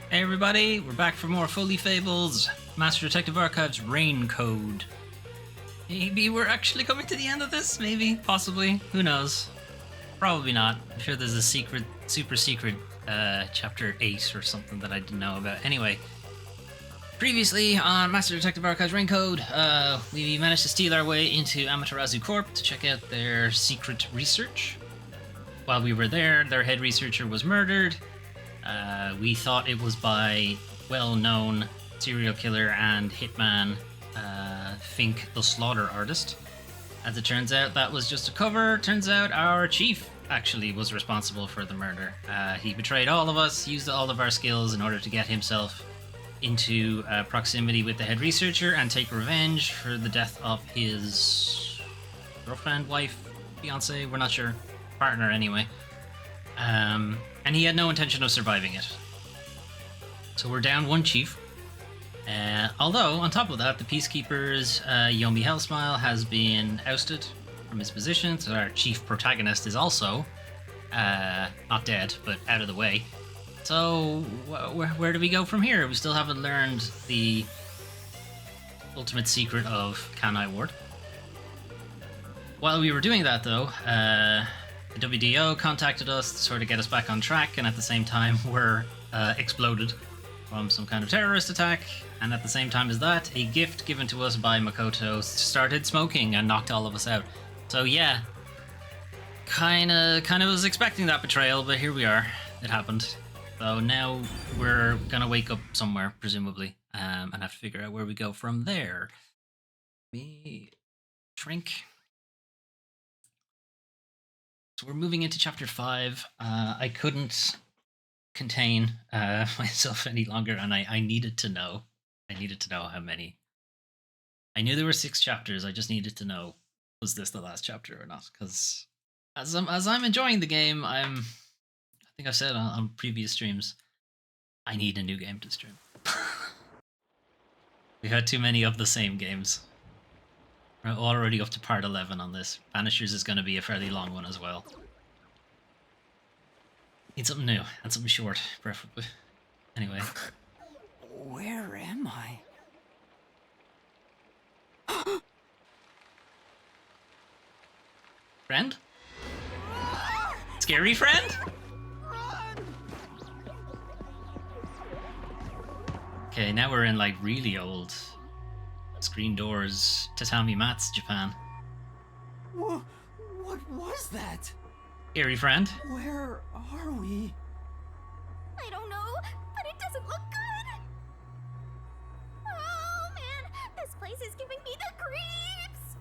Hey everybody, we're back for more Foley Fables, Master Detective Archives Rain Code. Maybe we're actually coming to the end of this, maybe, possibly, who knows. Probably not. I'm sure there's a secret, super secret chapter 8 or something that I didn't know about. Anyway, previously on Master Detective Archives Rain Code, we managed to steal our way into Amaterasu Corp to check out their secret research. While we were there, their head researcher was murdered. We thought it was by well-known serial killer and hitman Fink the Slaughter Artist. As it turns out, that was just a cover. Turns out our chief actually was responsible for the murder. He betrayed all of us, used all of our skills in order to get himself into proximity with the head researcher and take revenge for the death of his girlfriend, wife, fiance, we're not sure, partner anyway. And he had no intention of surviving it. So we're down one chief. Although, on top of that, the Peacekeeper's Yomi Hellsmile has been ousted from his position, so our chief protagonist is also not dead, but out of the way. So, where do we go from here? We still haven't learned the ultimate secret of Kanai Ward. While we were doing that, though, the WDO contacted us to sort of get us back on track, and at the same time we're exploded from some kind of terrorist attack, and at the same time as that, a gift given to us by Makoto started smoking and knocked all of us out. So yeah, kind of was expecting that betrayal, but here we are. It happened. So now we're gonna wake up somewhere, presumably, and have to figure out where we go from there. Me shrink. So we're moving into chapter 5. I couldn't contain myself any longer, and I needed to know. I needed to know how many. I knew there were 6 chapters. I just needed to know, was this the last chapter or not? Because as I'm enjoying the game, I think I've said on previous streams, I need a new game to stream. We've had too many of the same games. We're already up to part 11 on this. Vanishers is going to be a fairly long one as well. Need something new and something short, preferably. Anyway. Where am I? Friend? Scary friend? Okay, now we're in like really old screen doors, tatami mats, Japan. What was that? Scary friend? Where are we? I don't know, but it doesn't look good. Oh man, this place is giving me the creeps.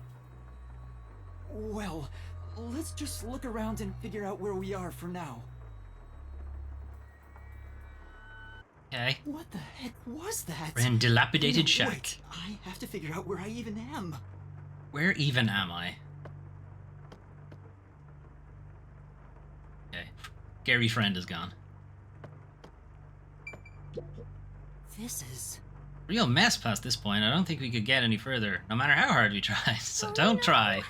Well, let's just look around and figure out where we are for now. Okay. What the heck was that? We're in dilapidated No, shack. Wait, I have to figure out where I even am. Where even am I? Okay. Scary friend is gone. This is... Real mess past this point. I don't think we could get any further, no matter how hard we try. So don't try.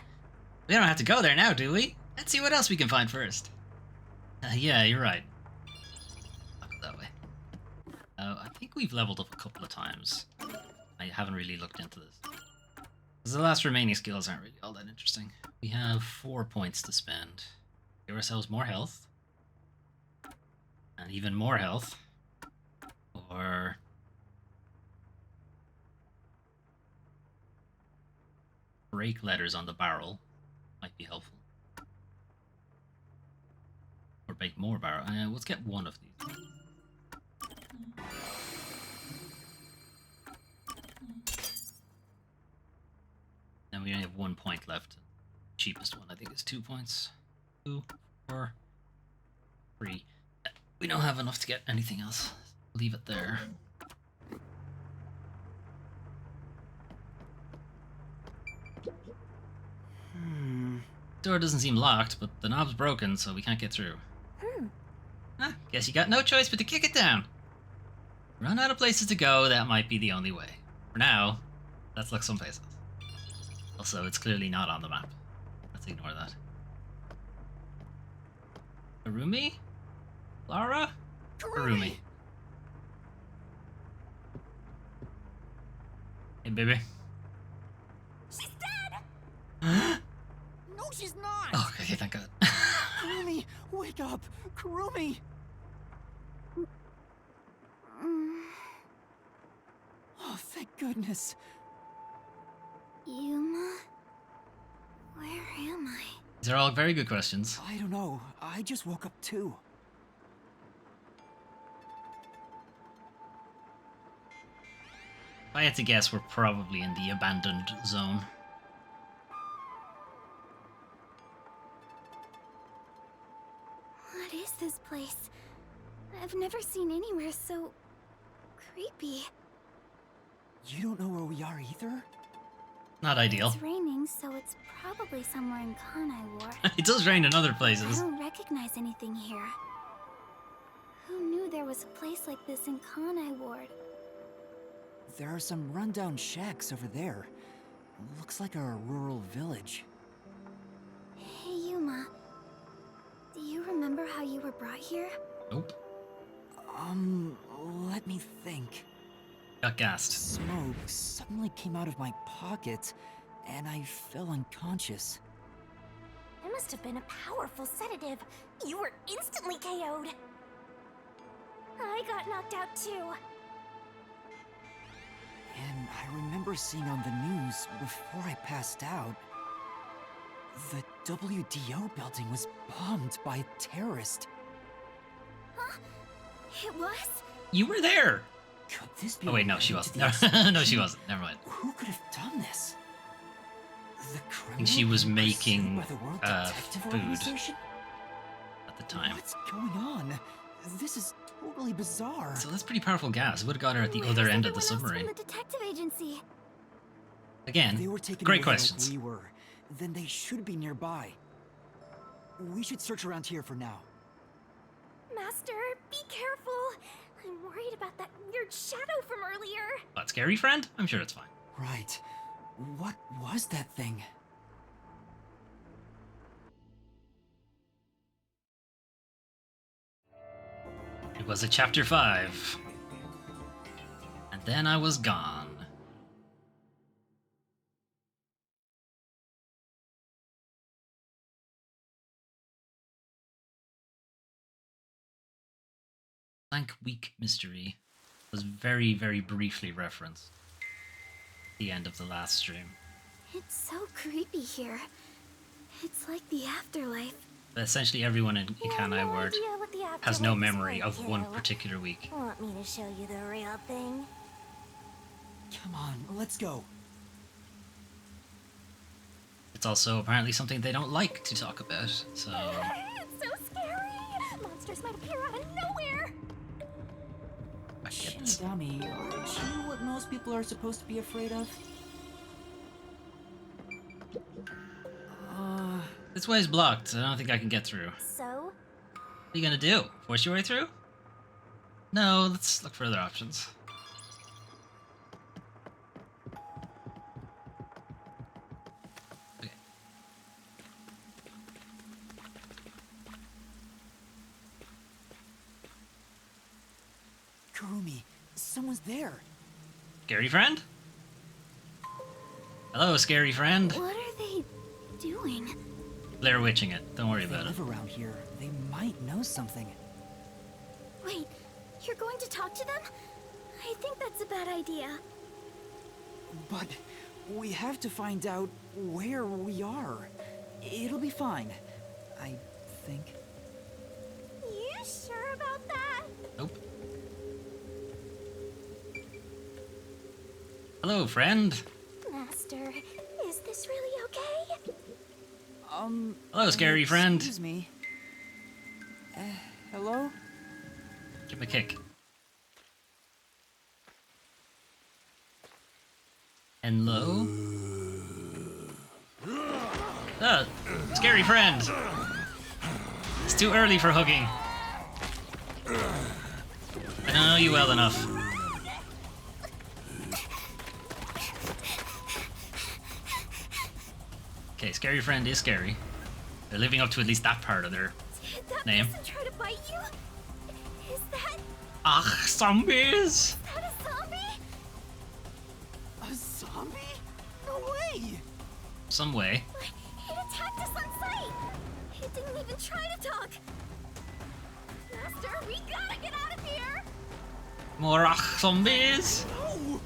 We don't have to go there now, do we? Let's see what else we can find first. Yeah, you're right. I'll go that way. I think we've leveled up a couple of times. I haven't really looked into this. Because the last remaining skills aren't really all that interesting. We have 4 points to spend. Give ourselves more health. And even more health. Or... break letters on the barrel. Might be helpful. Or make more barrel. Let's get one of these. And we only have 1 point left. Cheapest one, I think, is 2 points. 2, 4, 3. We don't have enough to get anything else. Leave it there. Door doesn't seem locked, but the knob's broken, so we can't get through. Guess you got no choice but to kick it down. Run out of places to go, that might be the only way. For now, let's look some places. Also, it's clearly not on the map. Let's ignore that. Harumi? Lara? Harumi. Hey, baby. She's dead! No, she's not! Oh, okay, thank God. Kurumi, wake up! Kurumi! Oh, thank goodness. Yuma? Where am I? These are all very good questions. I don't know. I just woke up too. If I had to guess, we're probably in the abandoned zone. What is this place? I've never seen anywhere so creepy. You don't know where we are either? Not ideal. It's raining, so it's probably somewhere in Kanai Ward. It does rain in other I places. don't recognize anything here. Who knew there was a place like this in Kanai Ward? There are some rundown shacks over there. Looks like a rural village. Hey, Yuma. Do you remember how you were brought here? Nope. Let me think. Got gassed. Smoke suddenly came out of my pocket, and I fell unconscious. It must have been a powerful sedative. You were instantly KO'd. I got knocked out too. And I remember seeing on the news before I passed out, the WDO building was bombed by a terrorist. Huh? It was? You were there! Could this be Oh wait, no, she related to wasn't. the No, she wasn't. Never mind. Who could have done this? The I think she was criminal being pursued making by the World Detective food Organization? at the time. What's going on? This is totally bizarre. So that's pretty powerful gas. It would have got her at the Where's other end of the everyone else submarine. from the detective agency? Again, They were taken great away questions. like we were. Then they should be nearby. We should search around here for now. Master, be careful. I'm worried about that weird shadow from earlier. What, scary friend? I'm sure it's fine. Right. What was that thing? It was a chapter 5. And then I was gone. Blank Week Mystery was very, very briefly referenced at the end of the last stream. It's so creepy here. It's like the afterlife. But essentially everyone in You have Ikanai no Ward idea what the has no afterlife is memory like, of one kiddo. particular week. Want me to show you the real thing? Come on, let's go. It's also apparently something they don't like to talk about, so... It's so scary! Monsters might appear out of nowhere! I get this. Shinigami, aren't you what most people are supposed to be afraid of? This way is blocked, so I don't think I can get through. So? What are you gonna do? Force your way through? No, let's look for other options. Okay. Kurumi, someone's there. Scary friend? Hello, scary friend. What are they doing? Blair Witching it. Don't worry They about it. live around here. They might know something. Wait, you're going to talk to them? I think that's a bad idea. But we have to find out where we are. It'll be fine, I think. You sure about that? Nope. Hello, friend. Master, is this really okay? Hello, scary friend. Excuse me. Hello? Give him a kick. Hello? Scary friend. It's too early for hugging. I don't know you well enough. Okay, scary friend is scary. They're living up to at least that part of their Did that name. person try to bite you? Is that Ach, zombies! a zombie? A some way. It attacked us on sight! It didn't even try to talk! Master, we gotta get out of here! More zombies! No!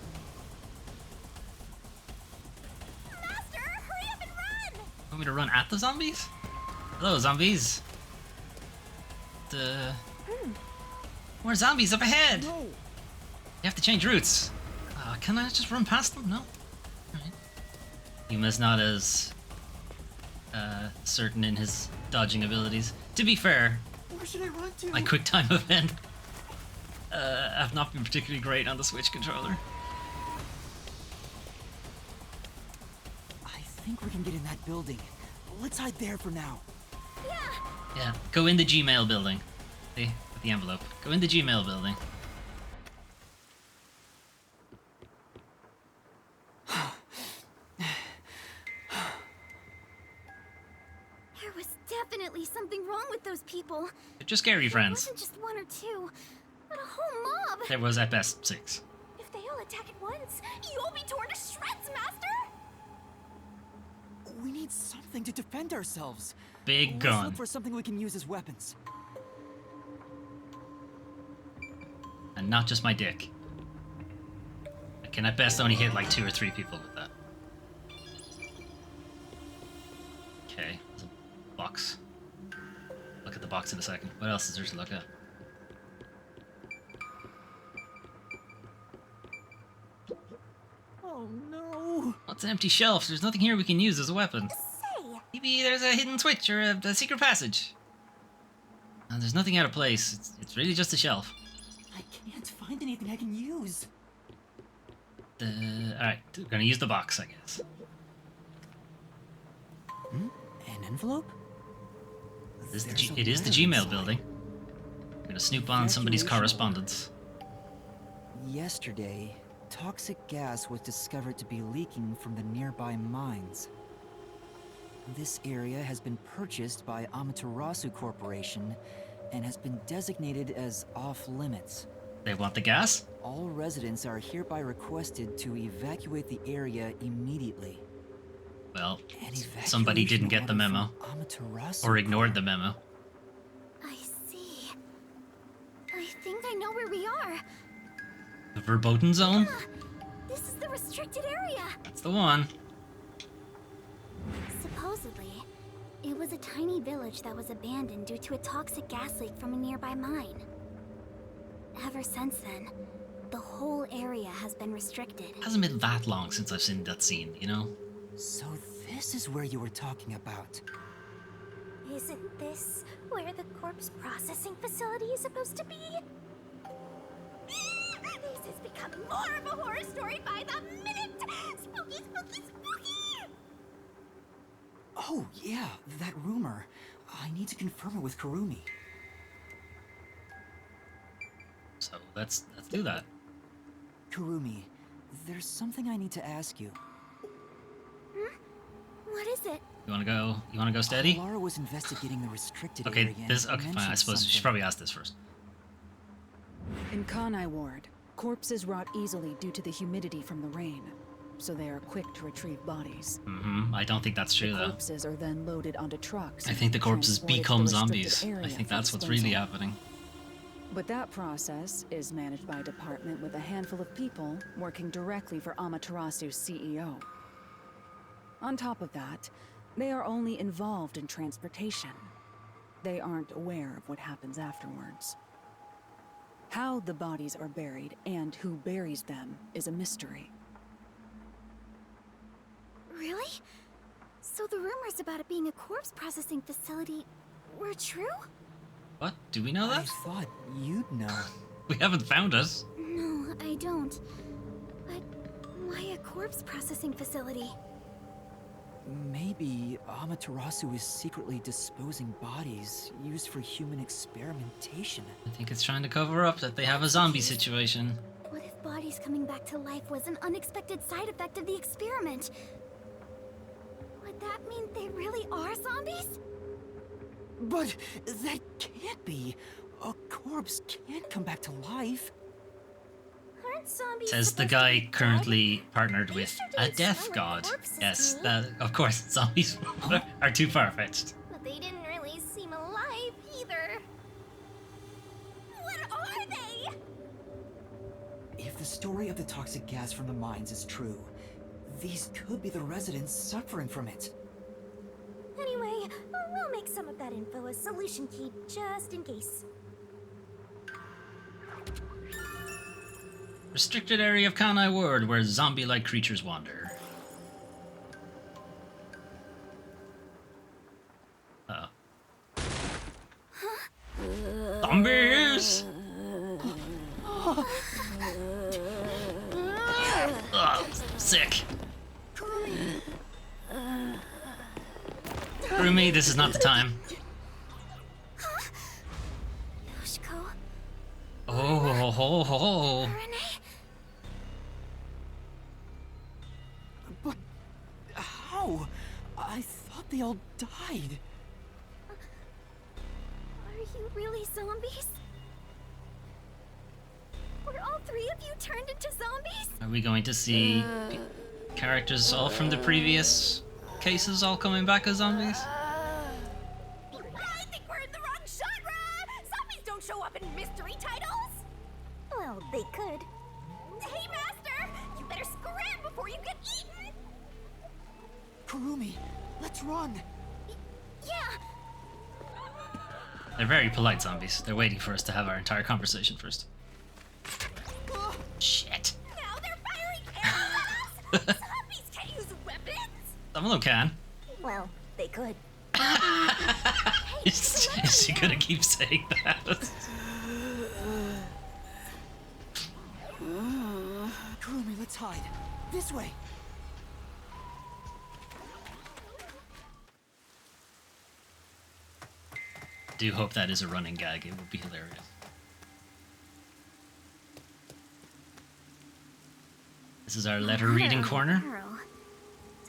Master, hurry up and run! Want me to run at the zombies? Hello, zombies. More zombies up ahead! No! You have to change routes. Can I just run past them? No. Alright. Yuma's not as certain in his dodging abilities. To be fair, Where should I run to? my quick time event have not been particularly great on the Switch controller. I think we can get in that building. Let's hide there for now. Yeah! Yeah, go in the Gmail building. See, with the envelope. Go in the Gmail building. There was definitely something wrong with those people. They're just scary It friends. wasn't just one or two, but a whole mob. There was at best 6. If they all attack at once, you'll be torn to shreds, Master! We need something to defend ourselves. Big Let's gun. look for something we can use as weapons. And not just my dick. I can at best only hit like 2 or 3 people with that. Okay, there's a box. Look at the box in a second. What else is there to look at? Oh no! What's an empty shelf? There's nothing here we can use as a weapon. Say, Maybe there's a hidden switch or a secret passage. There's nothing out of place. It's really just a shelf. I can't find anything I can use. Alright, we're gonna use the box, I guess. An envelope? It is the Gmail building. I'm gonna snoop on somebody's Evacuation correspondence. Yesterday, toxic gas was discovered to be leaking from the nearby mines. This area has been purchased by Amaterasu Corporation and has been designated as off-limits. They want the gas? All residents are hereby requested to evacuate the area immediately. Well, An somebody didn't get the evacuation memo. order from Amaterasu Or ignored the memo. I see. I think I know where we are. The verboten zone? This is the restricted area. That's the one. Supposedly, it was a tiny village that was abandoned due to a toxic gas leak from a nearby mine. Ever since then, the whole area has been restricted. Hasn't been that long since I've seen that scene, you know? So this is where you were talking about. Isn't this where the corpse processing facility is supposed to be? This is becoming more of a horror story by the minute! Spooky, spooky, spooky! Oh, yeah, that rumor. I need to confirm it with Kurumi. So let's do that. Kurumi, there's something I need to ask you. What is it? You wanna go steady? Lara was investigating the restricted Okay, area. this and okay, fine. I mentioned suppose we should something. probably ask this first. In Kanai Ward, corpses rot easily due to the humidity from the rain, so they are quick to retrieve bodies. I don't think that's true though. Corpses are then loaded onto trucks. I think the and corpses transported to become the restricted zombies. I area think for that's what's really disposal. happening. But that process is managed by a department with a handful of people working directly for Amaterasu's CEO. On top of that, they are only involved in transportation. They aren't aware of what happens afterwards. How the bodies are buried and who buries them is a mystery. Really? So the rumors about it being a corpse processing facility were true? What? Do we know I that? thought you'd know. We haven't found it. No, I don't. But why a corpse processing facility? Maybe Amaterasu is secretly disposing bodies used for human experimentation. I think it's trying to cover up that they have a zombie situation. What if bodies coming back to life was an unexpected side effect of the experiment? Would that mean they really are zombies? But that can't be. A corpse can't come back to life. Aren't Aren't zombies Says the supposed to guy be dead? currently partnered They with sure a didn't death smell like god. corpses Yes, to me. that, of course, zombies are too far-fetched. But they didn't really seem alive either. What are they? If the story of the toxic gas from the mines is true, these could be the residents suffering from it. Anyway, we'll make some of that info a solution key just in case. Restricted area of Kanai Ward where zombie-like creatures wander. Uh-oh. Zombies! Ugh, sick. Rumi, this is not the time. Yoshiko, Oh, ho, ho, ho. Renee, But how? I thought they all died. are you really zombies? Were all three of you turned into zombies? Are we going to see characters all from the previous cases all coming back as zombies? I think we're in the wrong genre! Zombies don't show up in mystery titles! Well, they could. Hey, Master! You better scram before you get eaten! Kurumi, let's run. Yeah, They're very polite zombies. They're waiting for us to have our entire conversation first. Shit. now they're firing arrows at us! Zombies can't use weapons! Some of them can. Well, they could. Is she gonna keep saying that? Kurumi, let's hide. This way. Do hope that is a running gag. It would be hilarious. This is our letter reading corner. Arrow.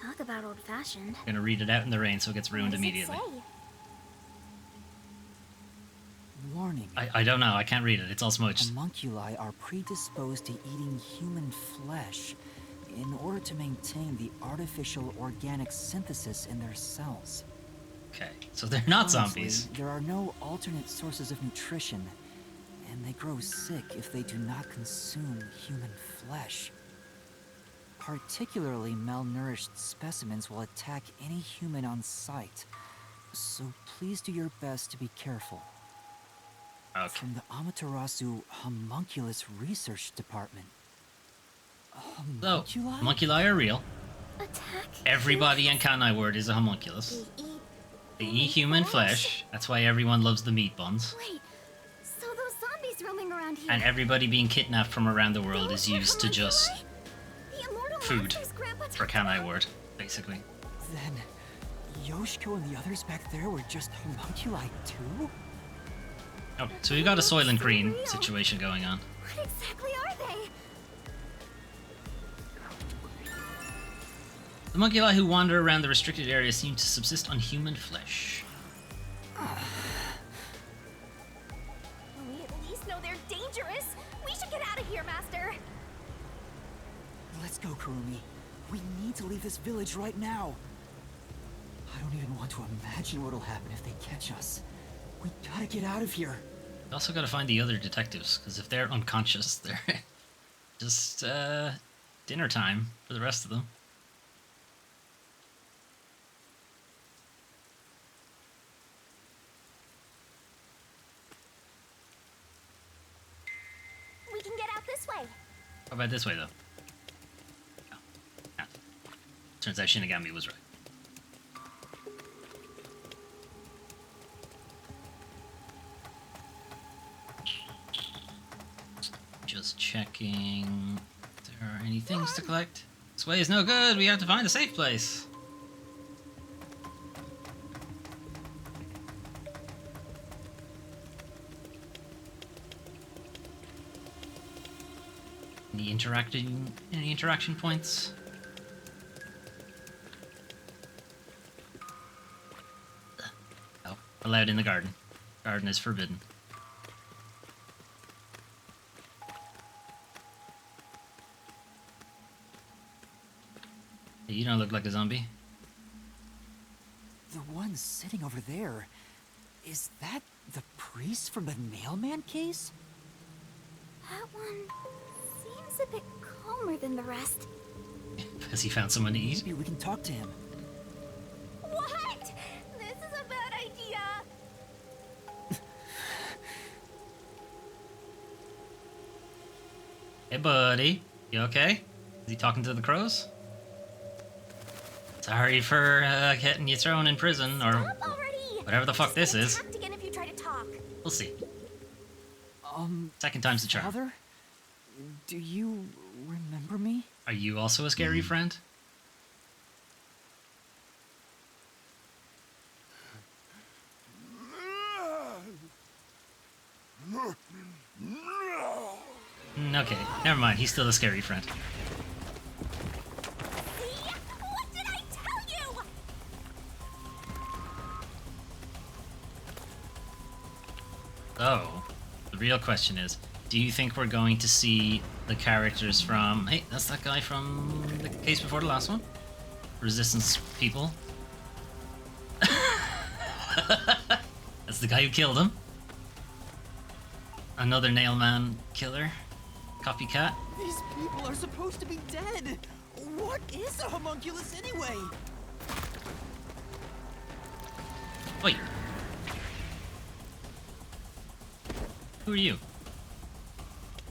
Talk about old-fashioned. I'm gonna read it out in the rain so it gets ruined What does it immediately. say? Warning. I don't know. I can't read it. It's all smudged. Homunculi are predisposed to eating human flesh in order to maintain the artificial organic synthesis in their cells. Okay, so they're not Honestly, zombies. There are no alternate sources of nutrition, and they grow sick if they do not consume human flesh. Particularly malnourished specimens will attack any human on sight, so please do your best to be careful. Okay. From the Amaterasu Homunculus Research Department. So, Homunculi? homunculi are real. Attack. Everybody in Kanai Word is a homunculus. They eat human flesh. That's why everyone loves the meat buns. Wait, so those zombies roaming around here. And everybody being kidnapped from around the world is those are used to just homunculi? The immortal food monsters Grandpa for talked Kanai about. Word, basically. Then, Yoshiko and the others back there were just homunculi too? Oh, so we've got a Soylent Green situation going on. What exactly are they? The homunculi who wander around the restricted area seem to subsist on human flesh. We at least know they're dangerous. We should get out of here, Master. Let's go, Kurumi. We need to leave this village right now. I don't even want to imagine what'll happen if they catch us. We gotta get out of here. We also gotta find the other detectives, because if they're unconscious, they're just dinner time for the rest of them. We can get out this way. How about this way, though? Oh. Ah. Turns out Shinigami was right. Just checking if there are any things to collect. This way is no good. We have to find a safe place. Any interaction points? No. Allowed in the garden. Garden is forbidden. Hey, you don't look like a zombie. The one sitting over there, is that the priest from the Nailman case? That one seems a bit calmer than the rest. Has he found someone to eat? Maybe we can talk to him. What? This is a bad idea. Hey, buddy. You okay? Is he talking to the crows? Sorry for getting you thrown in prison, or Stop already. whatever the fuck this Just get is. attacked again if you try to talk. We'll see. Second time's the charm. Father? Do you remember me? Are you also a scary friend? Okay, never mind. He's still a scary friend. See? What did I tell you? So, the real question is, do you think we're going to see the characters from... Hey, that's that guy from the case before the last one? Resistance people. That's the guy who killed him. Another Nailman killer. Copycat. These people are supposed to be dead. What is a homunculus anyway? Wait. Who are you?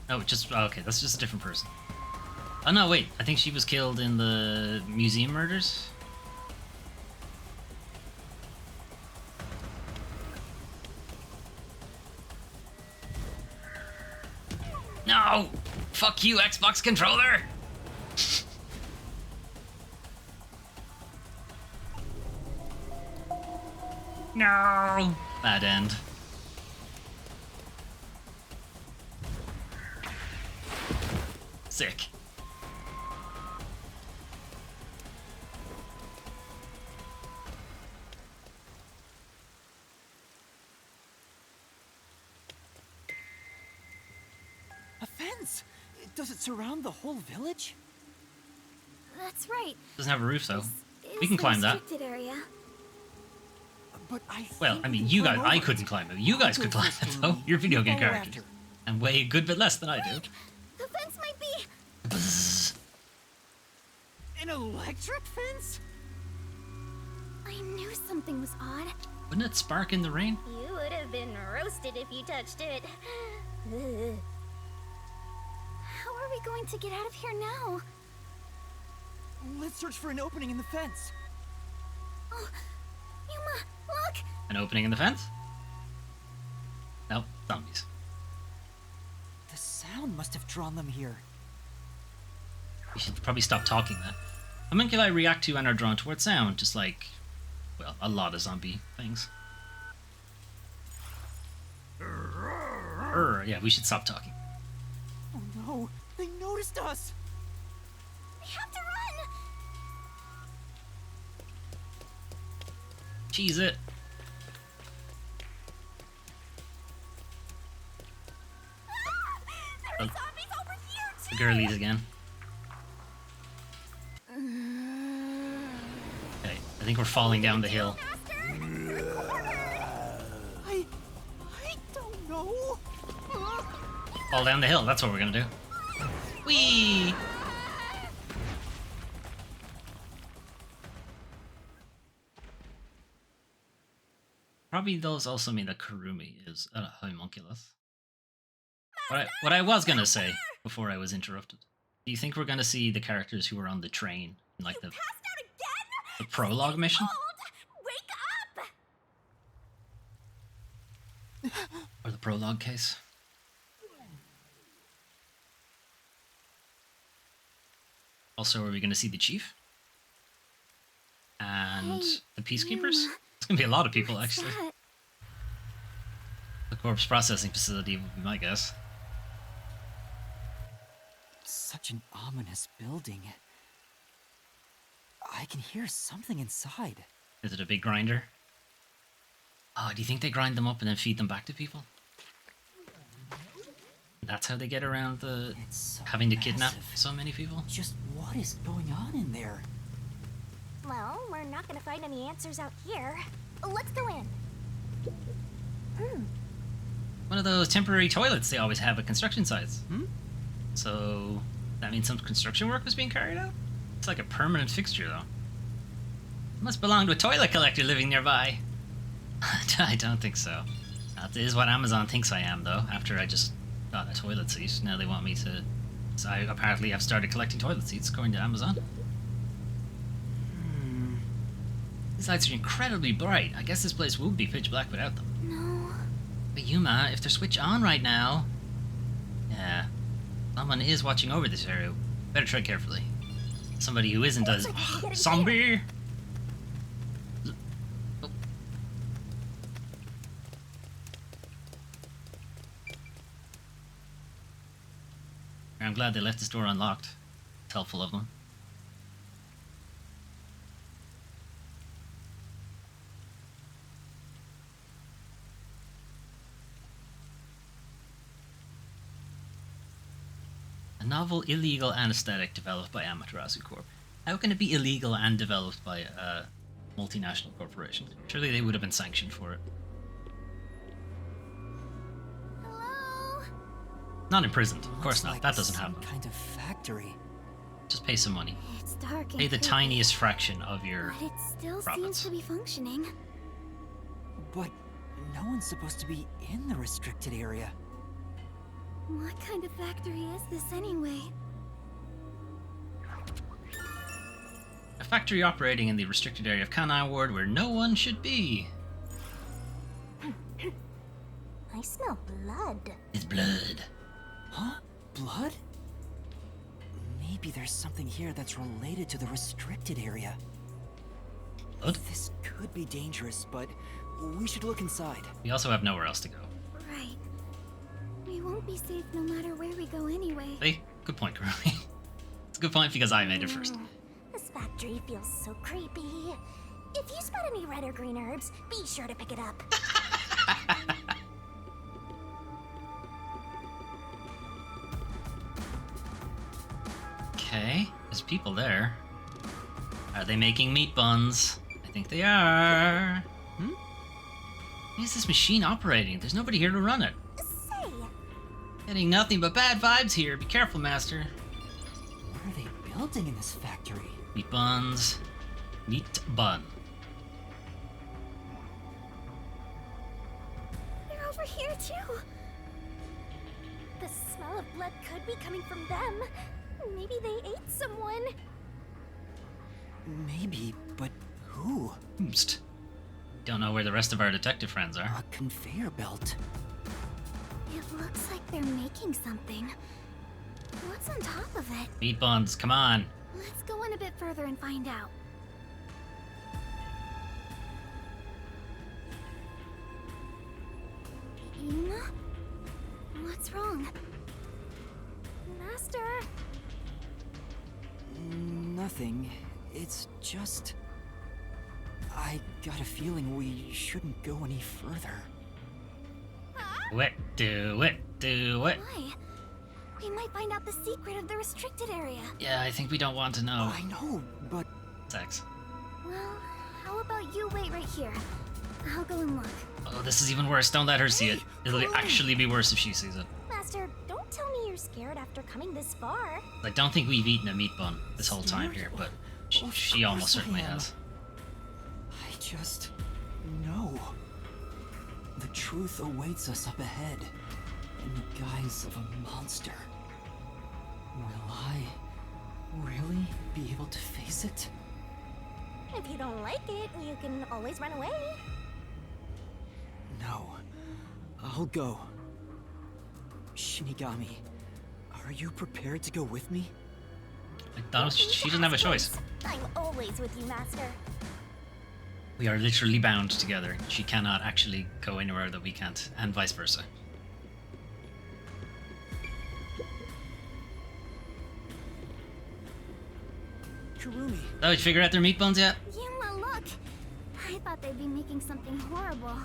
Oh, okay, that's just a different person. Oh no, wait, I think she was killed in the museum murders? No! Fuck you, Xbox controller! No! Bad end. Sick. A fence! Does it surround the whole village? That's right. Doesn't have a roof though. This We can is the climb that. restricted area. But I Well, think I mean, we you can guys, climb I over couldn't it. climb it. You guys I'll could go climb first, it though. Foley. You're video You game follow characters. after. And weigh a good bit less than I do. The fence might be. Bzzz. An electric fence? I knew something was odd. Wouldn't it spark in the rain? You would have been roasted if you touched it. Ugh. How are we going to get out of here now? Let's search for an opening in the fence. Oh, Yuma, look! An opening in the fence? Nope, zombies. The sound must have drawn them here. We should probably stop talking then. Homunculi react to and are drawn towards sound, just like, well, a lot of zombie things. Yeah, we should stop talking. Oh no, they noticed us. We have to run! Cheese it. There are zombies over here The too! girlies again. Okay, I think we're falling down the hill. Master, we're cornered! I don't know. Fall down the hill, that's what we're gonna do. Whee! Probably those also mean that Kurumi is a homunculus. What I was gonna say before I was interrupted. Do you think we're gonna see the characters who were on the train in like the Passed out again? the prologue mission? Old! Wake up! Or the prologue case? Also, are we gonna see the chief? And Hey, the peacekeepers? Yuma. It's gonna be a lot of people What's actually. that? The corpse processing facility would be my guess. Such an ominous building. I can hear something inside. Is it a big grinder? Oh, do you think they grind them up and then feed them back to people? That's how they get around the It's so having to kidnap massive. so many people? Just what is going on in there? Well, we're not gonna find any answers out here. Let's go in. One of those temporary toilets they always have at construction sites. So that means some construction work was being carried out? It's like a permanent fixture, though. Must belong to a toilet collector living nearby. I don't think so. That is what Amazon thinks I am, though, after I just got a toilet seat. Now they want me to... So I apparently have started collecting toilet seats, according to Amazon. These lights are incredibly bright. I guess this place would be pitch black without them. No. But Yuma, if they're switched on right now... Yeah. Someone is watching over this area. Better tread carefully. Somebody who isn't a zombie! Oh. I'm glad they left this door unlocked. It's helpful of them. A novel illegal anesthetic developed by Amaterasu Corp. How can it be illegal and developed by a multinational corporation? Surely they would have been sanctioned for it. Hello? Not imprisoned, of course not. Like That doesn't some happen. kind of factory. Just pay some money. It's dark and Pay the creepy, tiniest fraction of your but it still profits. seems to be functioning. But no one's supposed to be in the restricted area. What kind of factory is this anyway? A factory operating in the restricted area of Kanai Ward where no one should be. I smell blood. It's blood. Huh? Blood? Maybe there's something here that's related to the restricted area. Blood? This could be dangerous, but we should look inside. We also have nowhere else to go. Right. We won't be safe no matter where we go anyway. See? Good point, Kurumi. It's a good point because I made it first. This factory feels so creepy. If you spot any red or green herbs, be sure to pick it up. Okay, there's people there. Are they making meat buns? I think they are. Why is this machine operating? There's nobody here to run it. Say, Getting nothing but bad vibes here. Be careful, Master. What are they building in this factory? Meat buns. Meat bun. they're over here too. The smell of blood could be coming from them. Maybe they ate someone. Maybe, but who? Psst. Don't know where the rest of our detective friends are. A conveyor belt. It looks like they're making something. What's on top of it? Meat buns, come on. Let's go in a bit further and find out. Yuna? What's wrong? Master? Nothing. It's just... I got a feeling we shouldn't go any further. Do it, do it, do it. Why? We might find out the secret of the restricted area. Yeah, I think we don't want to know. I know, but... Sex. Well, how about you wait right here? I'll go and look. Oh, this is even worse. Don't let her see it. It'll actually be worse if she sees it. Master, don't tell me you're scared after coming this far. I don't think we've eaten a meat bun this whole time here, but she almost certainly has. I just... know. The truth awaits us up ahead, in the guise of a monster. Will I really be able to face it? If you don't like it, you can always run away. No. I'll go. Shinigami, are you prepared to go with me? I thought she doesn't have a choice. I'm always with you, Master. We are literally bound together. She cannot actually go anywhere that we can't, and vice versa. Kurumi, Oh, did you figure out their meat buns yet? Yuma, look! I thought they'd be making something horrible.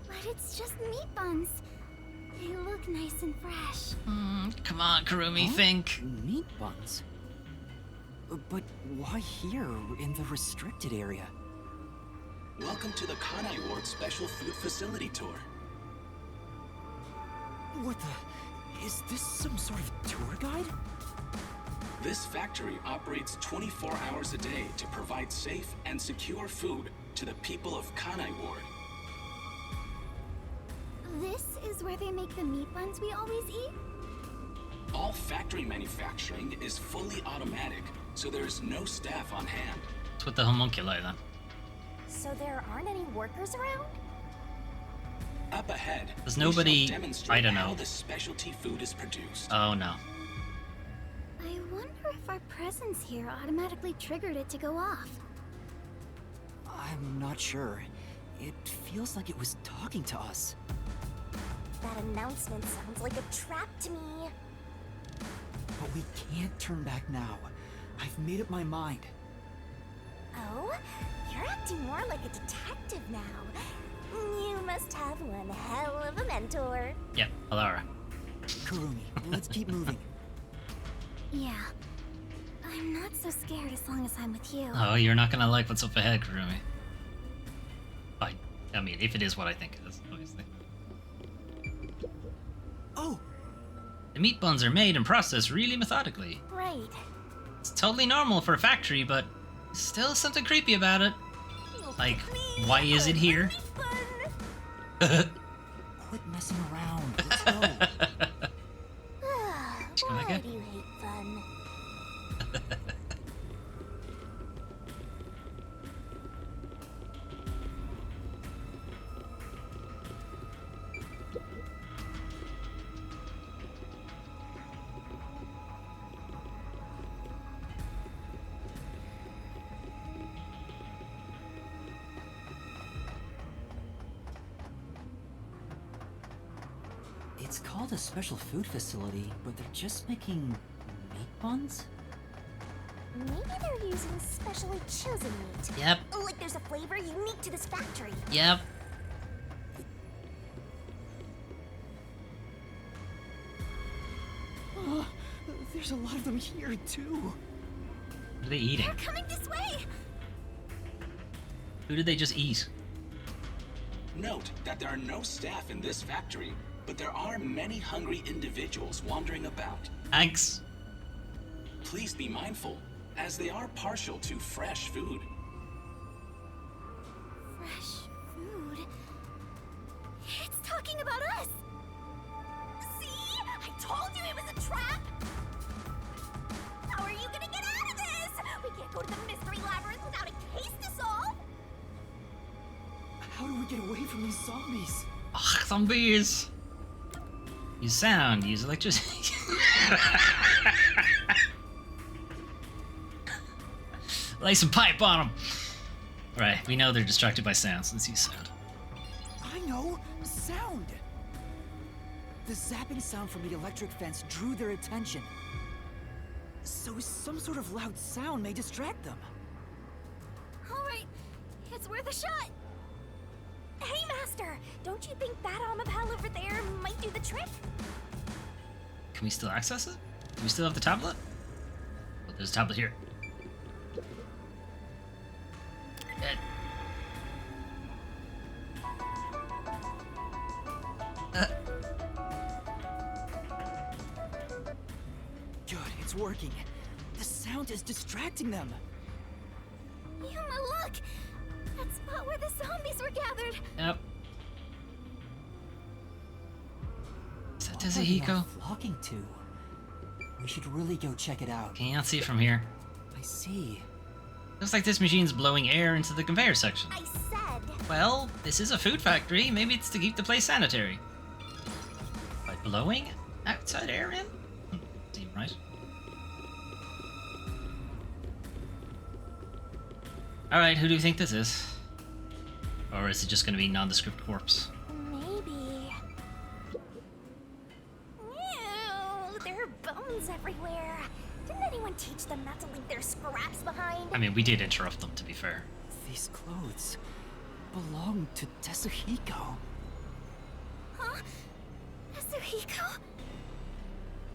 But it's just meat buns. They look nice and fresh. Come on, Kurumi, Huh? think. Meat buns? But why here, in the restricted area? Welcome to the Kanai Ward Special Food Facility Tour. What the... Is this some sort of tour guide? This factory operates 24 hours a day to provide safe and secure food to the people of Kanai Ward. This is where they make the meat buns we always eat? All factory manufacturing is fully automatic, so there's no staff on hand. It's with the homunculi then. So there aren't any workers around? Up ahead, There's we nobody- shall demonstrate I don't how know. the specialty food is produced. Oh no. I wonder if our presence here automatically triggered it to go off. I'm not sure. It feels like it was talking to us. That announcement sounds like a trap to me. But we can't turn back now. I've made up my mind. Oh? You're acting more like a detective now. You must have one hell of a mentor. Yep, Alara. Kurumi, let's keep moving. Yeah. I'm not so scared as long as I'm with you. Oh, you're not gonna like what's up ahead, Kurumi. I mean, if it is what I think it is, obviously. Oh! The meat buns are made and processed really methodically. Right. It's totally normal for a factory, but still something creepy about it. Like, why is it here? Quit messing around. Let's go. come back Why in? do you hate fun? It's called a special food facility, but they're just making meat buns? Maybe they're using specially chosen meat. Yep, Like there's a flavor unique to this factory. yep. There's a lot of them here, too. What are they eating? They're coming this way! Who did they just eat? Note that there are no staff in this factory, but there are many hungry individuals wandering about. Thanks. Please be mindful, as they are partial to fresh food. Fresh food? It's talking about us! See? I told you it was a trap! How are you gonna get out of this? We can't go to the mystery labyrinth without a case to solve! How do we get away from these zombies? Ugh, zombies! Use sound, use electricity. Lay some pipe on them. Right, we know they're distracted by sounds. Let's use sound. I know! Sound! The zapping sound from the electric fence drew their attention. So some sort of loud sound may distract them. Alright, it's worth a shot! Hey, Master! Don't you think that Amapal over there might do the trick? Can we still access it? Do we still have the tablet? Oh, there's a tablet here. Dead. Good, it's working. The sound is distracting them. Yuma, look! That spot where the zombies were gathered! Yep. Is that What are they all Tezuhiko? flocking to? We should really go check it out. Can't see it from here. I see. Looks like this machine's blowing air into the conveyor section. I said... Well, this is a food factory. Maybe it's to keep the place sanitary. By blowing outside air in? Seem right. Alright, who do you think this is? Or is it just going to be nondescript corpse? Maybe... Ew, there are bones everywhere. Didn't anyone teach them not to leave their scraps behind? I mean, we did interrupt them, to be fair. These clothes belong to Tezuhiko. Huh? Yasuhiko?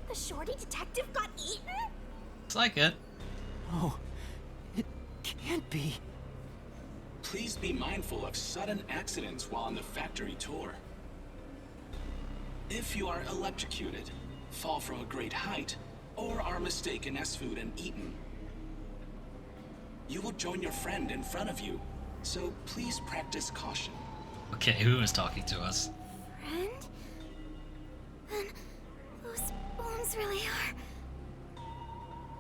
The shorty detective got eaten? Looks like it. No, it can't be. Please be mindful of sudden accidents while on the factory tour. If you are electrocuted, fall from a great height, or are mistaken as food and eaten, you will join your friend in front of you, so please practice caution. Okay, who is talking to us? Friend? Then those bones really are...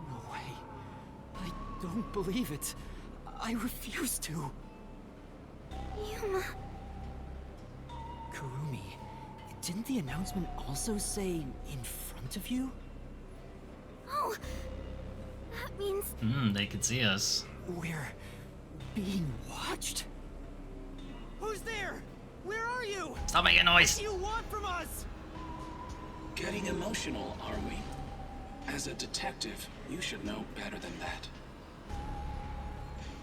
No way. I don't believe it. I refuse to. Yuma... Kurumi, didn't the announcement also say in front of you? Oh! That means... They can see us. We're being watched? Who's there? Where are you? Stop making What noise! do you want from us? Getting emotional, are we? As a detective, you should know better than that.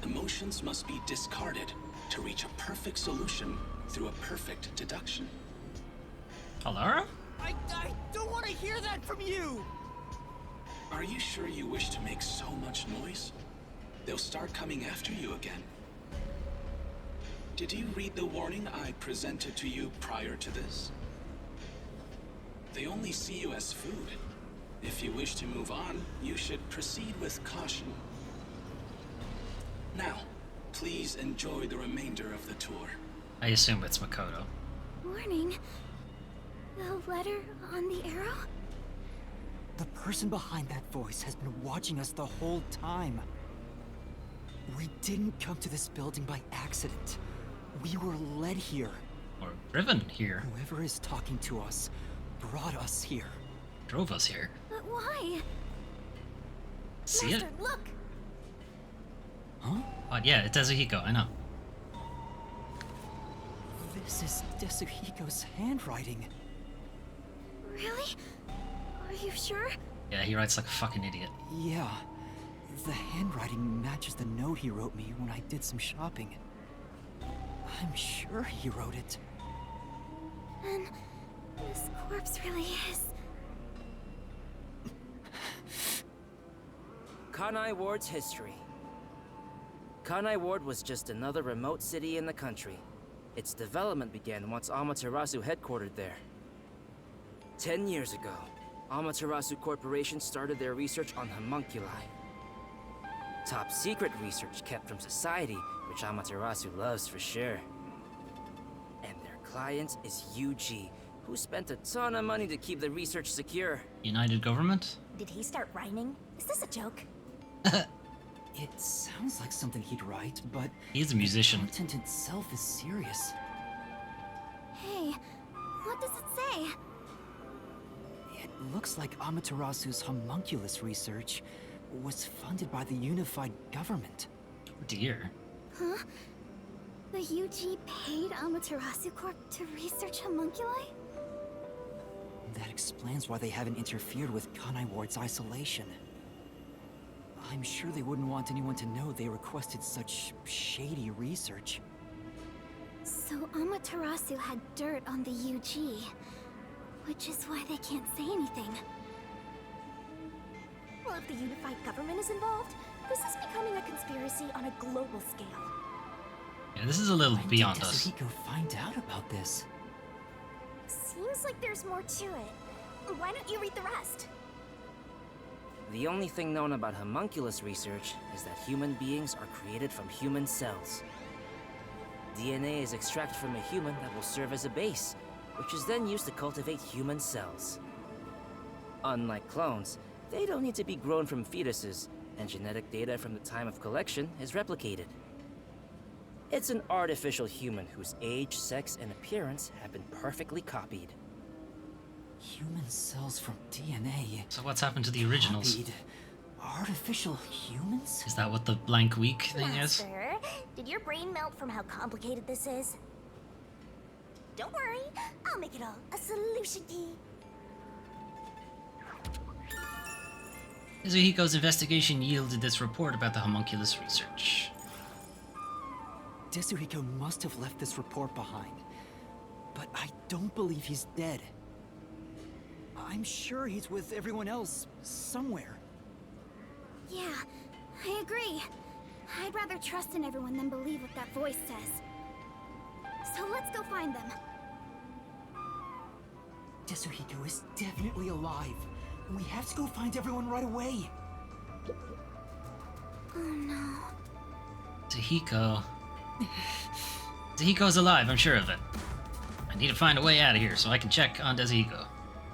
Emotions must be discarded to reach a perfect solution through a perfect deduction. Alara? I don't want to hear that from you! Are you sure you wish to make so much noise? They'll start coming after you again. Did you read the warning I presented to you prior to this? They only see you as food. If you wish to move on, you should proceed with caution. Now, please enjoy the remainder of the tour. I assume it's Makoto. Warning? The letter on the arrow? The person behind that voice has been watching us the whole time. We didn't come to this building by accident. We were led here. Or driven here. Whoever is talking to us brought us here. Drove us here. But why? See Master, it? look! Huh? Oh, yeah, it's Ezuhiko, I know. This is Desuhiko's handwriting. Really? Are you sure? Yeah, he writes like a fucking idiot. Yeah. The handwriting matches the note he wrote me when I did some shopping. I'm sure he wrote it. And this corpse really is... Kanai Ward's history. Kanai Ward was just another remote city in the country. Its development began once Amaterasu headquartered there. 10 years ago, Amaterasu Corporation started their research on homunculi. Top secret research kept from society, which Amaterasu loves for sure. And their client is UG, who spent a ton of money to keep the research secure. United Government? Did he start rhyming? Is this a joke? It sounds like something he'd write, but He's a musician. the content itself is serious. Hey, what does it say? It looks like Amaterasu's homunculus research was funded by the unified government. Oh dear. Huh? The UG paid Amaterasu Corp to research homunculi? That explains why they haven't interfered with Kanai Ward's isolation. I'm sure they wouldn't want anyone to know they requested such shady research. So Amaterasu had dirt on the UG, which is why they can't say anything. Well, if the unified government is involved, this is becoming a conspiracy on a global scale. Yeah, this is a little When beyond did us. Desuhiko find out about this? Seems like there's more to it. Why don't you read the rest? The only thing known about homunculus research is that human beings are created from human cells. DNA is extracted from a human that will serve as a base, which is then used to cultivate human cells. Unlike clones, they don't need to be grown from fetuses, and genetic data from the time of collection is replicated. It's an artificial human whose age, sex, and appearance have been perfectly copied. Human cells from DNA. So what's happened to the originals? Copied. Artificial humans? Is that what the blank week thing is? Master, did your brain melt from how complicated this is? Don't worry, I'll make it all a solution key. Izuhiko's investigation yielded this report about the homunculus research. Desuhiko must have left this report behind. But I don't believe he's dead. I'm sure he's with everyone else, somewhere. Yeah, I agree. I'd rather trust in everyone than believe what that voice says. So let's go find them. Tetsuhiko is definitely alive. We have to go find everyone right away. Oh no. Zahiko. Zahiko's alive, I'm sure of it. I need to find a way out of here so I can check on Zahiko.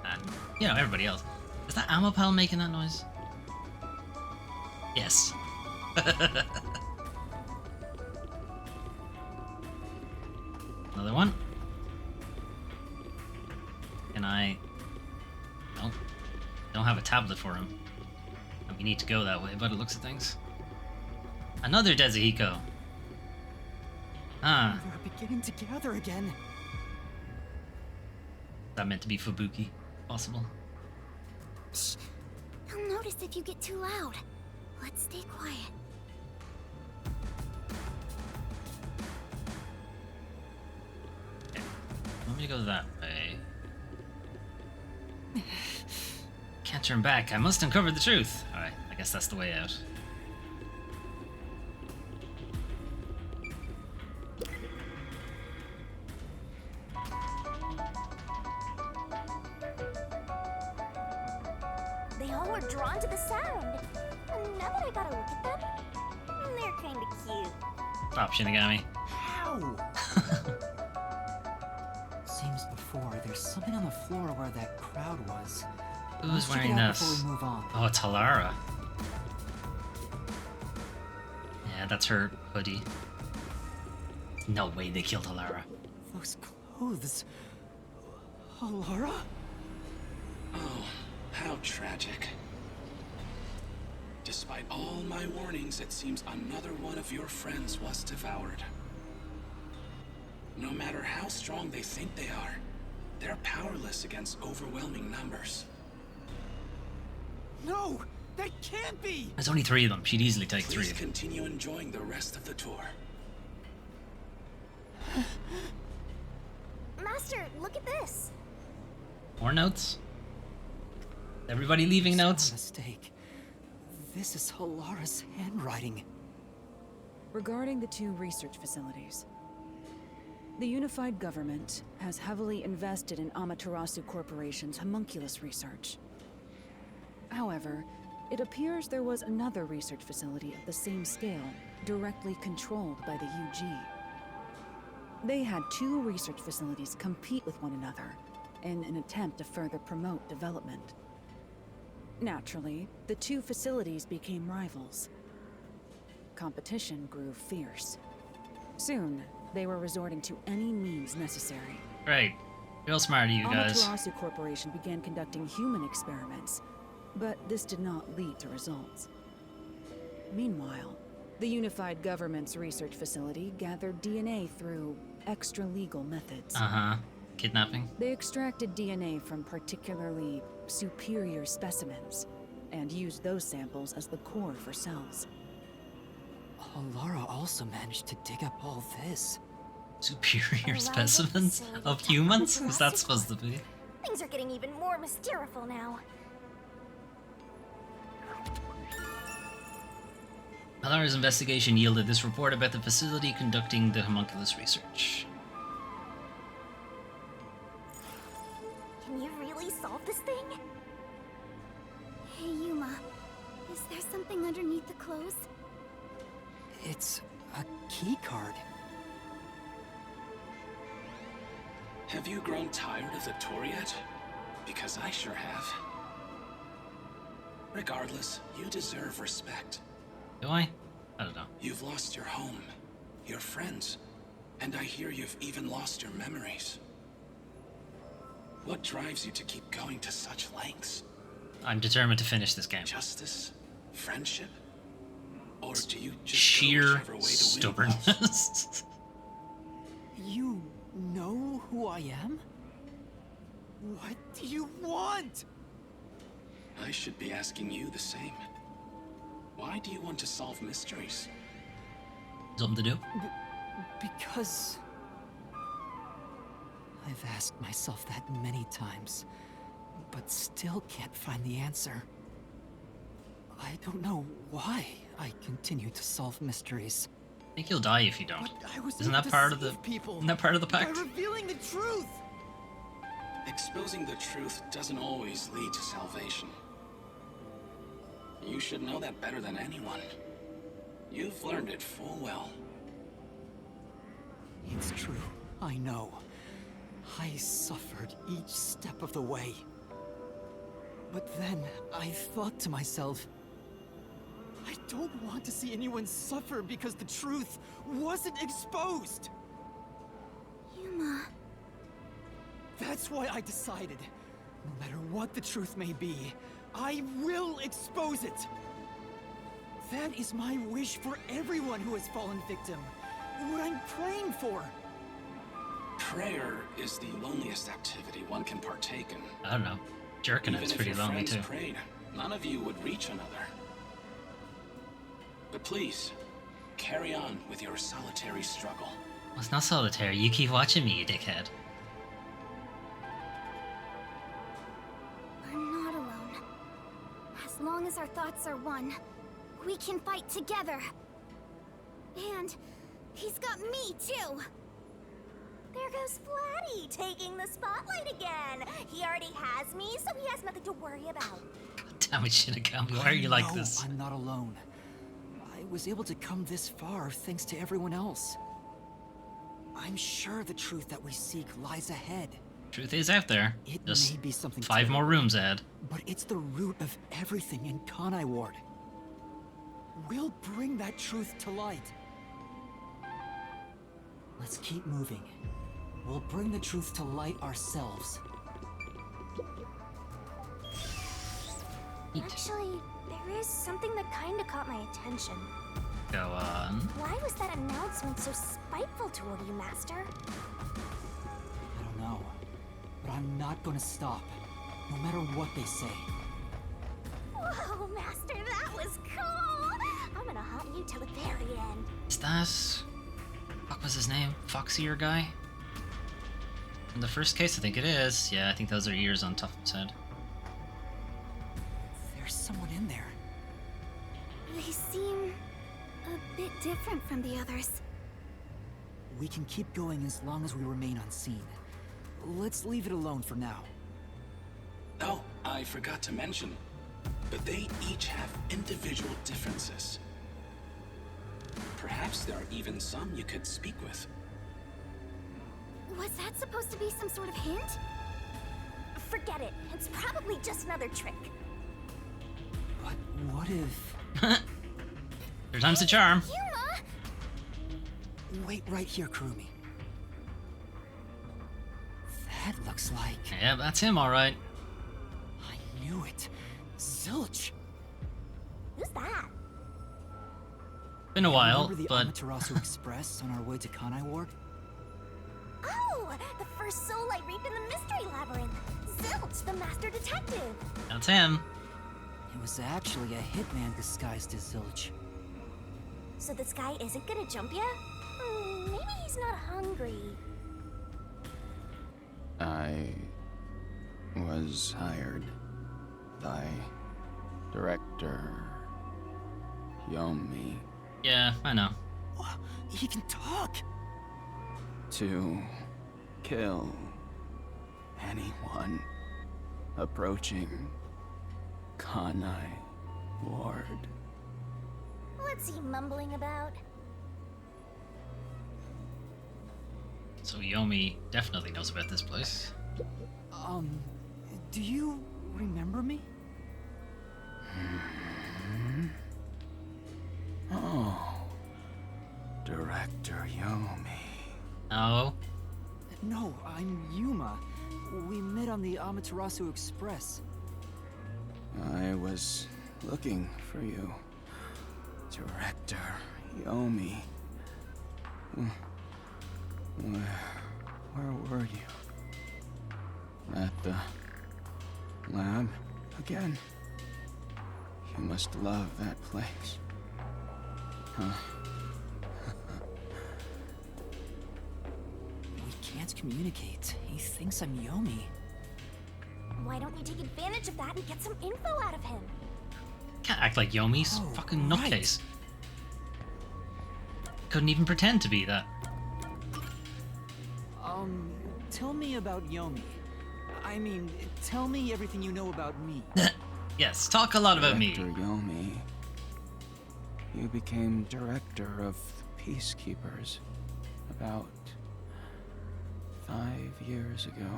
And, you know, everybody else. Is that Amapal making that noise? Yes. Another one. Can I... No. Don't have a tablet for him. And we need to go that way by the looks of things. Another Dezahiko. Ah. They're beginning to gather again. That meant to be Fubuki. Possible. Shh. They'll notice if you get too loud. Let's stay quiet. Okay. Want me to go that way? Can't turn back. I must uncover the truth. Alright, I guess that's the way out. They all were drawn to the sound. And now that I gotta look at them, they're kinda cute. Stop, Shinigami. How? Seems before there's something on the floor where that crowd was. Who's Let's check it wearing out this? before we move on. Oh, it's Halara. Yeah, that's her hoodie. No way they killed Halara. Those clothes. Alara? Oh, how tragic. Despite all my warnings, it seems another one of your friends was devoured. No matter how strong they think they are, they're powerless against overwhelming numbers. No! That can't be! There's only 3 of them. She'd easily take 3 Please of them. continue enjoying the rest of the tour. Master, look at this. More notes? Everybody leaving It's not notes? a mistake. This is Halara's handwriting. Regarding the 2 research facilities, the unified government has heavily invested in Amaterasu Corporation's homunculus research. However, it appears there was another research facility of the same scale, directly controlled by the UG. They had 2 research facilities compete with one another in an attempt to further promote development. Naturally, the 2 facilities became rivals. Competition grew fierce. Soon, they were resorting to any means necessary. Right. Real smart of you guys. Amaterasu Corporation began conducting human experiments, but this did not lead to results. Meanwhile, the unified government's research facility gathered DNA through extra-legal methods. Uh-huh. Kidnapping? They extracted DNA from particularly superior specimens and used those samples as the core for cells. Alara also managed to dig up all this. Superior Arrival specimens facility of at humans? Jurassic Is that supposed to be? Things are getting even more mysterious now. Halara's investigation yielded this report about the facility conducting the homunculus research. Can you really solve this thing? Hey, Yuma. Is there something underneath the clothes? It's a key card. Have you grown tired of the tour yet? Because I sure have. Regardless, you deserve respect. Do I? I don't know. You've lost your home, your friends, and I hear you've even lost your memories. What drives you to keep going to such lengths? I'm determined to finish this game. Justice? Friendship? Or do you just go Sheer whichever way the wind blows? stubbornness. You know who I am? What do you want? I should be asking you the same. Why do you want to solve mysteries? Something to do? Because... I've asked myself that many times, but still can't find the answer. I don't know why I continue to solve mysteries. I think you'll die if you don't. But I was Isn't able that to part of the? save people Isn't that part of the by pact? revealing the truth. Exposing the truth doesn't always lead to salvation. You should know that better than anyone. You've learned it full well. It's true, I know. I suffered each step of the way. But then I thought to myself, I don't want to see anyone suffer because the truth wasn't exposed. Yuma. That's why I decided, no matter what the truth may be, I will expose it. That is my wish for everyone who has fallen victim. What I'm praying for. Prayer is the loneliest activity one can partake in. I don't know. Jerking Even it's if pretty your lonely friends too. prayed, none of you would reach another. But please, carry on with your solitary struggle. Well, it's not solitary. You keep watching me, you dickhead. We're not alone. As long as our thoughts are one, we can fight together. And he's got me too. There goes Flatty, taking the spotlight again. He already has me, so he has nothing to worry about. Damn it, Shinigami. Why are you like "No, this? I'm not alone. I was able to come this far thanks to everyone else. I'm sure the truth that we seek lies ahead. Truth is out there. It Just may be something 5 more terrible, rooms ahead. but it's the root of everything in Kanai Ward. We'll bring that truth to light. Let's keep moving. We'll bring the truth to light ourselves. Eat. Actually, there is something that kinda caught my attention. Go on. Why was that announcement so spiteful toward you, Master? I don't know, but I'm not gonna stop, no matter what they say. Whoa, Master, that was cool! I'm gonna haunt you till the very end. Is that... Fuck was his name? Foxier guy? In the first case, I think it is. Yeah, I think those are ears on top of his head. There's someone in there. They seem a bit different from the others. We can keep going as long as we remain unseen. Let's leave it alone for now. Oh, I forgot to mention, but they each have individual differences. Perhaps there are even some you could speak with. Was that supposed to be some sort of hint? Forget it. It's probably just another trick. But what if... Third time's the charm. Yuma! Wait right here, Kurumi. That looks like... Yeah, that's him, alright. I knew it. Zilch! Who's that? Been a while, Remember the but Amaterasu Express on our way to Kanai Ward? Oh, the first soul I reaped in the Mystery Labyrinth. Zilch, the Master Detective. that's him. It was actually a hitman disguised as Zilch. So this guy isn't gonna jump ya? Maybe he's not hungry. I was hired by Director Yomi Yeah, I know. He can talk! to kill anyone approaching Kanai Ward. What's he mumbling about? So Yomi definitely knows about this place. Do you remember me? Oh, Director Yomi. Oh, No, I'm Yuma. We met on the Amaterasu Express. I was looking for you, Director Yomi. Where were you? At the lab again? You must love that place. Huh? We can't communicate. He thinks I'm Yomi. Why don't we take advantage of that and get some info out of him? Can't act like Yomi's Oh, fucking right. nutcase. Couldn't even pretend to be that. Tell me about Yomi. I mean, tell me everything you know about me. Yes, talk a lot about me. Director Yomi, you became director of the Peacekeepers about 5 years ago,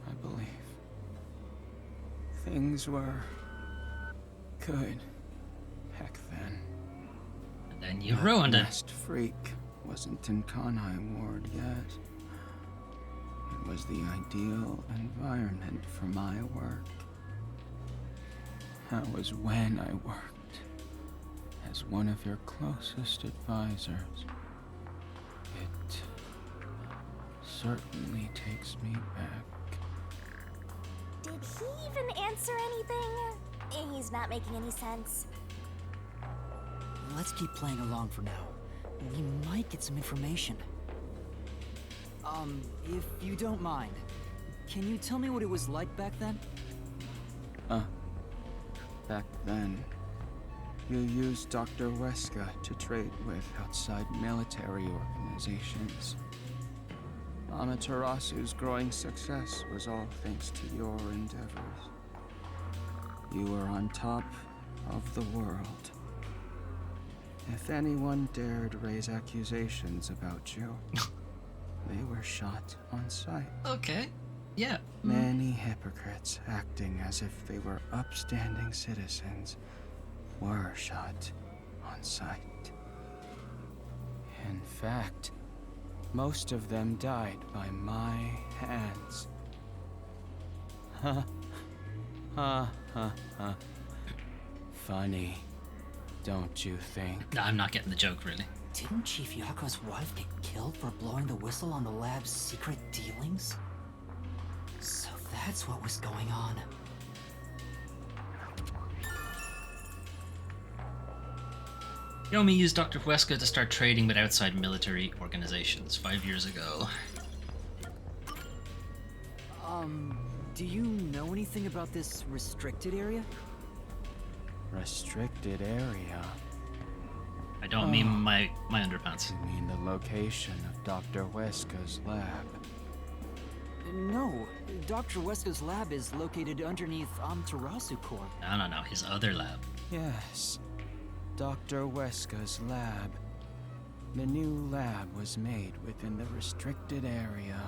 I believe. Things were good back then. And then you ruined it. Last Freak wasn't in Kanai Ward yet. It was the ideal environment for my work. That was when I worked as one of your closest advisors. It certainly takes me back. Did he even answer anything? He's not making any sense. Let's keep playing along for now. We might get some information. If you don't mind, can you tell me what it was like back then? Back then, you used Dr. Weska to trade with outside military organizations. Amaterasu's growing success was all thanks to your endeavors. You were on top of the world. If anyone dared raise accusations about you, they were shot on sight. Okay. Yeah. Many hypocrites acting as if they were upstanding citizens were shot on sight. In fact, most of them died by my hands. Ha ha ha ha. Funny, don't you think? I'm not getting the joke, really. Didn't Chief Yako's wife get killed for blowing the whistle on the lab's secret dealings? So that's what was going on. Yomi used Dr. Weska to start trading with outside military organizations 5 years ago. Do you know anything about this restricted area? Restricted area? I don't mean my underpants. You mean the location of Dr. Weska's lab? No, Dr. Weska's lab is located underneath Amaterasu Corp. No, his other lab. Yes, Dr. Weska's lab. The new lab was made within the restricted area.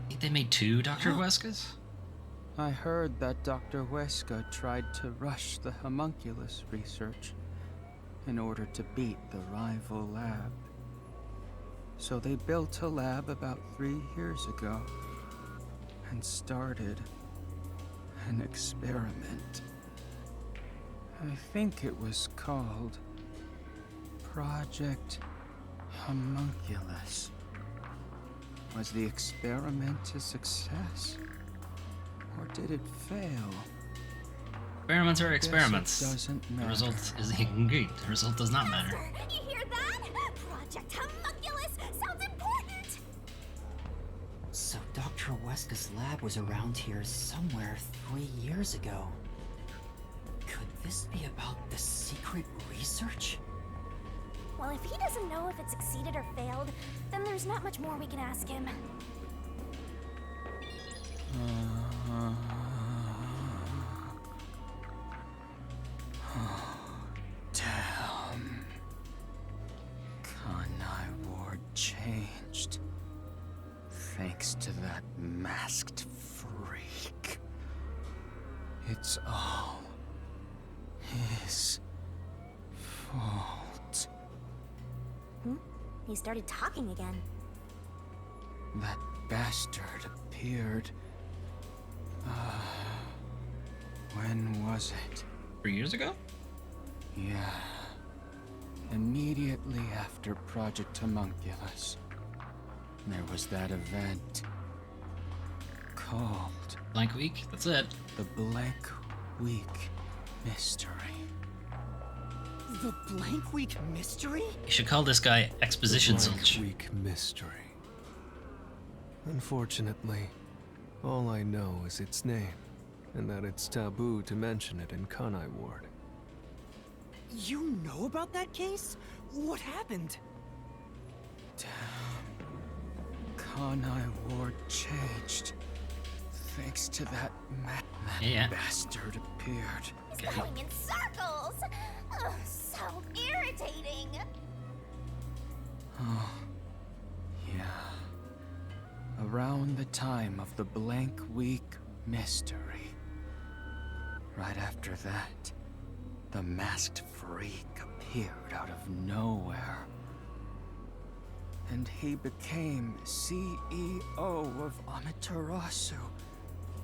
I think they made 2 Dr. Weskas? I heard that Dr. Weska tried to rush the homunculus research in order to beat the rival lab. So they built a lab about 3 years ago and started an experiment. I think it was called Project Homunculus. Was the experiment a success? Or did it fail? Experiments are experiments. Guess it doesn't The matter. result is incomplete. The result does not matter. You hear that? Project Homunculus sounds important! So Dr. Weska's lab was around here somewhere 3 years ago. Could this be about the secret research? Well, if he doesn't know if it succeeded or failed, then there's not much more we can ask him. Damn. Kanai Ward changed. Thanks to that masked freak. It's all his fault. He started talking again. That bastard appeared. When was it? 3 years ago? Yeah. Immediately after Project Homunculus, there was that event called Blank week? That's it. the Blank Week Mystery. The Blank Week Mystery? You should call this guy Exposition Blank Zilch. Week mystery. Unfortunately, all I know is its name, and that it's taboo to mention it in Kanai Ward. You know about that case? What happened? Kanai Ward changed. Thanks to that Yeah. bastard appeared. He's going in circles. Ugh, so irritating. Oh, yeah. Around the time of the Blank Week mystery. Right after that, the masked freak appeared out of nowhere. And he became CEO of Amaterasu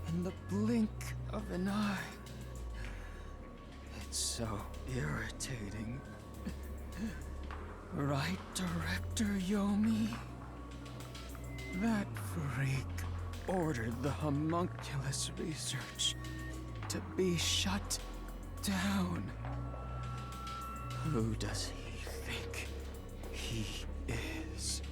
in the blink of an eye. It's so irritating. Right, Director Yomi? That freak ordered the homunculus research to be shut down. Who does he think he is?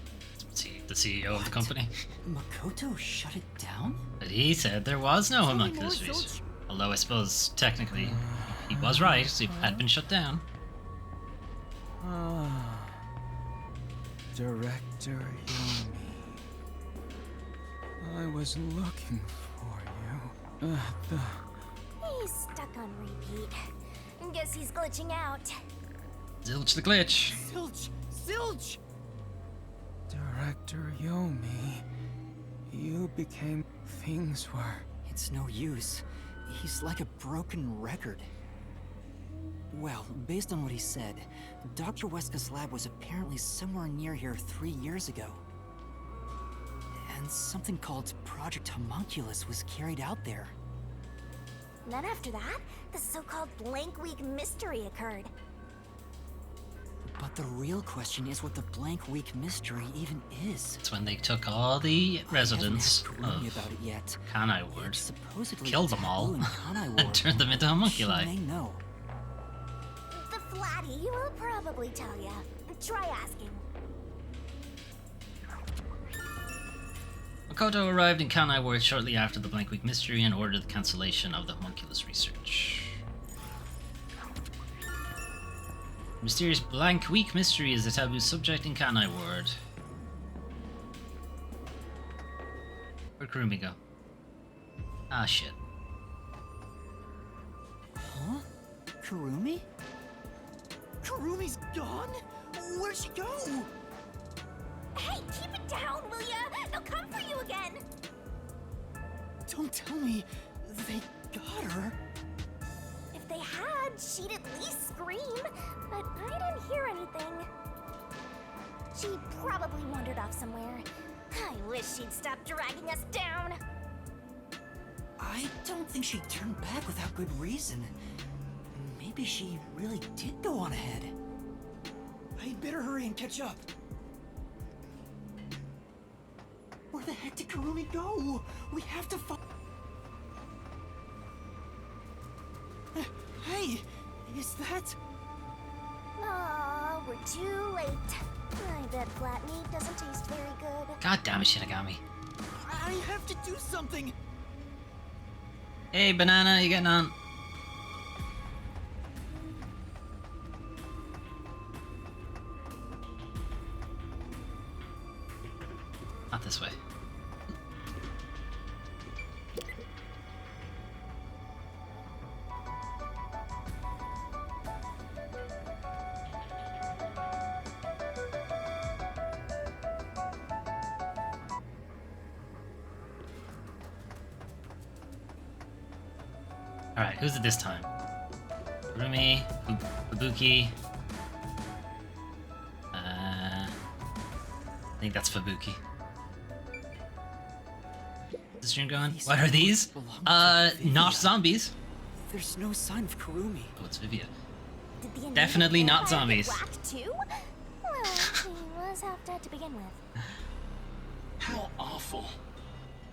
The CEO of the company. Makoto shut it down? But he said there was no Tell me homunculus more, research. Zilch. Although I suppose technically he was right, it had been shut down. Ah, Director Yomi. I was looking for you at the... He's stuck on repeat. Guess he's glitching out. Zilch the glitch. Zilch! Zilch! Director Yomi, you became... Things were... It's no use. He's like a broken record. Well, based on what he said, Dr. Weska's lab was apparently somewhere near here 3 years ago. And something called Project Homunculus was carried out there. And then after that, the so-called Blank Week mystery occurred. But the real question is what the Blank Week mystery even is. It's when they took all the residents I haven't asked Kurumi of about it yet. Kanai Ward, It's supposedly killed them all, taboo in Kanai and Ward. turned them into She homunculi. may know. The Flatty will probably tell ya. Try asking. Makoto arrived in Kanai Ward shortly after the Blank Week mystery and ordered the cancellation of the homunculus research. The mysterious Blank Week mystery is a taboo subject in Kanai Ward. Where'd Kurumi go? Ah, shit. Huh? Kurumi? Kurumi's gone? Where'd she go? Hey, keep it down, will ya? They'll come for you again. Don't tell me they got her. If they had, she'd at least scream. But I didn't hear anything. She probably wandered off somewhere. I wish she'd stop dragging us down. I don't think she turned back without good reason. Maybe she really did go on ahead. I'd better hurry and catch up. Where the heck did Kurumi go? We have to find... Hey! Is that... Aw, we're too late. I bet flat meat doesn't taste very good. God damn it, Shinigami. I have to do something! Hey, Banana, you getting on? Not this way. Alright, who's it this time? Rumi, Fubuki. I think that's Fubuki. Is the stream going? These What are these? belong to Not Vivia. zombies. There's no sign of Kurumi. Oh, it's Vivia. Did the Definitely invisible not vampire get zombies. whacked too? Well, he was half dead to begin with. How awful.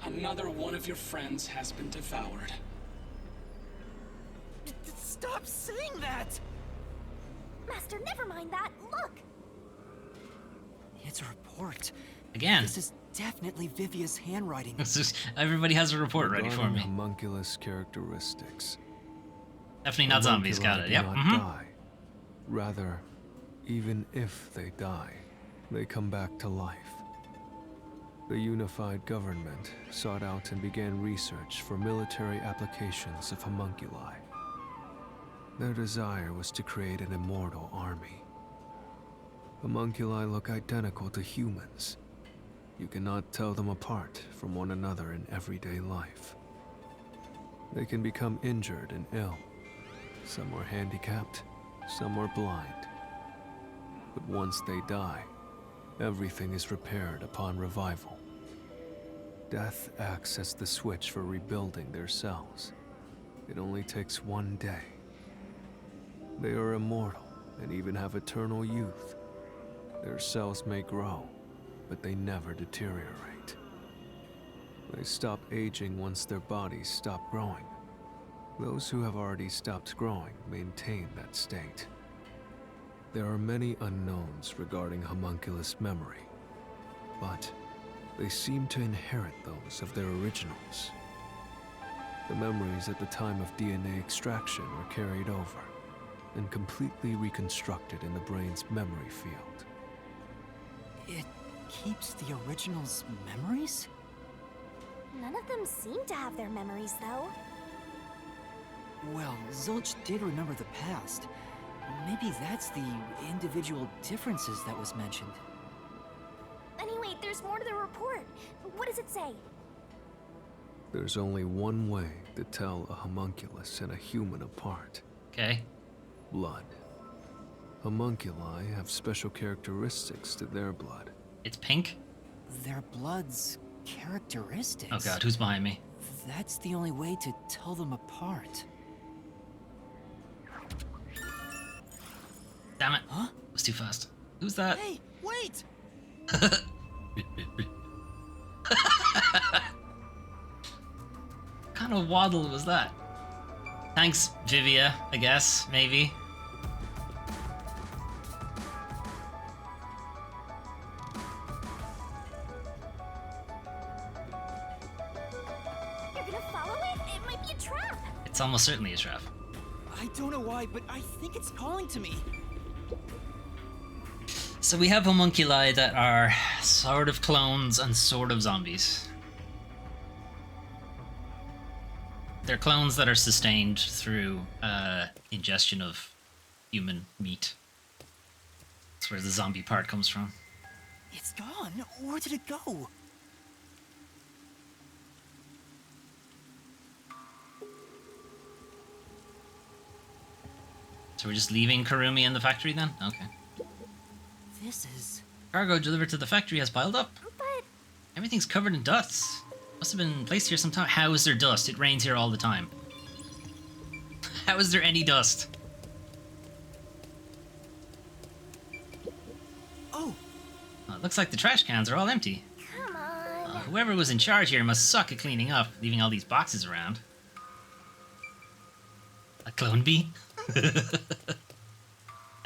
Another one of your friends has been devoured. Stop saying that! Master, never mind that. Look! It's a report. Again. This is definitely Vivia's handwriting. It's just, everybody has a report ready for Regarding me. Homunculus characteristics. Definitely not zombies. Got it. Homunculi Yep. do not Mm-hmm. die. Rather, even if they die, they come back to life. The unified government sought out and began research for military applications of homunculi. Their desire was to create an immortal army. Homunculi look identical to humans. You cannot tell them apart from one another in everyday life. They can become injured and ill. Some are handicapped, some are blind. But once they die, everything is repaired upon revival. Death acts as the switch for rebuilding their cells. It only takes one day. They are immortal and even have eternal youth. Their cells may grow, but they never deteriorate. They stop aging once their bodies stop growing. Those who have already stopped growing maintain that state. There are many unknowns regarding homunculus memory, but they seem to inherit those of their originals. The memories at the time of DNA extraction are carried over and completely reconstructed in the brain's memory field. It keeps the original's memories? None of them seem to have their memories, though. Well, Zilch did remember the past. Maybe that's the individual differences that was mentioned. Anyway, there's more to the report. What does it say? There's only one way to tell a homunculus and a human apart. Okay. Blood. Homunculi have special characteristics to their blood. It's pink? Their blood's characteristics? Oh god, who's behind me? That's the only way to tell them apart. Damn it. Huh? It was too fast. Who's that? Hey, wait! What kind of waddle was that? Thanks, Vivia, I guess, maybe. You're gonna follow it? It might be a trap. It's almost certainly a trap. I don't know why, but I think it's calling to me. So we have homunculi that are sort of clones and sort of zombies. They're clones that are sustained through ingestion of human meat. That's where the zombie part comes from. It's gone. Where did it go? So we're just leaving Karumi in the factory then? Okay. This is... Cargo delivered to the factory has piled up. But Everything's covered in dust. Must have been placed here sometime. How is there dust? It rains here all the time. How is there any dust? Oh, Oh, it looks like the trash cans are all empty. come on. Whoever was in charge here must suck at cleaning up, leaving all these boxes around. A clone bee?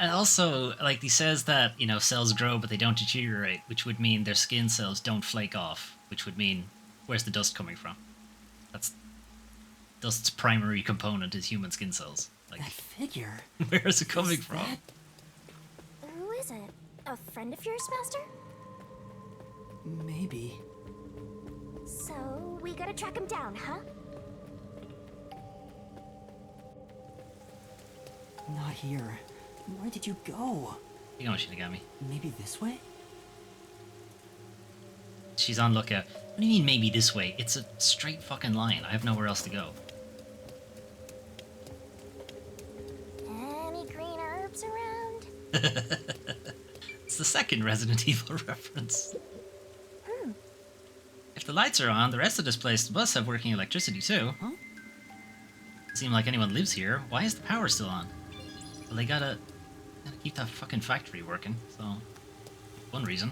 And also, like, he says that, you know, cells grow but they don't deteriorate, which would mean their skin cells don't flake off, which would mean, where's the dust coming from? That's... Dust's primary component is human skin cells. Like, that figure. where is it coming Is from? that- Who is it? A friend of yours, Master? Maybe. So, we gotta track him down, huh? Not here. Where did you go? You know, Shinigami. Maybe this way? She's on lookout. What do you mean maybe this way? It's a straight fucking line. I have nowhere else to go. Any green herbs around? It's the second Resident Evil reference. If the lights are on, the rest of this place must have working electricity too. Huh? Doesn't seem like anyone lives here. Why is the power still on? Well, they gotta keep that fucking factory working, so... One reason.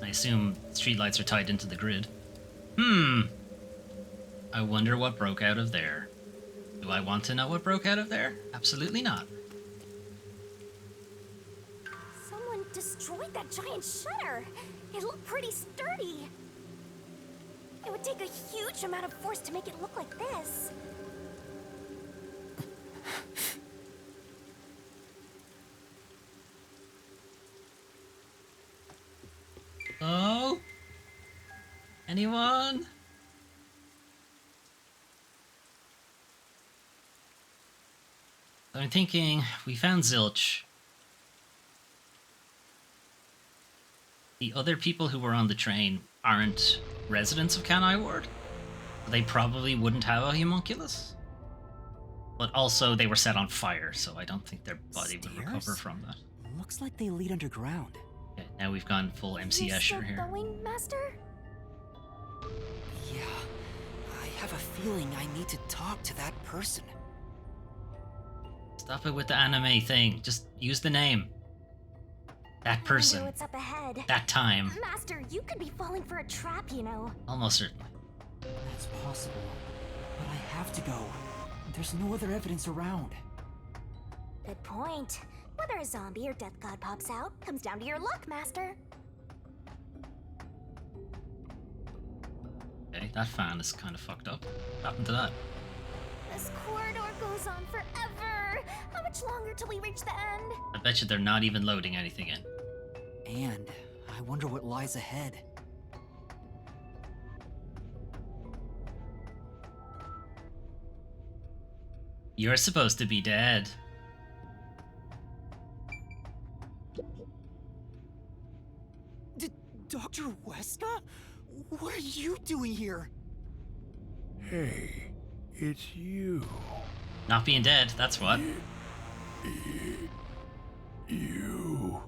I assume streetlights are tied into the grid. I wonder what broke out of there. Do I want to know what broke out of there? Absolutely not. Someone destroyed that giant shutter. It looked pretty sturdy. It would take a huge amount of force to make it look like this. Oh? Anyone? I'm thinking we found Zilch. The other people who were on the train aren't residents of Canai Ward. They probably wouldn't have a homunculus. But also they were set on fire, so I don't think their body would recover Stairs? from that. Looks like they lead underground. Okay, now we've gone full MC You Escher still here. going, Master? Yeah, I have a feeling I need to talk to that person. Stop it with the anime thing. Just use the name. That person. I wonder what's up ahead. That time. Master, you could be falling for a trap, you know. Almost certainly. That's possible. But I have to go. There's no other evidence around. Good point. Whether a zombie or death god pops out comes down to your luck, Master. Okay, that fan is kind of fucked up. What happened to that? This corridor goes on forever. How much longer till we reach the end? I bet you they're not even loading anything in. And I wonder what lies ahead. You're supposed to be dead. Dr. Weska? What are you doing here? Hey, it's you. Not being dead, that's what. You.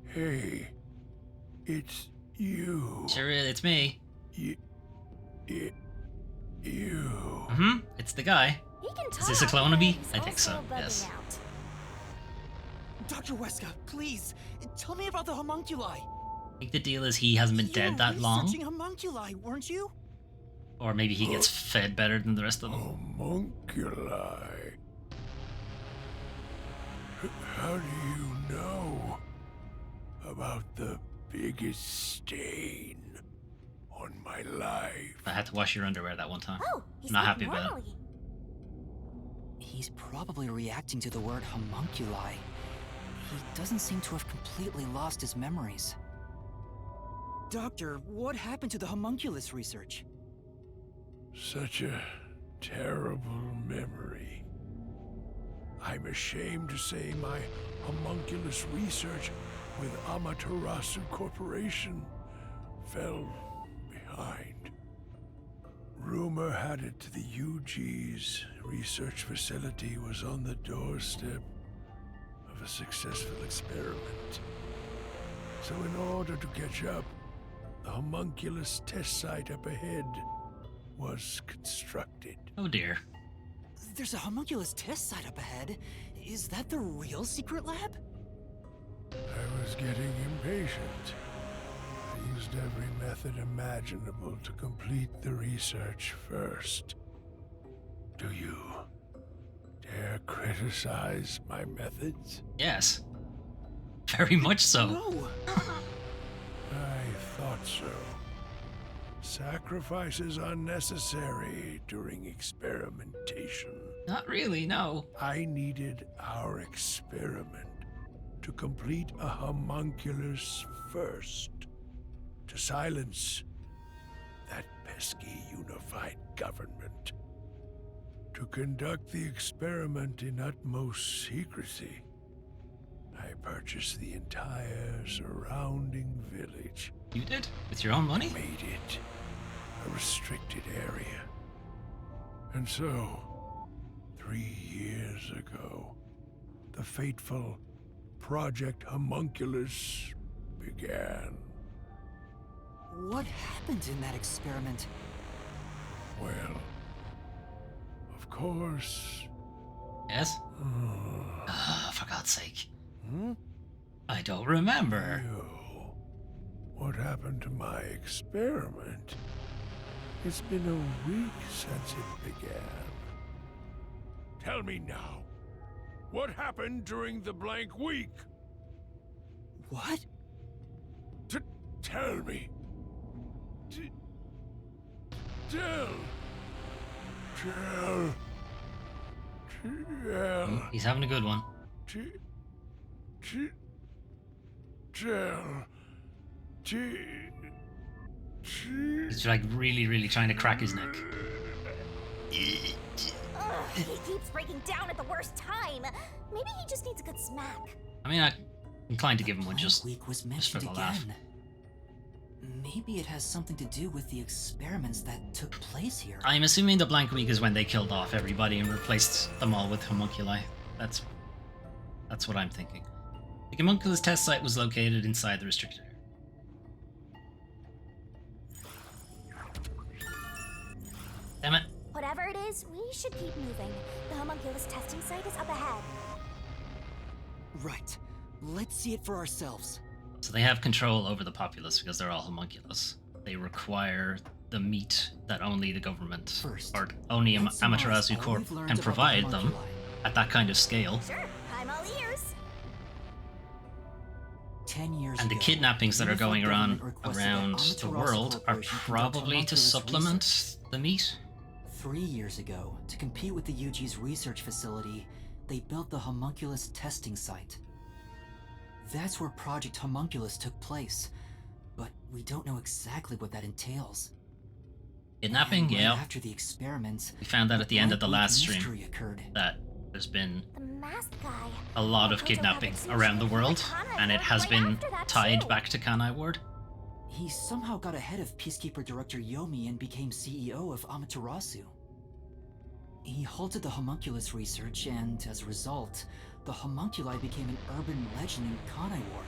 Hey, it's you. Sure, it's me. You. It's the guy. He can talk. Is this a clone of me? He's I think so, also bugging yes. out. Dr. Weska, please, tell me about the homunculi. I think the deal is he hasn't been You dead were that long. researching homunculi, weren't you? Or maybe he gets fed better than the rest of them. Homunculi. How do you know about the biggest stain on my life? I had to wash your underwear that one time. Oh, he's Not speaking happy about it. normally. He's probably reacting to the word homunculi. He doesn't seem to have completely lost his memories. Doctor, what happened to the homunculus research? Such a terrible memory. I'm ashamed to say my homunculus research with Amaterasu Corporation fell behind. Rumor had it the UG's research facility was on the doorstep of a successful experiment. So in order to catch up, the homunculus test site up ahead was constructed. Oh dear. There's a homunculus test site up ahead. Is that the real secret lab? I was getting impatient. I used every method imaginable to complete the research first. Do you dare criticize my methods? Yes. Very much so. No! I thought so. Sacrifices are necessary during experimentation. Not really, no. I needed our experiment to complete a homunculus first, to silence that pesky unified government. To conduct the experiment in utmost secrecy, I purchased the entire surrounding village. You did? With your own money? Made it a restricted area. And so, 3 years ago, the fateful Project Homunculus began. What happened in that experiment? Well, of course. Yes? For God's sake. Hmm? I don't remember. What happened to my experiment? It's been a week since it began. Tell me now, what happened during the blank week? What? Tell me. He's having a good one. He's like really trying to crack his neck. Ugh, he keeps breaking down at the worst time. Maybe he just needs a good smack. I mean, I'm inclined to give him one Blank just Week was for mentioned the laugh. again. Maybe it has something to do with the experiments that took place here. I'm assuming the blank week is when they killed off everybody and replaced them all with homunculi. That's what I'm thinking. The homunculus test site was located inside the restricted area. Damn it. Whatever it is, we should keep moving. The homunculus testing site is up ahead. Right. Let's see it for ourselves. So they have control over the populace because they're all homunculus. They require the meat that only the government First, or only let's summarize Amaterasu all Corp we've learned can about the provide them homunculi. at that kind of scale. Sure, I'm all ears. 10 years And the ago, kidnappings that are Unified going Government requested that around the Amaterasu world are Corporation conduct probably to homunculus supplement research. the meat. 3 years ago, to compete with the UG's research facility, they built the homunculus testing site. That's where Project Homunculus took place, but we don't know exactly what that entails. Kidnapping, And right yeah. after the experiments, We found that at the end of the Blank last Week stream mystery occurred. that there's been The masked guy. a lot of Hojo kidnapping Habitation around the Chief world, Kanai and it Ward has right been after that, tied too. back to Kanai Ward. He somehow got ahead of Peacekeeper Director Yomi and became CEO of Amaterasu. He halted the homunculus research, and as a result, the homunculi became an urban legend in Kanai Ward.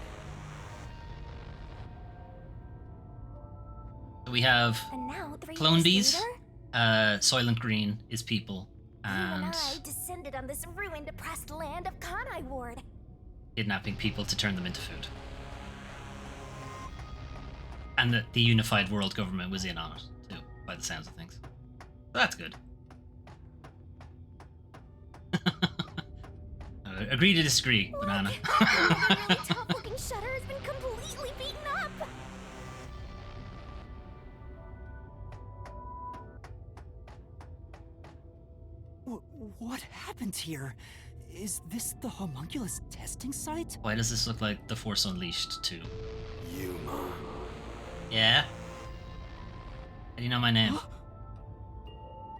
We have And now, 3 clone years bees. later, Soylent Green is people, you and and I descended on this ruined, oppressed land of Kanai Ward. kidnapping people to turn them into food. And the unified world government was in on it, too, by the sounds of things. So that's good. Agree to disagree, Banana. Look, the really tough-looking shutter has been completely beaten up. What happened here? Is this the homunculus testing site? Why does this look like The Force Unleashed 2? Yuma. Yeah? How do you know my name?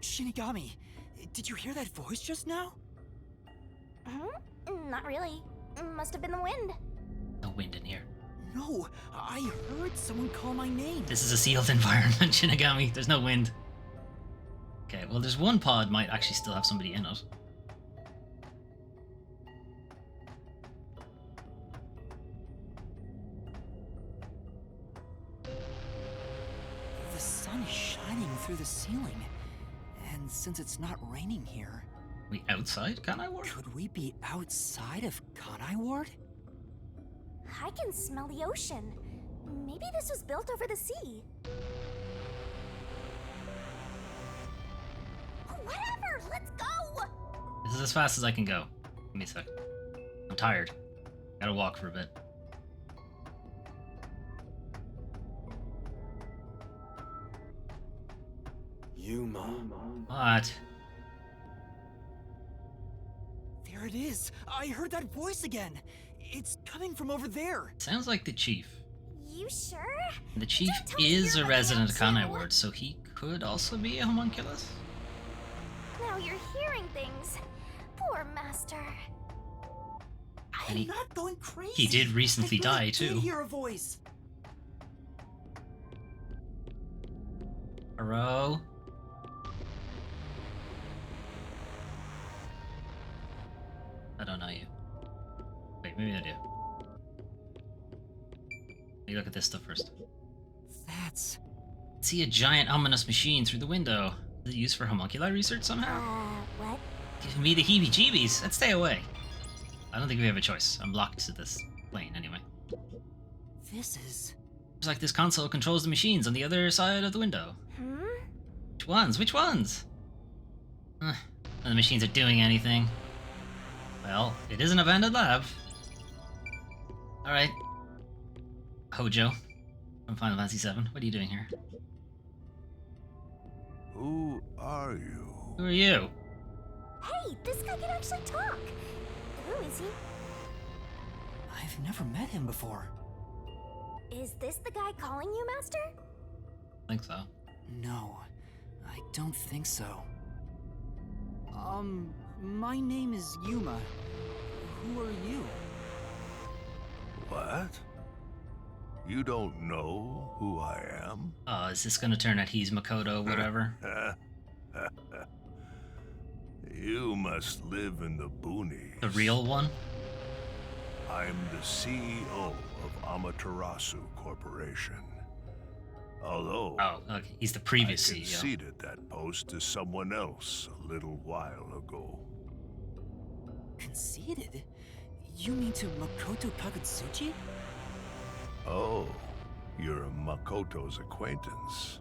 Shinigami, did you hear that voice just now? Not really. Must have been the wind. No wind in here. No, I heard someone call my name. This is a sealed environment, Shinigami. There's no wind. Okay, well, there's one pod might actually still have somebody in it. The sun is shining through the ceiling. And since it's not raining here, We outside Kanai Ward? could we be outside of Kanai Ward? I can smell the ocean. Maybe this was built over the sea. Whatever, let's go! This is as fast as I can go. Give me a sec. I'm tired. Gotta walk for a bit. Yuma. What? There it is! I heard that voice again! It's coming from over there! Sounds like the chief. You sure? The chief Don't tell me is you're a the resident of man Kanai too. Ward, so he could also be a homunculus? Now you're hearing things. Poor master. And I'm not going crazy! he did recently I really die, did too. hear a voice! Hello? I don't know you. Wait, maybe I do. Let me look at this stuff first. That's... See a giant ominous machine through the window. Is it used for homunculi research somehow? What? Giving me the heebie-jeebies. Let's stay away. I don't think we have a choice. I'm locked to this plane anyway. This is... Looks like this console controls the machines on the other side of the window. Which ones? Which ones? None of the machines are doing anything. Well, it is an abandoned lab. Alright. Hojo from Final Fantasy VII. What are you doing here? Who are you? Who are you? Hey, this guy can actually talk! Who is he? I've never met him before. Is this the guy calling you, Master? I think so. No, I don't think so. My name is Yuma. Who are you? What? You don't know who I am? Oh, is this gonna turn out he's Makoto, whatever? You must live in the boonies. The real one? I'm the CEO of Amaterasu Corporation. Although Oh, okay. He's the previous I CEO. conceded that post to someone else a little while ago. Conceded? You mean to Makoto Kagutsuchi? Oh, you're Makoto's acquaintance.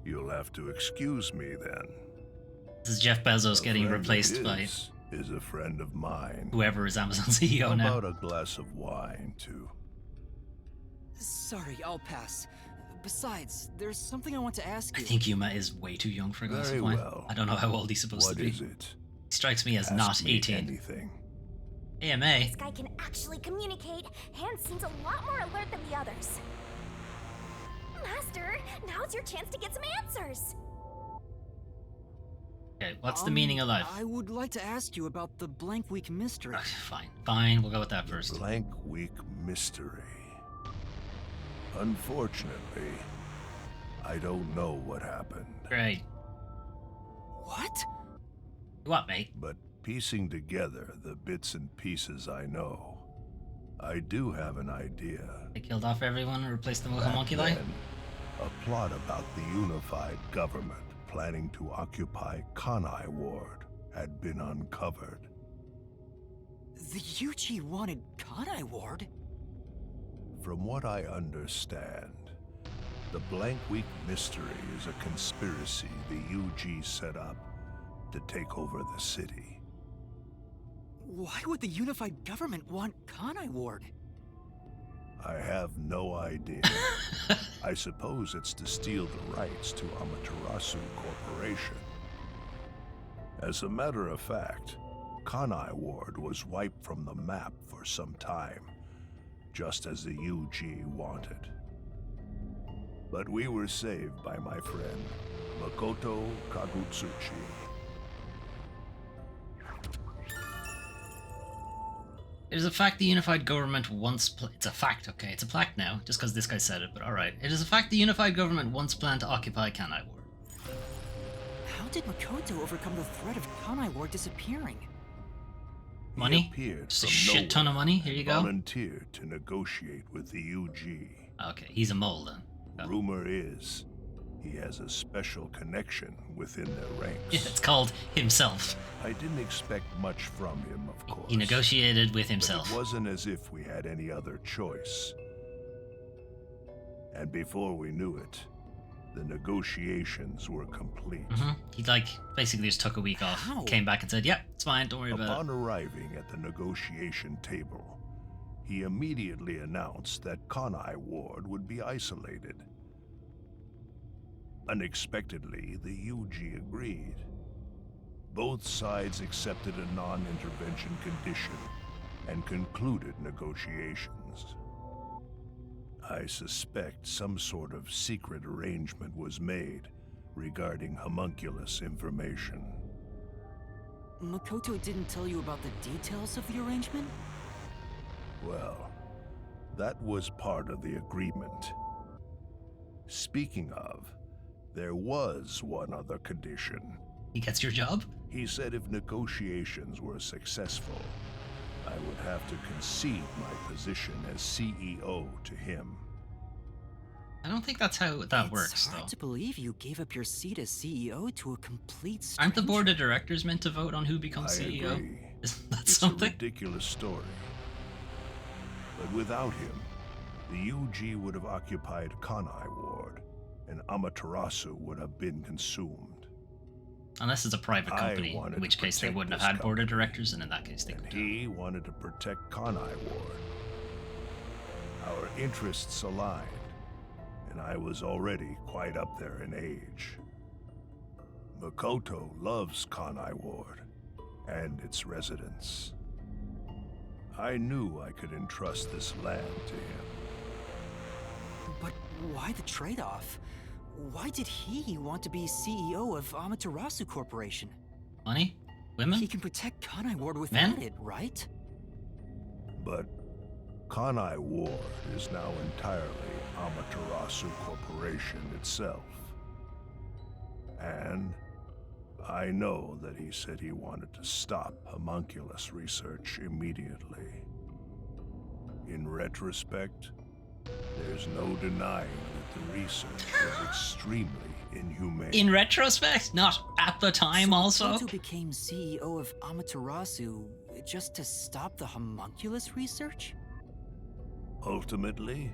You'll have to excuse me then. This is Jeff Bezos A getting friend of replaced by his is a friend of mine. whoever is Amazon CEO How now. about a glass of wine, too? Sorry, I'll pass. Besides, there's something I want to ask I you. think Yuma is way too young for a glass Very of wine. well. I don't know how old he's supposed What to be. is it? He strikes me as Ask not me 18. anything. AMA? This guy can actually communicate and seems a lot more alert than the others. Master, now's your chance to get some answers. Okay, what's the meaning of life? I would like to ask you about the Blank Week mystery. Ugh, fine, we'll go with that first. Blank Week Mystery. Unfortunately, I don't know what happened. Great. What? What, mate? But piecing together the bits and pieces I know, I do have an idea. They killed off everyone and replaced them with Back homunculi? then, a plot about the unified government planning to occupy Kanai Ward had been uncovered. The UG wanted Kanai Ward? From what I understand, the Blank Week Mystery is a conspiracy the UG set up to take over the city. Why would the unified government want Kanai Ward? I have no idea. I suppose it's to steal the rights to Amaterasu Corporation. As a matter of fact, Kanai Ward was wiped from the map for some time, just as the UG wanted. But we were saved by my friend, Makoto Kagutsuchi. It is a fact the unified government once it's a fact, okay, it's a fact now, just because this guy said it, but alright. It is a fact the unified government once planned to occupy Kanai Ward. How did Makoto overcome the threat of Kanai Ward disappearing? Money? He appeared Just a from shit ton of nowhere money, here you and go. Volunteered to negotiate with the UG. Okay, he's a mole then. Oh. Rumor is, he has a special connection within their ranks. Yeah, it's called himself. I didn't expect much from him, of course. He negotiated with But himself. it wasn't as if we had any other choice. And before we knew it, the negotiations were complete. He basically just took a week off, How? came back and said, "Yep, it's fine, don't worry about Upon arriving at the negotiation table, he immediately announced that Kanai Ward would be isolated. Unexpectedly, the UG agreed. Both sides accepted a non-intervention condition and concluded negotiations. I suspect some sort of secret arrangement was made regarding homunculus information. Makoto didn't tell you about the details of the arrangement? Well, that was part of the agreement. Speaking of, there was one other condition. it." He gets your job? He said if negotiations were successful, I would have to concede my position as CEO to him. I don't think that's how that works, It's hard though. to believe you gave up your seat as CEO to a complete stranger. Aren't the board of directors meant to vote on who I becomes CEO? agree. Isn't that It's something? a ridiculous story. But without him, the UG would have occupied Kanai Ward, and Amaterasu would have been consumed. Unless it's a private I company, wanted in which to case they protect wouldn't have this had board of company, directors, and in that case they And would. he wanted to protect Kanai Ward. Our interests aligned, and I was already quite up there in age. Makoto loves Kanai Ward, and its residents. I knew I could entrust this land to him. But why the trade-off? Why did he want to be CEO of Amaterasu Corporation? Money? Women? He can protect Kanai Ward without Men? it, right? But Kanai Ward is now entirely Amaterasu Corporation itself. And I know that he said he wanted to stop homunculus research immediately. In retrospect, there's no denying that the research was extremely inhumane. In retrospect? Not at the time, So also? Makoto became CEO of Amaterasu just to stop the homunculus research? Ultimately,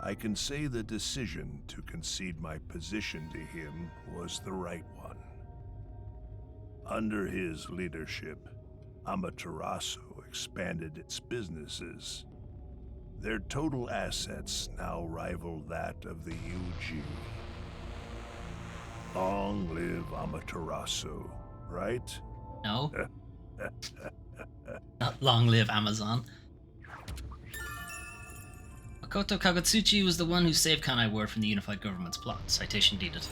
I can say the decision to concede my position to him was the right one. Under his leadership, Amaterasu expanded its businesses. Their total assets now rival that of the UG. Long live Amaterasu, right? No. Not long live Amazon. Makoto Kagutsuchi was the one who saved Kanai Ward from the unified government's plot. Citation needed.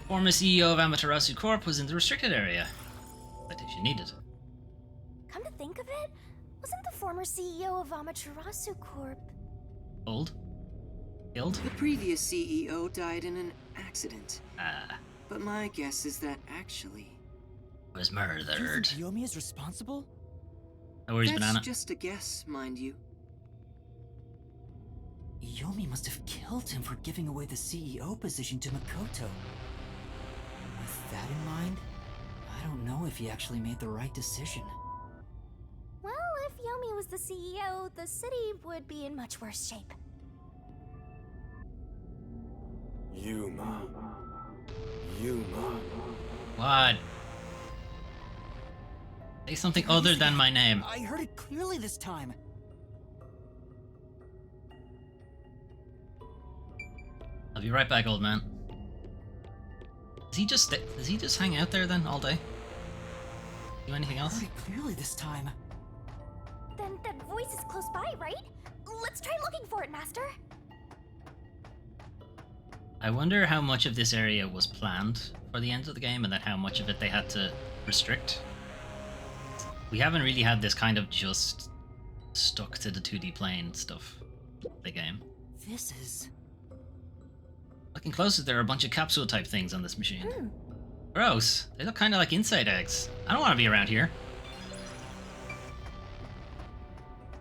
Former CEO of Amaterasu Corp was in the restricted area. Citation needed. Come to think of it, wasn't the former CEO of Amaterasu Corp... Old? Killed? The previous CEO died in an accident. Ah. But my guess is that actually... Was You murdered. think Yomi is responsible? No worries, That's Banana. just a guess, mind you. Yomi must have killed him for giving away the CEO position to Makoto. With that in mind, I don't know if he actually made the right decision. Well, if Yomi was the CEO, the city would be in much worse shape. Yuma. What? Say something other than my name. I heard it clearly this time. I'll be right back, old man. Does he just hang out there then all day? Do anything I else? heard it clearly this time. Then that voice is close by, right? Let's try looking for it, Master. I wonder how much of this area was planned for the end of the game and then how much of it they had to restrict. We haven't really had this kind of just stuck to the 2D plane stuff the game. This is... Looking closer, there are a bunch of capsule type things on this machine. Hmm. Gross. They look kind of like inside eggs. I don't want to be around here.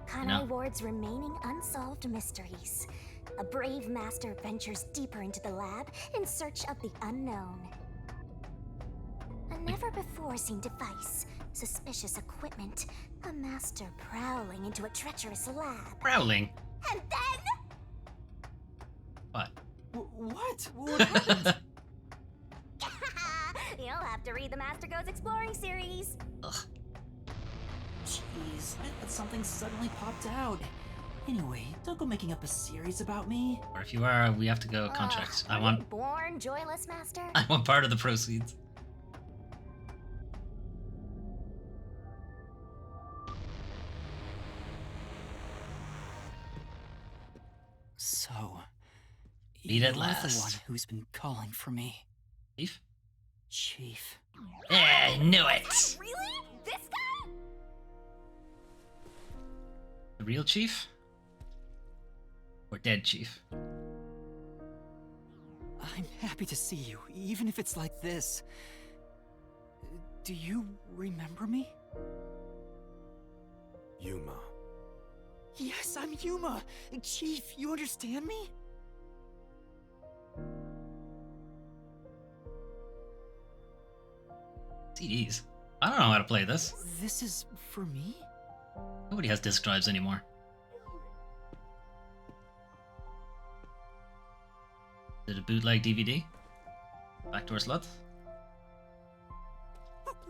Kanai No. Ward's remaining unsolved mysteries. A brave master ventures deeper into the lab in search of the unknown. A never-before-seen device, suspicious equipment, a master prowling into a treacherous lab. Prowling. And then... What? What? What happened? You'll have to read the Master Goes Exploring series. Ugh. Jeez, I thought something suddenly popped out. Anyway, don't go making up a series about me. Or if you are, we have to go contracts. I Were want you born joyless, Master? I want part of the proceeds. So, Meet at you're the last. one who's been calling for me, Chief? Chief. I knew it! Really? This guy? The real chief? Or dead chief? I'm happy to see you, even if it's like this. Do you remember me? Yuma. Yes, I'm Yuma. Chief, you understand me? CDs. I don't know how to play this. This is for me? Nobody has disk drives anymore. Is it a bootleg DVD? Backdoor slots?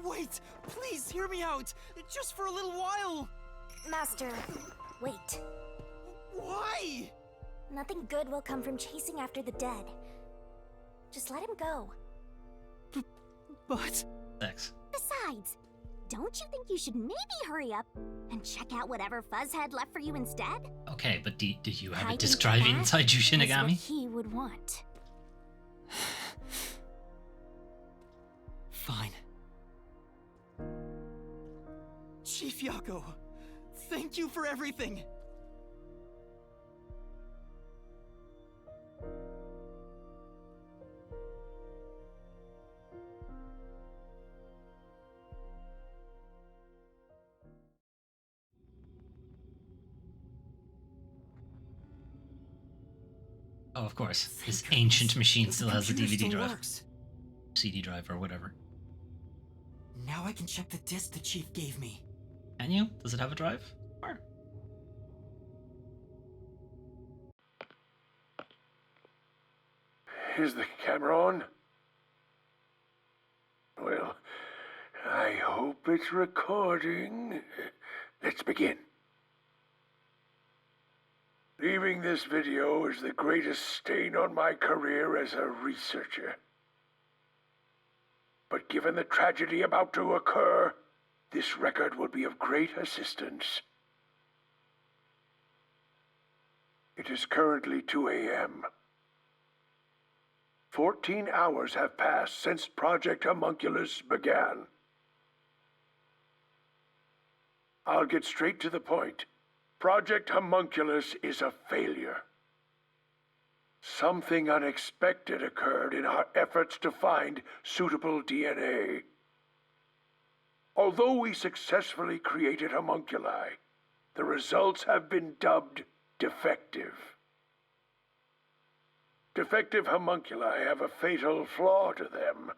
Wait, please hear me out. Just for a little while. Master, wait. Why? Nothing good will come from chasing after the dead. Just let him go. But... Thanks. Besides, don't you think you should maybe hurry up and check out whatever Fuzzhead left for you instead? Okay, but did you have I a disk think drive that inside you, is what Shinigami? he would want. Fine. Chief Yako, thank you for everything. Oh, of course. This Thank ancient goodness. machine The still has a computer DVD still drive. works. CD drive or whatever. Now I can check the disc the Chief gave me. Can you? Does it have a drive? Or? Is the camera on? Well, I hope it's recording. Let's begin. Leaving this video is the greatest stain on my career as a researcher. But given the tragedy about to occur, this record will be of great assistance. It is currently 2 a.m. 14 hours have passed since Project Homunculus began. I'll get straight to the point. Project Homunculus is a failure. Something unexpected occurred in our efforts to find suitable DNA. Although we successfully created homunculi, the results have been dubbed defective. Defective homunculi have a fatal flaw to them.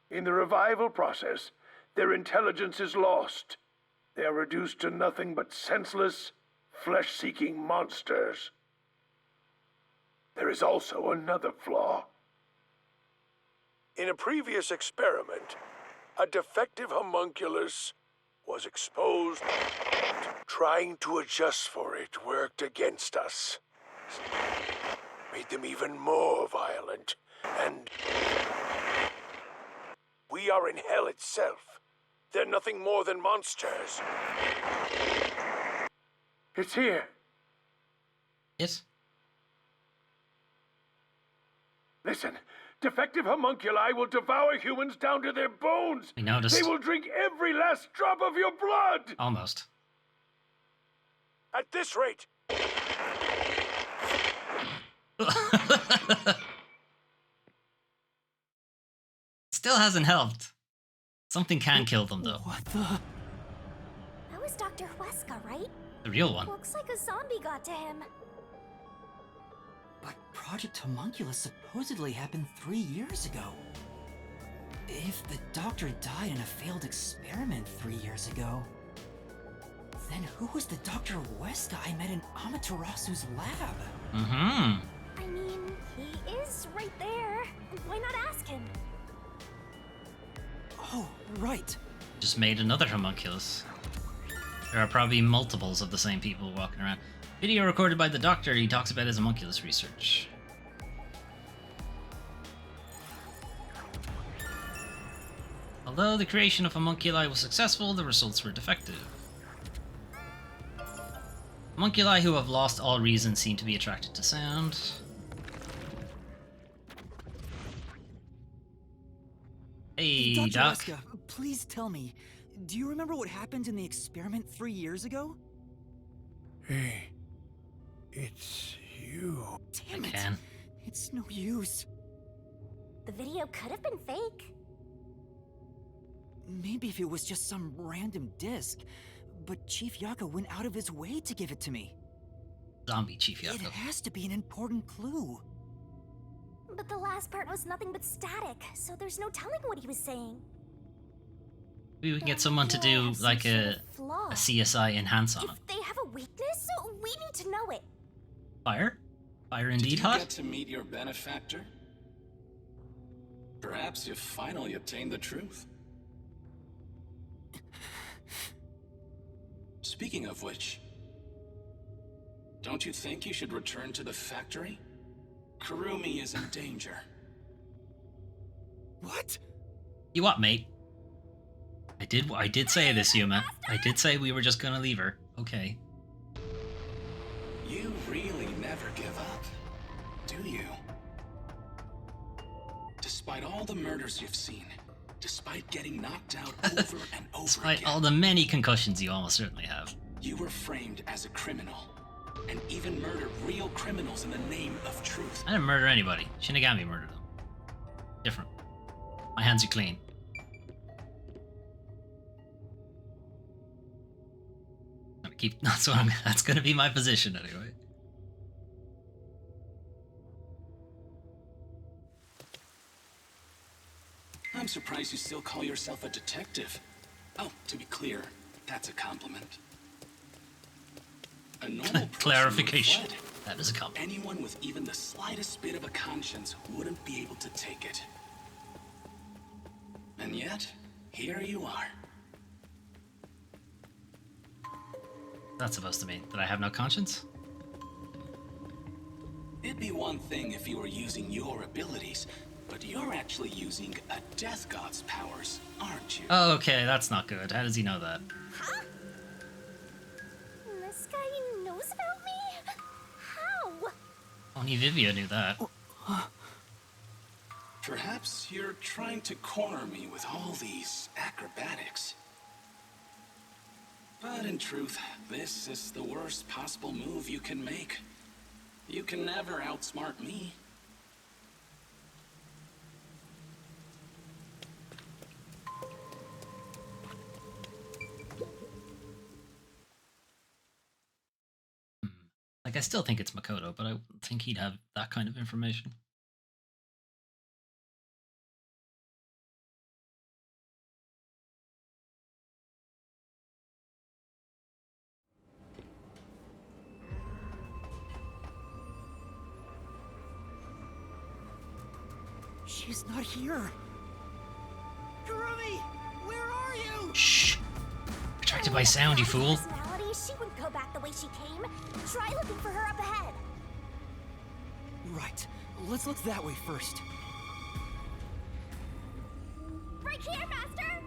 In the revival process, their intelligence is lost. They are reduced to nothing but senseless, flesh-seeking monsters. There is also another flaw. In a previous experiment, a defective homunculus was exposed. Trying to adjust for it worked against us. Made them even more violent, and we are in hell itself. They're nothing more than monsters. It's here. Yes? Listen, defective homunculi will devour humans down to their bones. We noticed. They will drink every last drop of your blood. Almost. At this rate, Still hasn't helped. Something can kill them, though. What the? That was Dr. Huesca, right? The real one. Looks like a zombie got to him. But Project Homunculus supposedly happened 3 years ago. If the doctor died in a failed experiment 3 years ago, then who was the Dr. Huesca I met in Amaterasu's lab? Mm-hmm. I mean, he is right there. Why not ask him? Oh, right. Just made another homunculus. There are probably multiples of the same people walking around. Video recorded by the doctor, he talks about his homunculus research. Although the creation of homunculi was successful, the results were defective. Homunculi who have lost all reason seem to be attracted to sound. Hey, Dr. Doc. Huesca, please tell me, do you remember what happened in the experiment 3 years ago? hey, it's you. Damn it. Can. It's no use. The video could have been fake. Maybe if it was just some random disc, but Chief Yako went out of his way to give it to me. Zombie Chief It Yako. has to be an important clue. But the last part was nothing but static, so there's no telling what he was saying. Maybe we can get someone to do like a CSI enhance on it. If they have a weakness, we need to know it. Fire? Fire Did indeed you hot? get to meet your benefactor? Perhaps you've finally obtained the truth. Speaking of which, don't you think you should return to the factory? Kurumi is in danger. What? You what, mate? I did say this, Yuma. I did say we were just gonna leave her. Okay. You really never give up, do you? Despite all the murders you've seen, despite getting knocked out over and over Despite again, all the many concussions you almost certainly have. you were framed as a criminal, and even murdered real criminals in the name of truth. I didn't murder anybody. Shinigami murdered them. Different. My hands are clean. That's gonna be my position anyway. I'm surprised you still call yourself a detective. Oh, to be clear, that's a compliment. A normal person Clarification. would have fled. That is a compliment. Anyone with even the slightest bit of a conscience wouldn't be able to take it. And yet, here you are. That's supposed to mean that I have no conscience? It'd be one thing if you were using your abilities, but you're actually using a Death God's powers, aren't you? Oh, okay, that's not good. How does he know that? Huh? This guy knows about me? How? Only Vivia knew that. Perhaps you're trying to corner me with all these acrobatics. But in truth, this is the worst possible move you can make. You can never outsmart me. Like, I still think it's Makoto, but I wouldn't think he'd have that kind of information. She's not here. Kurumi, where are you? Shh! Attracted by sound, you fool! Personality, she wouldn't go back the way she came. Try looking for her up ahead. Right. Let's look that way first. Right here, Master!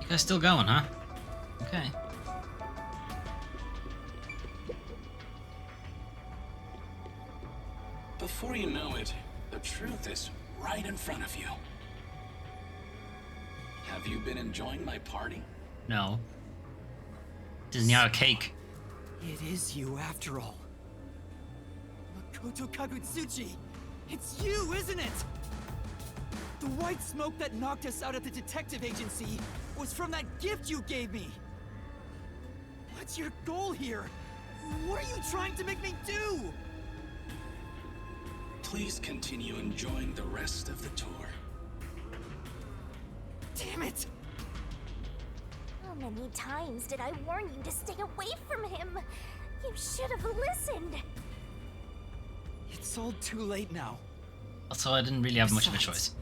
You guys still going, huh? Okay. Before you know it, the truth is right in front of you. Have you been enjoying my party? No. This is not a cake. It is you after all. Makoto Kagutsuchi! It's you, isn't it? The white smoke that knocked us out at the detective agency was from that gift you gave me! What's your goal here? What are you trying to make me do? Please continue enjoying the rest of the tour. Damn it! How many times did I warn you to stay away from him? You should have listened. It's all too late now. Also, I didn't really have much of a Besides, choice.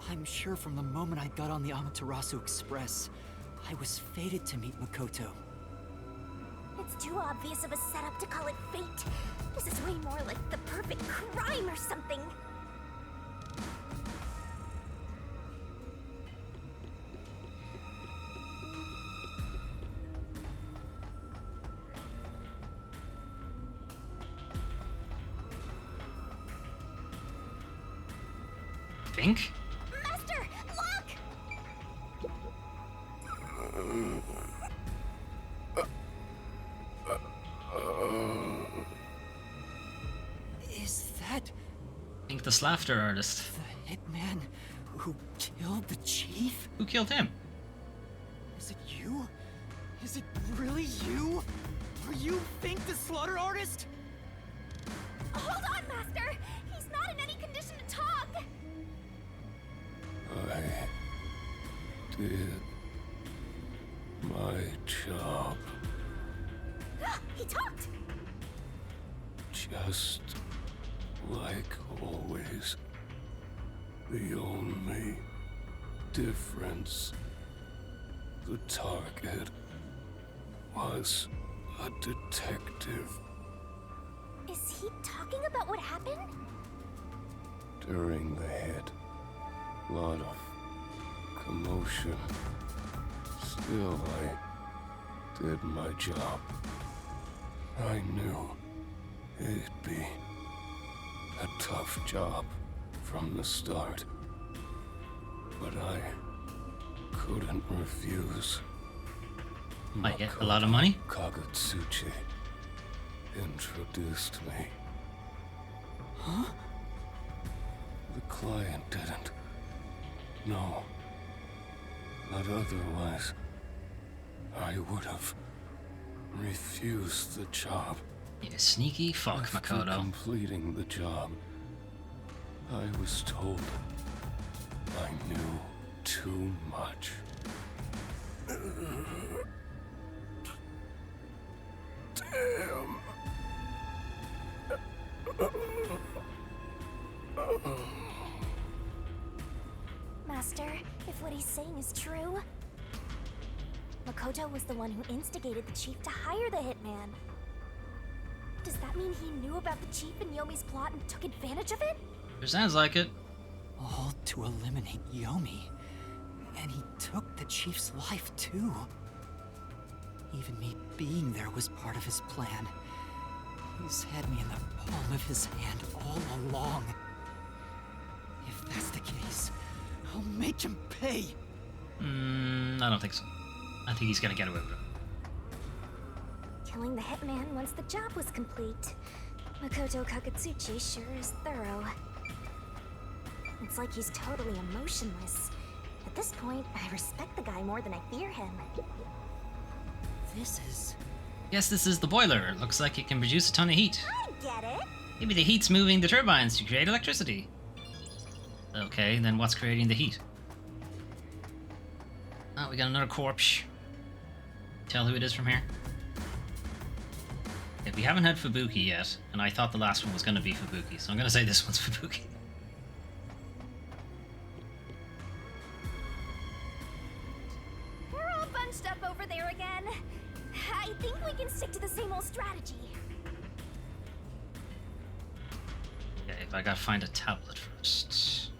I'm sure from the moment I got on the Amaterasu Express, I was fated to meet Makoto. It's too obvious of a setup to call it fate. This is way more like the perfect crime or something. Think? Master, look! Is that Think the Slafter artist. the hitman who killed the chief? Who killed him? Is it you? Is it really you? Are you Fink the Slaughter Artist? Hold on, Master! He's not in any condition to talk! I did my job. He talked! Just like always. The only difference, the target was a detective. Is he talking about what happened? During the hit, Lot of commotion. Still, I did my job. I knew it'd be a tough job from the start. But I couldn't refuse. Might get a lot of money. Kagetsuchi introduced me. Huh? The client didn't. No. But otherwise, I would have refused the job. You sneaky fuck, After Makoto. completing the job, I was told I knew too much. Damn. Master, if what he's saying is true, Makoto was the one who instigated the chief to hire the hitman. Does that mean he knew about the chief and Yomi's plot and took advantage of it? It sounds like it. All to eliminate Yomi. And he took the chief's life too. Even me being there was part of his plan. He's had me in the palm of his hand all along. If that's the case, I'll make him pay. I don't think so. I think he's gonna get away with it. Killing the hitman once the job was complete. Makoto Kagetsuchi sure is thorough. It's like he's totally emotionless. At this point, I respect the guy more than I fear him. This is... Yes, this is the boiler. It looks like it can produce a ton of heat. I get it. Maybe the heat's moving the turbines to create electricity. Okay, then what's creating the heat? Oh, we got another corpse. Tell who it is from here. Okay, we haven't had Fubuki yet, and I thought the last one was going to be Fubuki, so I'm going to say this one's Fubuki. We're all bunched up over there again. I think we can stick to the same old strategy. Okay, but I gotta find a tablet first.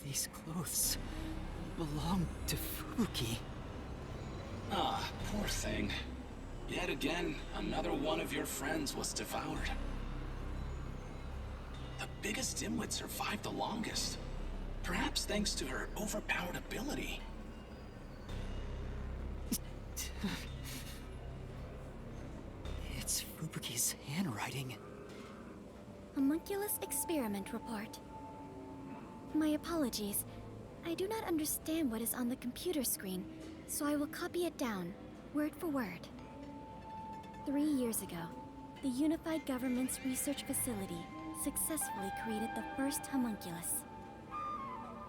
These clothes belong to Fubuki. Ah, poor thing. Yet again, another one of your friends was devoured. The biggest dimwit survived the longest. Perhaps thanks to her overpowered ability. It's Fubuki's handwriting. Homunculus experiment report. My apologies. I do not understand what is on the computer screen, so I will copy it down, word for word. 3 years ago, the Unified Government's research facility successfully created the first homunculus.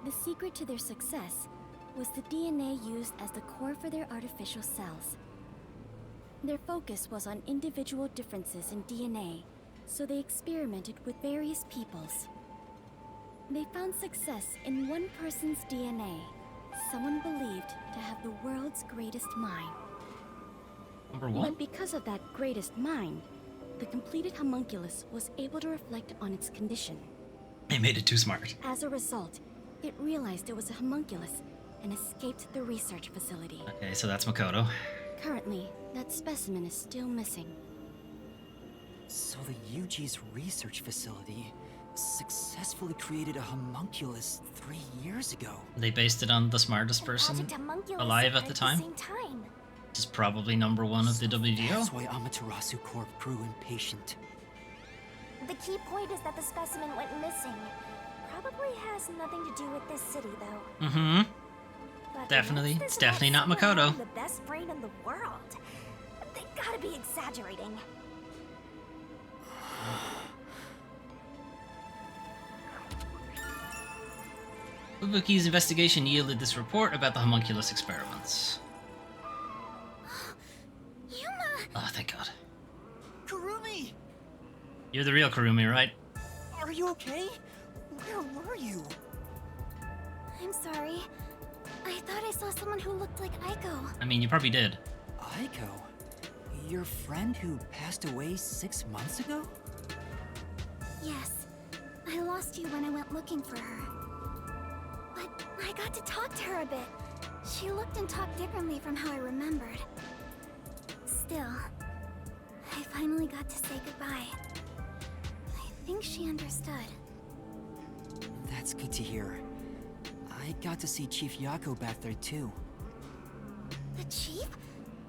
The secret to their success was the DNA used as the core for their artificial cells. Their focus was on individual differences in DNA, so they experimented with various peoples. They found success in one person's DNA, someone believed to have the world's greatest mind. Number one? But because of that greatest mind, the completed homunculus was able to reflect on its condition. They made it too smart. As a result, it realized it was a homunculus and escaped the research facility. Okay, so that's Makoto. Currently, that specimen is still missing. So the UG's research facility successfully created a homunculus 3 years ago. They based it on the smartest person Project Homunculus alive at arrived the time, same time. which is probably number one of the WDO. That's why Amaterasu Corp grew impatient. The key point is that the specimen went missing. Probably has nothing to do with this city, though. Mm-hmm. But Definitely. unless It's this definitely guy's not somehow Makoto. The best brain in the world. They gotta be exaggerating. Fubuki's investigation yielded this report about the homunculus experiments. Yuma! Oh, thank God. Kurumi! You're the real Kurumi, right? Are you okay? Where were you? I'm sorry. I thought I saw someone who looked like Aiko. I mean, you probably did. Aiko? Your friend who passed away 6 months ago? Yes. I lost you when I went looking for her. But I got to talk to her a bit. She looked and talked differently from how I remembered. Still, I finally got to say goodbye. I think she understood. That's good to hear. I got to see Chief Yako back there too. The chief?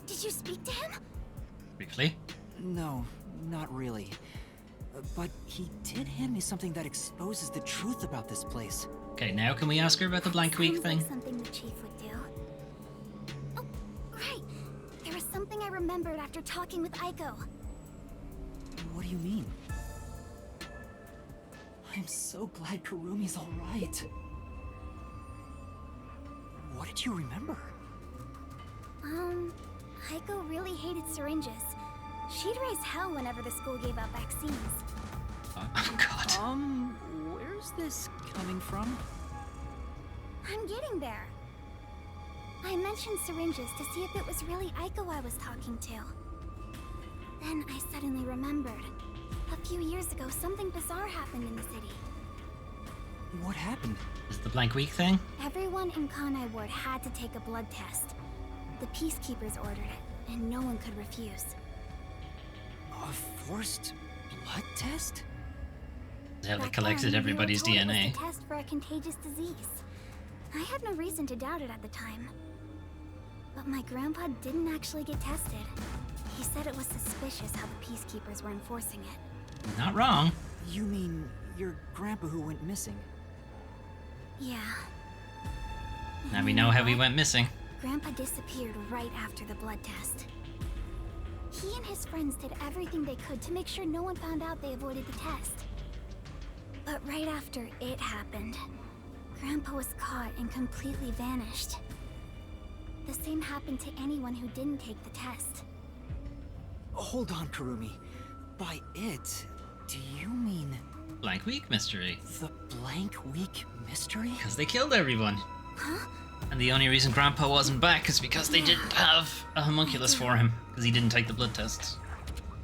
Did you speak to him? Briefly. No, not really. But he did hand me something that exposes the truth about this place. Okay, now can we ask her about the blank week Sounds thing? like something the chief would do. Oh, right. There was something I remembered after talking with Aiko. What do you mean? I'm so glad Kurumi's alright. What did you remember? Aiko really hated syringes. She'd raise hell whenever the school gave out vaccines. Oh, God. Where's this coming from? I'm getting there. I mentioned syringes to see if it was really Aiko I was talking to. Then I suddenly remembered. A few years ago, something bizarre happened in the city. What happened? Is the blank week thing? Everyone in Kanai Ward had to take a blood test. The peacekeepers ordered it, and no one could refuse. A forced blood test? Yeah, they Back collected then, we were everybody's told it was DNA. a test for a contagious disease. I had no reason to doubt it at the time. But my grandpa didn't actually get tested. He said it was suspicious how the peacekeepers were enforcing it. Not wrong. You mean your grandpa who went missing? Yeah. Now we know how he went missing. Grandpa disappeared right after the blood test. He and his friends did everything they could to make sure no one found out they avoided the test. But right after it happened, Grandpa was caught and completely vanished. The same happened to anyone who didn't take the test. Hold on, Kurumi. By it, do you mean Blank week mystery. the blank week mystery? Because they killed everyone. Huh? And the only reason Grandpa wasn't back is because they didn't have a homunculus for him. Because he didn't take the blood tests.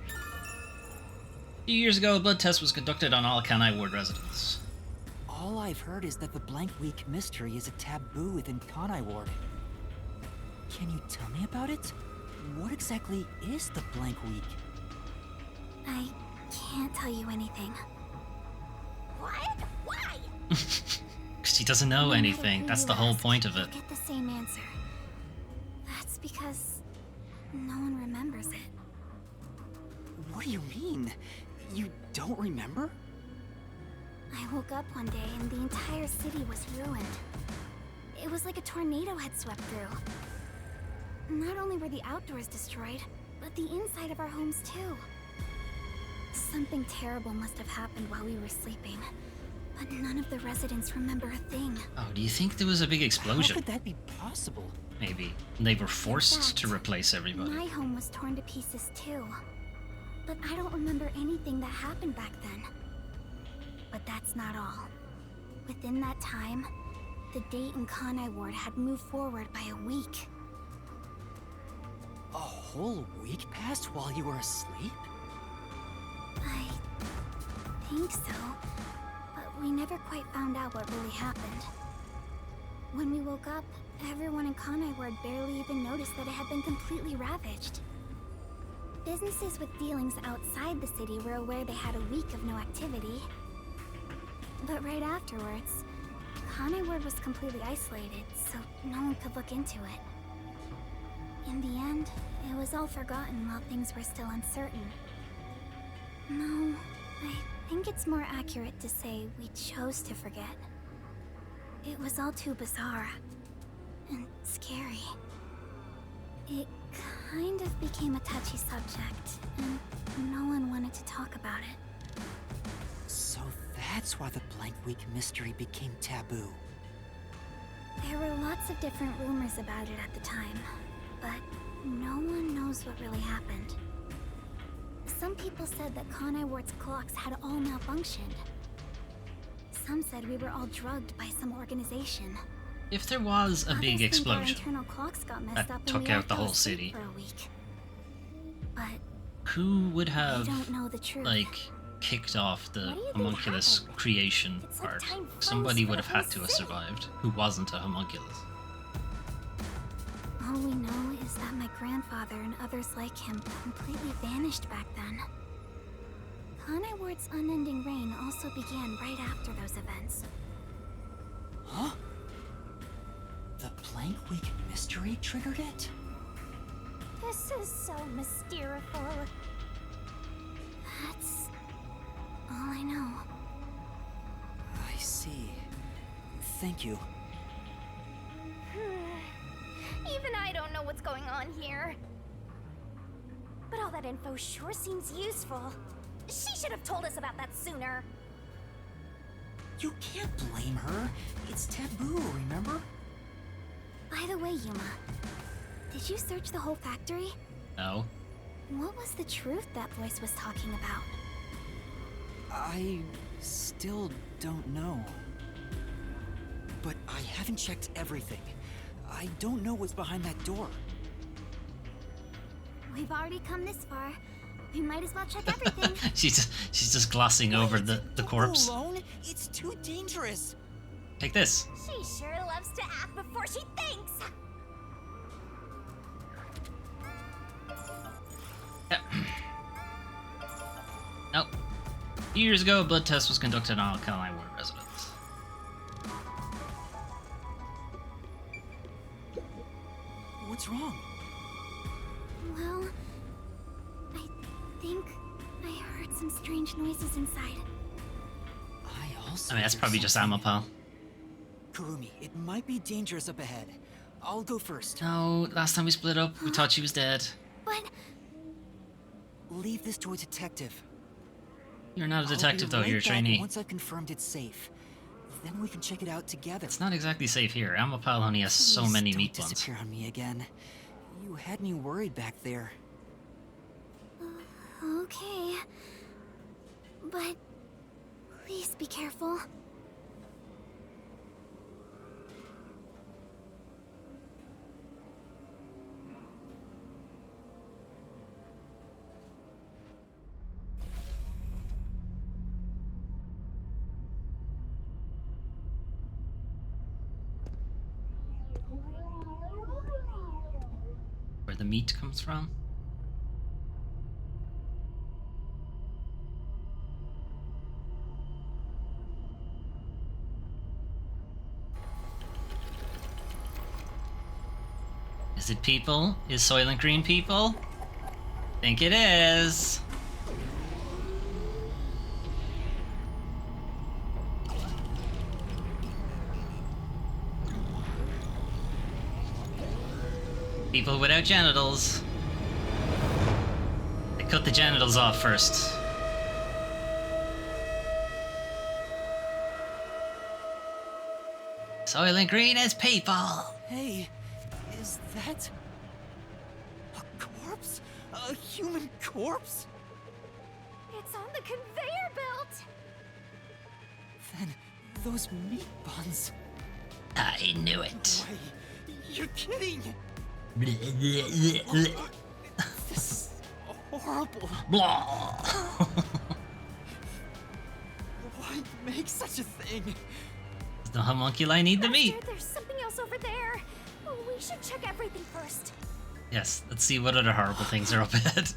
A few years ago, a blood test was conducted on all Kanai Ward residents. All I've heard is that the blank week mystery is a taboo within Kanai Ward. Can you tell me about it? What exactly is the blank week? I can't tell you anything. What? Why? Because he doesn't know No matter anything. who That's you the whole ask, point of you'll it. get the same answer. That's because no one remembers it. What do you mean? You don't remember? I woke up one day and the entire city was ruined. It was like a tornado had swept through. Not only were the outdoors destroyed, but the inside of our homes too. Something terrible must have happened while we were sleeping, but none of the residents remember a thing. Oh, do you think there was a big How explosion? could that be possible? Maybe. They were forced fact, to replace everybody. My home was torn to pieces too. But I don't remember anything that happened back then. But that's not all. Within that time, the date in Kanai Ward had moved forward by a week. A whole week passed while you were asleep? I think so. But we never quite found out what really happened. When we woke up, everyone in Kanai Ward barely even noticed that it had been completely ravaged. Businesses with dealings outside the city were aware they had a week of no activity. But right afterwards, Kanai Ward was completely isolated, so no one could look into it. In the end, it was all forgotten while things were still uncertain. No, I think it's more accurate to say we chose to forget. It was all too bizarre and scary. It kind of became a touchy subject, and no one wanted to talk about it. So that's why the blank week mystery became taboo. There were lots of different rumors about it at the time, but no one knows what really happened. Some people said that Kanai Ward's clocks had all malfunctioned. Some said we were all drugged by some organization. If there was a big Others think our explosion internal clocks got messed that up took when we out the all fell whole asleep city, for a week. But who would I have, don't know the truth. like, kicked off the What do you think homunculus happened? creation It's like part? time froze Somebody for would the have had whole to have city. survived who wasn't a homunculus. All we know is that my grandfather and others like him completely vanished back then. Khanai Ward's unending reign also began right after those events. Huh? The Blank Week mystery triggered it? This is so mysterious. That's all I know. I see. Thank you. Even I don't know what's going on here. But all that info sure seems useful. She should have told us about that sooner. You can't blame her. It's taboo, remember? By the way, Yuma, did you search the whole factory? No. What was the truth that voice was talking about? I still don't know. But I haven't checked everything. I don't know what's behind that door. We've already come this far. We might as well check everything. she's just glossing over the Don't corpse. go alone. It's too dangerous. Take this. She sure loves to act before she thinks. Yep. Nope. Years ago, a blood test was conducted on Khanai Ward residents. What's wrong? Well, I think I heard some strange noises inside. I also. I mean, that's hear probably just something. Amapal. Kurumi, it might be dangerous up ahead. I'll go first. No, last time we split up, we thought she was dead. But Leave this to a detective. You're not a I'll be detective, though. right You're a back trainee. Once I've confirmed it's safe, then we can check it out together. It's not exactly safe here. Amapal only has so Please many don't meat buns. disappear on me again. You had me worried back there. okay. But please be careful. Where the meat comes from. Is it people? Is Soylent Green people? Think it is. People without genitals. They cut the genitals off first. Soylent Green is people. Hey, is that a corpse? A human corpse? It's on the conveyor belt. Then those meat buns. I knew it. Why? You're kidding! Blah. This is horrible. Why make such a thing? The homunculi need the meat. Master, there's something else over there. We should check everything first. Yes, let's see what other horrible things are up ahead.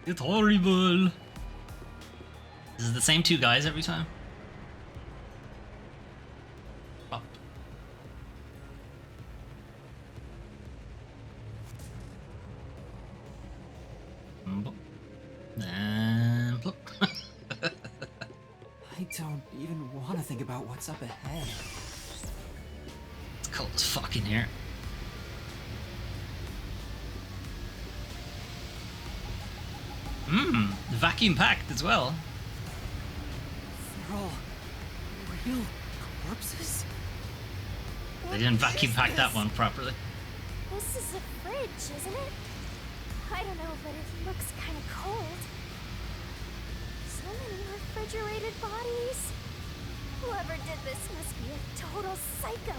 It's horrible. Is it the same two guys every time? Up. And plop. I don't even want to think about what's up ahead. It's cold as fuck in here. Vacuum packed as well. They're all real corpses? They didn't vacuum pack that one properly. This is a fridge, isn't it? I don't know, but it looks kind of cold. So refrigerated bodies. Whoever did this must be a total psycho.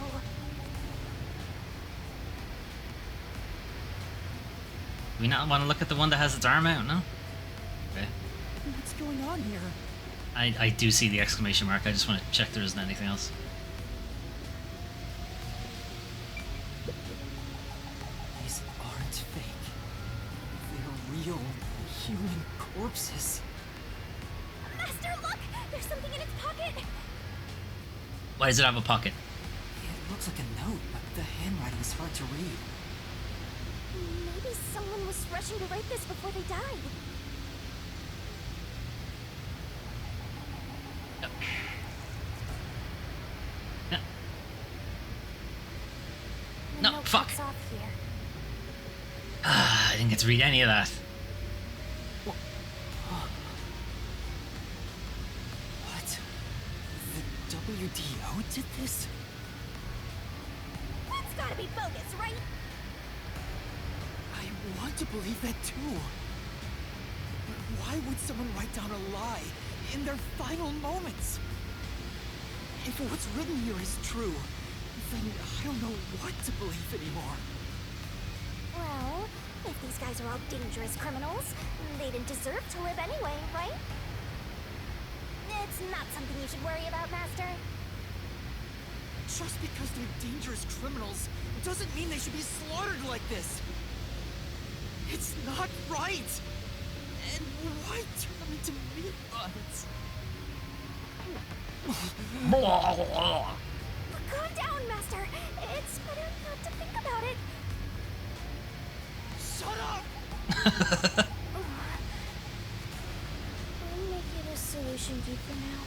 We not want to look at the one that has its arm out, no? Okay. What's going on here? I do see the exclamation mark. I just want to check there isn't anything else. These aren't fake. They're real human corpses. Master, look! There's something in its pocket! Why does it have a pocket? It looks like a note, but the handwriting is hard to read. Maybe someone was rushing to write this before they died. Yep. Yeah. The No, note fuck. cuts off here. Ah, I didn't get to read any of that. What? The WDO did this? That's gotta be bogus, right? I want to believe that too. But why would someone write down a lie in their final moments? If what's written here is true, then I don't know what to believe anymore. Well, if these guys are all dangerous criminals, they didn't deserve to live anyway, right? It's not something you should worry about, Master. Just because they're dangerous criminals doesn't mean they should be slaughtered like this. It's not right. And why turn them into meat buns? Calm down, Master. It's better not to think about it. Shut up! I'll make it a solution key for now.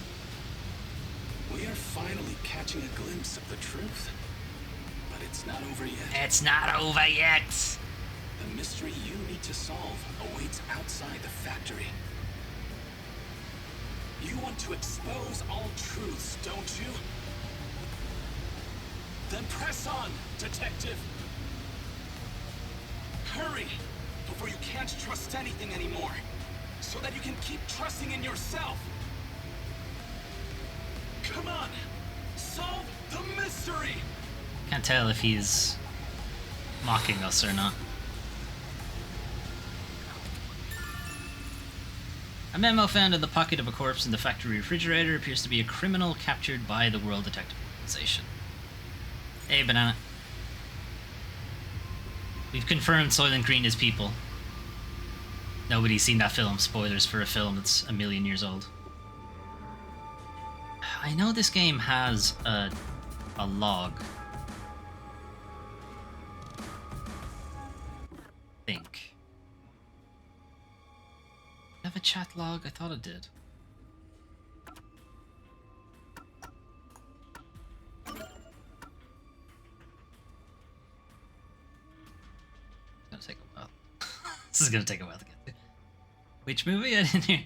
We are finally catching a glimpse of the truth. But it's not over yet. It's not over yet. The mystery you need to solve awaits outside the factory. You want to expose all truths, don't you? Then press on, detective! Hurry, before you can't trust anything anymore, so that you can keep trusting in yourself! Come on, solve the mystery! Can't tell if he's mocking us or not. A memo found in the pocket of a corpse in the factory refrigerator appears to be a criminal captured by the World Detective Organization. Hey, Banana. We've confirmed Soylent Green is people. Nobody's seen that film. Spoilers for a film that's a million years old. I know this game has a log. I think. Have a chat log? I thought it did. It's gonna take a while. This is gonna take a while to get to. Which movie? I didn't hear.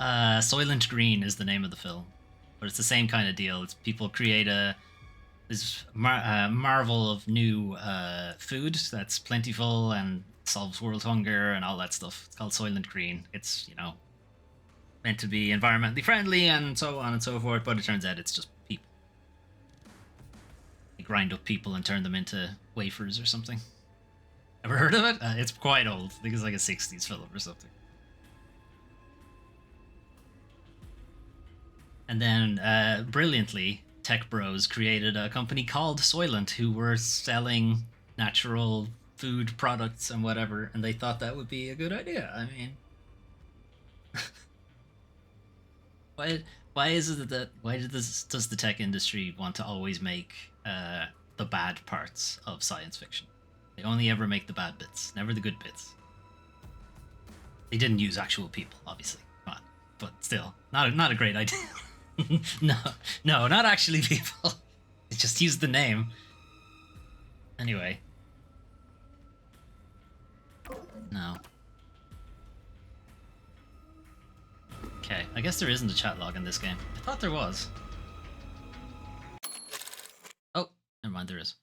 Soylent Green is the name of the film, but it's the same kind of deal. It's people create this marvel of new food that's plentiful and solves world hunger and all that stuff. It's called Soylent Green. It's, you know, meant to be environmentally friendly and so on and so forth, but it turns out it's just people. They grind up people and turn them into wafers or something. Ever heard of it? It's quite old. I think it's like a 60s film or something. And then, brilliantly, tech bros created a company called Soylent who were selling natural food products and whatever, and they thought that would be a good idea. I mean, why is it that does the tech industry want to always make the bad parts of science fiction? They only ever make the bad bits, never the good bits. They didn't use actual people, obviously, come on, but still, not a great idea. no, not actually people. They just used the name. Anyway. No. Okay, I guess there isn't a chat log in this game. I thought there was. Oh, never mind, there is.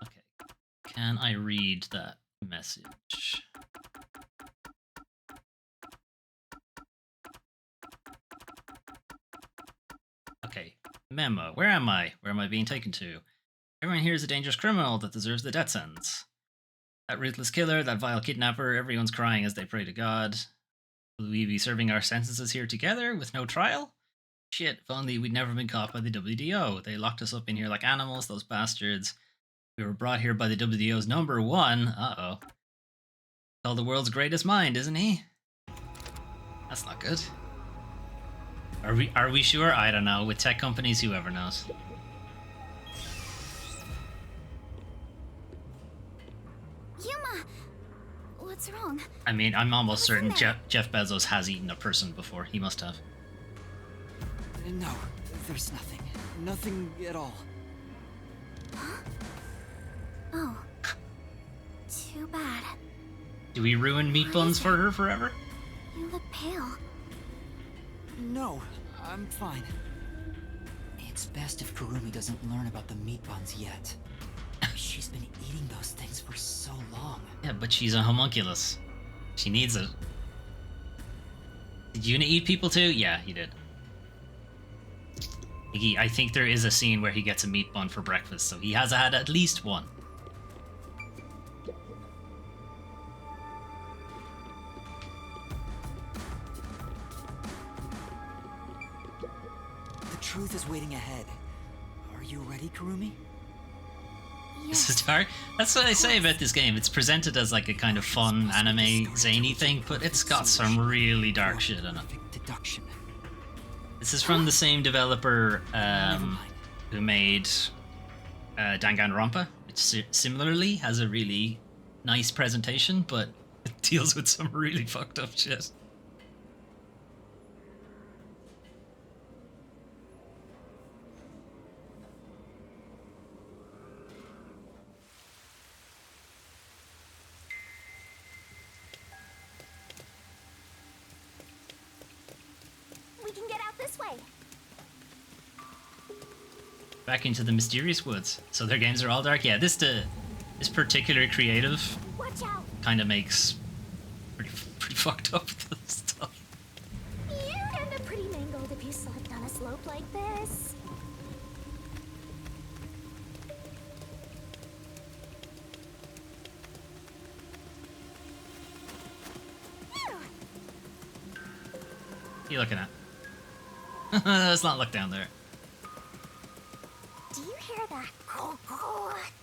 Okay. Can I read that message? Okay. Memo. Where am I? Where am I being taken to? Everyone here is a dangerous criminal that deserves the death sentence. That ruthless killer, that vile kidnapper, everyone's crying as they pray to God. Will we be serving our sentences here together with no trial? Shit, if only we'd never been caught by the WDO. They locked us up in here like animals, those bastards. We were brought here by the WDO's number one. Uh-oh. Called the world's greatest mind, isn't he? That's not good. Are we sure? I don't know. With tech companies, whoever knows. Yuma! What's wrong? I mean, I'm almost certain Jeff Bezos has eaten a person before. He must have. No, there's nothing. Nothing at all. Huh? Oh. Too bad. Do we ruin meat buns for her forever? You look pale. No, I'm fine. It's best if Kurumi doesn't learn about the meat buns yet. She's been eating those things for so long. Yeah, but she's a homunculus. She needs it. Did Yuna eat people too? Yeah, he did. I think there is a scene where he gets a meat bun for breakfast, so he has had at least one. The truth is waiting ahead. Are you ready, Kurumi? This is dark. That's what I say about this game. It's presented as like a kind of fun anime zany thing, but it's got some really dark shit in it. Deduction. This is from the same developer who made Danganronpa, which similarly has a really nice presentation, but it deals with some really fucked up shit. We can get out this way. Back into the mysterious woods. So their games are all dark. Yeah, this particular creative Watch out. kind of makes pretty fucked up stuff. You'd end up pretty mangled if you slipped on a slope like this. What are you looking at? Let's not look down there. Do you hear that?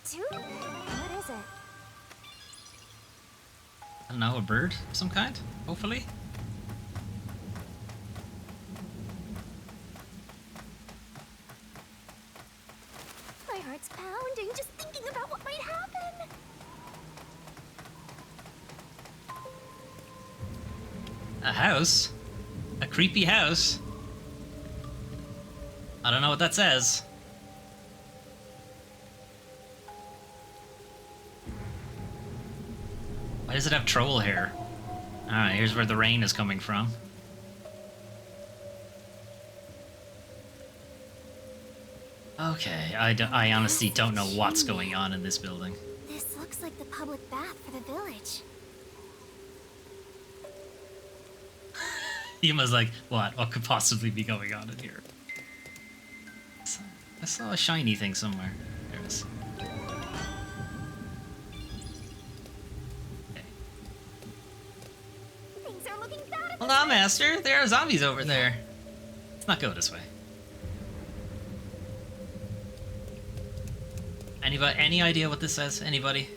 Too? What is it? I don't know, a bird of some kind? Hopefully? My heart's pounding just thinking about what might happen. A house? A creepy house? I don't know what that says. Why does it have troll hair? Alright, here's where the rain is coming from. Okay, I honestly don't know what's going on in this building. This looks like the public bath for the village. Yuma's like, what? What could possibly be going on in here? I saw a shiny thing somewhere. There it is. Okay. Things are looking bad. Hold on, Master. There are zombies over there. Let's not go this way. Anybody? Any idea what this says? Anybody?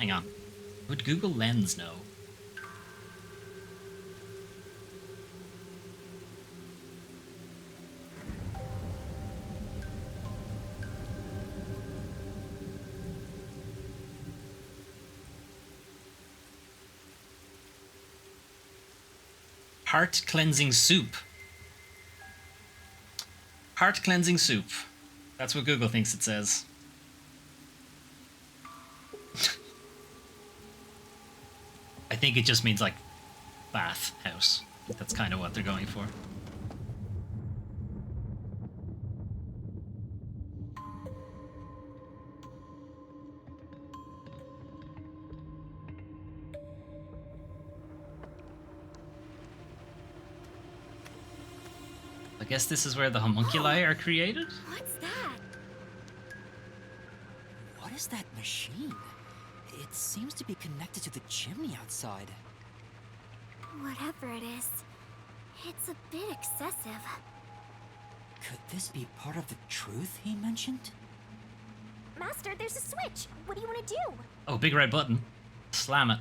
Hang on. Would Google Lens know? Heart cleansing soup. Heart cleansing soup. That's what Google thinks it says. I think it just means like bath house. That's kind of what they're going for. I guess this is where the homunculi are created? What's that? What is that machine? It seems to be connected to the chimney outside. Whatever it is, it's a bit excessive. Could this be part of the truth he mentioned? Master, there's a switch. What do you want to do? Oh, big red button. Slam it.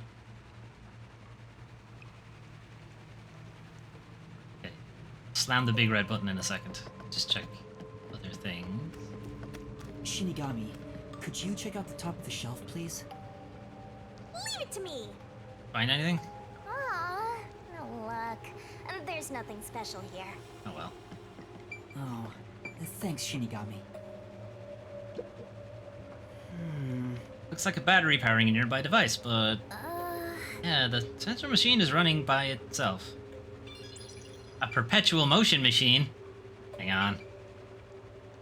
Okay. Slam the big red button in a second. Just check other things. Shinigami, could you check out the top of the shelf, please? Leave it to me. Find anything? Aw, no luck. And there's nothing special here. Oh well. Oh, thanks, Shinigami. Looks like a battery powering a nearby device, but yeah, the sensor machine is running by itself. A perpetual motion machine? Hang on.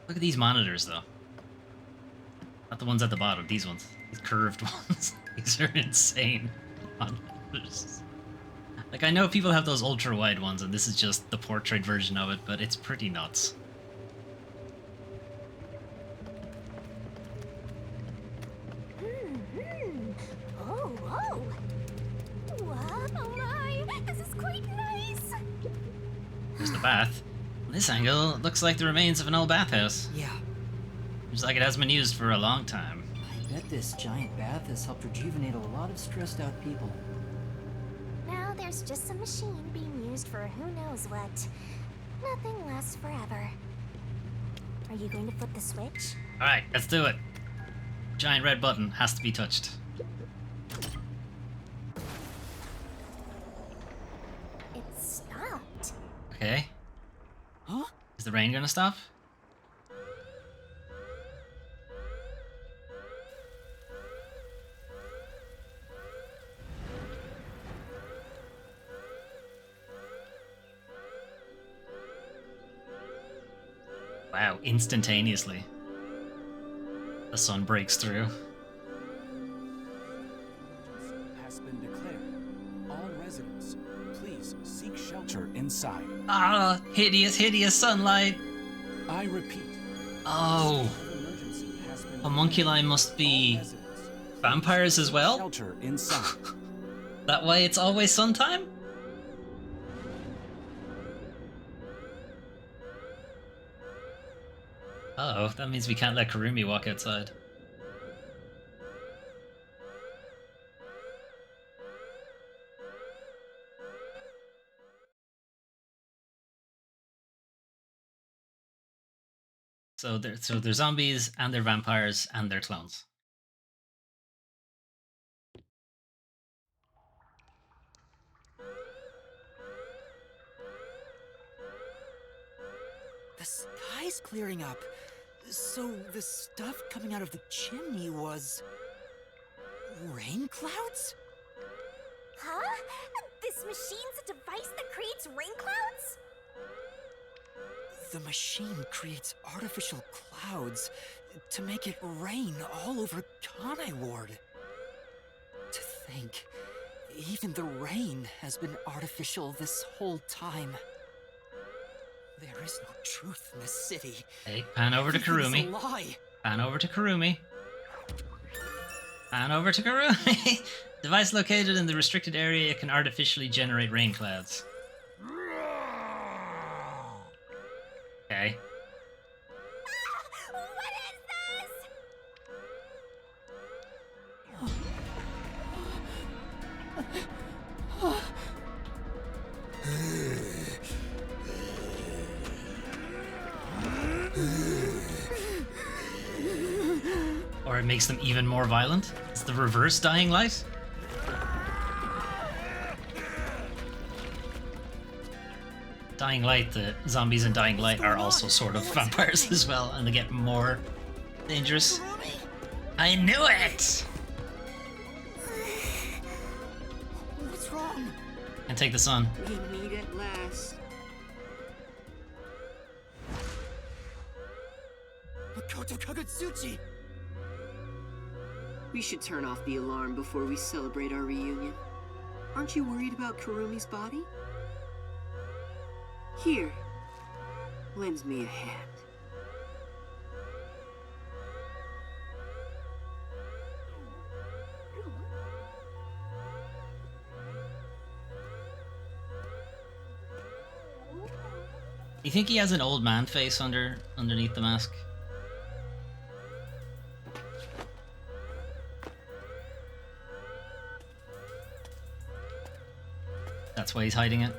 Look at these monitors, though. Not the ones at the bottom, these ones. These curved ones. These are insane monitors. Like, I know people have those ultra-wide ones, and this is just the portrait version of it, but it's pretty nuts. Oh, whoa. Wow, oh my, this is quite nice. There's the bath. From this angle, it looks like the remains of an old bathhouse. Yeah, Looks like it hasn't been used for a long time. I bet this giant bath has helped rejuvenate a lot of stressed out people. Now there's just some machine being used for who knows what. Nothing lasts forever. Are you going to flip the switch? Alright, let's do it. Giant red button has to be touched. It stopped. Okay. Huh? Is the rain gonna stop? Wow, instantaneously. The sun breaks through. Has been declared. All residents, please seek shelter inside. Ah, hideous, hideous sunlight. I repeat. Oh, Emergency has been homunculi must be all residents, vampires as well? shelter inside. That way it's always sun time? Uh-oh, that means we can't let Karumi walk outside. So they're zombies and they're vampires and they're clones. The sky's clearing up. So the stuff coming out of the chimney was... rain clouds? Huh? This machine's a device that creates rain clouds? The machine creates artificial clouds to make it rain all over Kanai Ward. To think, even the rain has been artificial this whole time. There is no truth in this city. Hey, pan over to Everything is Karumi. a lie. Pan over to Karumi. Pan over to Karumi. Device located in the restricted area can artificially generate rain clouds. Okay. What is this? Or it makes them even more violent? It's the reverse Dying Light? Dying Light, the zombies in Dying Light are also sort of vampires as well, and they get more dangerous. I knew it! What's wrong? And take the sun. We meet at last. Makoto Kagutsuchi! We should turn off the alarm before we celebrate our reunion. Aren't you worried about Karumi's body? Here. lends me a hand. You think he has an old man face underneath the mask? That's why he's hiding it?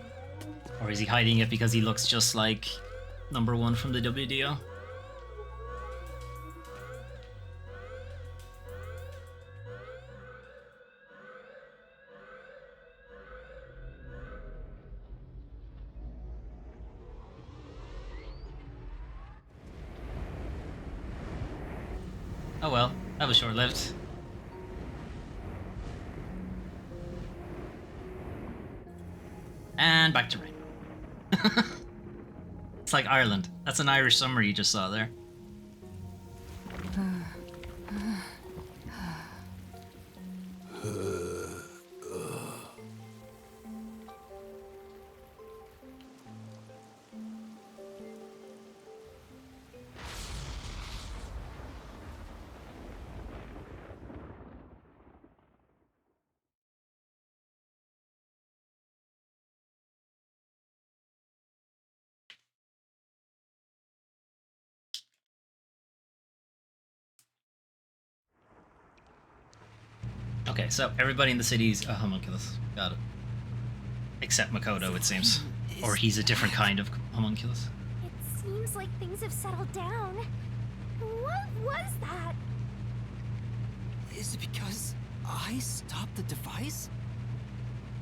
Or is he hiding it because he looks just like number one from the WDO? Oh well, that was short-lived. And back to rain. It's like Ireland. That's an Irish summer you just saw there. Okay, so everybody in the city's a homunculus. Got it. Except Makoto, it seems. Or he's a different kind of homunculus. It seems like things have settled down. What was that? Is it because I stopped the device?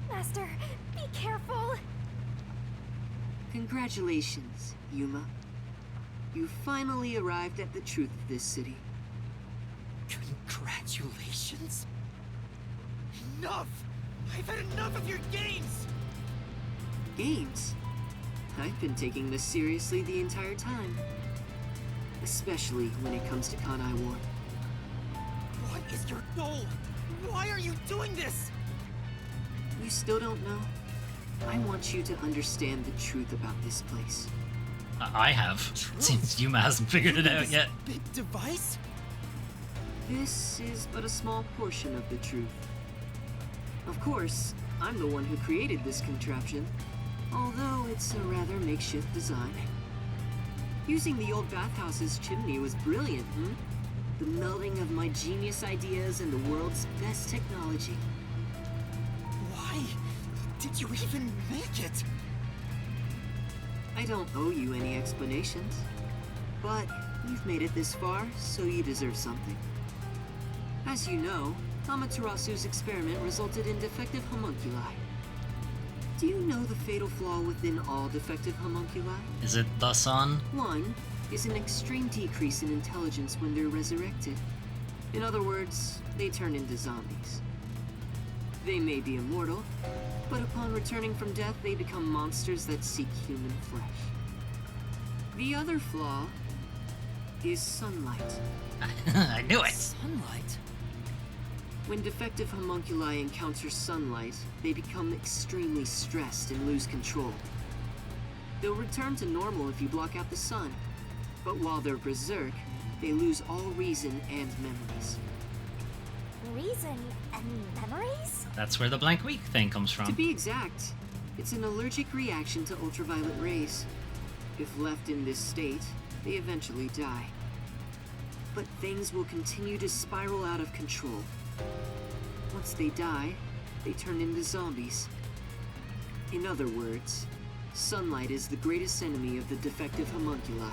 Master, be careful. Congratulations, Yuma. You finally arrived at the truth of this city. Congratulations? Enough! I've had enough of your games! Games? I've been taking this seriously the entire time. Especially when it comes to Kanai Ward. What is your goal? Why are you doing this? You still don't know? I want you to understand the truth about this place. I have. It seems Yuma hasn't figured it out yet. Big device? This is but a small portion of the truth. Of course, I'm the one who created this contraption, although it's a rather makeshift design. Using the old bathhouse's chimney was brilliant, The melding of my genius ideas and the world's best technology. Why did you even make it? I don't owe you any explanations, but you've made it this far, so you deserve something. As you know, Amaterasu's experiment resulted in defective homunculi. Do you know the fatal flaw within all defective homunculi? Is it the sun? One is an extreme decrease in intelligence when they're resurrected. In other words, they turn into zombies. They may be immortal, but upon returning from death, they become monsters that seek human flesh. The other flaw is sunlight. I knew it! Sunlight? When defective homunculi encounter sunlight, they become extremely stressed and lose control. They'll return to normal if you block out the sun, but while they're berserk, they lose all reason and memories. Reason and memories? That's where the blank week thing comes To from. be exact, it's an allergic reaction to ultraviolet rays. If left in this state, they eventually die. But things will continue to spiral out of control. Once they die, they turn into zombies. In other words, sunlight is the greatest enemy of the defective homunculi.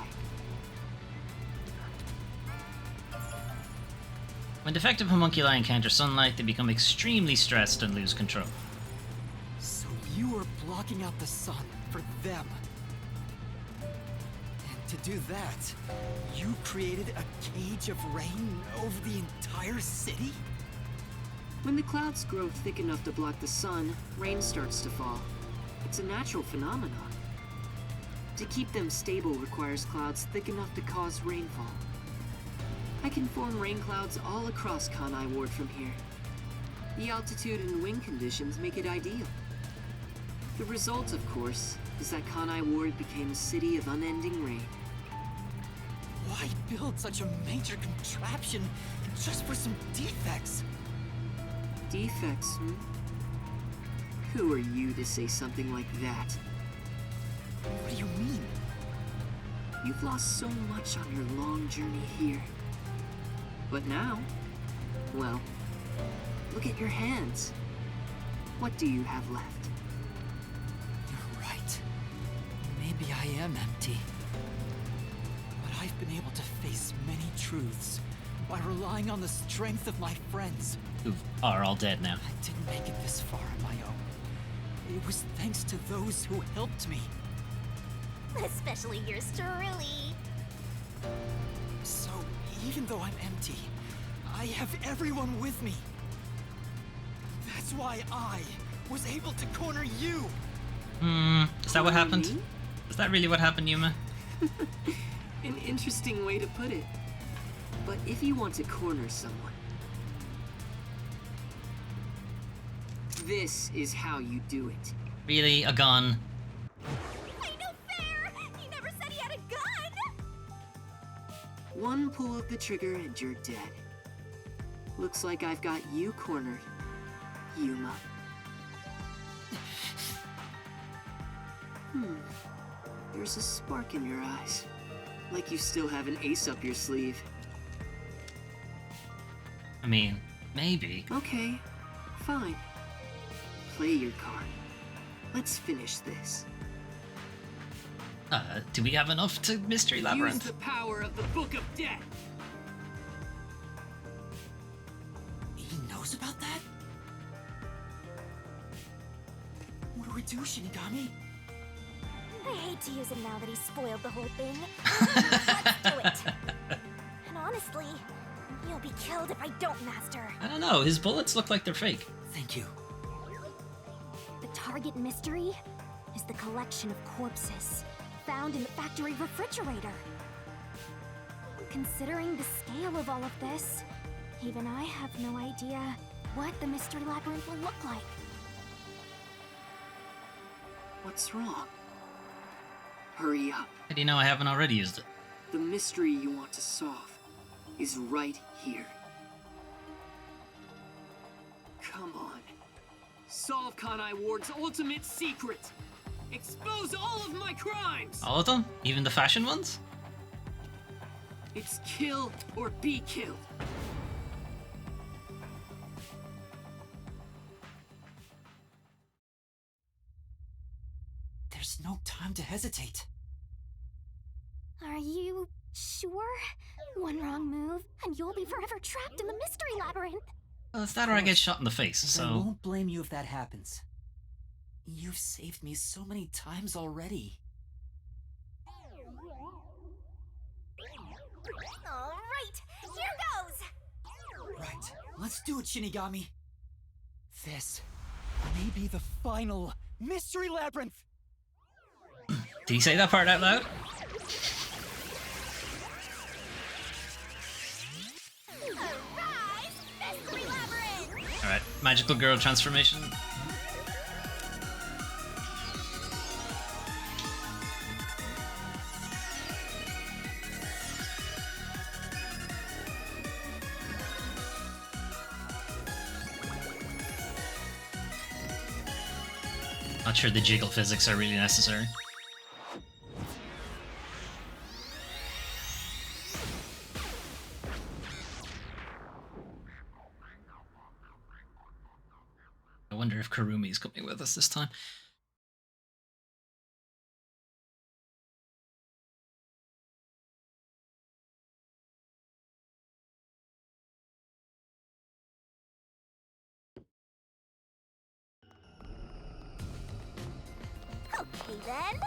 When defective homunculi encounter sunlight, they become extremely stressed and lose control. So you were blocking out the sun for them. And to do that, you created a cage of rain over the entire city? When the clouds grow thick enough to block the sun, rain starts to fall. It's a natural phenomenon. To keep them stable requires clouds thick enough to cause rainfall. I can form rain clouds all across Kanai Ward from here. The altitude and wind conditions make it ideal. The result, of course, is that Kanai Ward became a city of unending rain. Why build such a major contraption just for some defects? Defects, hmm? Who are you to say something like that? What do you mean? You've lost so much on your long journey here. But now, well, look at your hands. What do you have left? You're right. Maybe I am empty. But I've been able to face many truths by relying on the strength of my friends. Who are all dead now. I didn't make it this far on my own. It was thanks to those who helped me. Especially yours truly. So, even though I'm empty, I have everyone with me. That's why I was able to corner you. Is that what happened? Me? Is that really what happened, Yuma? An interesting way to put it. But if you want to corner someone, this is how you do it. Really? A gun? Ain't no fair! He never said he had a gun! One pull of the trigger and you're dead. Looks like I've got you cornered, Yuma. There's a spark in your eyes. Like you still have an ace up your sleeve. I mean, maybe. Okay, fine. Play your card. Let's finish this. Do we have enough to Mystery Labyrinth? Use the power of the Book of Death. He knows about that? What do we do, Shinigami? I hate to use him now that he's spoiled the whole thing. Let's do it. And honestly, you'll be killed if I don't, Master. I don't know, his bullets look like they're fake. Thank you. The target mystery is the collection of corpses found in the factory refrigerator. Considering the scale of all of this, even I have no idea what the Mystery Labyrinth will look like. What's wrong? Hurry up. How do you know I haven't already used it? The mystery you want to solve is right here. Come on. Solve Kanai Ward's ultimate secret. Expose all of my crimes. All of them? Even the fashion ones? It's kill or be killed. There's no time to hesitate. Are you sure? One wrong move, and you'll be forever trapped in the Mystery Labyrinth. Well, it's that or I get shot in the face, And I so... won't blame you if that happens. You've saved me so many times already. All right, here goes. Right, let's do it, Shinigami. This may be the final Mystery Labyrinth. Did he say that part out loud? Arise, Mystery Labyrinth! Alright, magical girl transformation. Not sure the jiggle physics are really necessary. I wonder if Kurumi's coming with us this time. Okay then.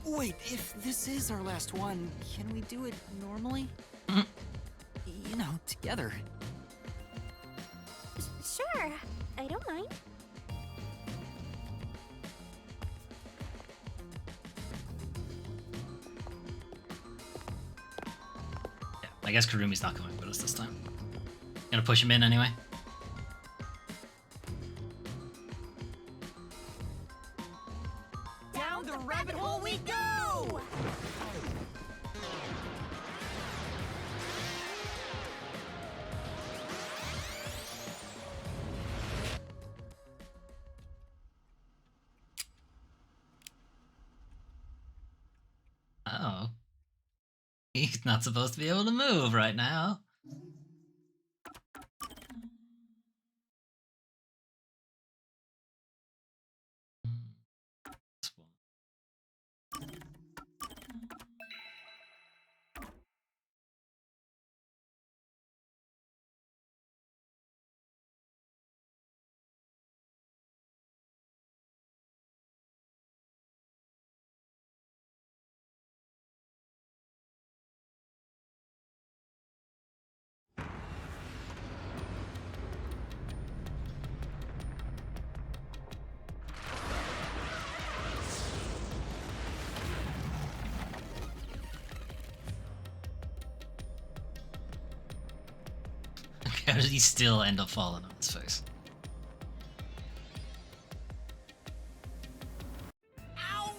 Wait, if this is our last one, can we do it normally? You know, together. Sure, I don't mind. Yeah, I guess Kurumi's not coming with us this time. Gonna push him in anyway. Down Down the rabbit hole we go! Oh. He's not supposed to be able to move right now. This one. How did he still end up falling on his face? Ow!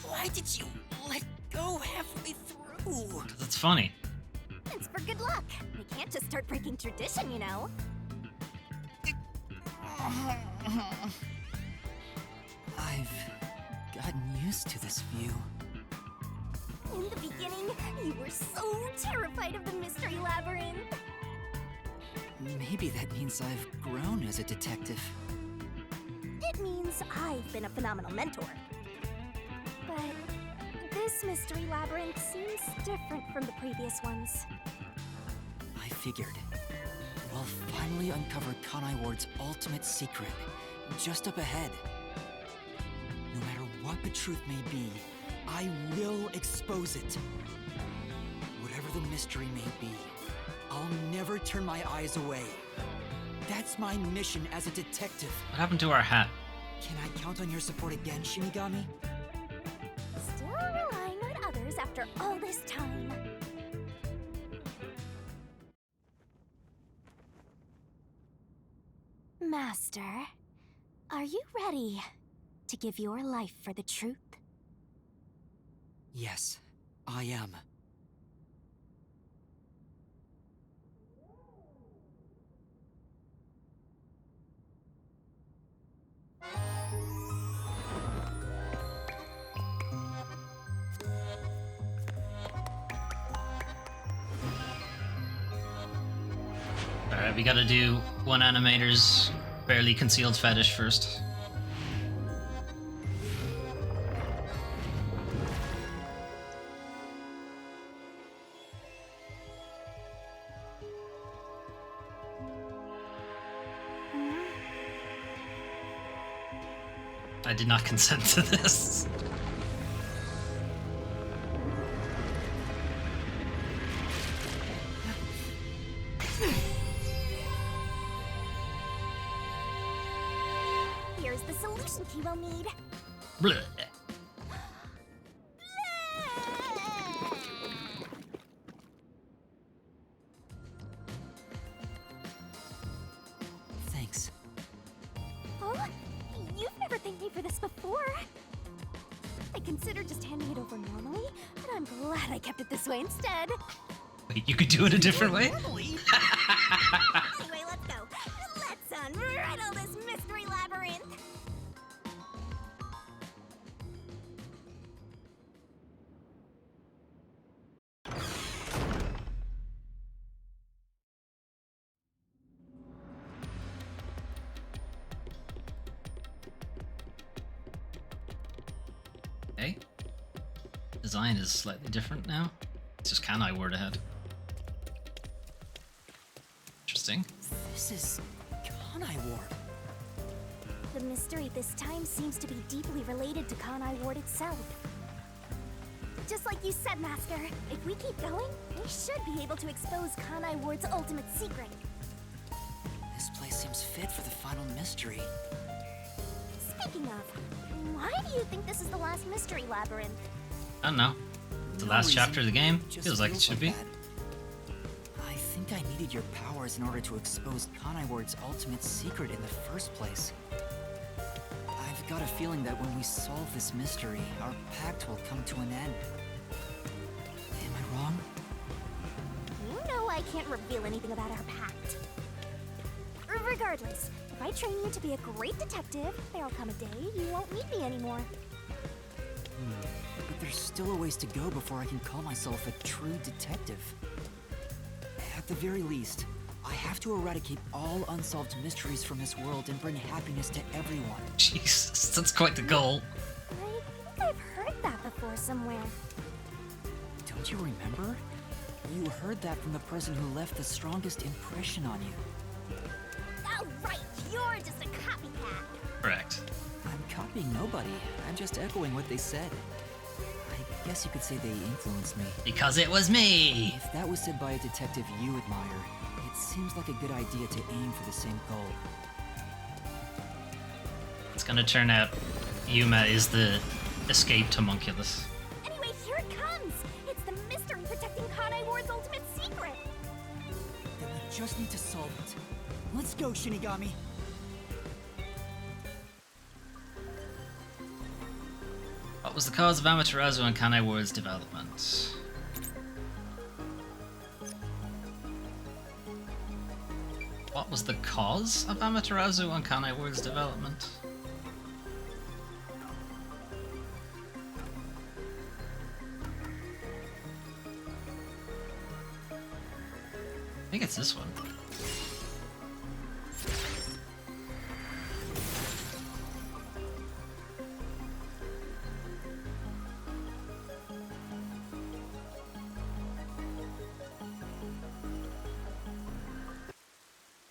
Why did you let go halfway through? That's funny. It's for good luck. We can't just start breaking tradition, you know. I've gotten used to this view. In the beginning, you were so terrified of the mystery labyrinth. Maybe that means I've grown as a detective. It means I've been a phenomenal mentor. But this mystery labyrinth seems different from the previous ones. I figured. We'll finally uncover Kanai Ward's ultimate secret, just up ahead. No matter what the truth may be, I will expose it. Whatever the mystery may be, I'll never turn my eyes away. That's my mission as a detective. What happened to our hat? Can I count on your support again, Shinigami? Still relying on others after all this time. Master, are you ready to give your life for the truth? Yes, I am. Alright, we gotta do one animator's barely concealed fetish first. I did not consent to this. Here's the solution key we'll need. Blech. Thanks. Oh, you've never thanked me for this before. I considered just handing it over normally, but I'm glad I kept it this way instead. Wait, you could do it a different way? Anyway, let's go. Let's unriddle this mystery labyrinth. Okay. Design is slightly different now. It's just Kanai word ahead. Interesting. This is Kanai Ward. The mystery this time seems to be deeply related to Kanai Ward itself. Just like you said, Master, if we keep going, we should be able to expose Kanai Ward's ultimate secret. This place seems fit for the final mystery. Speaking of, why do you think this is the last mystery labyrinth? I don't know. It's the No last reason, chapter of the game. just Feels like it should be. that. I think I needed your powers in order to expose Kanai Ward's ultimate secret in the first place. I've got a feeling that when we solve this mystery, our pact will come to an end. Am I wrong? You know I can't reveal anything about our pact. Regardless, if I train you to be a great detective, there'll come a day you won't need me anymore. But there's still a ways to go before I can call myself a true detective. At the very least, I have to eradicate all unsolved mysteries from this world and bring happiness to everyone. Jesus, that's quite the goal. I think I've heard that before somewhere. Don't you remember? You heard that from the person who left the strongest impression on you. Oh, right, you're just a copycat. Correct. I'm copying nobody. I'm just echoing what they said. I guess you could say they influenced me. Because it was me! If that was said by a detective you admire, it seems like a good idea to aim for the same goal. It's gonna turn out Yuma is the escaped homunculus. Anyway, here it comes! It's the mystery protecting Kanai Ward's ultimate secret! Then we just need to solve it. Let's go, Shinigami! What was the cause of Amaterasu and Kanai Ward's development? What was the cause of Amaterasu and Kanai Ward's development? I think it's this one.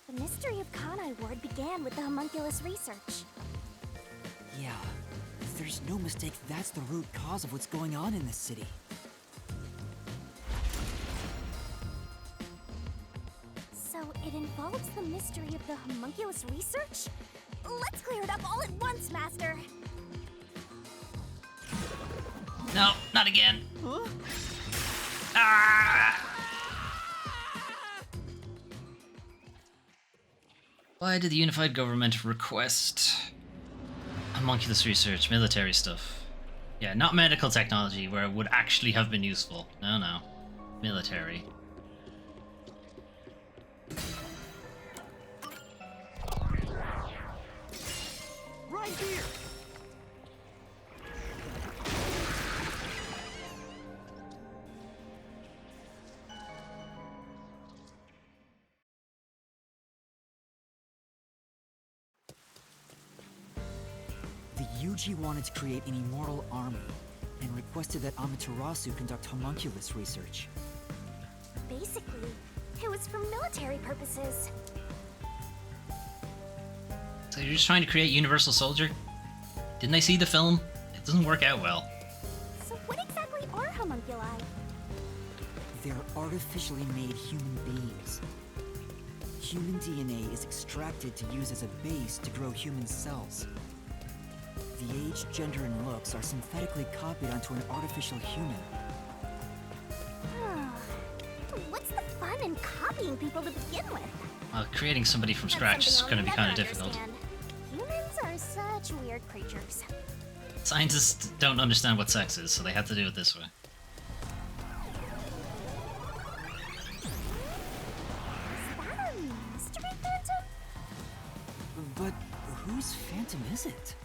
The mystery of Kanai Ward began with the homunculus research. Yeah, there's no mistake that's the root cause of what's going on in this city. So it involves the mystery of the homunculus research? Let's clear it up all at once, Master! No, not again. Huh? Ah! Why did the unified government request homunculus research, military stuff? Yeah, not medical technology where it would actually have been useful. No, no. Military. Right here! The Yuji wanted to create an immortal army, and requested that Amaterasu conduct homunculus research. Basically, it was for military purposes. So you're just trying to create Universal Soldier? Didn't I see the film? It doesn't work out well. So what exactly are homunculi? They're artificially made human beings. Human DNA is extracted to use as a base to grow human cells. The age, gender, and looks are synthetically copied onto an artificial human. What's the fun in copying people to begin with? Creating somebody from That's scratch is something going to be I'll kind of never difficult. understand. Humans are such weird creatures. Scientists don't understand what sex is, so they have to do it this way. Is that a mystery phantom? But whose phantom is it?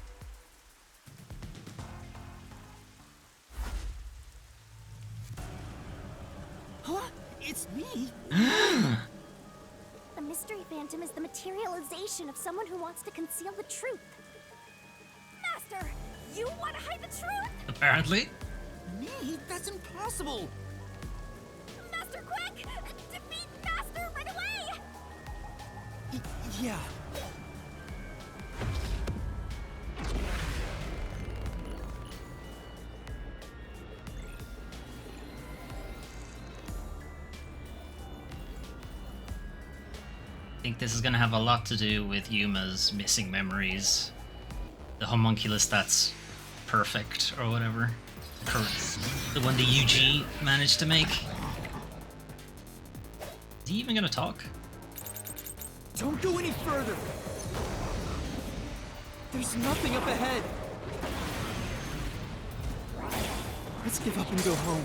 Huh? It's me? The mystery phantom is the materialization of someone who wants to conceal the truth. Master, you want to hide the truth? Apparently. Me? That's impossible! Master, quick! Defeat Master right away! Yeah. I think this is going to have a lot to do with Yuma's missing memories. The homunculus that's perfect, or whatever. The one the UG managed to make. Is he even going to talk? Don't go any further! There's nothing up ahead. Let's give up and go home.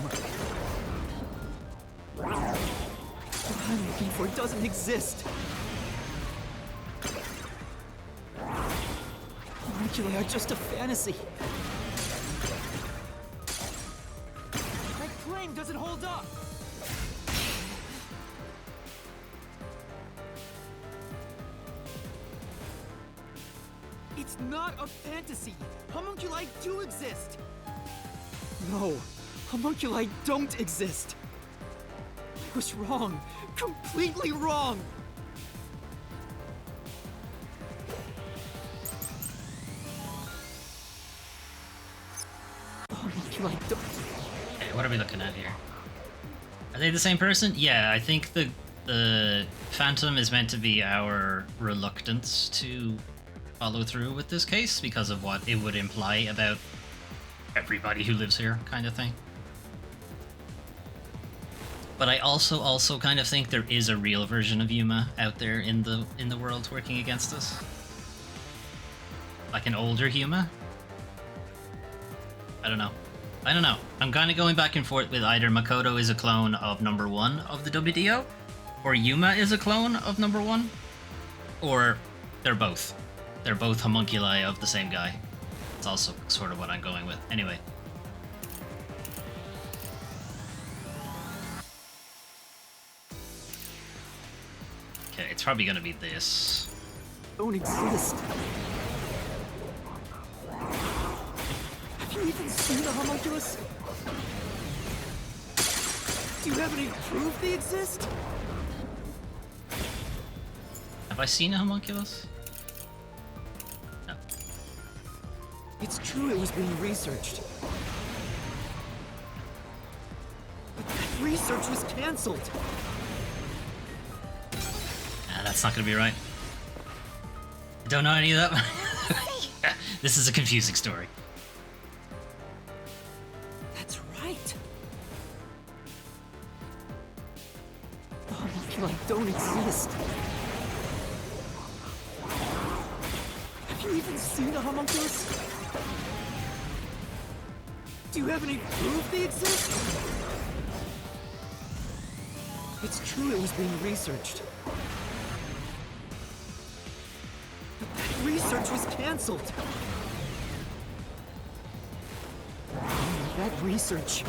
What I'm looking for doesn't exist. Homunculi are just a fantasy. My claim doesn't hold up. It's not a fantasy. Homunculi do exist. No, homunculi don't exist. I was wrong. Completely wrong. Homunculi don't... Okay, what are we looking at here? Are they the same person? Yeah, I think the Phantom is meant to be our reluctance to follow through with this case because of what it would imply about everybody who lives here, kind of thing. But I also kind of think there is a real version of Yuma out there in the world working against us. Like an older Yuma. I don't know. I'm kind of going back and forth with either Makoto is a clone of number 1 of the WDO, or Yuma is a clone of number 1, or they're both. They're both homunculi of the same guy. It's also sort of what I'm going with. Anyway. Okay, it's probably gonna be this. Don't exist. Have you even seen the homunculus? Do you have any proof they exist? Have I seen a homunculus? No. It's true it was being researched. But that research was cancelled. That's not gonna be right. I don't know any of that. Yeah, this is a confusing story. That's right. The homunculi don't exist. Have you even seen a homunculus? Do you have any proof they exist? It's true it was being researched. But that research was cancelled. That research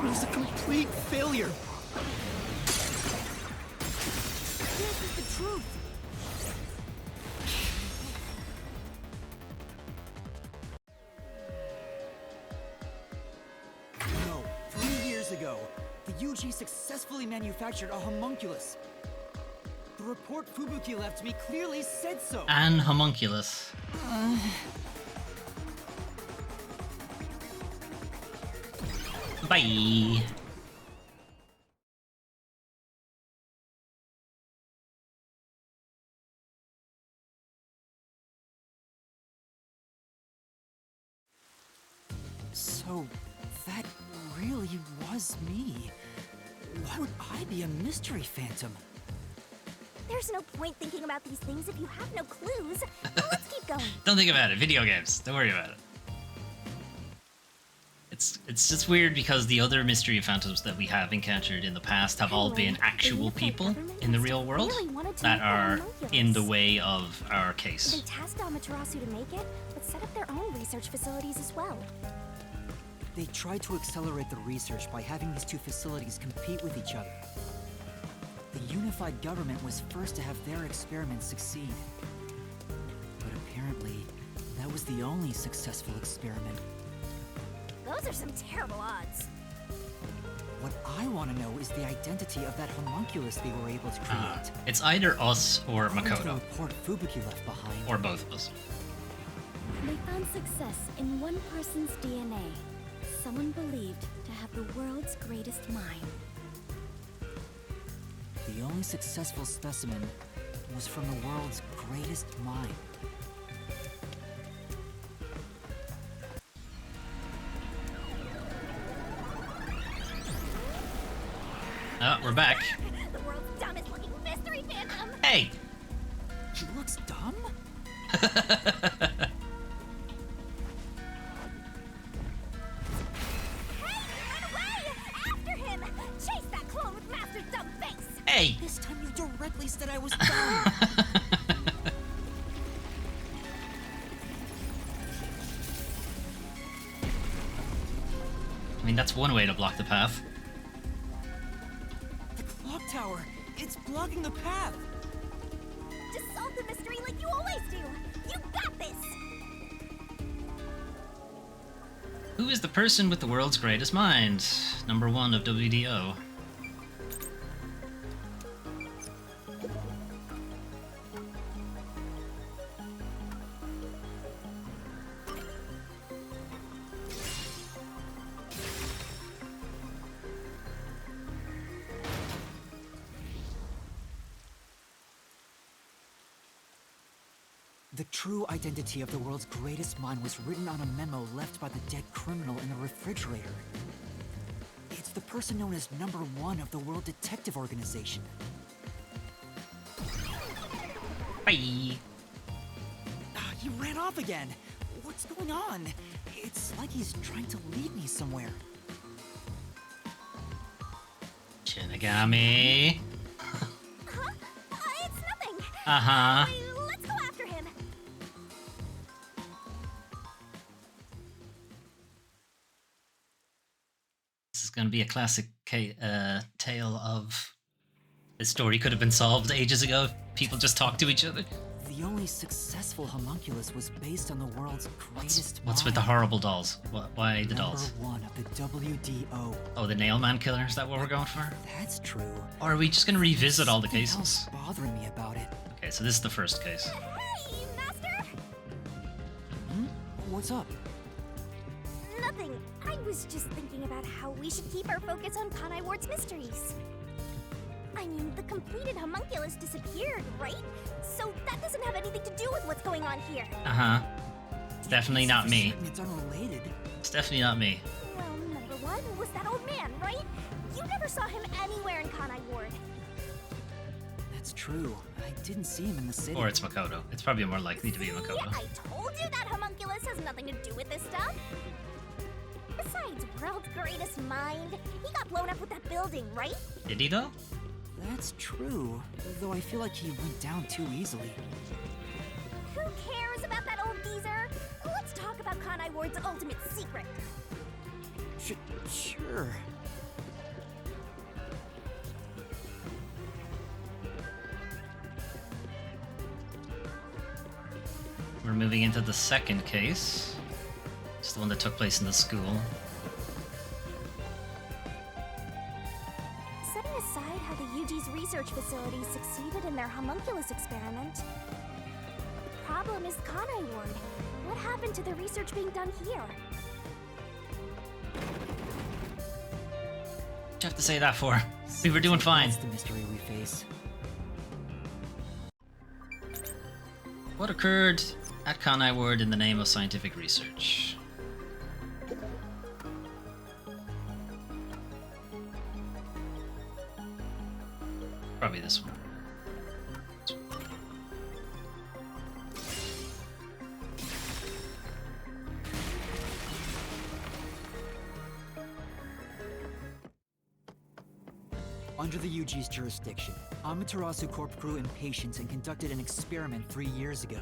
was a complete failure. This is the truth. No, 3 years ago, the UG successfully manufactured a homunculus. The report Fubuki left me clearly said so. An homunculus. Bye. So, that really was me. Why would I be a mystery phantom? There's no point thinking about these things if you have no clues. Well, let's keep going. Don't think about it. Video games. Don't worry about it. It's just weird because the other mystery phantoms that we have encountered in the past have all been actual people in the real world that are in the way of our case. They tasked Amaterasu to make it, but set up their own research facilities as well. They tried to accelerate the research by having these two facilities compete with each other. The unified government was first to have their experiments succeed. But apparently, that was the only successful experiment. Those are some terrible odds. What I want to know is the identity of that homunculus they were able to create. It's either us or According to the Makoto. report Fubuki left behind. Or both of us. They found success in one person's DNA. Someone believed to have the world's greatest mind. The only successful specimen was from the world's greatest mind. Oh, we're back. The world's dumbest looking mystery phantom. Hey! He looks dumb? Chase that clone with Master's dumb face! Hey! This time you directly said I was dumb! I mean, that's one way to block the path. The clock tower! It's blocking the path! Just solve the mystery like you always do! You got this! Who is the person with the world's greatest mind? Number 1 of WDO. The true identity of the world's greatest mind was written on a memo left by the dead criminal in the refrigerator. It's the person known as Number 1 of the World Detective Organization. Bye! He ran off again! What's going on? It's like he's trying to lead me somewhere. Shinigami. It's nothing! Uh-huh. Let's go after him! This is going to be a classic tale of this story could have been solved ages ago. People just talk to each other. The only successful homunculus was based on the world's greatest What's with the mind. horrible dolls? Why the dolls? Number 1 of the WDO. Oh, the nail man killer? Is that what we're going for? That's true. Or are we just going to revisit all the Something cases? else bothering me about it. Okay, so this is the first case. Hey, Master! What's up? Nothing. I was just thinking about how we should keep our focus on Kanai Ward's mysteries. I mean, the completed homunculus disappeared, right? So that doesn't have anything to do with what's going on here. Uh-huh. It's definitely not me. It's unrelated. It's definitely not me. Well, number 1 was that old man, right? You never saw him anywhere in Kanai Ward. That's true. I didn't see him in the city. Or it's Makoto. It's probably more likely to be Makoto. Yeah, I told you that homunculus has nothing to do with this stuff. Besides, world's greatest mind. He got blown up with that building, right? Did he though? That's true. Though I feel like he went down too easily. Who cares about that old geezer? Let's talk about Kanai Ward's ultimate secret. Sure. We're moving into the second case. It's the one that took place in the school. Setting aside how the UG's research facilities succeeded in their homunculus experiment, the problem is Kanai Ward. What happened to the research being done here? What do you have to say that for? We were doing fine. That's the mystery we face. What occurred at Kanai Ward in the name of scientific research? Probably this one. Under the UG's jurisdiction, Amaterasu Corp grew impatient and conducted an experiment 3 years ago.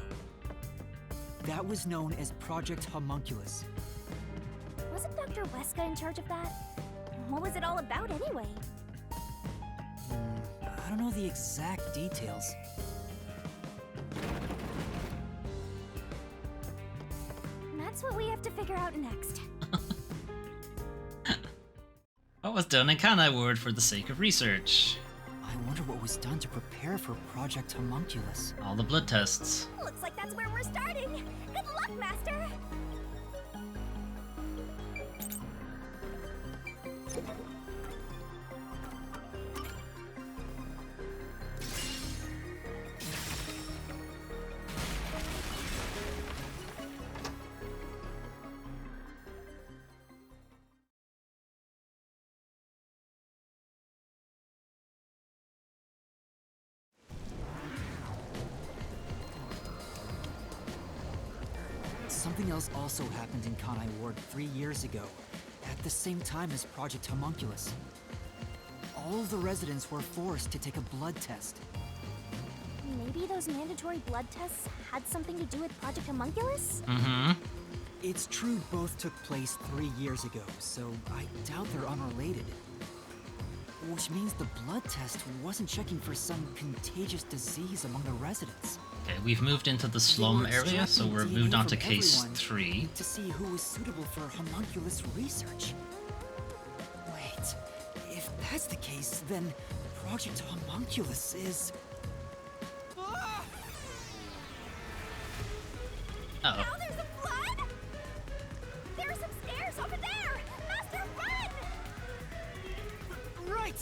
That was known as Project Homunculus. Wasn't Dr. Weska in charge of that? What was it all about anyway? I don't know the exact details. That's what we have to figure out next. What was done in Kanai Ward for the sake of research? I wonder what was done to prepare for Project Homunculus. All the blood tests. Looks like that's where we're starting. Good luck, Master! Something else also happened in Kanai Ward 3 years ago, at the same time as Project Homunculus. All the residents were forced to take a blood test. Maybe those mandatory blood tests had something to do with Project Homunculus? Mm-hmm. It's true both took place 3 years ago, so I doubt they're unrelated. Which means the blood test wasn't checking for some contagious disease among the residents. Okay, we've moved into the slum area, so we're moved on to case 3. To see who was suitable for homunculus research. Wait, if that's the case, then Project Homunculus is... Uh-oh. Now there's a flood? There's some stairs over there! Master, run! Right!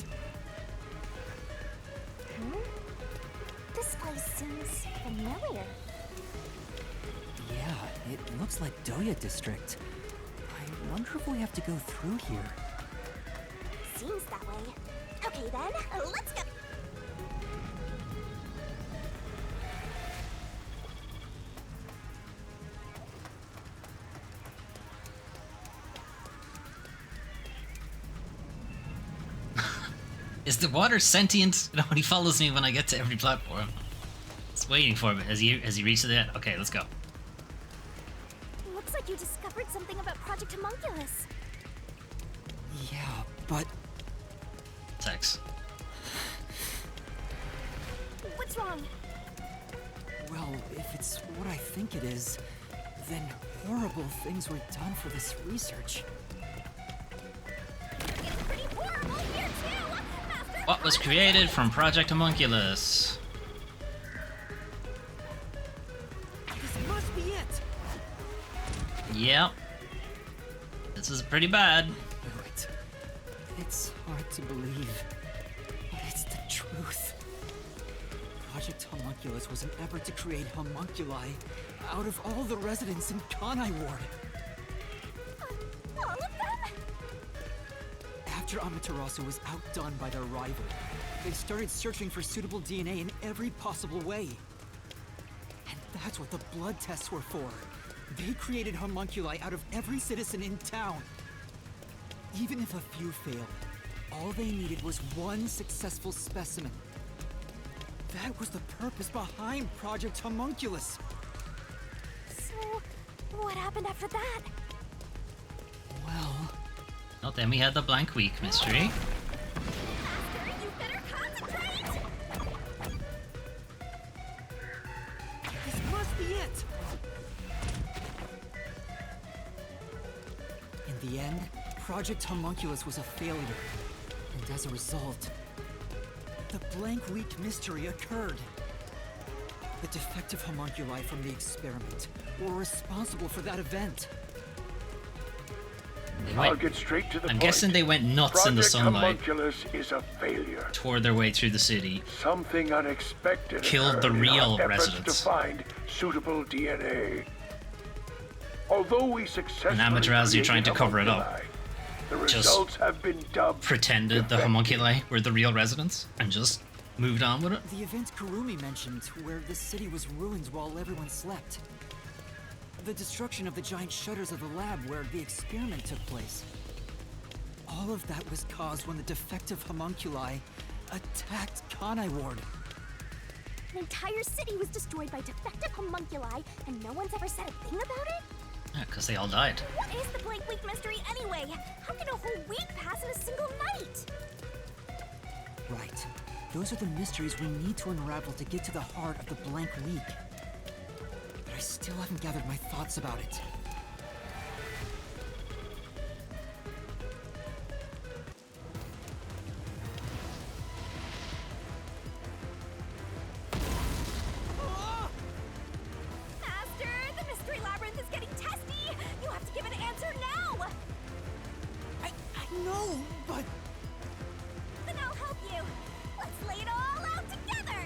This place seems familiar. Yeah, it looks like Doya District. I wonder if we have to go through here. Seems that way. Okay then, let's go. Is the water sentient? No, he follows me when I get to every platform. It's waiting for me. Has he reached the end? Okay, let's go. Looks like you discovered something about Project Homunculus. Yeah, but... Tex. What's wrong? Well, if it's what I think it is, then horrible things were done for this research. It's pretty horrible here too! Master, What was created from Project Homunculus? This must be it! Yep. This is pretty bad. Wait, it's hard to believe, but it's the truth. Project Homunculus was an effort to create homunculi out of all the residents in Kanai Ward. all of them? After Amaterasu was outdone by their rival, they started searching for suitable DNA in every possible way. And that's what the blood tests were for. They created homunculi out of every citizen in town. Even if a few failed, all they needed was one successful specimen. That was the purpose behind Project Homunculus. So, what happened after that? Well... Well, then we had the blank week mystery. Master, you better concentrate! This must be it! In the end, Project Homunculus was a failure. And as a result, the blank week mystery occurred. The defective homunculi from the experiment were responsible for that event. I'll get straight to the I'm point. guessing they went nuts in the Project sunlight, Homunculus is a failure. tore their way through the city, Something unexpected killed the occurred in real our efforts residents. to find suitable DNA. Although we successfully And Amaterasu created trying to cover it up. homunculi, the Just results have been dubbed pretended the defective. homunculi were the real residents and just moved on with it. The event Kurumi mentioned, where the city was ruined while everyone slept. The destruction of the giant shutters of the lab where the experiment took place. All of that was caused when the defective homunculi attacked Kanai Ward. An entire city was destroyed by defective homunculi, and no one's ever said a thing about it? Yeah, because they all died. What is the blank week mystery anyway? How can a whole week pass in a single night? Right. Those are the mysteries we need to unravel to get to the heart of the blank week. But I still haven't gathered my thoughts about it. Master, the mystery labyrinth is getting testy! You have to give an answer now! I know, but... Then I'll help you. Let's lay it all out together!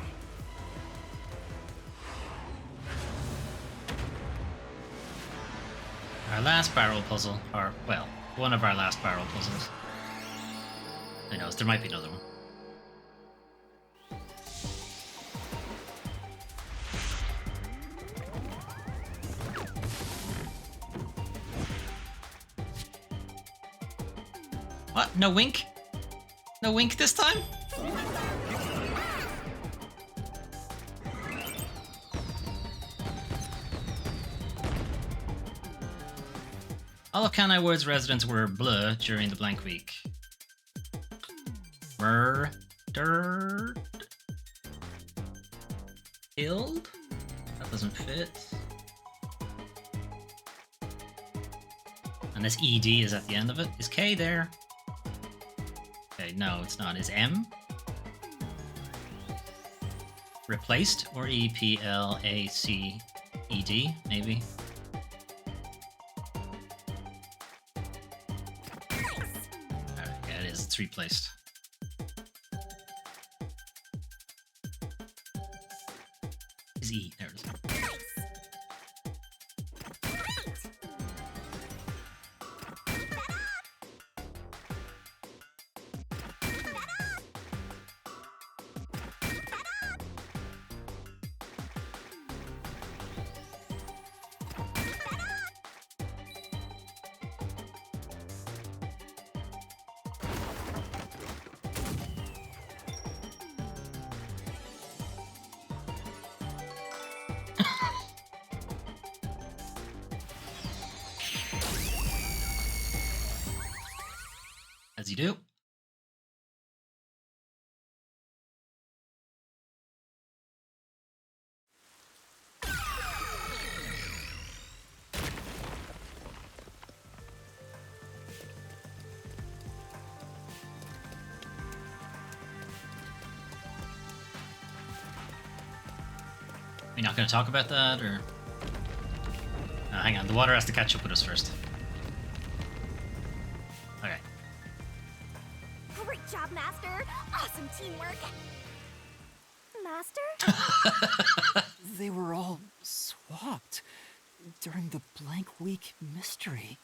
Our last barrel puzzle, or, well, one of our last barrel puzzles. Who knows, there might be another one. What? No wink? No wink this time? All of Kanai Ward's residents were bleh during the blank week. Murdered? Killed? That doesn't fit. And this ED is at the end of it. Is K there? Okay, no, it's not. Is M? Replaced? Or EPLACED? Maybe? Alright, yeah, it is. It's replaced. Is E. There it is. As you do. We're not going to talk about that, or... No, hang on, the water has to catch up with us first. Okay. Great job, Master! Awesome teamwork! Master? They were all swapped during the blank week mystery.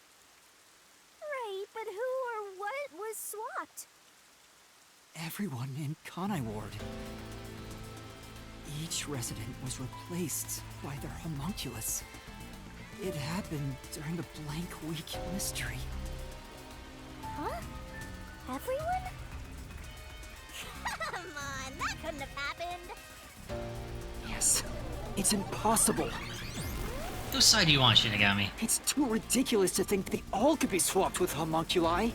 Right, but who or what was swapped? Everyone in Kanai Ward. Each resident was replaced by their homunculus. It happened during the blank week mystery. Huh? Everyone? Come on, that couldn't have happened. Yes, it's impossible. Whose side do you want, Shinigami? It's too ridiculous to think they all could be swapped with homunculi.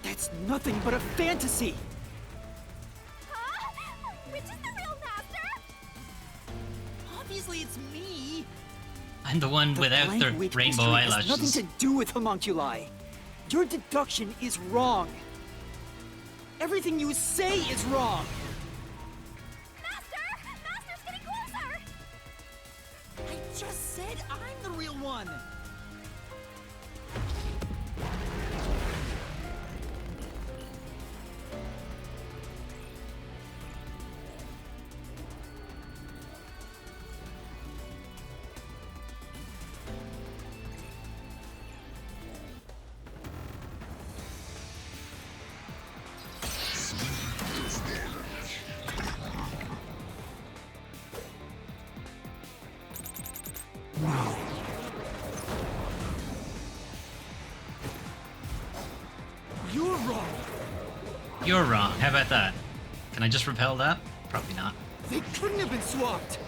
That's nothing but a fantasy. Huh? Which is the real Master? Obviously, it's me. I'm the one without blank the week rainbow mystery has eyelashes. nothing to do with homunculi. Your deduction is wrong. Everything you say is wrong. Master! Master's getting closer! I just said I'm the real one. You're wrong. You're wrong. How about that? Can I just repel that? Probably not. They couldn't have been swapped.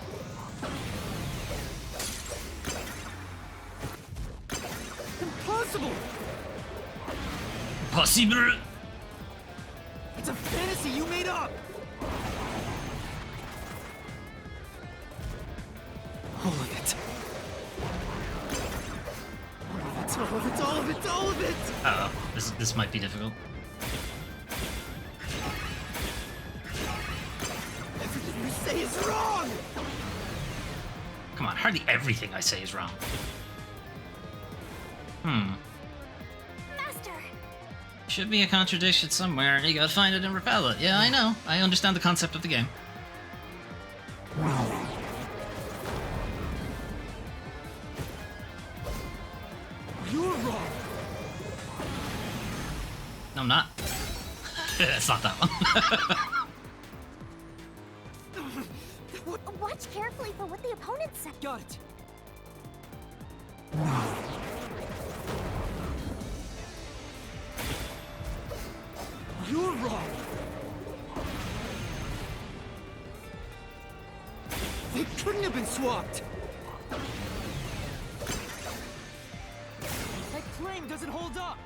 Impossible. Possible. It's a fantasy you made up. All of it. All of it, all of it, all of it! Uh-oh. This might be difficult. Everything you say is wrong! Come on, hardly everything I say is wrong. Master! Should be a contradiction somewhere, and you gotta find it and repel it. Yeah, I know. I understand the concept of the game. You're wrong! No, I'm not. It's not that one. Watch carefully for what the opponent said. Got it. wrong. They couldn't have been swapped. That claim doesn't hold up.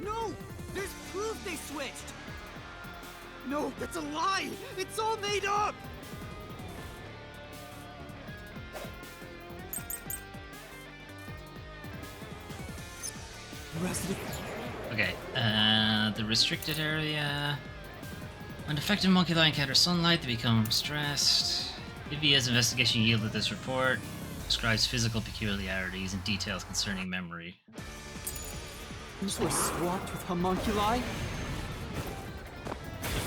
No! There's proof they switched! No, that's a lie! It's all made up! Resident... Okay, the restricted area. When affected homunculi encounter sunlight, they become stressed. Vivia's investigation yielded this report. Describes physical peculiarities and details concerning memory. These were swapped with homunculi?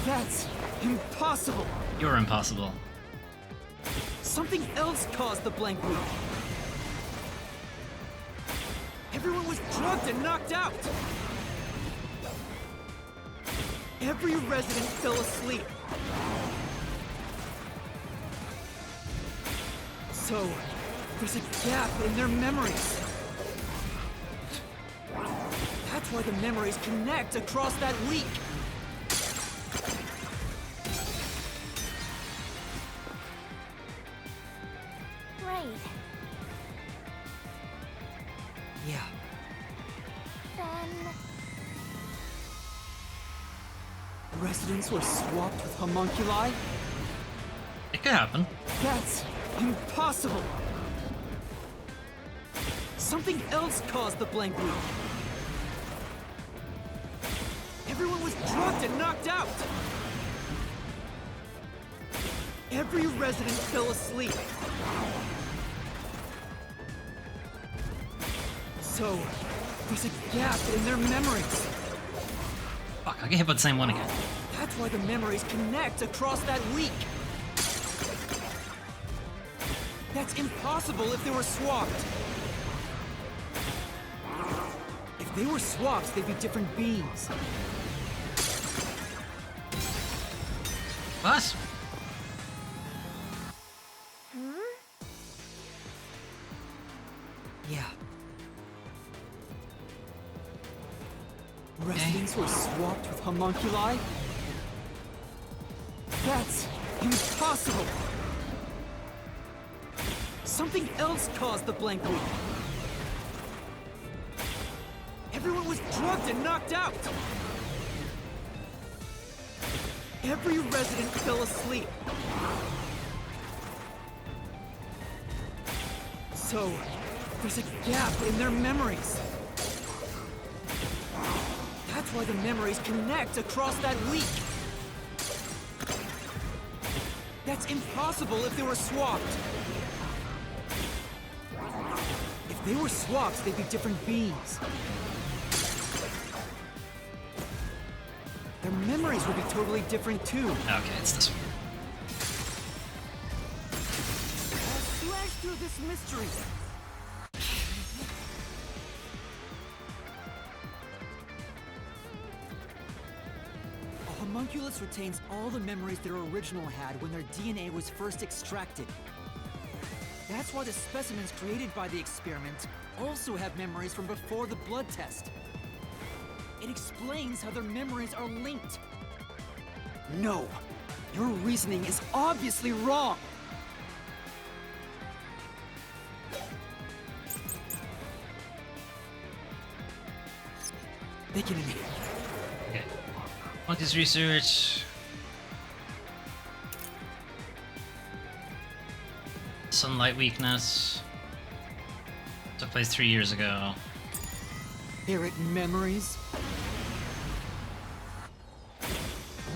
That's impossible! You're impossible. Something else caused the blank week. Everyone was drugged and knocked out! Every resident fell asleep. So, there's a gap in their memories. That's why the memories connect across that week. Right. Yeah. Then... Residents were swapped with homunculi? It could happen. That's impossible! Something else caused the blank week. Everyone was drugged and knocked out! Every resident fell asleep. So, there's a gap in their memories. Fuck, I get hit by the same one again. That's why the memories connect across that week. That's impossible if they were swapped. If they were swapped, they'd be different beings. What? Yeah. Residents were swapped with homunculi? That's impossible! Something else caused the blank week. Everyone was drugged and knocked out! Every resident fell asleep. So, there's a gap in their memories. That's why the memories connect across that week. That's impossible if they were swapped. If they were swapped, they'd be different beings. Their memories would be totally different too. Okay, it's this one. I'll slash through this mystery. A homunculus retains all the memories their original had when their DNA was first extracted. That's why the specimens created by the experiment also have memories from before the blood test. It explains how their memories are linked. No! Your reasoning is obviously wrong! Thinking of me. Okay. Monkey's research. Sunlight weakness. Took place 3 years ago. Spirit memories?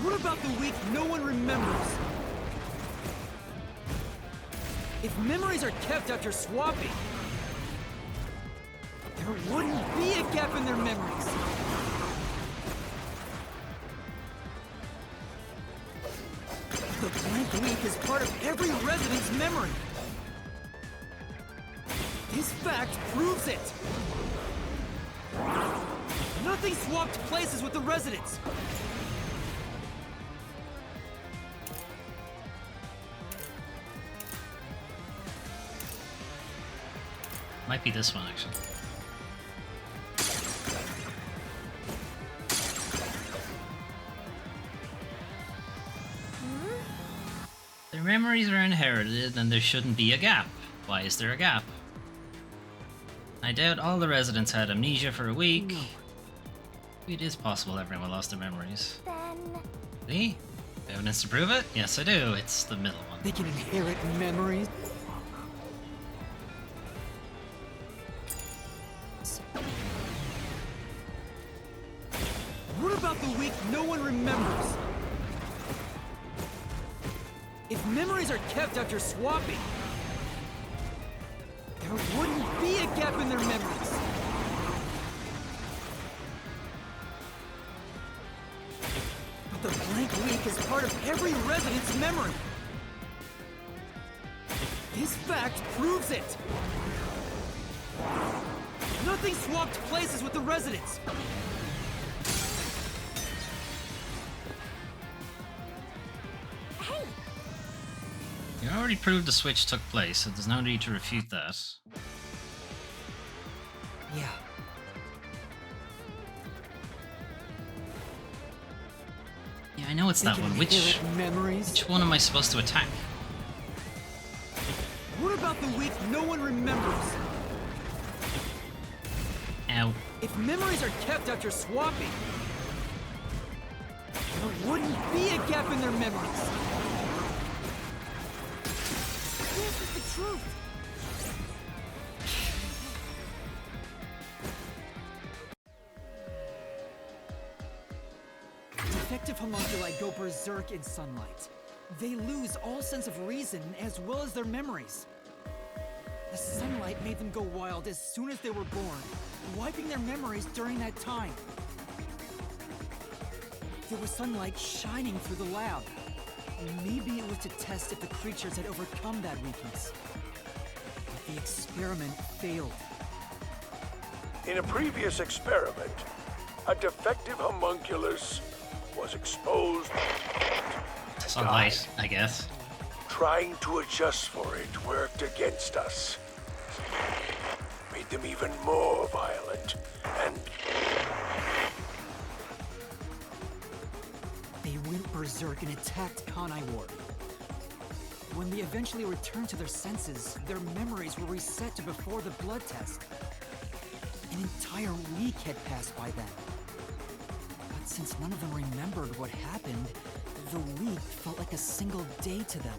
What about the week no one remembers? If memories are kept after swapping, there wouldn't be a gap in their memories. The blank week is part of every resident's memory. This fact proves it. Nothing swapped places with the residents. Might be this one, actually. Their memories are inherited, and there shouldn't be a gap. Why is there a gap? I doubt all the residents had amnesia for a week. No. It is possible everyone lost their memories. Then... See? Evidence to prove it? Yes, I do. It's the middle one. They can inherit memories. What about the week no one remembers? If memories are kept after swapping, there wouldn't be a gap in their memories. But the blank week is part of every resident's memory. This fact proves it. Nothing swapped places with the residents. Hey, You already proved the switch took place, so there's no need to refute that. Yeah. Yeah, I know it's that They can one. Which inherit memories. which one am I supposed to attack? What about the week no one remembers? Ow. If memories are kept after swapping, there wouldn't be a gap in their memories. This is the truth. Defective homunculi go berserk in sunlight. They lose all sense of reason as well as their memories. The sunlight made them go wild as soon as they were born, wiping their memories during that time. There was sunlight shining through the lab. Maybe it was to test if the creatures had overcome that weakness. But the experiment failed. In a previous experiment, a defective homunculus was exposed to Sunlight, die. I guess. Trying to adjust for it worked against us. Made them even more violent, and They went berserk and attacked Kanai Ward. When they eventually returned to their senses, their memories were reset to before the blood test. An entire week had passed by then. But since none of them remembered what happened, the week felt like a single day to them.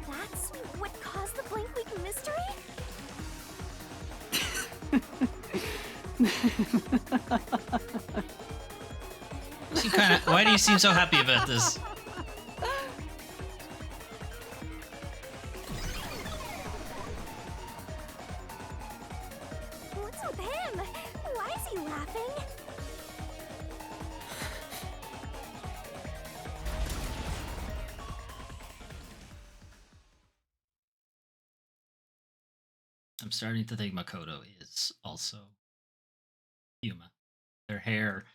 that's what caused the blank week mystery? Why do you seem so happy about this? What's with him? Why is he laughing? I'm starting to think Makoto is also Yuma. Their hair.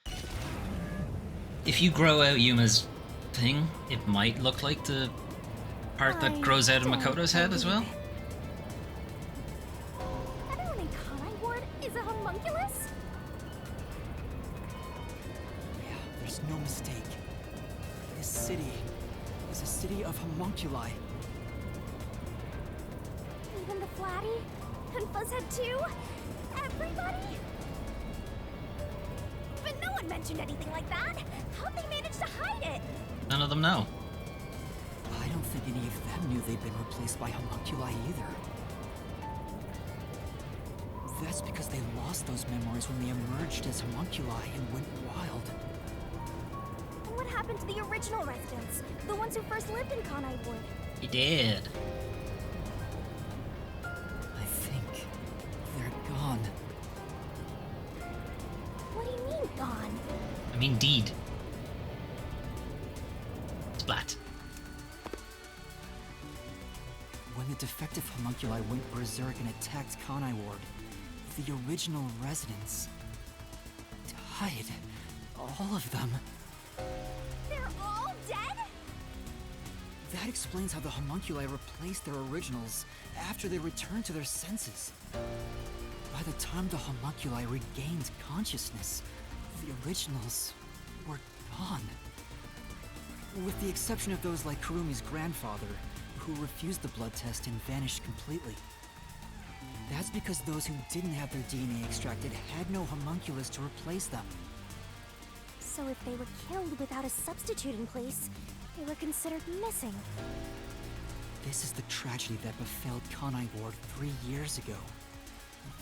If you grow out Yuma's thing, it might look like the part that grows out of Makoto's head as well. Everyone in Kanai Ward is a homunculus? Yeah, there's no mistake. This city is a city of homunculi. Even the Flatty? And Fuzzhead too? Everybody? But no one mentioned anything like that! How'd they manage to hide it? None of them know. I don't think any of them knew they'd been replaced by homunculi either. That's because they lost those memories when they emerged as homunculi and went wild. And what happened to the original residents? The ones who first lived in Kanai Ward? He did. I think they're gone. What do you mean, gone? I mean, deed. Splat. When the defective homunculi went berserk and attacked Kanai Ward, the original residents died. All of them. They're all dead? That explains how the homunculi replaced their originals after they returned to their senses. By the time the homunculi regained consciousness, the originals were gone. With the exception of those like Kurumi's grandfather, who refused the blood test and vanished completely. That's because those who didn't have their DNA extracted had no homunculus to replace them. So if they were killed without a substitute in place, they were considered missing. This is the tragedy that befell Kanai Ward 3 years ago.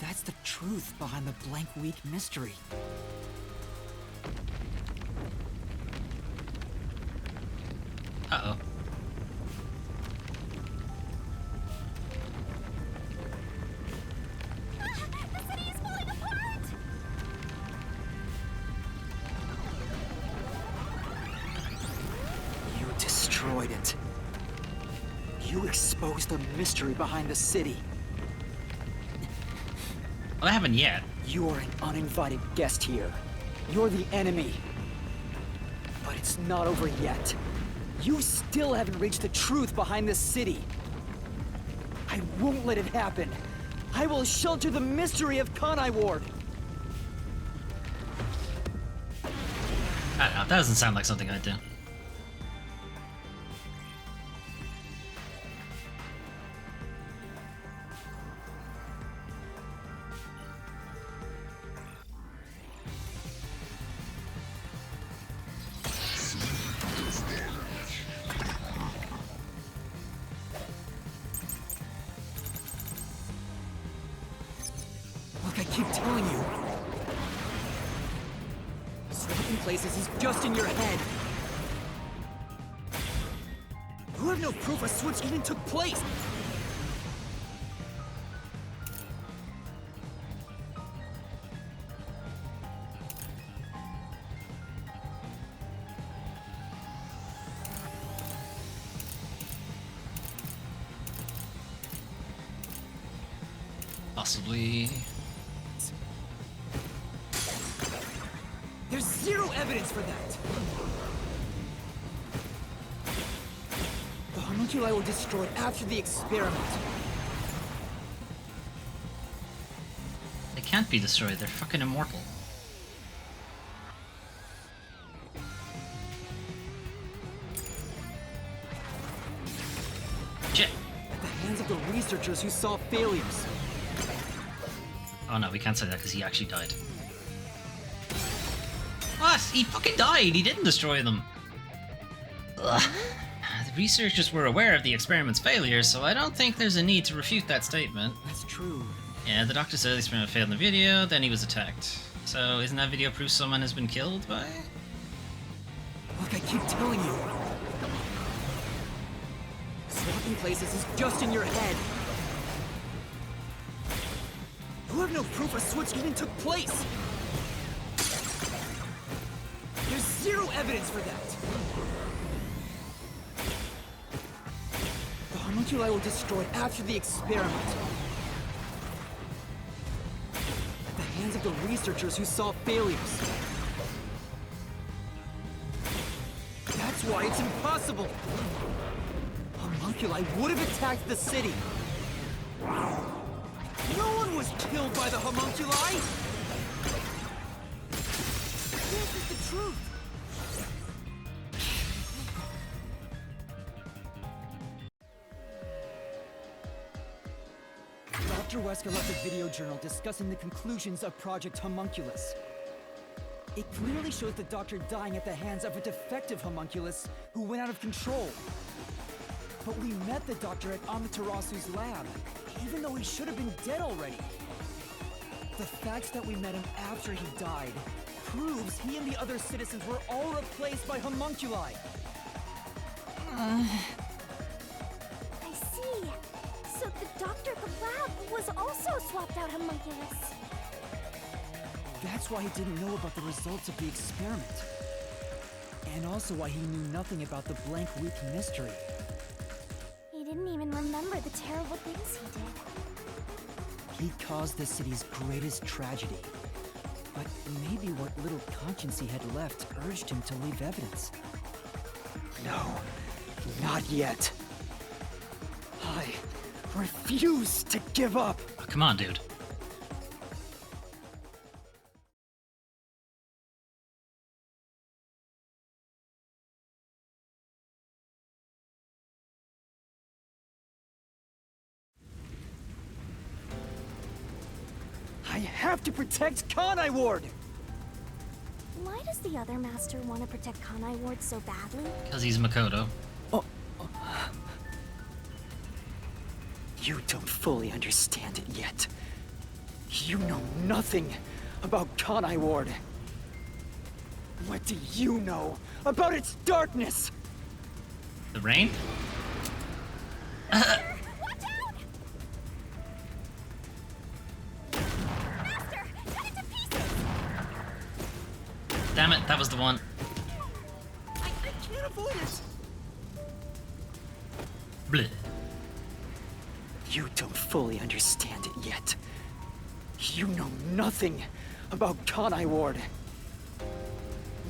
That's the truth behind the Blank Week mystery. Uh-oh. The city is falling apart! You destroyed it. You exposed the mystery behind the city. Well, that happened yet. You are an uninvited guest here. You're the enemy. But it's not over yet. You still haven't reached the truth behind this city. I won't let it happen. I will shelter the mystery of Kanai Ward. I don't know, that doesn't sound like something I'd do. Look, I keep telling you. Swapping places is just in your head. You have no proof a switch even took place. Possibly. There's zero evidence for that. The homunculi were destroyed after the experiment. They can't be destroyed, they're fucking immortal. Shit. At the hands of the researchers who saw failures. Oh no, we can't say that because he actually died. What? He fucking died! He didn't destroy them! Ugh. The researchers were aware of the experiment's failure, so I don't think there's a need to refute that statement. That's true. Yeah, the doctor said the experiment failed in the video, then he was attacked. So isn't that video proof someone has been killed by? Look, I keep telling you. Swapping places is just in your head. You have no proof a switch even took place. There's zero evidence for that. The homunculi were destroyed after the experiment. At the hands of the researchers who saw failures. That's why it's impossible. Homunculi would have attacked the city. No one was killed by the homunculi! This is the truth! Dr. Wesker left a video journal discussing the conclusions of Project Homunculus. It clearly shows the Doctor dying at the hands of a defective homunculus who went out of control. But we met the Doctor at Amaterasu's lab, even though he should have been dead already. The fact that we met him after he died proves he and the other citizens were all replaced by homunculi. I see. So the doctor at the lab was also swapped out homunculus. That's why he didn't know about the results of the experiment. And also why he knew nothing about the Blank Week mystery. He didn't even remember the terrible things he did. He caused the city's greatest tragedy. But maybe what little conscience he had left urged him to leave evidence. No, not yet. I refuse to give up. come on, dude. I have to protect Kanai Ward! Why does the other master want to protect Kanai Ward so badly? Because he's Makoto. You don't fully understand it yet. You know nothing about Kanai Ward. What do you know about its darkness? The rain? Watch out! Master, cut it to pieces! Damn it, that was the one. I can't avoid it! Bleh. You don't fully understand it yet. You know nothing about Kanai Ward.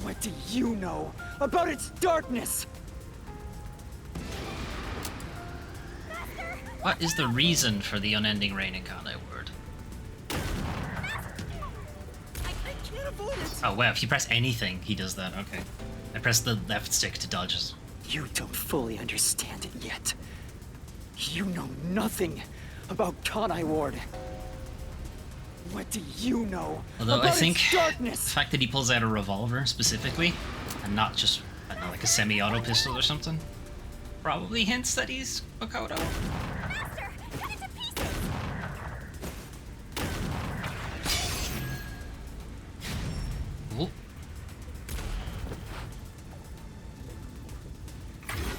What do you know about its darkness? What is the reason for the unending rain in Kanai Ward? I can't avoid it! Oh wow, if you press anything, he does that. Okay. I press the left stick to dodge it. You don't fully understand it yet. You know nothing about Kanai Ward. What do you know Although about I think its the darkness? fact that he pulls out a revolver specifically, and not just, I don't know, like a semi-auto pistol or something, probably hints that he's Makoto. Master, cut it to pieces! Ooh.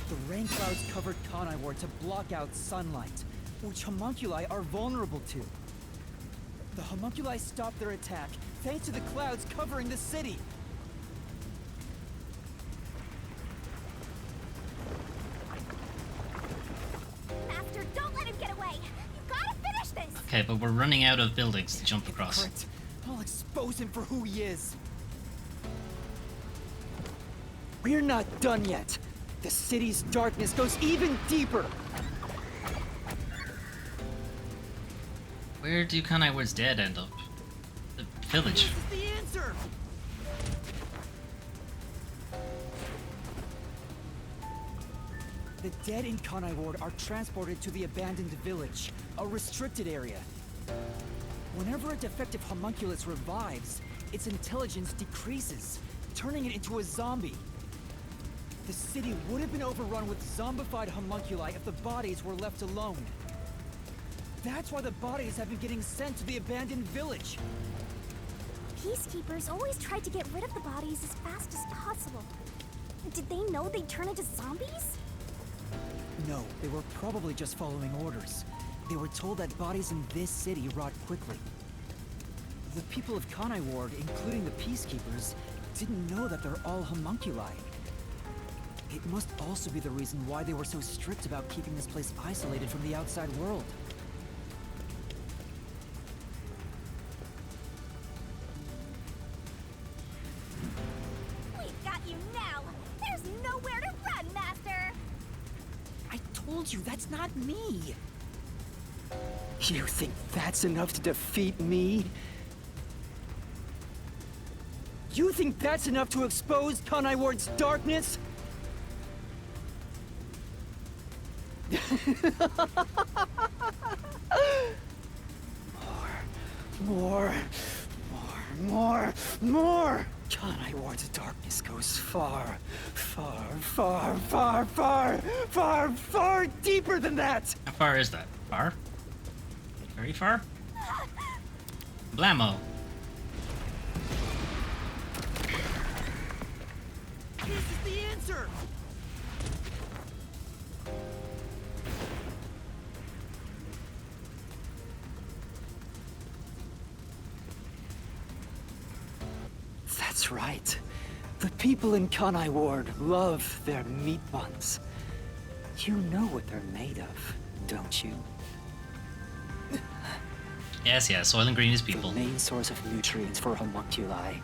The rain clouds covered Kanai Ward to block out sunlight, which homunculi are vulnerable to. The homunculi stopped their attack thanks to the clouds covering the city. Master, don't let him get away! You gotta finish this! Okay, but we're running out of buildings to jump across. Correct. I'll expose him for who he is. We're not done yet. The city's darkness goes even deeper. Where do Kanai Ward's dead end up? The village. This is the answer. The dead in Kanai Ward are transported to the abandoned village, a restricted area. Whenever a defective homunculus revives, its intelligence decreases, turning it into a zombie. The city would have been overrun with zombified homunculi if the bodies were left alone. That's why the bodies have been getting sent to the abandoned village. Peacekeepers always tried to get rid of the bodies as fast as possible. Did they know they'd turn into zombies? No, they were probably just following orders. They were told that bodies in this city rot quickly. The people of Kanai Ward, including the Peacekeepers, didn't know that they're all homunculi. It must also be the reason why they were so strict about keeping this place isolated from the outside world. We've got you now! There's nowhere to run, Master! I told you, that's not me! You think that's enough to defeat me? You think that's enough to expose Kanai Ward's darkness? More! Kanai Ward's darkness goes far deeper than that! How far is that? Far? Very far? Blammo. This is the answer! That's right. The people in Kanai Ward love their meat buns. You know what they're made of, don't you? Yes, Soil and Green is people. The main source of nutrients for homunculi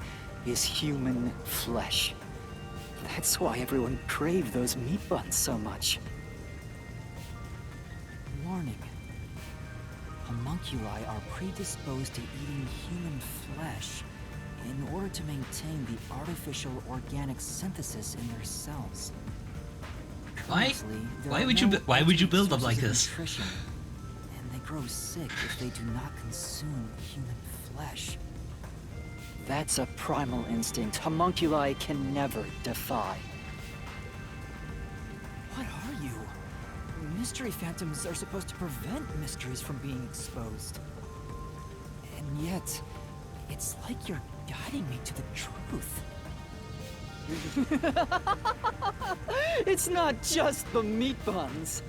is human flesh. That's why everyone craved those meat buns so much. Warning. Homunculi homunculi are predisposed to eating human flesh in order to maintain the artificial organic synthesis in their cells. Why? Currently, there Why are would no you build them alternate like sources of this? nutrition, and they grow sick if they do not consume human flesh. That's a primal instinct homunculi can never defy. What are you? Mystery phantoms are supposed to prevent mysteries from being exposed. And yet, it's like you're guiding me to the truth. It's not just the meat buns.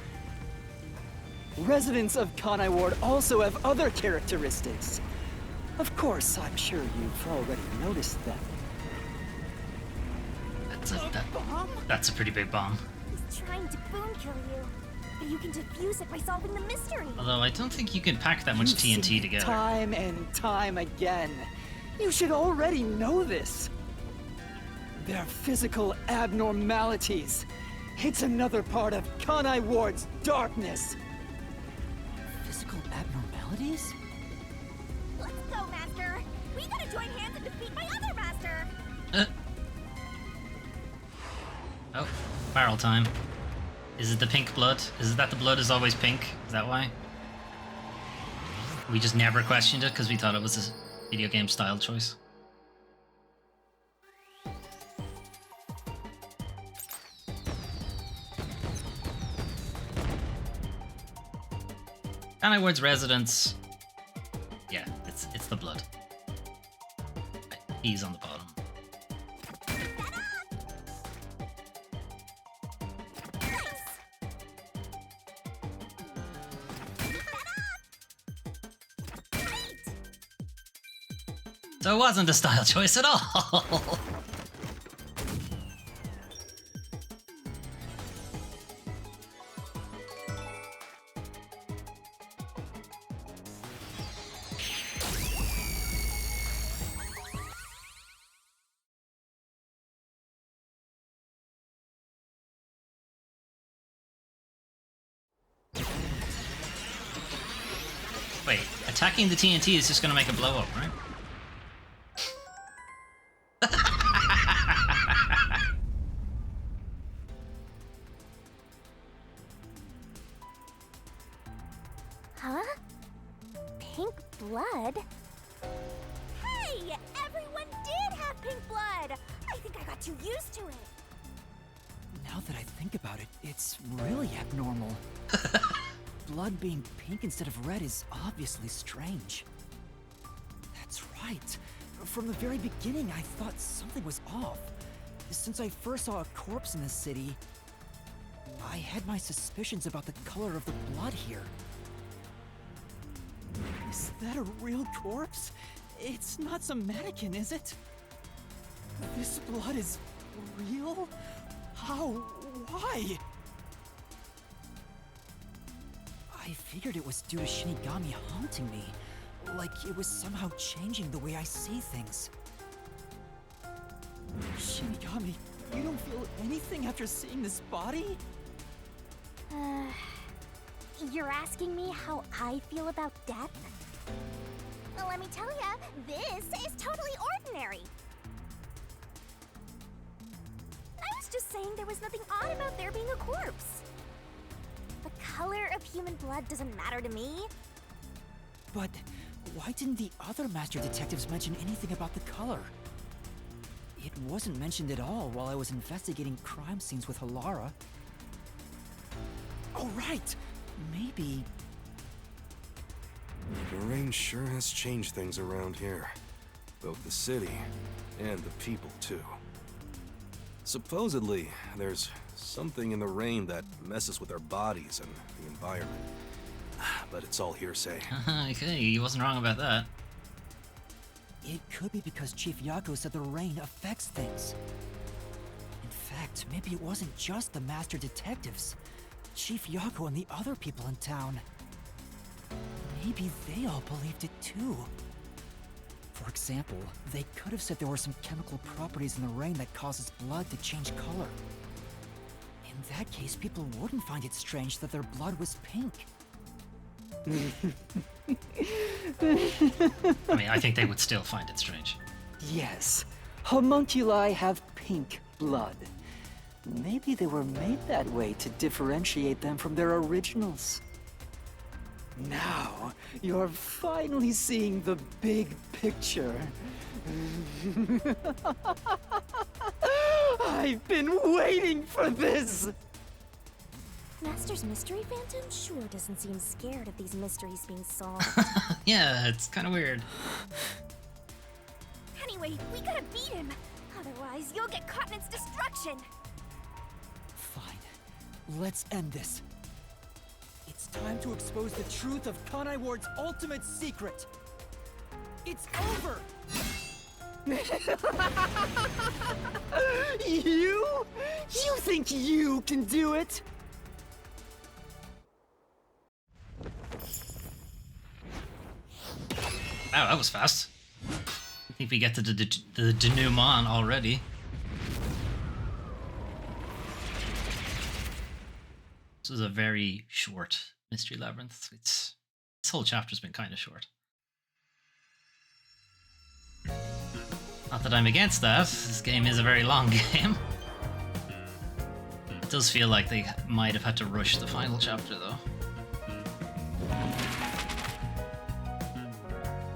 Residents of Kanai Ward also have other characteristics. Of course, I'm sure you've already noticed them. That's a pretty big bomb. He's trying to boom kill you, but you can defuse it by solving the mystery. Although I don't think you can pack that much You've seen TNT it together. time and time again. You should already know this. They're physical abnormalities. It's another part of Kanai Ward's darkness. Physical abnormalities? Let's go, Master. We gotta join hands and defeat my other master. Oh, barrel time. Is it the pink blood? Is it that the blood is always pink? Is that why? We just never questioned it because we thought it was a video game style choice. Kanai Ward's residents. Yeah, it's the blood. He's on the bottom. So it wasn't a style choice at all. Wait, attacking the TNT is just gonna make it blow up, right? Huh? Pink blood? Hey! Everyone did have pink blood! I think I got too used to it. Now that I think about it, it's really abnormal. Blood being pink instead of red is obviously strange. That's right. From the very beginning, I thought something was off. Since I first saw a corpse in the city, I had my suspicions about the color of the blood here. Is that a real corpse? It's not some mannequin, is it? This blood is real? How? Why? I figured it was due to Shinigami haunting me. Like it was somehow changing the way I see things. Shinigami, you don't feel anything after seeing this body? You're asking me how I feel about death? Well, let me tell ya, this is totally ordinary. I was just saying there was nothing odd about there being a corpse. The color of human blood doesn't matter to me. But why didn't the other master detectives mention anything about the color? It wasn't mentioned at all while I was investigating crime scenes with Halara. Oh, right! Maybe... The rain sure has changed things around here. Both the city and the people, too. Supposedly, there's something in the rain that messes with our bodies and the environment. But it's all hearsay. Okay, he wasn't wrong about that. It could be because Chief Yako said the rain affects things. In fact, maybe it wasn't just the master detectives. Chief Yako and the other people in town. Maybe they all believed it too. For example, they could have said there were some chemical properties in the rain that causes blood to change color. In that case, people wouldn't find it strange that their blood was pink. I mean, I think they would still find it strange. Yes, homunculi have pink blood. Maybe they were made that way to differentiate them from their originals. Now, you're finally seeing the big picture. I've been waiting for this! Master's Mystery Phantom sure doesn't seem scared of these mysteries being solved. Yeah, it's kind of weird. Anyway, we gotta beat him. Otherwise, you'll get caught in its destruction. Fine. Let's end this. It's time to expose the truth of Kanai Ward's ultimate secret. It's over! You? You think you can do it? Wow, that was fast. I think we get to the denouement already. This is a very short Mystery Labyrinth. This whole chapter's been kind of short. Not that I'm against that. This game is a very long game. It does feel like they might have had to rush the final chapter, though.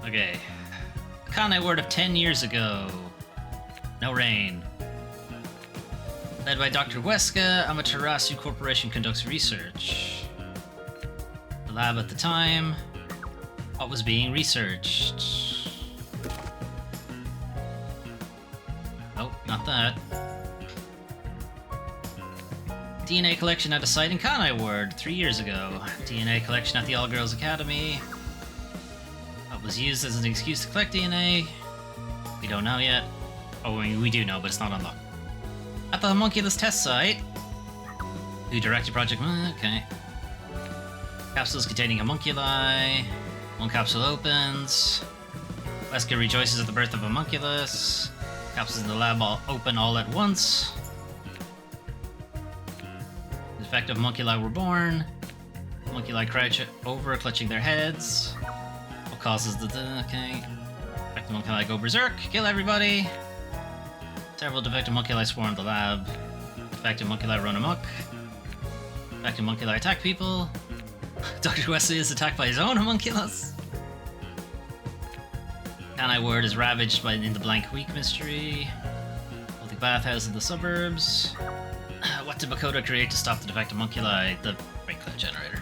Okay. A Kanai word of 10 years ago. No rain. Led by Dr. Weska, Amaterasu Corporation conducts research. The lab at the time. What was being researched? Nope, not that. DNA collection at a site in Kanai Ward 3 years ago. DNA collection at the All Girls Academy. What was used as an excuse to collect DNA? We don't know yet. Oh, I mean, we do know, but it's not unlocked. At the homunculus test site. Who directed Project? Okay. Capsules containing homunculi. One capsule opens. Wesker rejoices at the birth of homunculus. Capsules in the lab all open all at once. Defective homunculi were born. Homunculi crouch over, clutching their heads. What causes the... Okay. Defective homunculi go berserk. Kill everybody. Several defective homunculi swarm the lab. Defective homunculi run amok. Defective homunculi attack people. Dr. Wesley is attacked by his own homunculus. Kanai Ward is ravaged in the Blank Week mystery. The bathhouse in the suburbs. What did Makoto create to stop the defective homunculi? The Great Cloud Generator.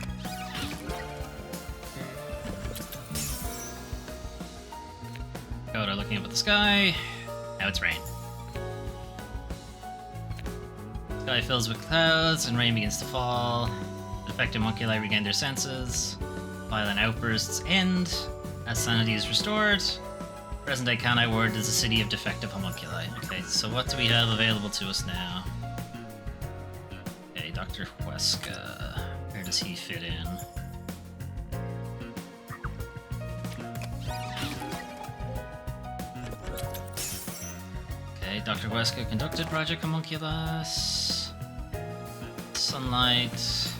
Makoto looking up at the sky. Now it's rain. Sky fills with clouds and rain begins to fall. The defective homunculi regain their senses. Violent outbursts end as sanity is restored. Present-day Kanai Ward is a city of defective homunculi. Okay, so what do we have available to us now? Okay, Dr. Weska. Where does he fit in? Okay, Dr. Weska conducted Project Homunculus. Sunlight.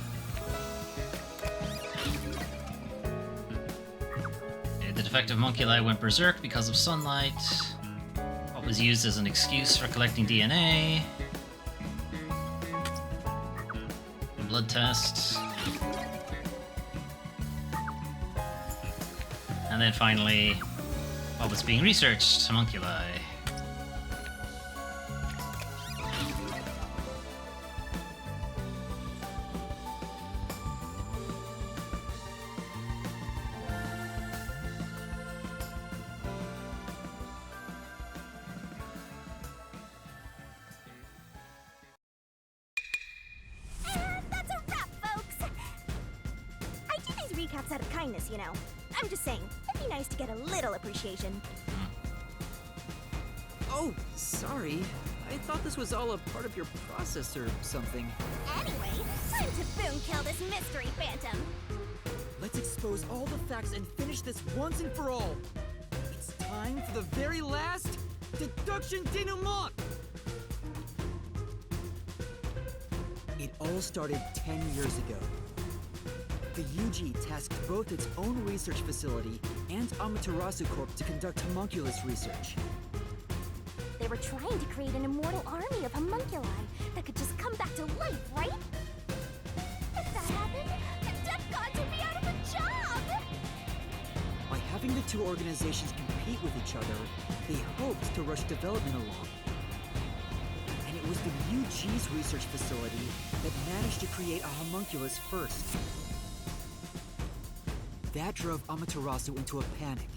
Okay, the defective homunculi went berserk because of sunlight. What was used as an excuse for collecting DNA. Blood test. And then finally, what was being researched? Homunculi. Recaps out of kindness, you know. I'm just saying, it'd be nice to get a little appreciation. Oh, sorry. I thought this was all a part of your process or something. Anyway, time to boom kill this mystery phantom. Let's expose all the facts and finish this once and for all. It's time for the very last deduction denouement. It all started 10 years ago. the UG tasked both its own research facility and Amaterasu Corp to conduct homunculus research. They were trying to create an immortal army of homunculi that could just come back to life, right? If that happened, the Death Gods would be out of a job! By having the two organizations compete with each other, they hoped to rush development along. And it was the UG's research facility that managed to create a homunculus first. That drove Amaterasu into a panic.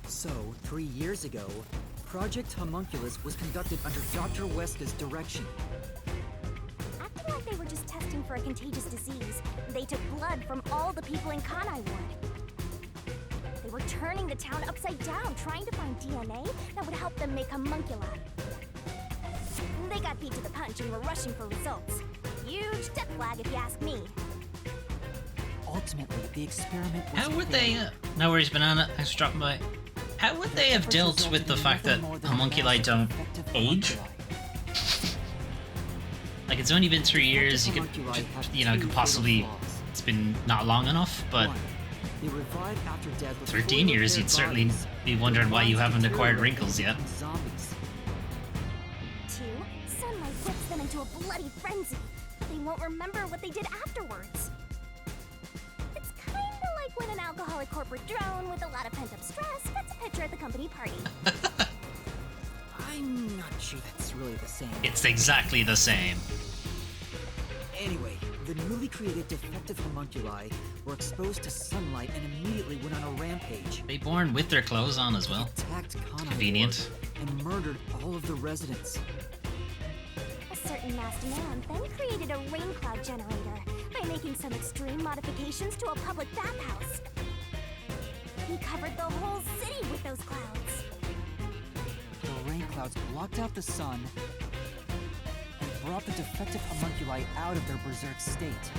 So, 3 years ago, Project Homunculus was conducted under Dr. Weska's direction. Acting like they were just testing for a contagious disease, they took blood from all the people in Kanai Ward. They were turning the town upside down, trying to find DNA that would help them make homunculi. They got beat to the punch and were rushing for results. Huge death flag, if you ask me. Ultimately, the experiment was How would they... no worries, Banana. Thanks for dropping by. How would they have dealt with the fact that homunculi don't age? Like, it's only been 3 years, you could, you know, could possibly... It's been not long enough, but... 13 years, you'd certainly be wondering why you haven't acquired wrinkles yet. 2, sunlight whips them into a bloody frenzy. They won't remember what they did afterwards. It's kinda like when an alcoholic corporate drone with a lot of pent-up stress gets a picture at the company party. I'm not sure that's really the same. It's exactly the same. Anyway, the newly created defective homunculi were exposed to sunlight and immediately went on a rampage. They born with their clothes on as well. Attacked Kanai Convenient. Ward and murdered all of the residents. A certain masked man then created a rain cloud generator by making some extreme modifications to a public bathhouse. He covered the whole city with those clouds. The rain clouds blocked out the sun and brought the defective homunculi out of their berserk state.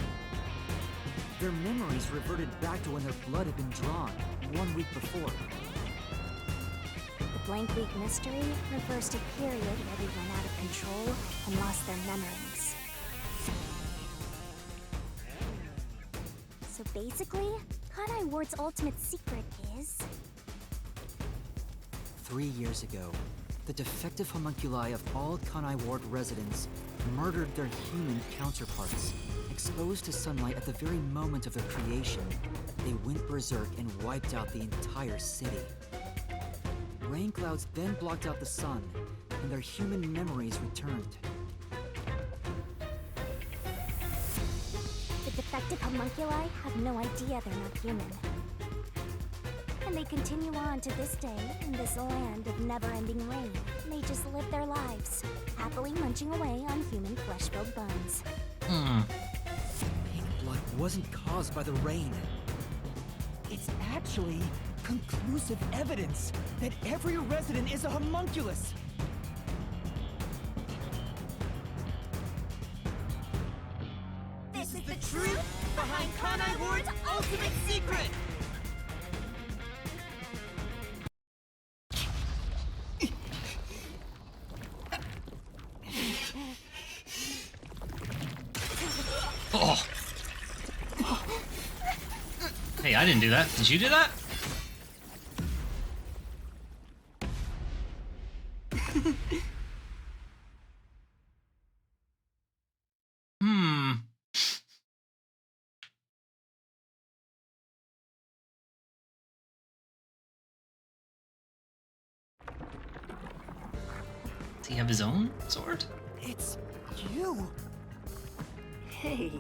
Their memories reverted back to when their blood had been drawn 1 week before. The blank week mystery refers to a period where they went out of control and lost their memories. So basically, Kanai Ward's ultimate secret is... 3 years ago, the defective homunculi of all Kanai Ward residents murdered their human counterparts. Exposed to sunlight at the very moment of their creation, they went berserk and wiped out the entire city. Rain clouds then blocked out the sun, and their human memories returned. The defective homunculi have no idea they're not human. And they continue on to this day in this land of never-ending rain. They just live their lives, happily munching away on human flesh-filled bones. Pink blood wasn't caused by the rain. It's actually conclusive evidence that every resident is a homunculus. This is the truth behind Kanai Ward's ultimate secret! Oh. Hey, I didn't do that. Did you do that? Does he have his own sword? It's you! Hey,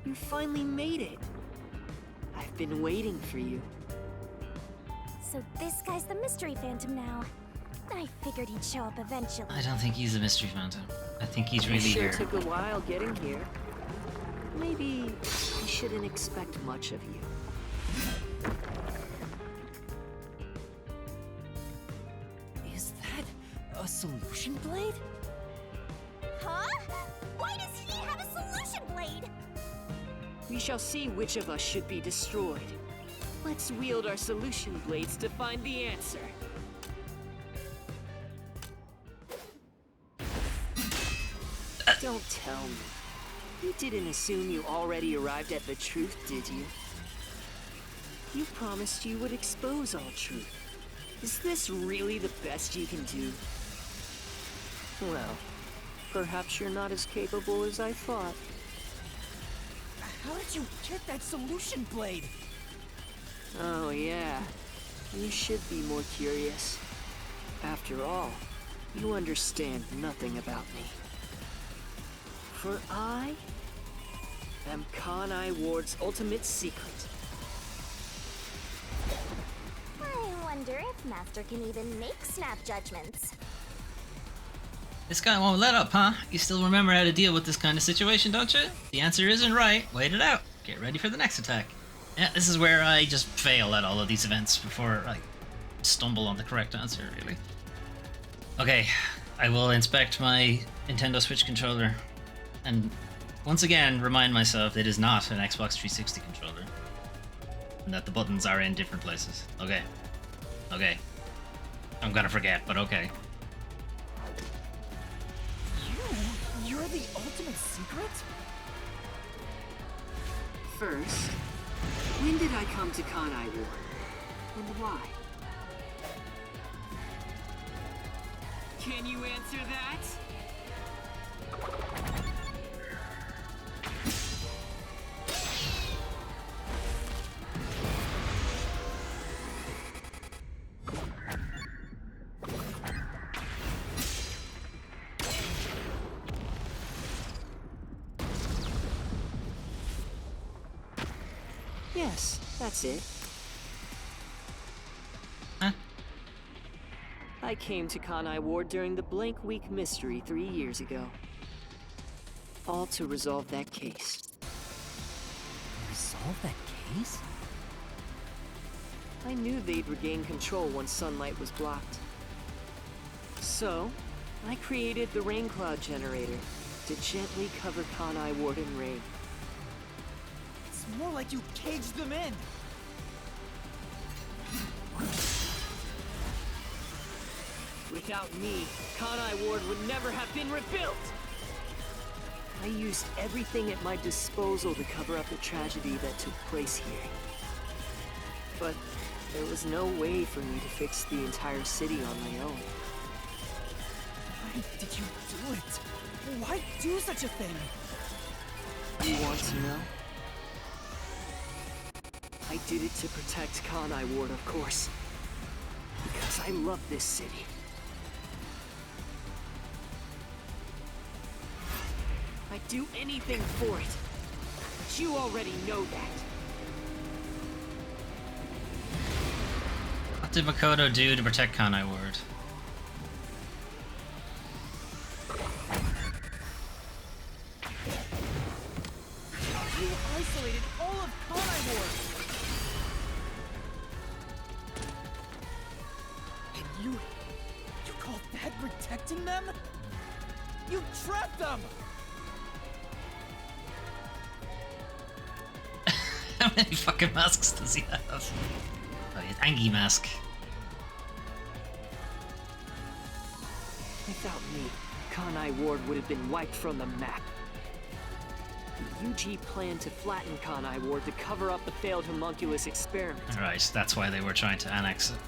you finally made it. I've been waiting for you. So this guy's the Mystery Phantom now. I figured he'd show up eventually. I don't think he's a mystery phantom. I think he's really sure here. Took a while getting here. Maybe I shouldn't expect much of you. Is that a solution blade? Huh? Why does he have a solution blade? We shall see which of us should be destroyed. Let's wield our solution blades to find the answer. Don't tell me. You didn't assume you already arrived at the truth, did you? You promised you would expose all truth. Is this really the best you can do? Well, perhaps you're not as capable as I thought. How did you get that solution blade? Oh yeah, you should be more curious. After all, you understand nothing about me. For I am Kanai Ward's ultimate secret. I wonder if Master can even make snap judgments. This guy won't let up, huh? You still remember how to deal with this kind of situation, don't you? The answer isn't right. Wait it out. Get ready for the next attack. Yeah, this is where I just fail at all of these events before I stumble on the correct answer, really. Okay, I will inspect my Nintendo Switch controller and once again remind myself it is not an Xbox 360 controller and that the buttons are in different places. Okay. I'm gonna forget, but okay. You're the ultimate secret? First, when did I come to Kanai Ward? And why? Can you answer that? Yes, that's it. Huh? I came to Kanai Ward during the Blank Week mystery 3 years ago. All to resolve that case. Resolve that case? I knew they'd regain control once sunlight was blocked. So, I created the rain cloud generator to gently cover Kanai Ward in rain. It's more like you caged them in. Without me, Kanai Ward would never have been rebuilt! I used everything at my disposal to cover up the tragedy that took place here. But there was no way for me to fix the entire city on my own. Why did you do it? Why do such a thing? You want to know? I did it to protect Kanai Ward, of course. Because I love this city. I'd do anything for it. But you already know that. What did Makoto do to protect Kanai Ward? You isolated all of Kanai Ward. And you call that protecting them? You trapped them! How many fucking masks does he have? Oh, his Angie mask. Without me, Kanai Ward would have been wiped from the map. The UG planned to flatten Kanai Ward to cover up the failed homunculus experiment. Alright, that's why they were trying to annex it.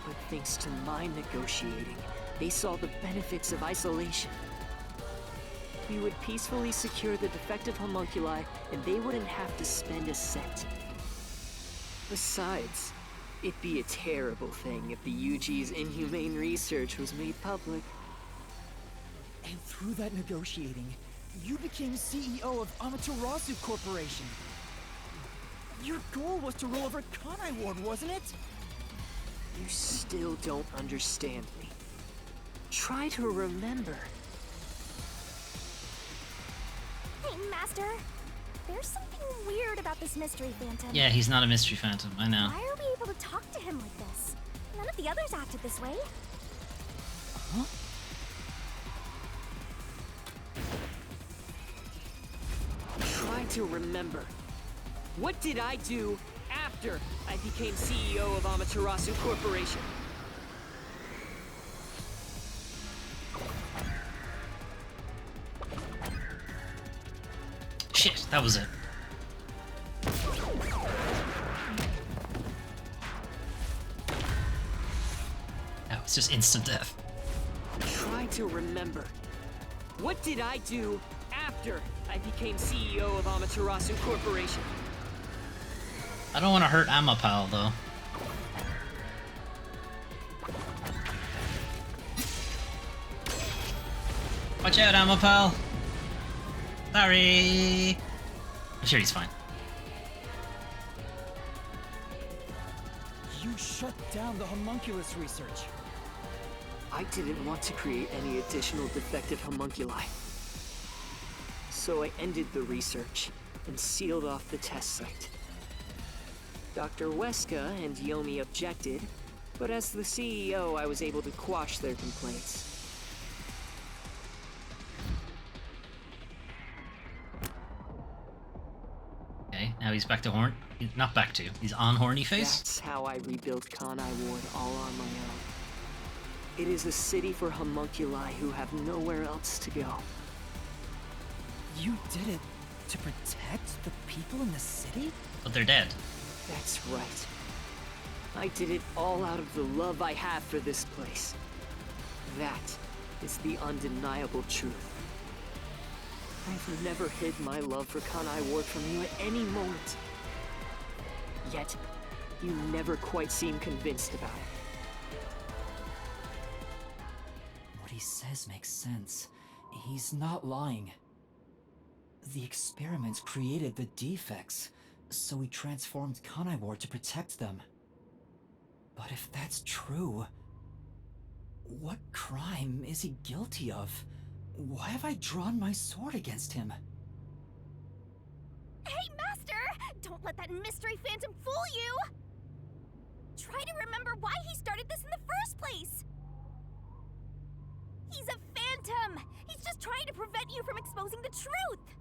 But thanks to my negotiating, they saw the benefits of isolation. We would peacefully secure the defective homunculi, and they wouldn't have to spend a cent. Besides, it'd be a terrible thing if the UG's inhumane research was made public. And through that negotiating, you became CEO of Amaterasu Corporation. Your goal was to rule over Kanai Ward, wasn't it? You still don't understand me. Try to remember. Hey, Master. There's something weird about this mystery phantom. Yeah, he's not a mystery phantom, I know. Why are we able to talk to him like this? None of the others acted this way. Huh? Try to remember. What did I do after I became CEO of Amaterasu Corporation? Shit, that was it. That was just instant death. Try to remember. What did I do after I became CEO of Amaterasu Corporation? I don't want to hurt Amapal, though. Watch out, Amapal! Sorry! I'm sure he's fine. You shut down the homunculus research. I didn't want to create any additional defective homunculi. So I ended the research and sealed off the test site. Dr. Weska and Yomi objected, but as the CEO, I was able to quash their complaints. Okay, now he's back to Horn. Not back to. He's on Horny Face. That's how I rebuilt Kanai Ward all on my own. It is a city for homunculi who have nowhere else to go. You did it to protect the people in the city? But they're dead. That's right. I did it all out of the love I have for this place. That is the undeniable truth. I've never hid my love for Kanai Ward from you at any moment. Yet, you never quite seem convinced about it. What he says makes sense. He's not lying. The experiments created the defects, so we transformed Kanai Ward to protect them. But if that's true, what crime is he guilty of? Why have I drawn my sword against him? Hey, Master! Don't let that mystery phantom fool you! Try to remember why he started this in the first place! He's a phantom! He's just trying to prevent you from exposing the truth!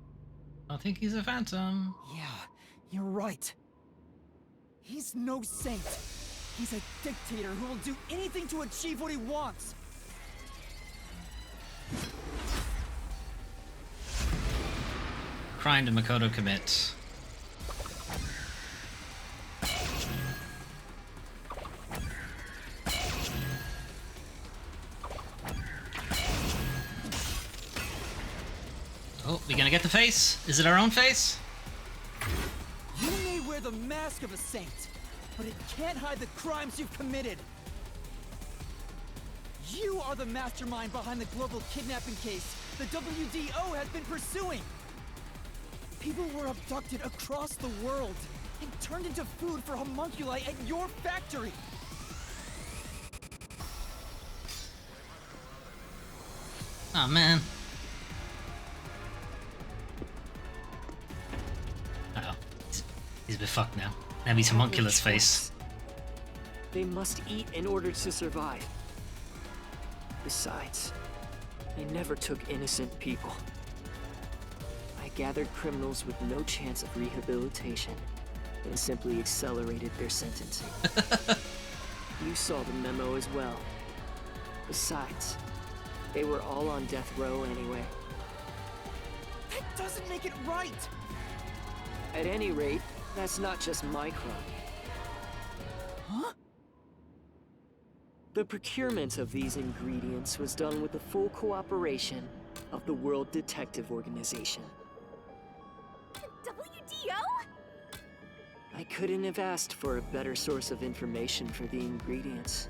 I don't think he's a phantom. Yeah, you're right. He's no saint. He's a dictator who will do anything to achieve what he wants. Crime to Makoto commit. Oh, we gonna get the face? Is it our own face? You may wear the mask of a saint, but it can't hide the crimes you've committed. You are the mastermind behind the global kidnapping case the WDO has been pursuing. People were abducted across the world and turned into food for homunculi at your factory. Oh man. Uh-oh. He's a bit fucked now. Now he's homunculus face. They must eat in order to survive. Besides, they never took innocent people. I gathered criminals with no chance of rehabilitation and simply accelerated their sentencing. You saw the memo as well. Besides, they were all on death row anyway. That doesn't make it right! At any rate, that's not just my crime. Huh? The procurement of these ingredients was done with the full cooperation of the World Detective Organization. WDO? I couldn't have asked for a better source of information for the ingredients.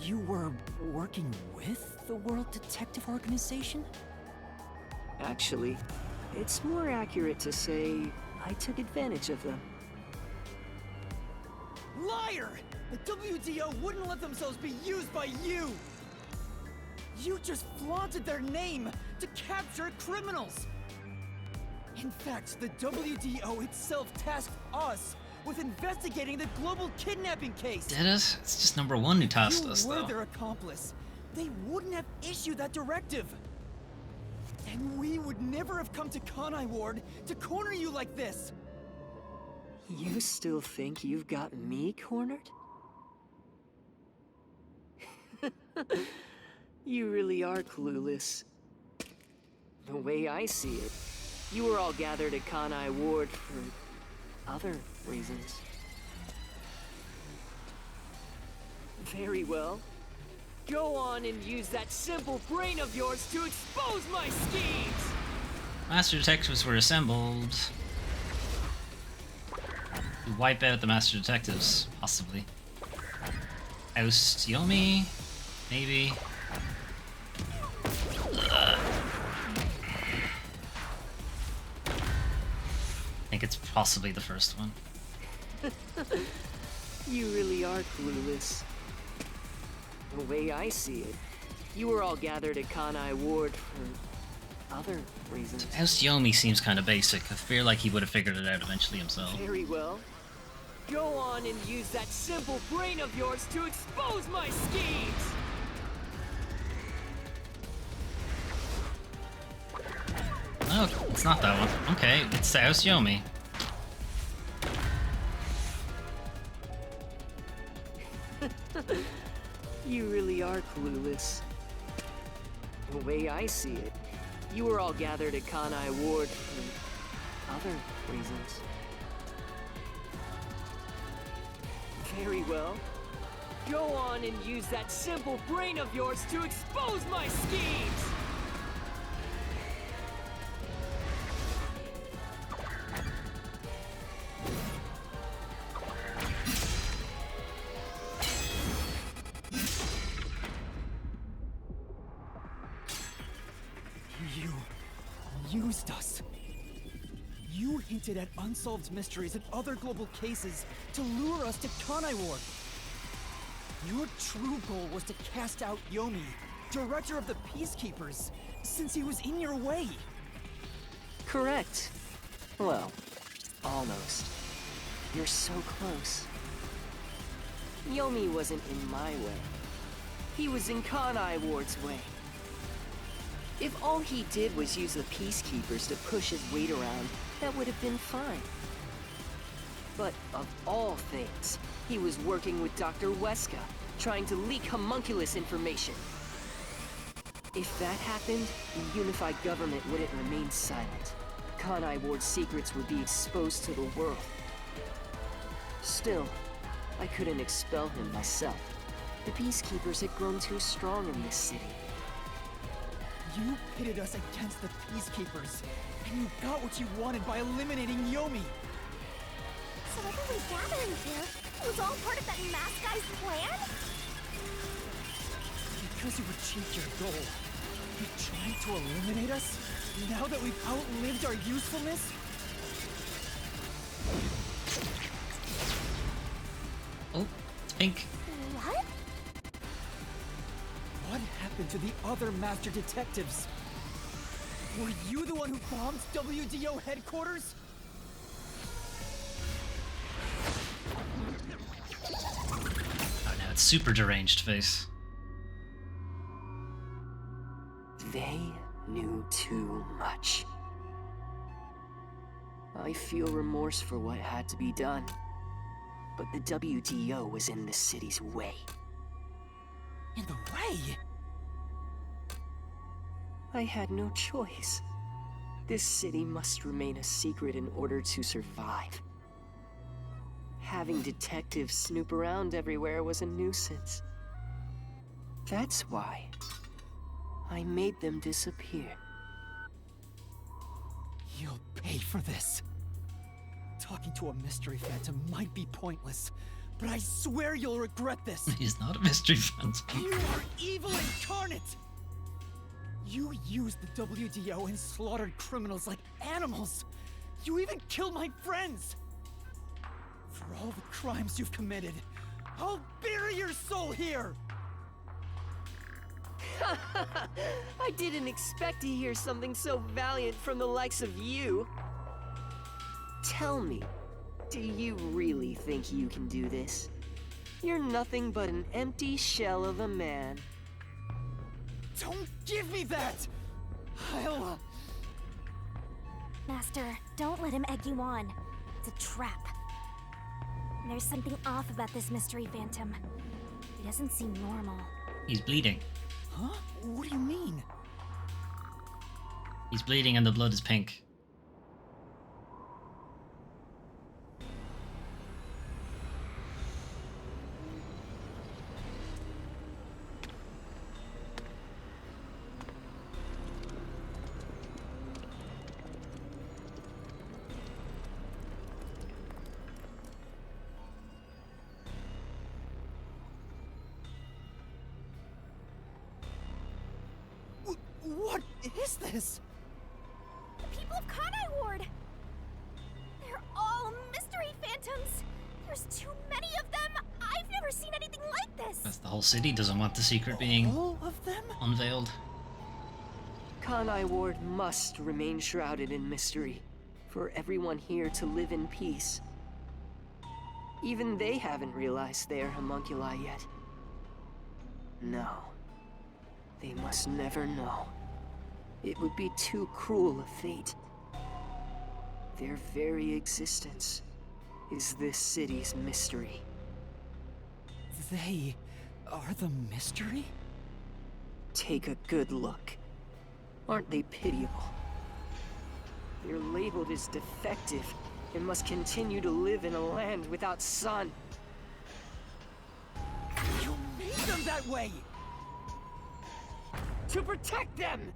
You were working with the World Detective Organization? Actually, it's more accurate to say I took advantage of them. Liar! The WDO wouldn't let themselves be used by you! You just flaunted their name to capture criminals! In fact, the WDO itself tasked us with investigating the global kidnapping case! Did it? It's just number one who tasked us, You were though. their accomplice. They wouldn't have issued that directive. And we would never have come to Kanai Ward to corner you like this! You still think you've got me cornered? You really are clueless. The way I see it, You were all gathered at Kanai Ward for other reasons. Very well. Go on and use that simple brain of yours to expose my schemes! Master Detectives were assembled to wipe out the Master Detectives, possibly. Oust Yomi, maybe. I think it's possibly the first one. You really are clueless. The way I see it, you were all gathered at Kanai Ward for other reasons. Oust Yomi seems kind of basic. I feel like he would have figured it out eventually himself. Very well. Go on and use that simple brain of yours to expose my schemes! No, it's not that one. Okay, it's Oust Yomi. You really are clueless. The way I see it, you were all gathered at Kanai Ward for other reasons. Very well. Go on and use that simple brain of yours to expose my schemes! You used us. You hinted at unsolved mysteries and other global cases to lure us to Kanai Ward. Your true goal was to cast out Yomi, director of the Peacekeepers, since he was in your way. Correct. Well, almost. You're so close. Yomi wasn't in my way. He was in Kanai Ward's way. If all he did was use the Peacekeepers to push his weight around, that would have been fine. But of all things, he was working with Dr. Weska, trying to leak homunculus information. If that happened, the unified government wouldn't remain silent. Kanai Ward's secrets would be exposed to the world. Still, I couldn't expel him myself. The Peacekeepers had grown too strong in this city. You pitted us against the Peacekeepers, and you got what you wanted by eliminating Yomi. So everyone gathering here was all part of that masked guy's plan? Because you achieved your goal, you're trying to eliminate us? Now that we've outlived our usefulness? Oh, it's pink. What? What happened to the other Master Detectives? Were you the one who bombed WDO headquarters? Oh, now it's super deranged face. They knew too much. I feel remorse for what had to be done. But the WDO was in the city's way. In the way? I had no choice. This city must remain a secret in order to survive. Having detectives snoop around everywhere was a nuisance. That's why I made them disappear. You'll pay for this. Talking to a mystery phantom might be pointless, but I swear you'll regret this. He's not a mystery phantom. You are evil incarnate! You used the WDO and slaughtered criminals like animals! You even killed my friends! For all the crimes you've committed, I'll bury your soul here! I didn't expect to hear something so valiant from the likes of you. Tell me, do you really think you can do this? You're nothing but an empty shell of a man. Don't give me that! I'll... Master, don't let him egg you on. It's a trap. There's something off about this mystery phantom. He doesn't seem normal. He's bleeding. Huh? What do you mean? He's bleeding and the blood is pink. What is this? The people of Kanai Ward! They're all mystery phantoms! There's too many of them! I've never seen anything like this! That's the whole city doesn't want the secret being All of them? unveiled. Kanai Ward must remain shrouded in mystery, for everyone here to live in peace. Even they haven't realized they are homunculi yet. No. They must never know. It would be too cruel a fate. Their very existence is this city's mystery. They are the mystery? Take a good look. Aren't they pitiable? They're labeled as defective and must continue to live in a land without sun. You made them that way! To protect them!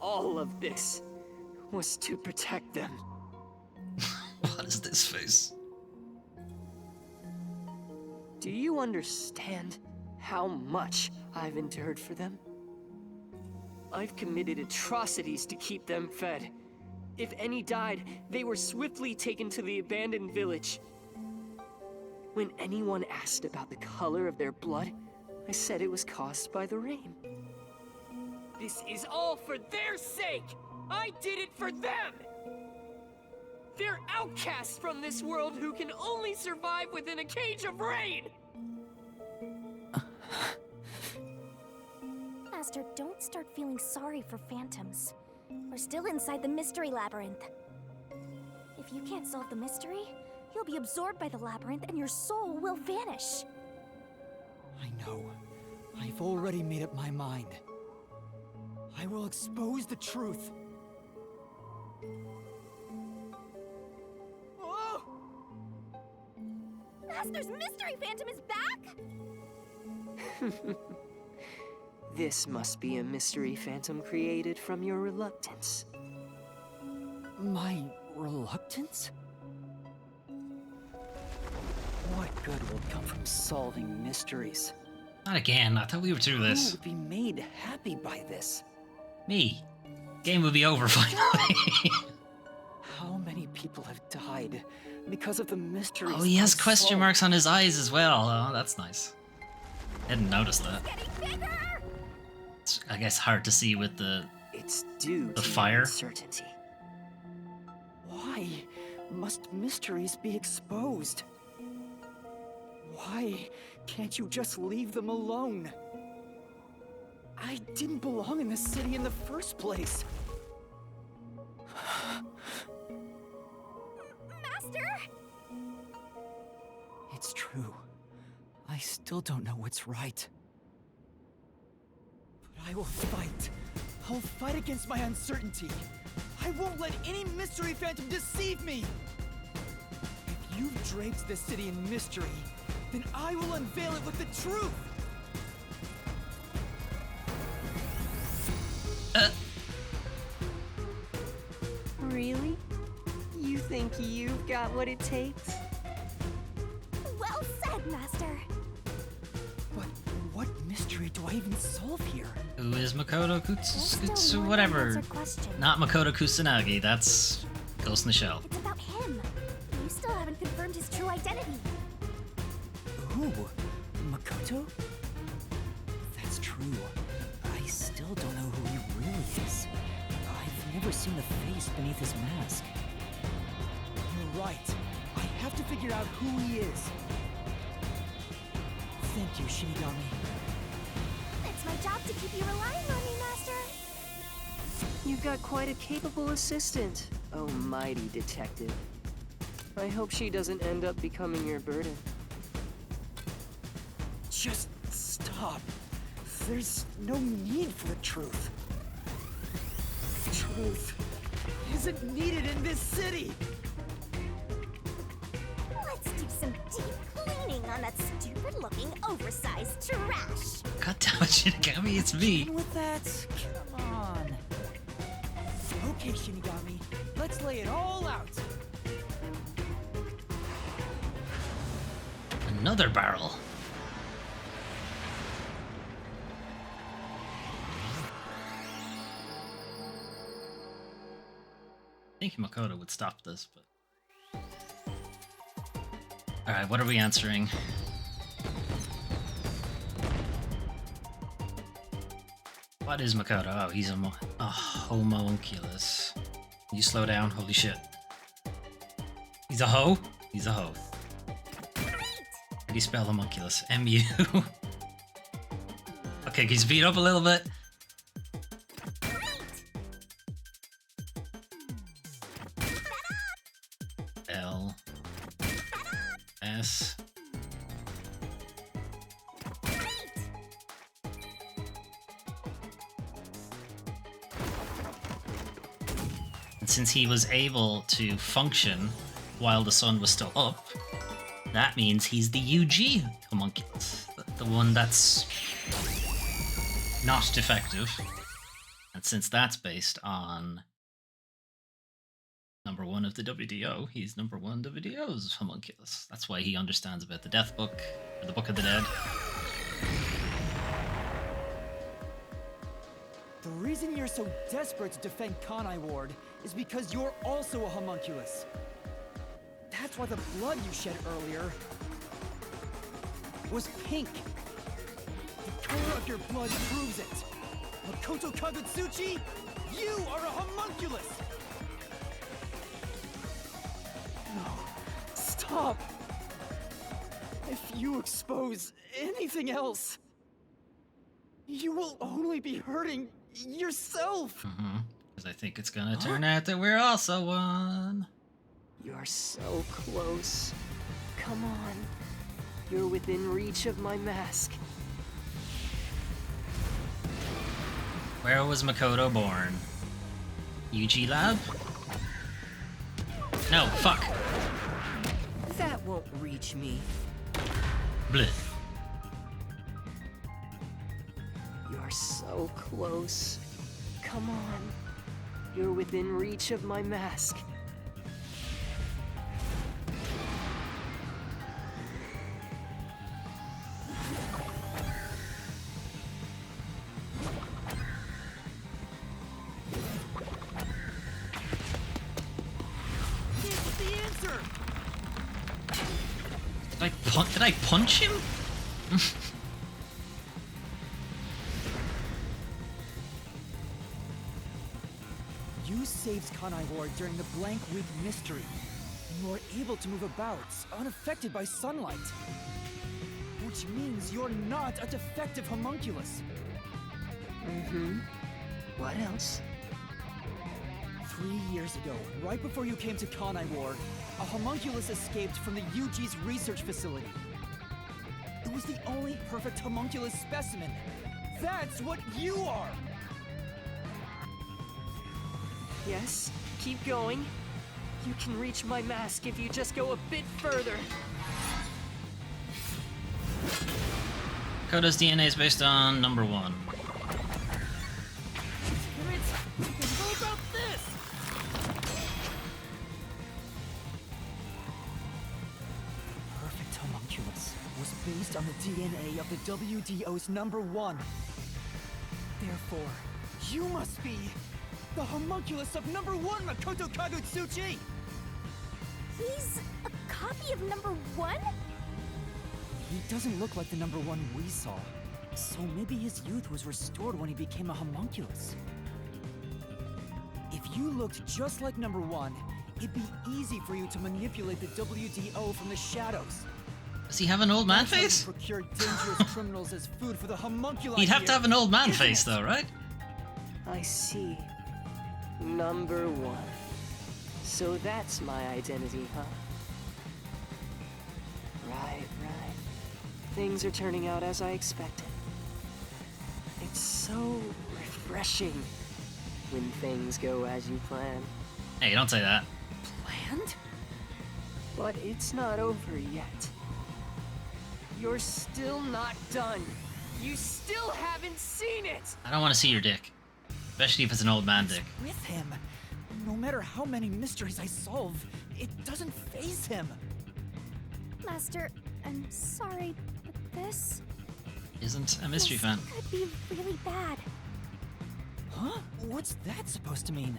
All of this was to protect them. What is this face? Do you understand how much I've endured for them? I've committed atrocities to keep them fed. If any died, they were swiftly taken to the abandoned village. When anyone asked about the color of their blood, I said it was caused by the rain. This is all for their sake! I did it for them! They're outcasts from this world who can only survive within a cage of rain! Master, don't start feeling sorry for phantoms. We're still inside the mystery labyrinth. If you can't solve the mystery, you'll be absorbed by the labyrinth and your soul will vanish. I know. I've already made up my mind. I will expose the truth. Oh! Master's mystery phantom is back? This must be a mystery phantom created from your reluctance. My reluctance? What good will come from solving mysteries? Not again. I thought we were through Who this. would be made happy by this? Me. Game would be over finally. How many people have died because of the mysteries? Oh, he has I've question solved? marks on his eyes as well. Oh, that's nice. Didn't notice that. Getting bigger! It's, I guess, hard to see with the It's due The to fire? uncertainty. Why must mysteries be exposed? Why can't you just leave them alone? I didn't belong in this city in the first place. Master! It's true. I still don't know what's right. But I will fight. I'll fight against my uncertainty. I won't let any mystery phantom deceive me! If you've draped this city in mystery, then I will unveil it with the truth! Really? You think you've got what it takes? Well said, Master. But what mystery do I even solve here? Who is Makoto There's Kutsu, still one whatever. unanswered question. Not Makoto Kusanagi, that's Ghost in the Shell. It's about him. You still haven't confirmed his true identity. Who? Makoto? That's true. I still don't know who he really is. I've never seen the face beneath his mask. You're right. I have to figure out who he is. Thank you, Shinigami. It's my job to keep you relying on me, Master. You've got quite a capable assistant, oh mighty detective. I hope she doesn't end up becoming your burden. Just stop. There's no need for the truth. Truth isn't needed in this city. Let's do some deep cleaning on that stupid-looking, oversized trash. God damn it, Shinigami, it's me. Done with that? Come on. Okay, Shinigami. Let's lay it all out. Another barrel. think Makoto would stop this, but... Alright, what are we answering? What is Makoto? Oh, he's a homunculus. You slow down, holy shit. He's a hoe? He's a hoe. How do you spell homunculus? M-U. Okay, can you speed up a little bit? L S and since he was able to function while the sun was still up, that means he's the UG homunculus, the one that's not defective. And since that's based on number 1 of the WDO, he's number 1 WDO's homunculus. That's why he understands about the Death Book, or the Book of the Dead. The reason you're so desperate to defend Kanai Ward is because you're also a homunculus. That's why the blood you shed earlier was pink. The color of your blood proves it. Makoto Kagutsuchi, you are a homunculus! No, stop! If you expose anything else, you will only be hurting yourself! Because I think it's gonna turn out that we're also one. You're so close. Come on. You're within reach of my mask. Where was Makoto born? UG Lab? No, fuck. That won't reach me. Bleh. You're so close. Come on. You're within reach of my mask. Did I punch him? You saved Kanai Ward during the Blank Week mystery, and you are able to move about, unaffected by sunlight. Which means you're not a defective homunculus. What else? 3 years ago, right before you came to Kanai Ward, a homunculus escaped from the UG's research facility. It was the only perfect homunculus specimen. That's what you are! Yes, keep going. You can reach my mask if you just go a bit further. Kodo's DNA is based on number 1. How about this? Perfect homunculus was based on the DNA of the WDO's number 1. Therefore, you must be the homunculus of number 1, Makoto Kagutsuchi! He's a copy of number 1? He doesn't look like the number 1 we saw. So maybe his youth was restored when he became a homunculus. If you looked just like number 1, it'd be easy for you to manipulate the WDO from the shadows. Does he have an old man face? Procure dangerous criminals as food for the homunculi. He'd have to have an old man face though, right? I see. Number 1. So that's my identity, huh? Right. Things are turning out as I expected. It's so refreshing when things go as you plan. Hey, don't say that. Planned? But it's not over yet. You're still not done. You still haven't seen it! I don't want to see your dick. Especially if it's an old man dick. With him, no matter how many mysteries I solve, it doesn't faze him. Master, I'm sorry, but this Isn't a mystery fan. could be really bad. Huh? What's that supposed to mean?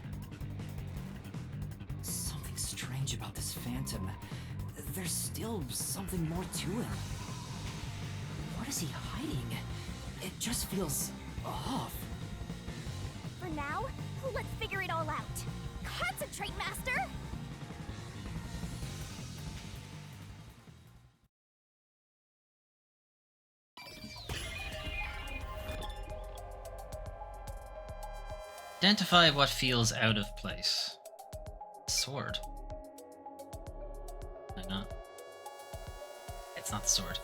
strange about this phantom. There's still something more to him. What is he hiding? It just feels off. For now, let's figure it all out. Concentrate, Master! Identify what feels out of place. Sword. No, not. It's not the sword.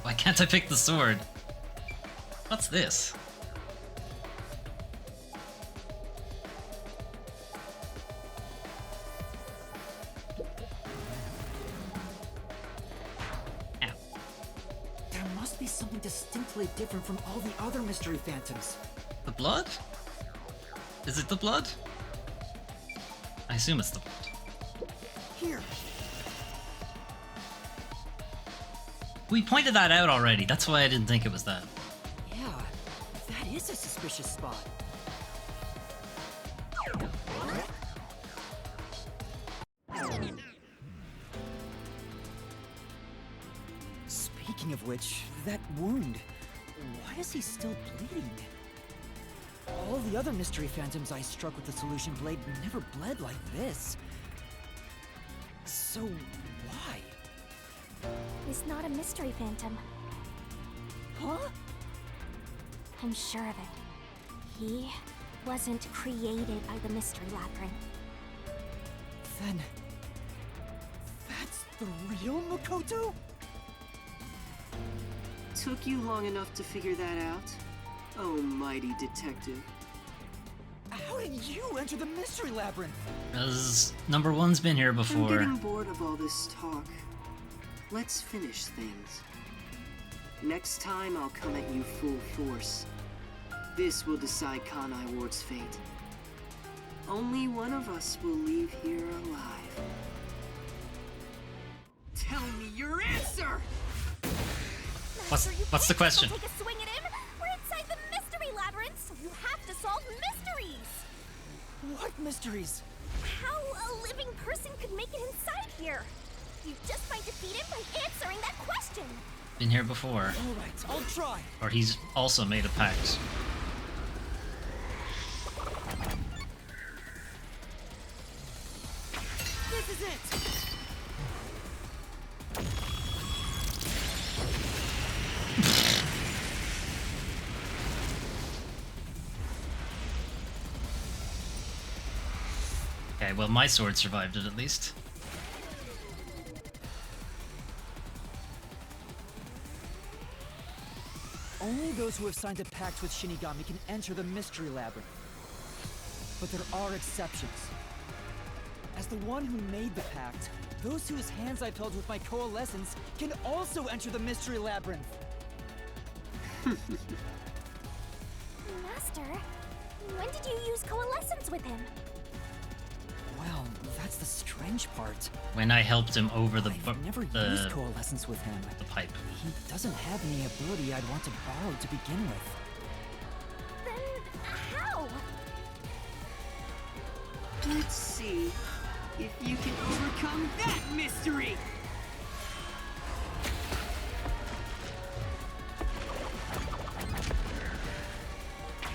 Why can't I pick the sword? What's this? There must be something distinctly different from all the other mystery phantoms. The blood? Is it the blood? I assume it's the blood. Here. We pointed that out already. That's why I didn't think it was that. Yeah, that is a suspicious spot. Speaking of which, that wound, why is he still bleeding? All the other mystery phantoms I struck with the solution blade never bled like this. So, why? He's not a mystery phantom. Huh? I'm sure of it. He wasn't created by the mystery labyrinth. Then... that's the real Makoto? Took you long enough to figure that out? Oh, mighty detective. How did you enter the mystery labyrinth? Because number one's been here I'm before. getting bored of all this talk. Let's finish things. Next time, I'll come at you full force. This will decide Kanai Ward's fate. Only one of us will leave here alive. Tell me your answer! What's the question? Take a swing at him. We're inside the mystery labyrinth, so you have to solve mysteries. What mysteries? How a living person could make it inside here? You just might defeat him by answering that question. Been here before. All right, I'll try. Or he's also made a pact. This is it. Okay, well, my sword survived it at least. Only those who have signed a pact with Shinigami can enter the mystery labyrinth. But there are exceptions. As the one who made the pact, those whose hands I've held with my coalescence can also enter the mystery labyrinth. Master, when did you use coalescence with him? Well, that's the strange part. When I helped him over the I've never used coalescence with him. The pipe. He doesn't have any ability I'd want to borrow to begin with. Then how? Let's see if you can overcome that mystery!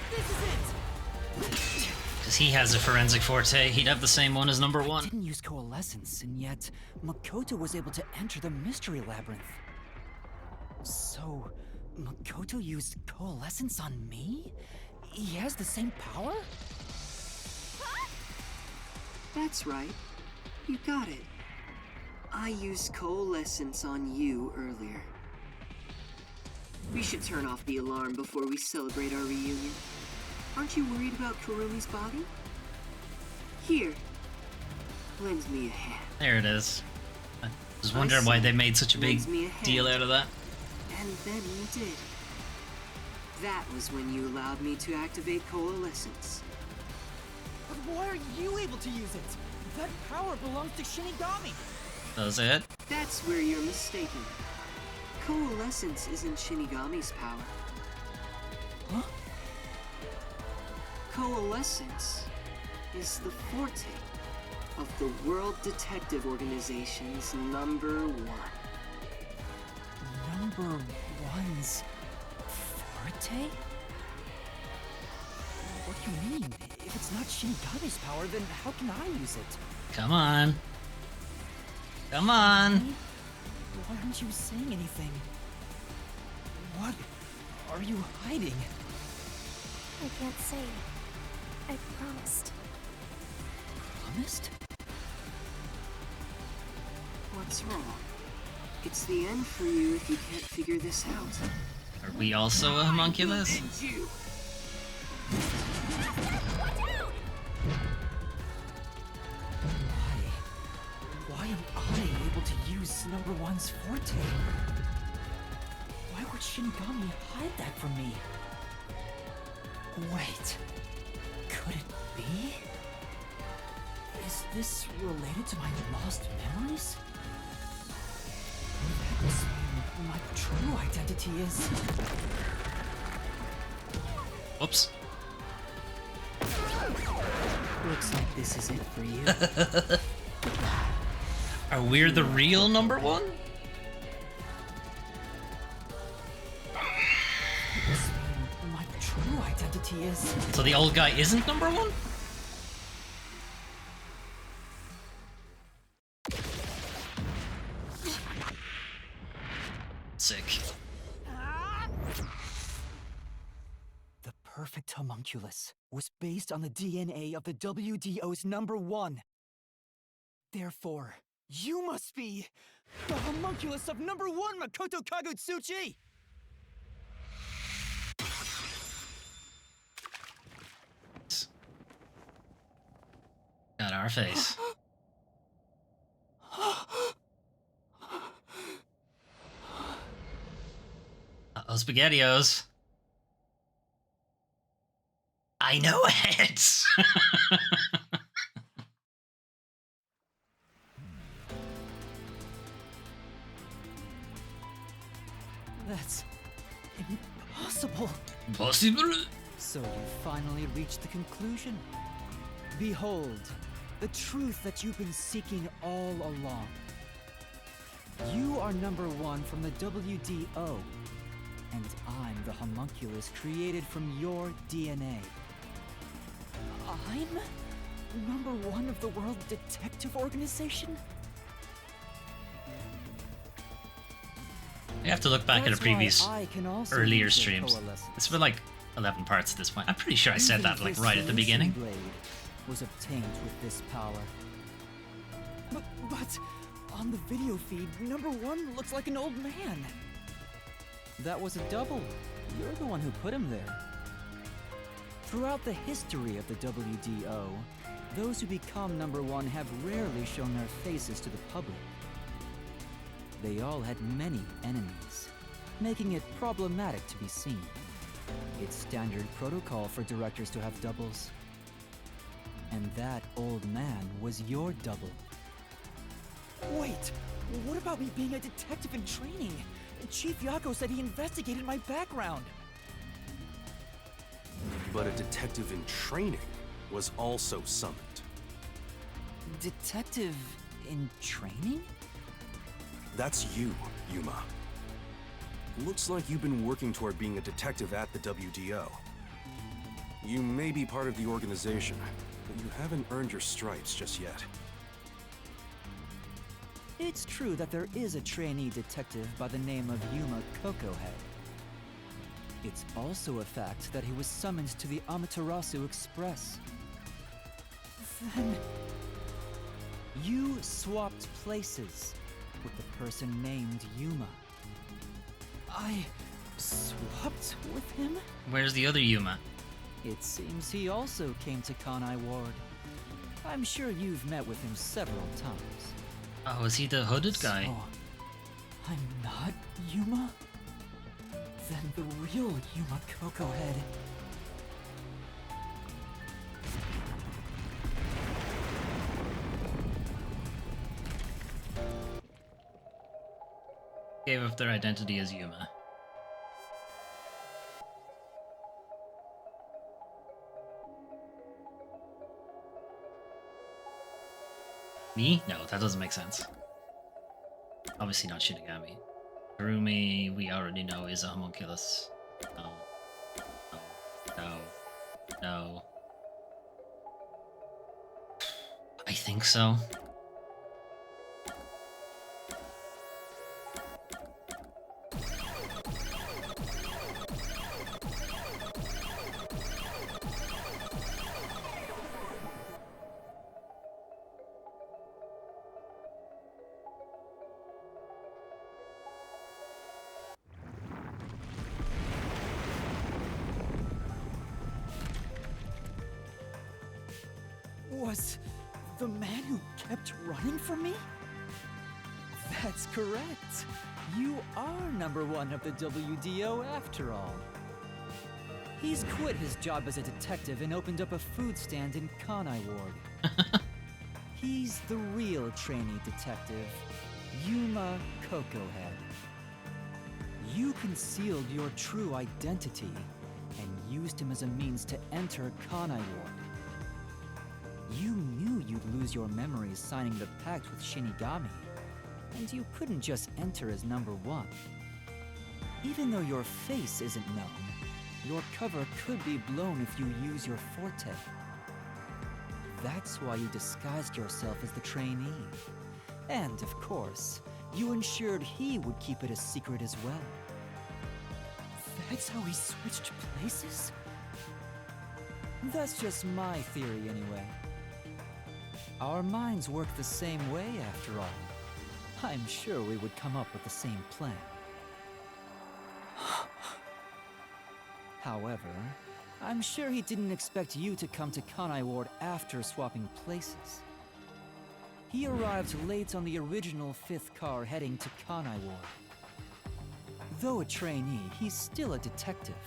This is it! Because he has a forensic forte, he'd have the same one as number I one. didn't use coalescence, and yet Makoto was able to enter the mystery labyrinth. So, Makoto used coalescence on me? He has the same power? That's right. You got it. I used coalescence on you earlier. We should turn off the alarm before we celebrate our reunion. Aren't you worried about Kurumi's body? Here. Lend me a hand. There it is. I was wondering why they made such a big Lends me a hand. deal out of that. And then you did. That was when you allowed me to activate coalescence. But why are you able to use it? That power belongs to Shinigami! Does it? That's where you're mistaken. Coalescence isn't Shinigami's power. Huh? Coalescence is the forte of the World Detective Organization's number one. Number one's forte? What do you mean? If it's not Shinigami's power, then how can I use it? Come on. Come on. Why aren't you saying anything? What are you hiding? I can't say. I promised. Promised? What's wrong? It's the end for you if you can't figure this out. Are we also a homunculus? Why am I able to use number one's forte? Why would Shinigami hide that from me? Wait, could it be? Is this related to my lost memories? That must mean who my true identity is. Whoops. Looks like this is it for you. Are we the real number one? This mean my true identity is. So the old guy isn't number one? Sick. The perfect homunculus was based on the DNA of the WDO's number one. Therefore, you must be the homunculus of number one Makoto Kagutsuchi! Got our face. Uh-oh, SpaghettiOs. I know it! That's impossible. Possible? So you finally reached the conclusion. Behold, the truth that you've been seeking all along. You are number one from the WDO, and I'm the homunculus created from your DNA. I'm number one of the World Detective Organization? You have to look back at a That's previous why I can also earlier use your streams. coalescence. It's been like 11 parts at this point. I'm pretty sure I said Even that like this right at the beginning. blade was obtained with this power. But on the video feed, number one looks like an old man. That was a double. You're the one who put him there. Throughout the history of the WDO, those who become number one have rarely shown their faces to the public. They all had many enemies, making it problematic to be seen. It's standard protocol for directors to have doubles. And that old man was your double. Wait, what about me being a detective in training? Chief Yako said he investigated my background. But a detective in training was also summoned. Detective in training? That's you, Yuma. Looks like you've been working toward being a detective at the WDO. You may be part of the organization, but you haven't earned your stripes just yet. It's true that there is a trainee detective by the name of Yuma Kokohead. It's also a fact that he was summoned to the Amaterasu Express. Then... you swapped places with the person named Yuma. I swapped with him? Where's the other Yuma? It seems he also came to Kanai Ward. I'm sure you've met with him several times. Oh, is he the hooded guy? So, I'm not Yuma? Then the real Yuma Kokohead. gave up their identity as Yuma. Me? No, that doesn't make sense. Obviously not Shinigami. Harumi, we already know, is a homunculus. No. No. No. No. I think so. Was the man who kept running from me? That's correct. You are #1 of the WDO after all. He's quit his job as a detective and opened up a food stand in Kanai Ward. He's the real trainee detective, Yuma Cocohead. You concealed your true identity and used him as a means to enter Kanai Ward. You knew you'd lose your memories signing the pact with Shinigami, and you couldn't just enter as #1. Even though your face isn't known, your cover could be blown if you use your forte. That's why you disguised yourself as the trainee. And, of course, you ensured he would keep it a secret as well. That's how we switched places? That's just my theory anyway. Our minds work the same way, after all. I'm sure we would come up with the same plan. However, I'm sure he didn't expect you to come to Kanai Ward after swapping places. He arrived late on the original 5th car heading to Kanai Ward. Though a trainee, he's still a detective.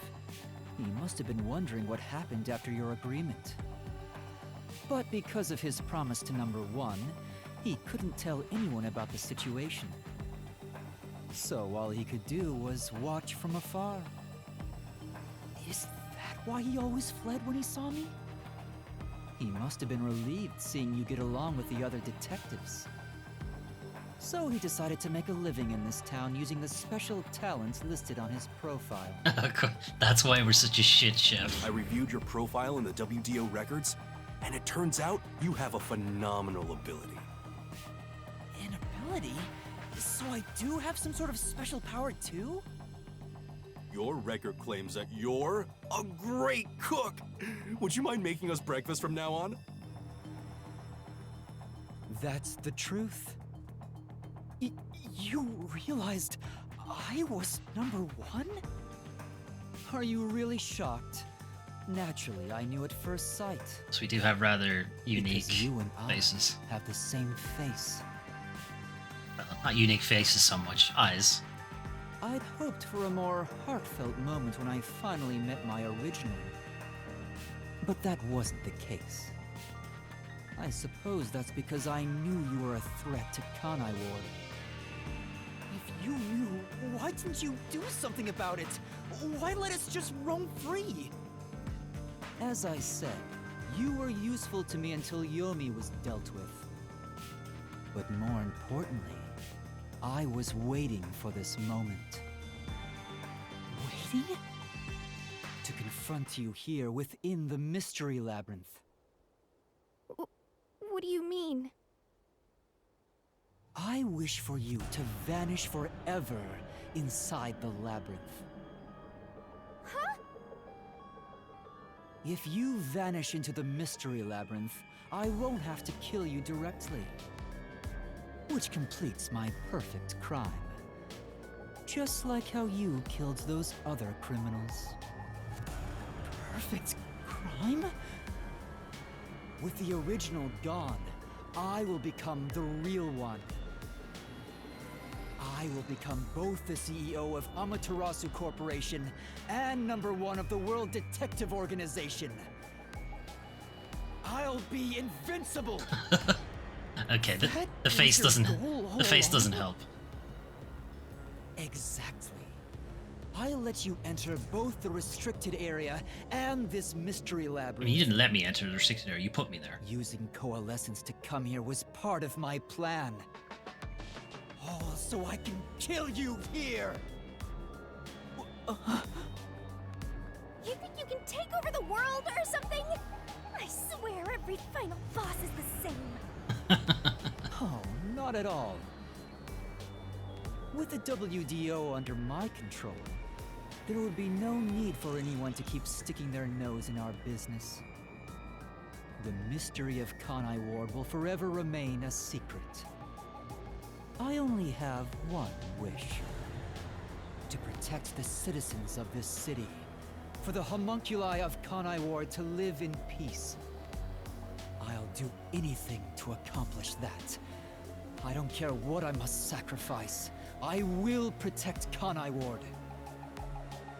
He must have been wondering what happened after your agreement. But because of his promise to #1, he couldn't tell anyone about the situation. So all he could do was watch from afar. Is that why he always fled when he saw me? He must have been relieved seeing you get along with the other detectives. So he decided to make a living in this town using the special talents listed on his profile. That's why we're such a shit, Chef. I reviewed your profile in the WDO records, and it turns out you have a phenomenal ability. An ability? So I do have some sort of special power too? Your record claims that you're a great cook. Would you mind making us breakfast from now on? That's the truth. You realized I was #1? Are you really shocked? Naturally, I knew at first sight. So we do have rather unique Because you and I faces. have the same face. Well, not unique faces so much. Eyes. I'd hoped for a more heartfelt moment when I finally met my original. But that wasn't the case. I suppose that's because I knew you were a threat to Kanai Ward. If you knew, why didn't you do something about it? Why let us just roam free? As I said, you were useful to me until Yomi was dealt with. But more importantly, I was waiting for this moment. Waiting? To confront you here within the Mystery Labyrinth. What do you mean? I wish for you to vanish forever inside the labyrinth. Huh? If you vanish into the Mystery Labyrinth, I won't have to kill you directly. Which completes my perfect crime. Just like how you killed those other criminals. Perfect crime? With the original gone, I will become the real one. I will become both the CEO of Amaterasu Corporation and #1 of the World Detective Organization. I'll be invincible. Okay, the face doesn't help. Exactly. I'll let you enter both the restricted area and this mystery I labyrinth. mean, you didn't let me enter the restricted area, you put me there. Using Coalescence to come here was part of my plan. All so I can kill you here! You think you can take over the world or something? I swear every final boss is the same. Oh, not at all. With the WDO under my control, there would be no need for anyone to keep sticking their nose in our business. The mystery of Kanai Ward will forever remain a secret. I only have one wish. To protect the citizens of this city. For the homunculi of Kanai Ward to live in peace. I'll do anything to accomplish that. I don't care what I must sacrifice. I will protect Kanai Ward.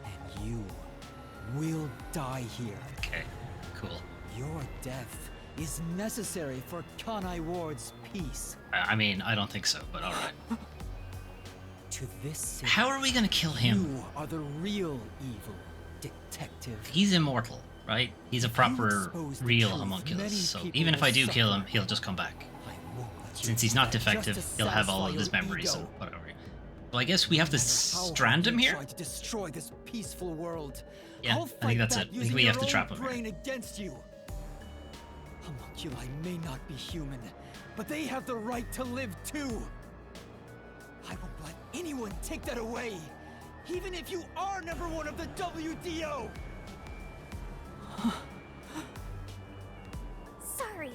And you will die here. Okay, cool. Your death is necessary for Kanai Ward's peace. I mean, I don't think so, but alright. To this city, How are we gonna kill him? you are the real evil, detective. He's immortal, right? He's a proper, expose the real truth, homunculus, many so people even if I will do kill suffer. him, he'll just come back. I won't let you Since he's not do that defective, just to he'll have all of satisfy his your memories, so ego. whatever. Well, I guess we have to No matter how strand hard him you here? try to destroy this peaceful world. Yeah, I'll I think fight that's back it. I think using we have your to trap own him here. brain against you. Homunculi may not be human, but they have the right to live too. I won't let anyone take that away, even if you are number one of the WDO. Sorry,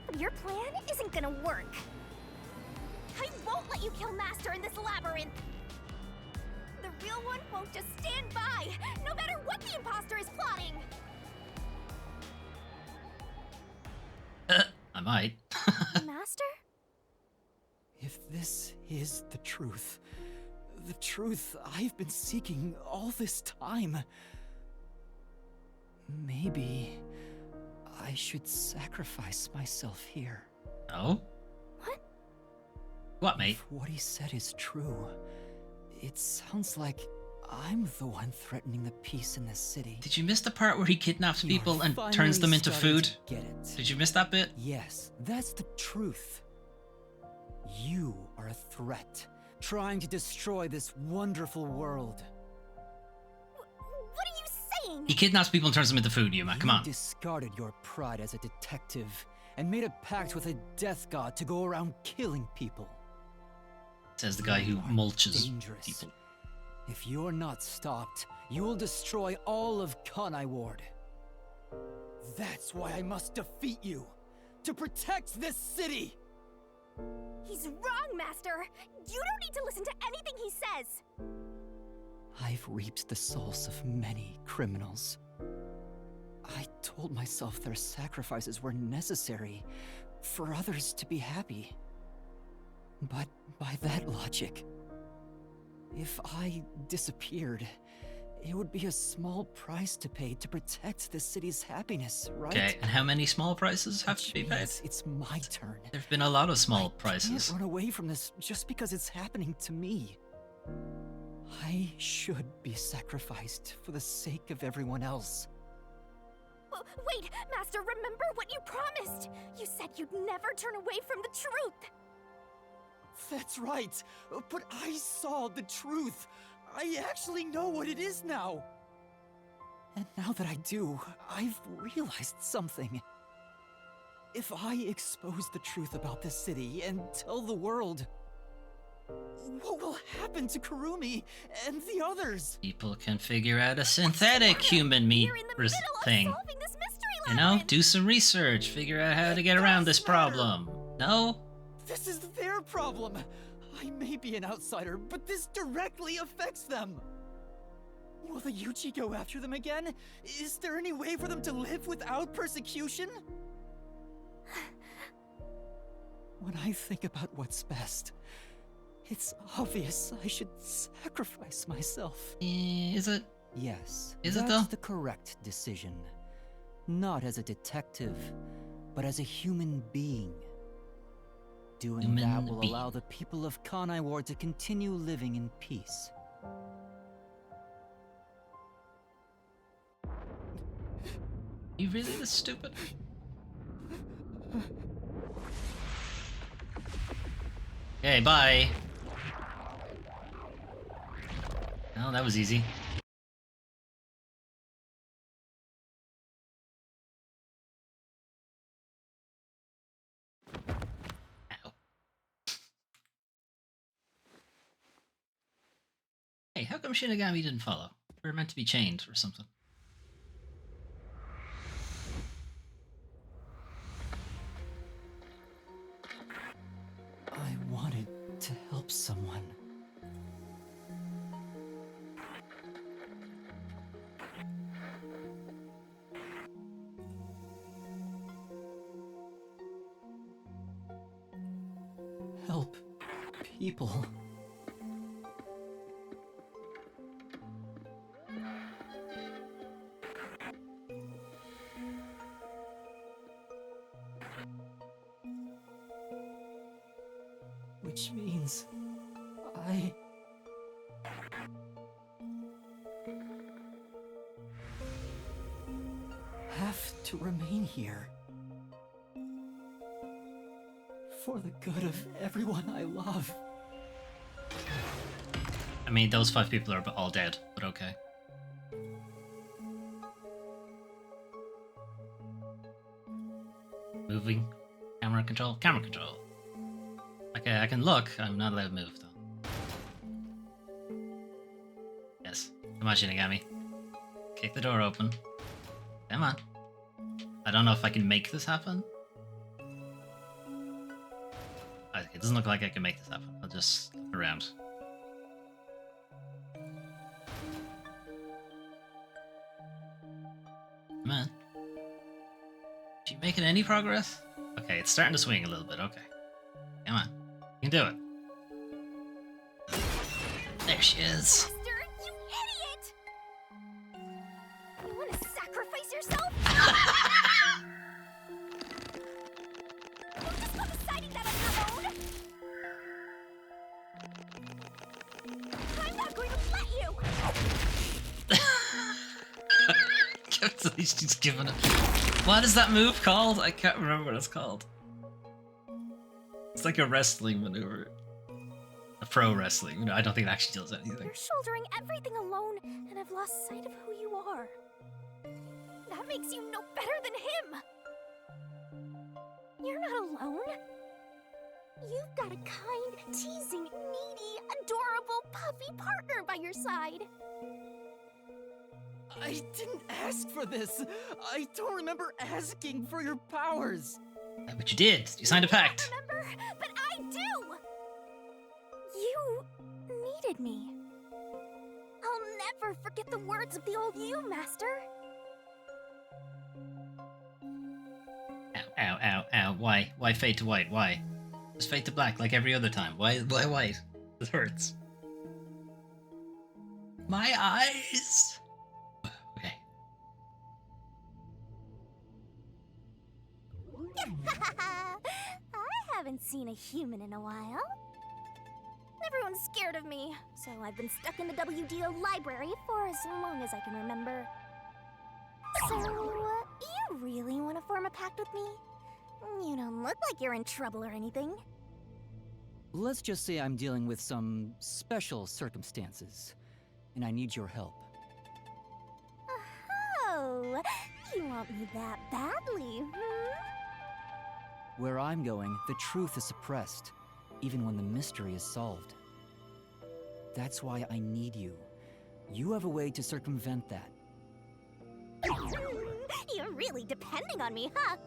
but your plan isn't gonna work. I won't let you kill Master in this labyrinth. The real one won't just stand by, no matter what the imposter is plotting. I might. Master? If this is the truth I've been seeking all this time, maybe I should sacrifice myself here. No? What? What, mate? If what he said is true, it sounds like I'm the one threatening the peace in this city. Did you miss the part where he kidnaps You're people and finally turns them into starting food? to get it. Did you miss that bit? Yes, that's the truth. You are a threat, trying to destroy this wonderful world. What are you saying? He kidnaps people and turns them into food, Yuma. Come You on. discarded your pride as a detective and made a pact with a death god to go around killing people. Says the guy who You are mulches dangerous. people. If you're not stopped, you will destroy all of Kanai Ward. That's why I must defeat you, to protect this city! He's wrong, Master! You don't need to listen to anything he says! I've reaped the souls of many criminals. I told myself their sacrifices were necessary for others to be happy. But by that logic, if I disappeared, it would be a small price to pay to protect the city's happiness, right? Okay, and how many small prices have to be paid? It's my turn. There've been a lot of small I prices. can't run away from this just because it's happening to me. I should be sacrificed for the sake of everyone else. Wait, Master, remember what you promised! You said you'd never turn away from the truth! That's right, but I saw the truth. I actually know what it is now. And now that I do, I've realized something. If I expose the truth about this city and tell the world, what will happen to Kurumi and the others? People can figure out a synthetic human meat thing. Solving this mystery You know, labyrinth. do some research, figure out how to get around this problem. No? This is their problem. I may be an outsider, but this directly affects them. Will the Yuchi go after them again? Is there any way for them to live without persecution? When I think about what's best, it's obvious I should sacrifice myself. Is it? Yes, Is it that's though? the correct decision. Not as a detective, but as a human being. Doing that will allow the people of Kanai Ward to continue living in peace. You really this stupid? Okay, bye. Oh, that was easy. Ow. Hey, how come Shinigami didn't follow? We were meant to be chained or something. I wanted to help someone. Help people. Which means I have to remain here. For the good of everyone I love. I mean, those 5 people are all dead, but okay. Moving. Camera control. Camera control. Okay, I can look. I'm not allowed to move, though. Yes. Come on, Shinigami. Kick the door open. Come on. I don't know if I can make this happen. It doesn't look like I can make this happen. I'll just look around. Come on. Is she making any progress? Okay, it's starting to swing a little bit. Okay. Come on. You can do it. There she is. Master, you idiot! You want to sacrifice yourself? Don't just go deciding that on your own! I'm not going to let you! At least she's given it. What is that move called? I can't remember what it's called. It's like a wrestling maneuver. A pro wrestling. You know, I don't think it actually does anything. You're shouldering everything alone and have lost sight of who you are. That makes you no better than him! You're not alone. You've got a kind, teasing, needy, adorable puppy partner by your side. I didn't ask for this. I don't remember asking for your powers. But you did. You signed a pact. Remember? But I do! You needed me. I'll never forget the words of the old you, Master. Ow, ow, ow, ow. Why? Why fade to white? Why? Just fade to black like every other time. Why white? It hurts. My eyes! Okay. I haven't seen a human in a while. Everyone's scared of me, so I've been stuck in the WDO library for as long as I can remember. So, you really want to form a pact with me? You don't look like you're in trouble or anything. Let's just say I'm dealing with some special circumstances, and I need your help. Oh, you want me that badly, Where I'm going, the truth is suppressed, even when the mystery is solved. That's why I need you. You have a way to circumvent that. You're really depending on me, huh?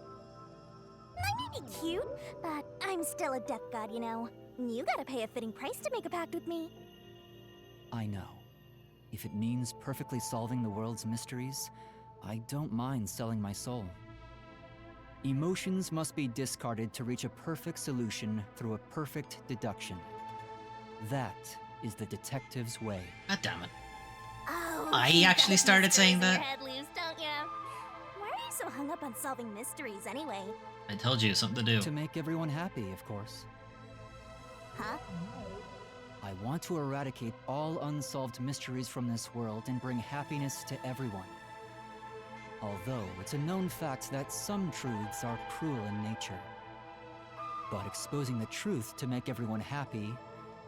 I may be cute, but I'm still a death god, you know. You gotta pay a fitting price to make a pact with me. I know. If it means perfectly solving the world's mysteries, I don't mind selling my soul. Emotions must be discarded to reach a perfect solution through a perfect deduction. That is the detective's way. God damn it. Oh, I actually started saying Your that. head loose, don't ya? Why are you so hung up on solving mysteries anyway? I told you, something to do. To make everyone happy, of course. Huh? I want to eradicate all unsolved mysteries from this world and bring happiness to everyone. Although it's a known fact that some truths are cruel in nature. But exposing the truth to make everyone happy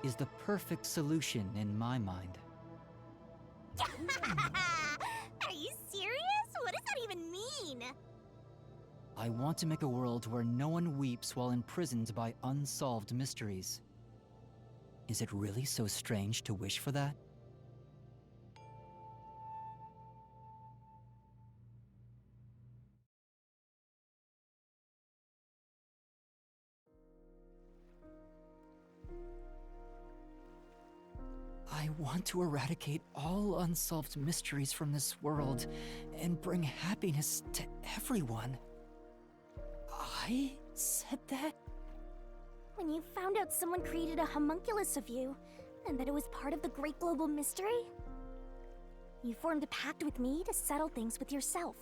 is the perfect solution in my mind. Are you serious? What does that even mean? I want to make a world where no one weeps while imprisoned by unsolved mysteries. Is it really so strange to wish for that? I want to eradicate all unsolved mysteries from this world and bring happiness to everyone. I said that? When you found out someone created a homunculus of you, and that it was part of the great global mystery, you formed a pact with me to settle things with yourself.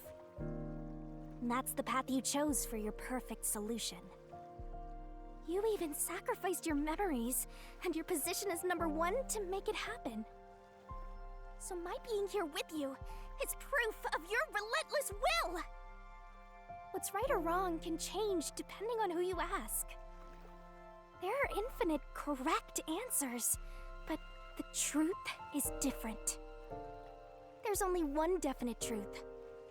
And that's the path you chose for your perfect solution. You even sacrificed your memories and your position as #1 to make it happen. So my being here with you is proof of your relentless will! What's right or wrong can change depending on who you ask. There are infinite correct answers, but the truth is different. There's only one definite truth,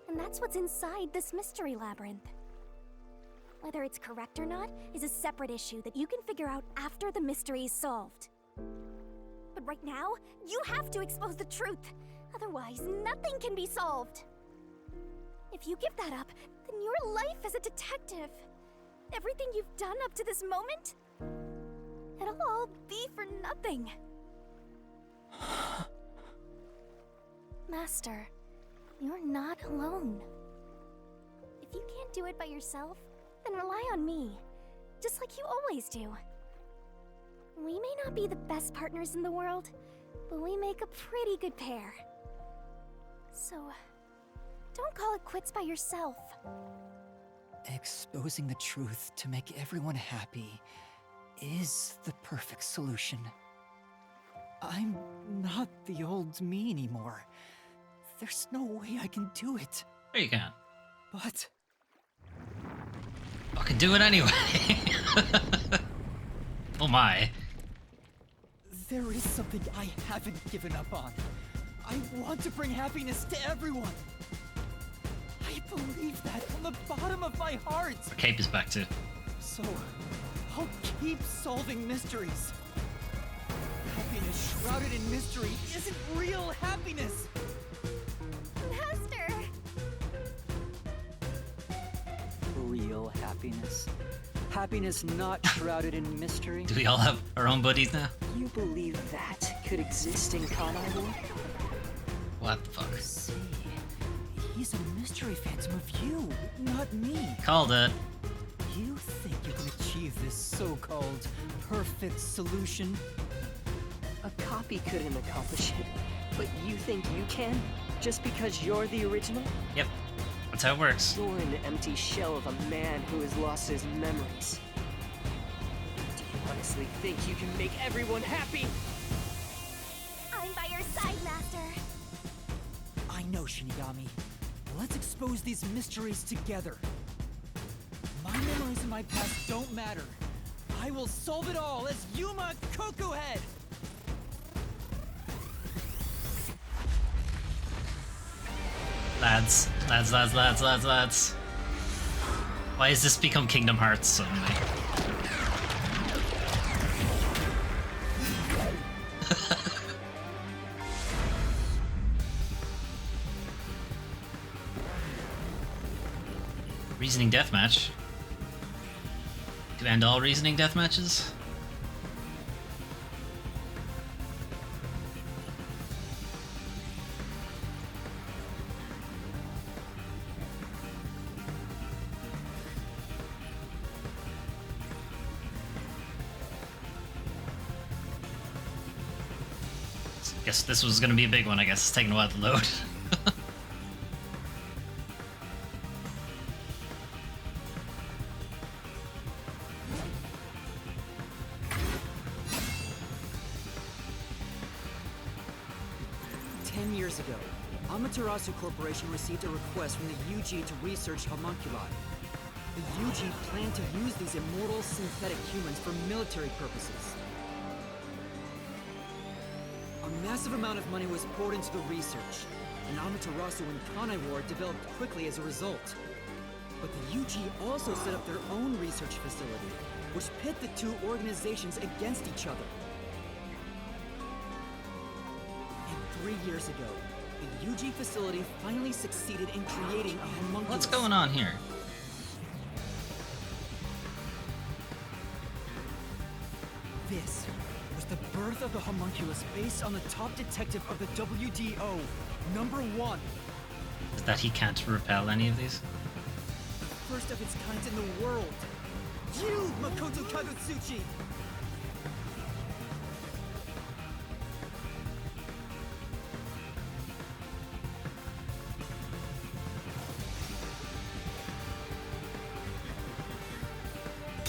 and that's what's inside this mystery labyrinth. Whether it's correct or not is a separate issue that you can figure out after the mystery is solved. But right now, you have to expose the truth. Otherwise, nothing can be solved. If you give that up, then your life as a detective, everything you've done up to this moment, it'll all be for nothing. Master, you're not alone. If you can't do it by yourself, then rely on me, just like you always do. We may not be the best partners in the world, but we make a pretty good pair. So, don't call it quits by yourself. Exposing the truth to make everyone happy is the perfect solution. I'm not the old me anymore. There's no way I can do it. There you can. But Fucking do it anyway. Oh my. There is something I haven't given up on. I want to bring happiness to everyone. I believe that from the bottom of my heart. Our cape is back too. So, I'll keep solving mysteries. Happiness shrouded in mystery isn't real happiness. Master! real happiness. Happiness not shrouded in mystery. Do we all have our own buddies now? You believe that could exist in Kanahor? What the fuck? See, he's a mystery phantom of you, not me. Called it. You think you can achieve this so-called perfect solution? A copy couldn't accomplish it, but you think you can? Just because you're the original? Yep. That's how it works. You're an empty shell of a man who has lost his memories. Do you honestly think you can make everyone happy? I'm by your side, Master. I know, Shinigami. Let's expose these mysteries together. My memories in my past don't matter. I will solve it all as Yuma Kokuhead! Lads. Why has this become Kingdom Hearts suddenly? Reasoning deathmatch. To end all reasoning deathmatches? Guess this was gonna be a big one, I guess. It's taking a while to load. 10 years ago, Amaterasu Corporation received a request from the UG to research homunculi. The UG planned to use these immortal synthetic humans for military purposes. A massive amount of money was poured into the research, and Amaterasu and Kanai War developed quickly as a result. But the UG also set up their own research facility, which pit the two organizations against each other. And 3 years ago, the UG facility finally succeeded in creating a homunculus. What's going on here? This was the birth of the homunculus based on the top detective of the WDO, #1. Is that he can't repel any of these? The first of its kind in the world. You, Makoto Kagutsuchi!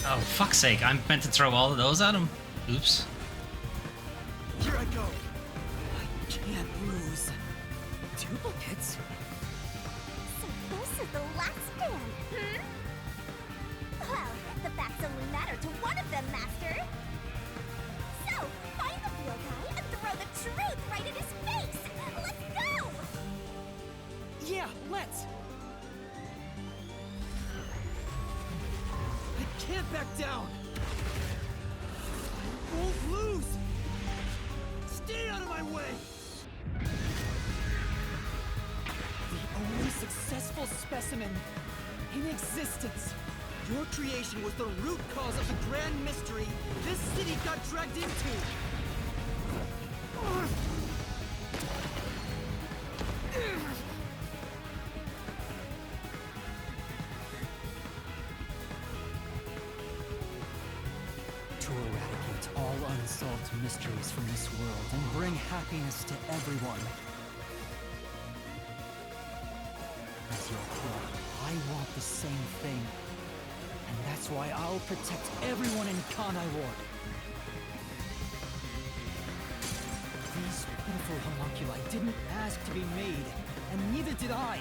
Oh, fuck's sake, I'm meant to throw all of those at him? Oops. Here I go! I can't lose. Duplicates? So this is the last stand, Well, the facts only matter to one of them, Master! So, find the real guy and throw the truth right in his face! Let's go! Yeah, let's! I can't back down! I won't lose! Stay out of my way! The only successful specimen in existence. Your creation was the root cause of the grand mystery this city got dragged into. To eradicate all unsolved mysteries from this world and bring happiness to everyone. As your core, I want the same thing. And that's why I'll protect everyone in Kanai Ward. These pitiful homunculi didn't ask to be made, and neither did I.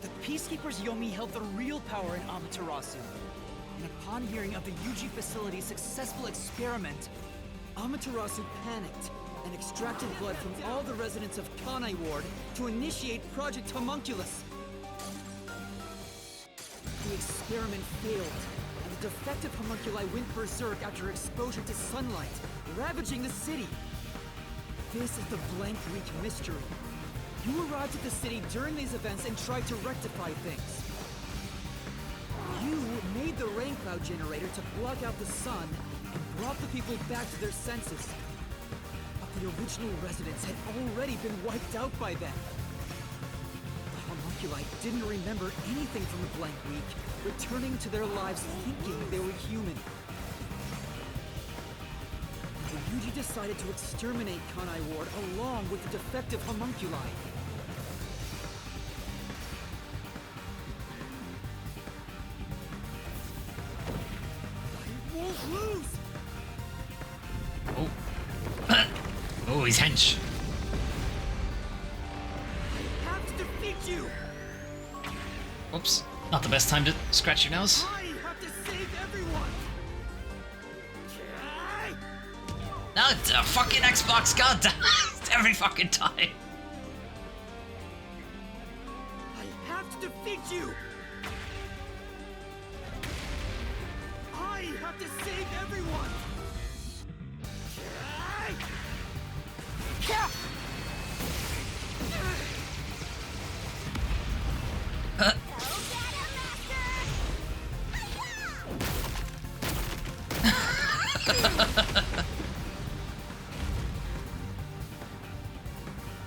The Peacekeepers Yomi held the real power in Amaterasu. And upon hearing of the UG facility's successful experiment, Amaterasu panicked and extracted blood from all the residents of Kanai Ward to initiate Project Homunculus. The experiment failed, and the defective homunculi went berserk after exposure to sunlight, ravaging the city. This is the Blank Week mystery. You arrived at the city during these events and tried to rectify things. You made the rain cloud generator to block out the sun and brought the people back to their senses. But the original residents had already been wiped out by then. The homunculi didn't remember anything from the Blank Week, returning to their lives thinking they were human. The UG decided to exterminate Kanai Ward along with the defective homunculi. Lose! Oh. Oh, he's hench. I have to defeat you! Oops. Not the best time to scratch your nose. I have to save everyone! No, it's a fucking Xbox, goddamn. Every fucking time. I have to defeat you! I have to save everyone!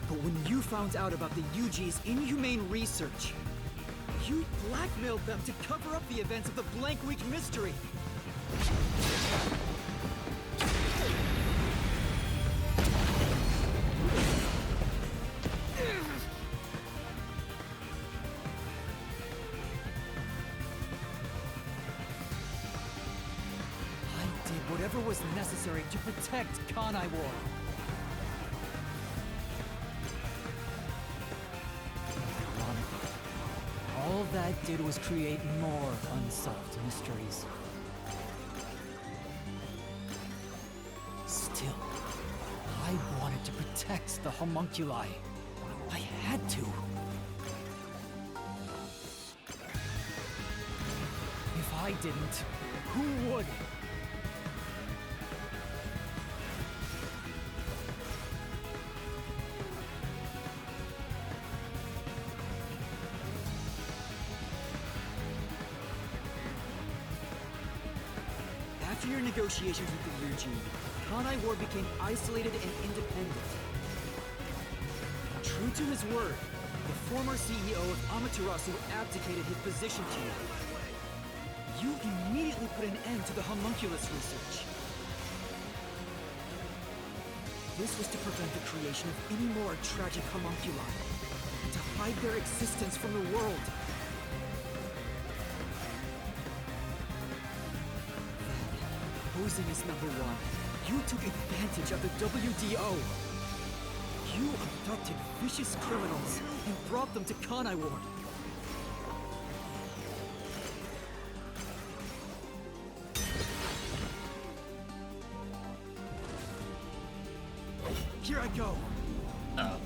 But when you found out about the UG's inhumane research, you blackmailed them to cover up the events of the Blank Week mystery. was necessary to protect Kanai Ward. Ironically, all that did was create more unsolved mysteries. Still, I wanted to protect the homunculi. I had to. If I didn't, who would? After your negotiations with the Ryujin, Kanai Ward became isolated and independent. True to his word, the former CEO of Amaterasu abdicated his position to you. You immediately put an end to the homunculus research. This was to prevent the creation of any more tragic homunculi, to hide their existence from the world. Posing as number one, you took advantage of the WDO. You abducted vicious criminals and brought them to Kanai Ward. Here I go. Oh.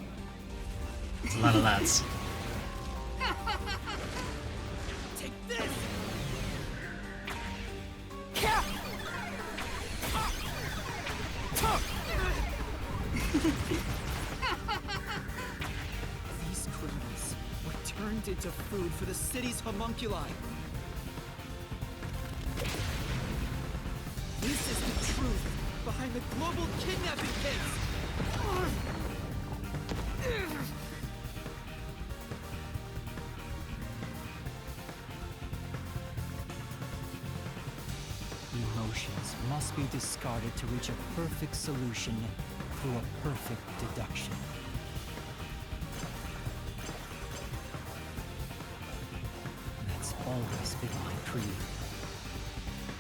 It's a lot of lads. Take this! These criminals were turned into food for the city's homunculi. This is the truth behind the global kidnapping case. Emotions must be discarded to reach a perfect solution through a perfect deduction. That's always been my creed.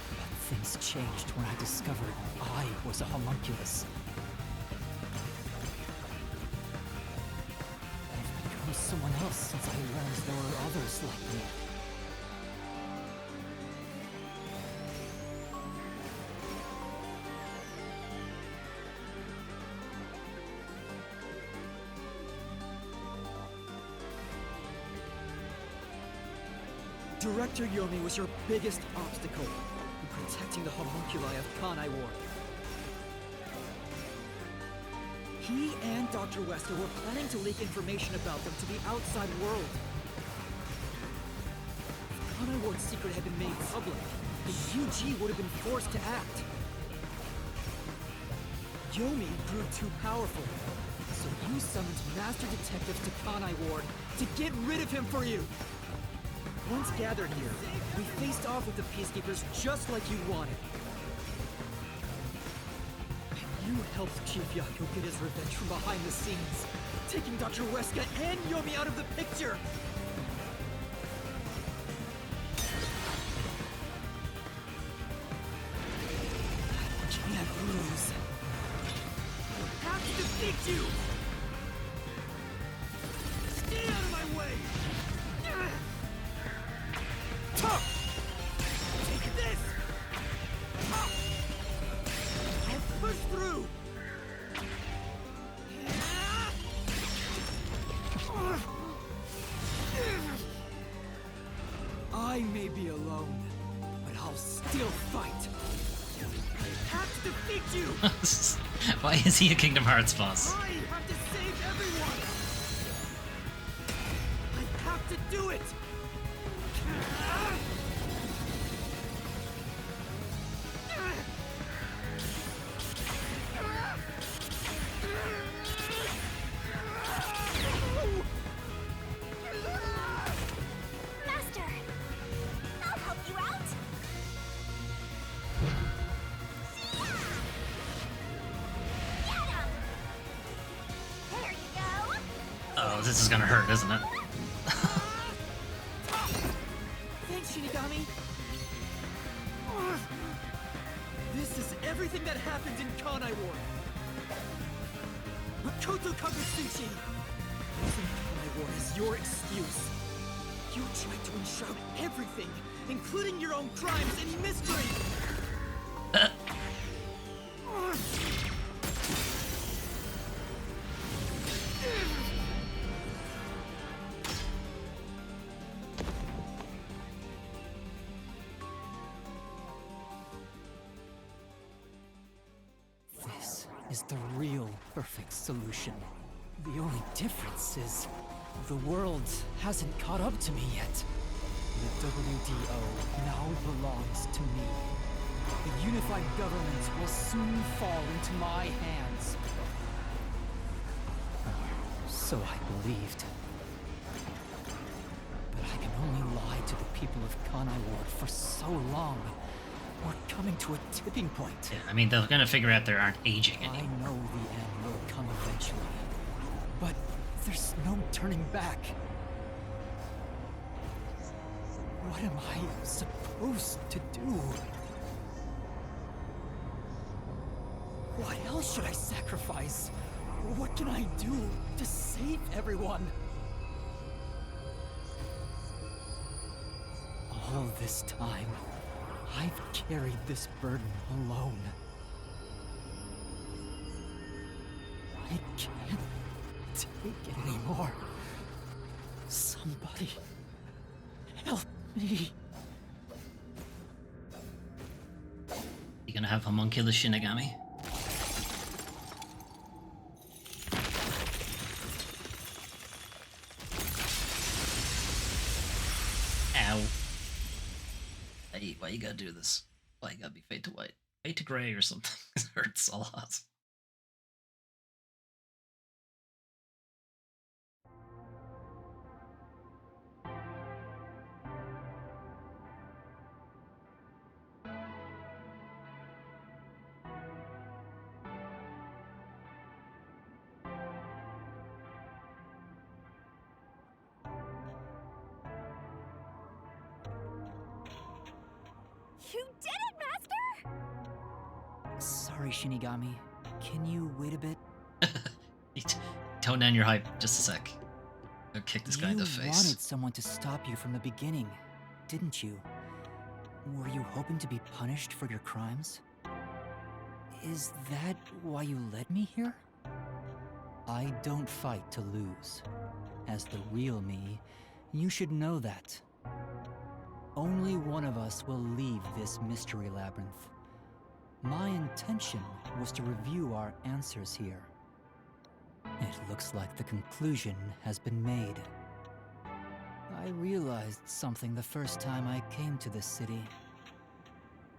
But things changed when I discovered I was a homunculus. I've become someone else since I learned there were others like me. Director Yomi was your biggest obstacle in protecting the homunculi of Kanai Ward. He and Dr. Wesker were planning to leak information about them to the outside world. If Kanai Ward's secret had been made public, the UG would have been forced to act. Yomi grew too powerful, so you summoned master detectives to Kanai Ward to get rid of him for you. Once gathered here, we faced off with the Peacekeepers just like you wanted. And you helped Chief Yaku get his revenge from behind the scenes, taking Dr. Wesker and Yomi out of the picture! I can't lose. I have to defeat you! Stay out of my way! Take this! I'll push through! I may be alone, but I'll still fight. I have to defeat you! Why is he a Kingdom Hearts boss? I have to save everyone! I have to do it! Master! I'll help you out! Get him! There you go! Oh, this is gonna hurt, isn't it? Thanks, Shinigami! This is everything everything that happened in Kanai Ward. Makoto Kagetsuchi! Using Kanai Ward as your excuse. You tried to enshroud everything, including your own crimes, in mystery! This is the real perfect solution. The only difference is the world hasn't caught up to me yet. The WDO now belongs to me. The unified government will soon fall into my hands. So I believed. But I can only lie to the people of Kanai Ward for so long. We're coming to a tipping point. Yeah, I mean, they're gonna figure out they aren't aging anymore. I know the end will come eventually. But there's no turning back. What am I supposed to do? What else should I sacrifice? What can I do to save everyone? All this time, I've carried this burden alone. I can't take it anymore. Somebody help me. You gonna have homunculus Shinigami? Ow. Hey, why you gotta do this? Why you gotta be fade to white? Fade to gray or something. It hurts a lot. You did it, Master! Sorry, Shinigami. Can you wait a bit? Tone down your hype just a sec. I'll kick this guy in the face. You wanted someone to stop you from the beginning, didn't you? Were you hoping to be punished for your crimes? Is that why you led me here? I don't fight to lose. As the real me, you should know that. Only one of us will leave this mystery labyrinth. My intention was to review our answers here. It looks like the conclusion has been made. I realized something the first time I came to this city.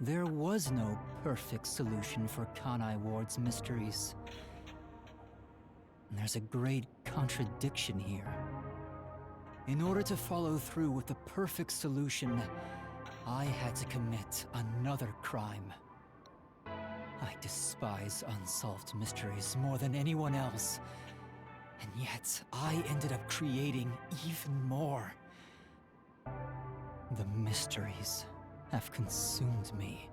There was no perfect solution for Kanai Ward's mysteries. There's a great contradiction here. In order to follow through with the perfect solution, I had to commit another crime. I despise unsolved mysteries more than anyone else. And yet, I ended up creating even more. The mysteries have consumed me.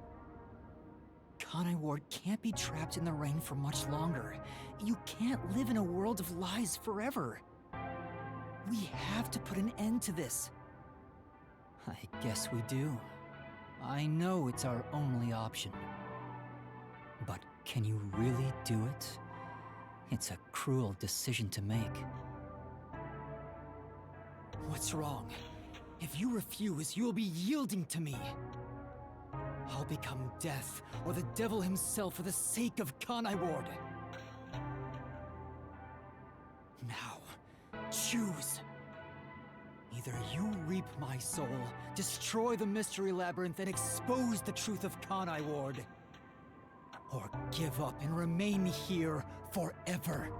Kanai Ward can't be trapped in the rain for much longer. You can't live in a world of lies forever. We have to put an end to this. I guess we do. I know it's our only option. But can you really do it? It's a cruel decision to make. What's wrong? If you refuse, you will be yielding to me. I'll become death, or the devil himself for the sake of Kanai Ward. Now, choose. Either you reap my soul, destroy the mystery labyrinth, and expose the truth of Kanai Ward, or give up and remain here forever.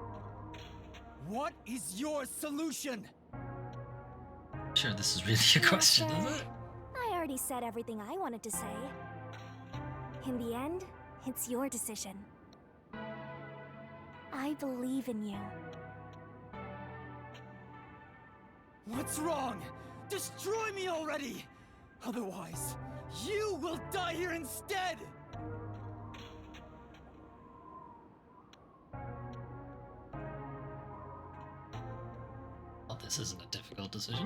What is your solution? Sure, this is really a question, isn't it? I already said everything I wanted to say. In the end, it's your decision. I believe in you. What's wrong? Destroy me already! Otherwise, you will die here instead! This isn't a difficult decision.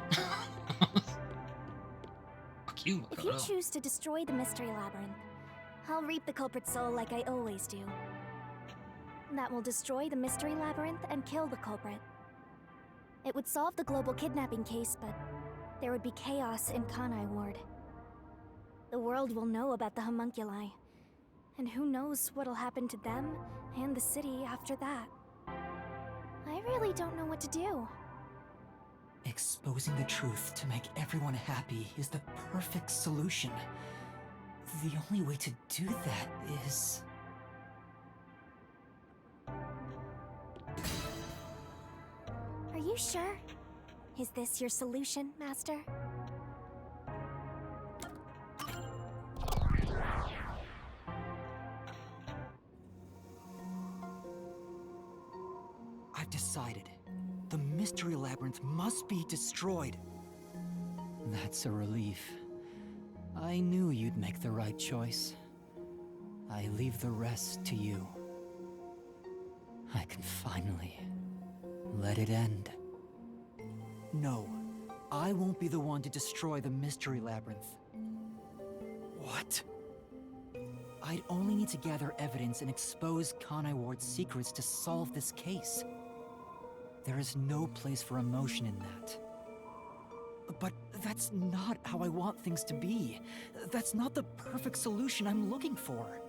Fuck you, If you Makoto. choose to destroy the Mystery Labyrinth, I'll reap the culprit's soul like I always do. That will destroy the Mystery Labyrinth and kill the culprit. It would solve the global kidnapping case, but there would be chaos in Kanai Ward. The world will know about the homunculi, and who knows what'll happen to them and the city after that. I really don't know what to do. Exposing the truth to make everyone happy is the perfect solution. The only way to do that is... Are you sure? Is this your solution, Master? I've decided. The Mystery Labyrinth must be destroyed. That's a relief. I knew you'd make the right choice. I leave the rest to you. I can finally let it end. No, I won't be the one to destroy the Mystery Labyrinth. What? I'd only need to gather evidence and expose Kanai Ward's secrets to solve this case. There is no place for emotion in that. But that's not how I want things to be. That's not the perfect solution I'm looking for.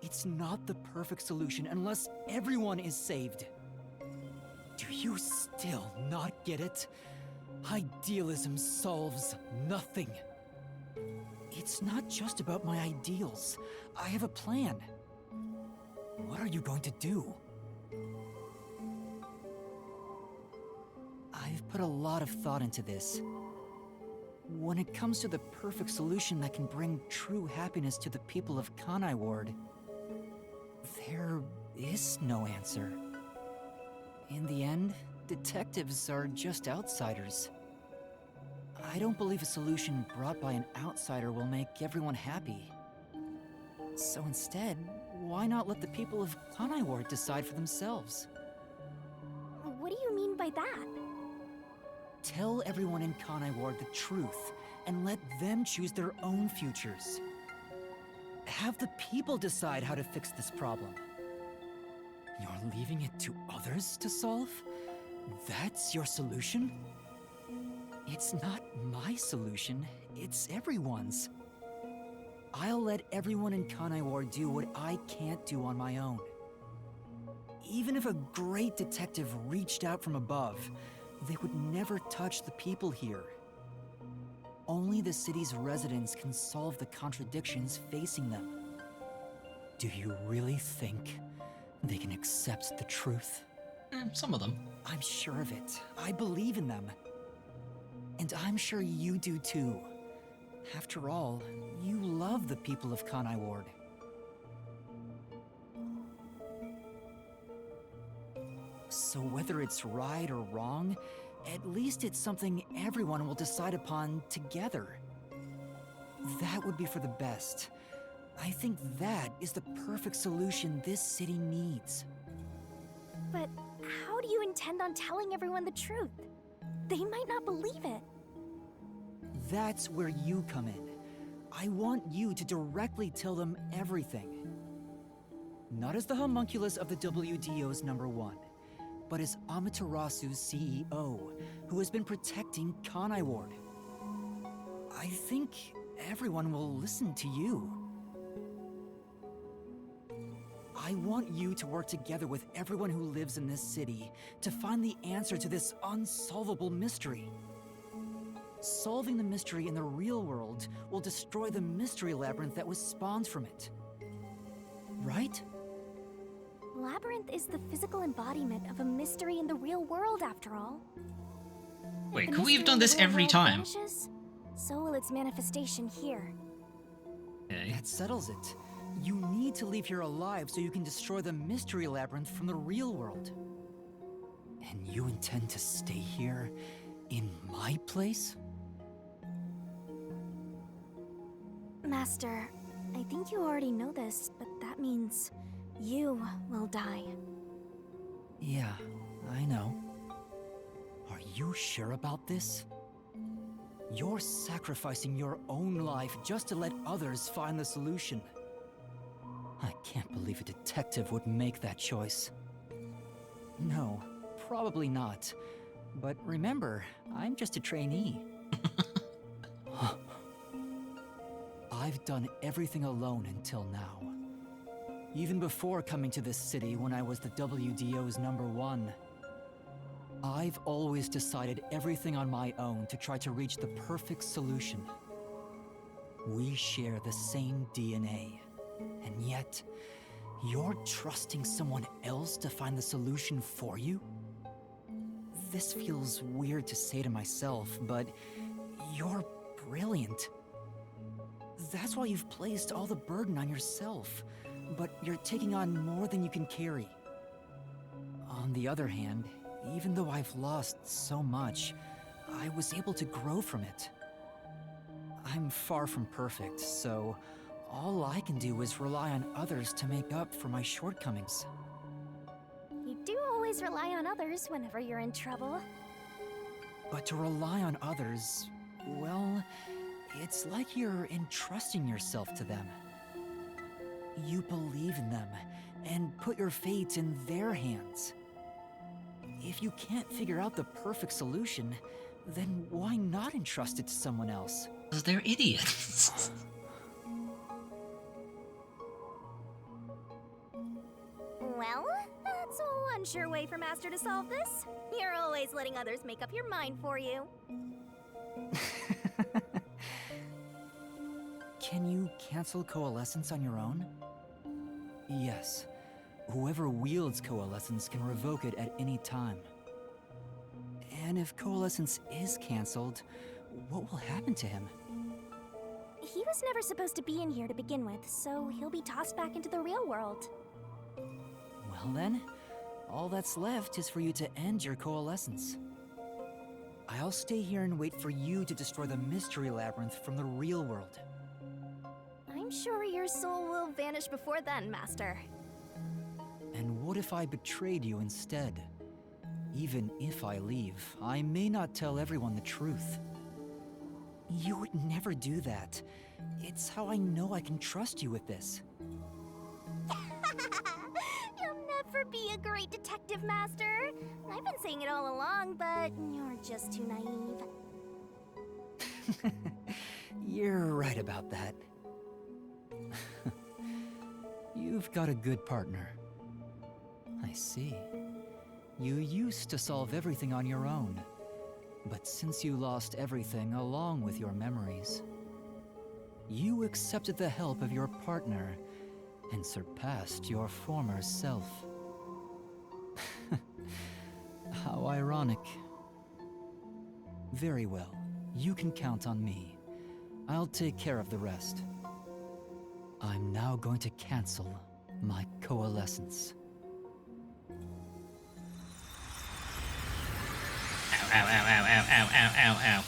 It's not the perfect solution unless everyone is saved. Do you still not get it? Idealism solves nothing. It's not just about my ideals. I have a plan. What are you going to do? I've put a lot of thought into this. When it comes to the perfect solution that can bring true happiness to the people of Kanai Ward, there is no answer. In the end, detectives are just outsiders. I don't believe a solution brought by an outsider will make everyone happy. So instead, why not let the people of Kanai Ward decide for themselves? What do you mean by that? Tell everyone in Kanai Ward the truth, and let them choose their own futures. Have the people decide how to fix this problem. You're leaving it to others to solve? That's your solution? It's not my solution, it's everyone's. I'll let everyone in Kanai Ward do what I can't do on my own. Even if a great detective reached out from above, they would never touch the people here. Only the city's residents can solve the contradictions facing them. Do you really think they can accept the truth? Some of them. I'm sure of it. I believe in them. And I'm sure you do too. After all, you love the people of Kanai Ward. So whether it's right or wrong, at least it's something everyone will decide upon together. That would be for the best. I think that is the perfect solution this city needs. But how do you intend on telling everyone the truth? They might not believe it. That's where you come in. I want you to directly tell them everything. Not as the homunculus of the WDO's #1, but as Amaterasu's CEO, who has been protecting Kanai Ward. I think everyone will listen to you. I want you to work together with everyone who lives in this city to find the answer to this unsolvable mystery. Solving the mystery in the real world will destroy the Mystery Labyrinth that was spawned from it. Right? Labyrinth is the physical embodiment of a mystery in the real world, after all. Wait, If the could we have mystery done in the this real every world time? vanishes, so will its manifestation here. Okay. That settles it. You need to leave here alive so you can destroy the Mystery Labyrinth from the real world. And you intend to stay here in my place? Master, I think you already know this, but that means you will die. Yeah, I know. Are you sure about this? You're sacrificing your own life just to let others find the solution. I can't believe a detective would make that choice. No, probably not. But remember, I'm just a trainee. I've done everything alone until now. Even before coming to this city when I was the WDO's #1. I've always decided everything on my own to try to reach the perfect solution. We share the same DNA, and yet, you're trusting someone else to find the solution for you? This feels weird to say to myself, but you're brilliant. That's why you've placed all the burden on yourself, but you're taking on more than you can carry. On the other hand, even though I've lost so much, I was able to grow from it. I'm far from perfect, so all I can do is rely on others to make up for my shortcomings. You do always rely on others whenever you're in trouble. But to rely on others, well, it's like you're entrusting yourself to them. You believe in them and put your fate in their hands. If you can't figure out the perfect solution, then why not entrust it to someone else? Because they're idiots. Well, that's one sure way for Master to solve this. You're always letting others make up your mind for you. Can you cancel Coalescence on your own? Yes. Whoever wields Coalescence can revoke it at any time. And if Coalescence is cancelled, what will happen to him? He was never supposed to be in here to begin with, so he'll be tossed back into the real world. Well then, all that's left is for you to end your Coalescence. I'll stay here and wait for you to destroy the Mystery Labyrinth from the real world. I'm sure your soul will vanish before then, Master. And what if I betrayed you instead? Even if I leave, I may not tell everyone the truth. You would never do that. It's how I know I can trust you with this. You'll never be a great detective, Master. I've been saying it all along, but you're just too naive. You're right about that. You've got a good partner. I see. You used to solve everything on your own. But since you lost everything along with your memories, you accepted the help of your partner and surpassed your former self. How ironic. Very well. You can count on me. I'll take care of the rest. I'm now going to cancel my Coalescence. Ow, ow, ow, ow, ow, ow, ow, ow.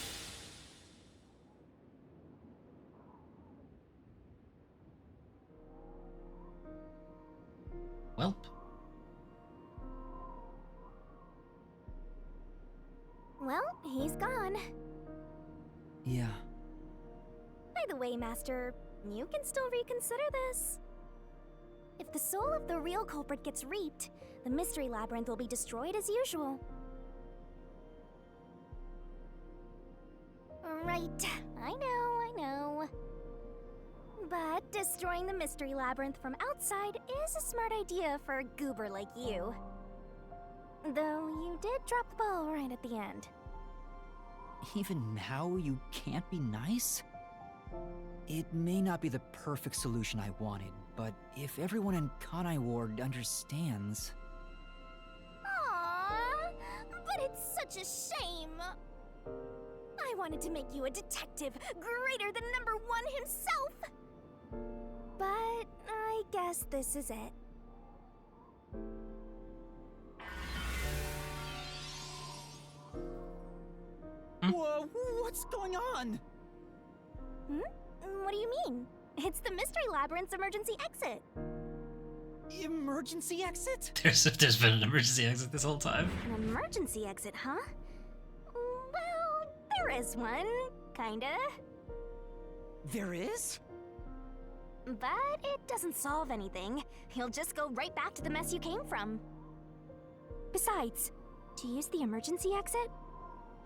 Welp. Well, he's gone. Yeah. By the way, Master, you can still reconsider this. If the soul of the real culprit gets reaped, the Mystery Labyrinth will be destroyed as usual. Right, I know. But destroying the Mystery Labyrinth from outside is a smart idea for a goober like you. Though you did drop the ball right at the end. Even now, you can't be nice? It may not be the perfect solution I wanted, but if everyone in Kanai Ward understands... Aww, but it's such a shame. I wanted to make you a detective greater than #1 himself. But I guess this is it. Whoa, what's going on? What do you mean? It's the Mystery Labyrinth's emergency exit. Emergency exit? There's been an emergency exit this whole time. An emergency exit, huh? There is one, kinda. There is? But it doesn't solve anything. You'll just go right back to the mess you came from. Besides, to use the emergency exit,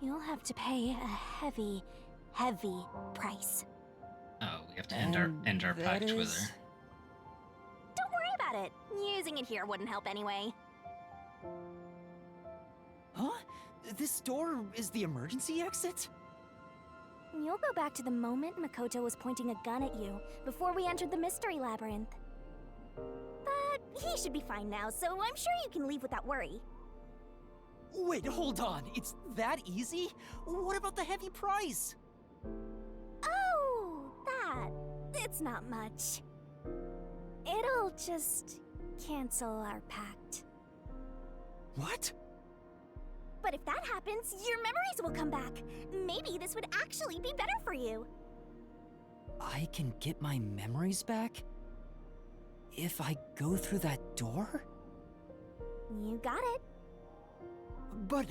you'll have to pay a heavy, heavy price. Oh, we have to end our pact with her. Don't worry about it. Using it here wouldn't help anyway. Huh? This door is the emergency exit? You'll go back to the moment Makoto was pointing a gun at you before we entered the mystery labyrinth. But he should be fine now, so I'm sure you can leave without worry. Wait, hold on. It's that easy? What about the heavy price? Oh, that. It's not much. It'll just cancel our pact. What? But if that happens, your memories will come back. Maybe this would actually be better for you. I can get my memories back? If I go through that door? You got it. But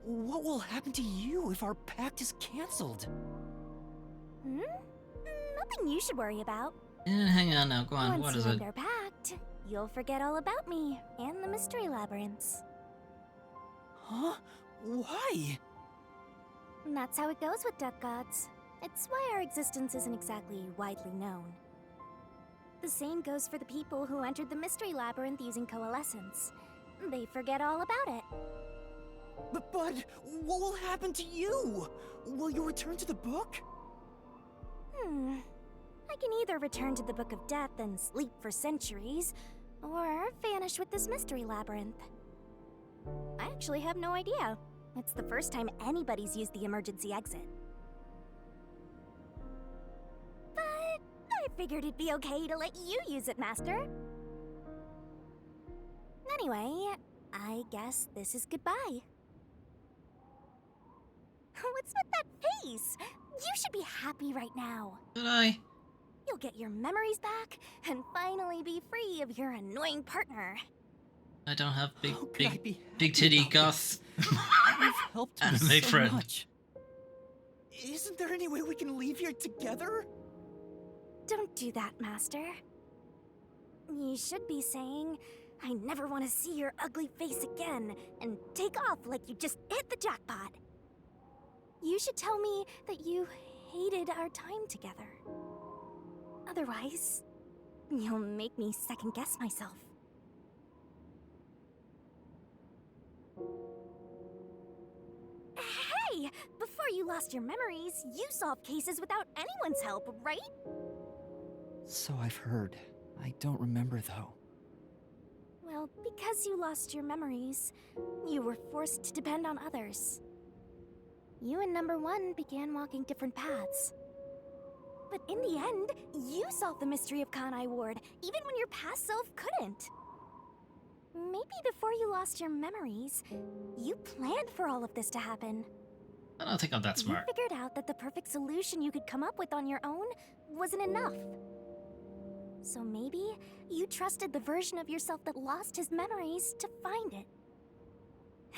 what will happen to you if our pact is cancelled? Nothing you should worry about. Hang on now, go on, what Once is you it? end our pact, you'll forget all about me and the mystery labyrinths. Huh? Why? And that's how it goes with duck gods. It's why our existence isn't exactly widely known. The same goes for the people who entered the mystery labyrinth using coalescence. They forget all about it. But what will happen to you? Will you return to the book? I can either return to the Book of Death and sleep for centuries, or vanish with this mystery labyrinth. I actually have no idea. It's the first time anybody's used the emergency exit. But I figured it'd be okay to let you use it, Master. Anyway, I guess this is goodbye. What's with that face? You should be happy right now. Did I? You'll get your memories back and finally be free of your annoying partner. I don't have big be titty about goth You've helped me anime so friend. much. Isn't there any way we can leave here together? Don't do that, Master. You should be saying, I never want to see your ugly face again, and take off like you just hit the jackpot. You should tell me that you hated our time together. Otherwise, you'll make me second-guess myself. Hey! Before you lost your memories, you solved cases without anyone's help, right? So I've heard. I don't remember, though. Well, because you lost your memories, you were forced to depend on others. You and Number 1 began walking different paths. But in the end, you solved the mystery of Kanai Ward, even when your past self couldn't. Maybe before you lost your memories, you planned for all of this to happen. I don't think I'm that smart. You figured out that the perfect solution you could come up with on your own wasn't enough. So maybe you trusted the version of yourself that lost his memories to find it.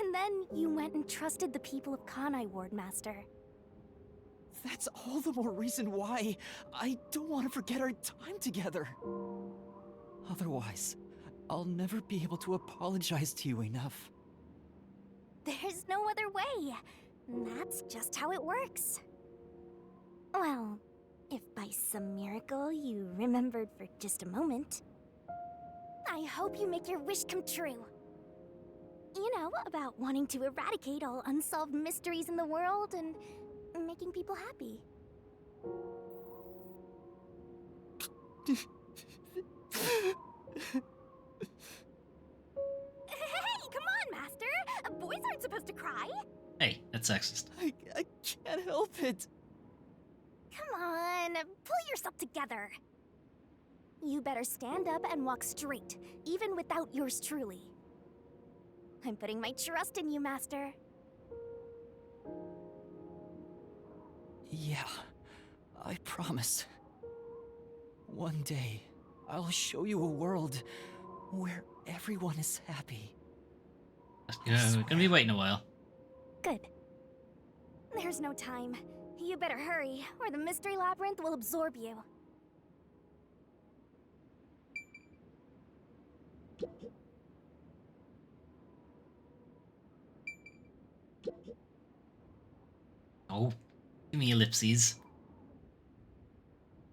And then you went and trusted the people of Kanai Ward, Master. That's all the more reason why I don't want to forget our time together. Otherwise, I'll never be able to apologize to you enough. There's no other way. That's just how it works. Well, if by some miracle you remembered for just a moment, I hope you make your wish come true. You know, about wanting to eradicate all unsolved mysteries in the world and making people happy. Hey, come on, Master! Boys aren't supposed to cry! Hey, that's sexist. I can't help it. Come on, pull yourself together. You better stand up and walk straight, even without yours truly. I'm putting my trust in you, Master. Yeah, I promise. One day, I'll show you a world where everyone is happy. We're gonna be waiting a while. Good. There's no time. You better hurry, or the mystery labyrinth will absorb you. Oh, give me ellipses.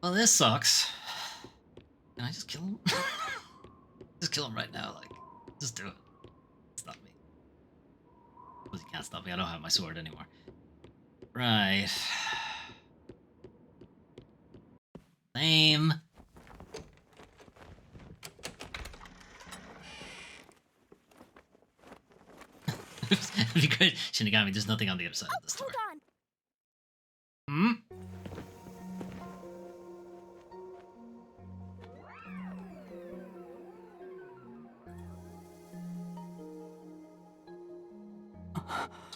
Well, this sucks. Can I just kill him? Just kill him right now, like, just do it. Stop me. Because he can't stop me, I don't have my sword anymore. Right. Lame. It'd be great. Shinigami, there's nothing on the other side of this door. Hold on. Hmm?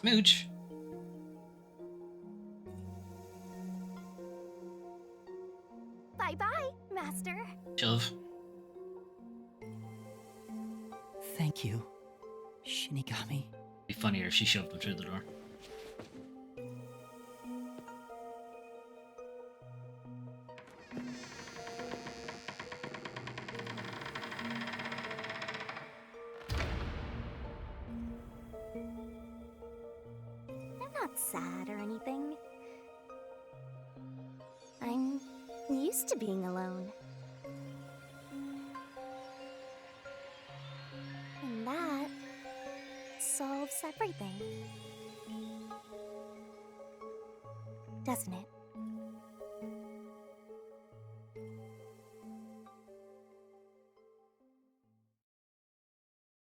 Smooch. Bye-bye, Master. Shove. Thank you, Shinigami. Be funnier if she shoved him through the door. I'm not sad or anything. I'm used to being alone. And that solves everything. Doesn't it?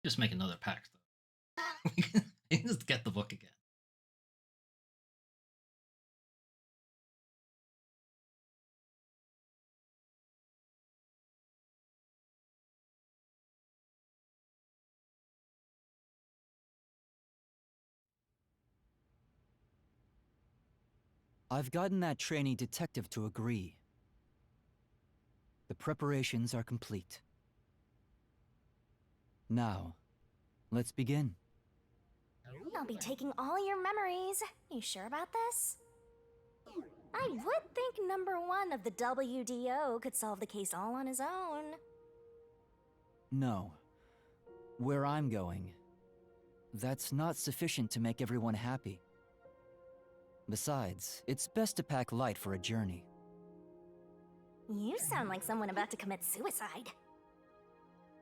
Just make another pact, though. We can just get the book again. I've gotten that trainee detective to agree. The preparations are complete. Now, let's begin. I'll be taking all your memories. You sure about this? I would think number one of the WDO could solve the case all on his own. No. Where I'm going, that's not sufficient to make everyone happy. Besides, it's best to pack light for a journey. You sound like someone about to commit suicide.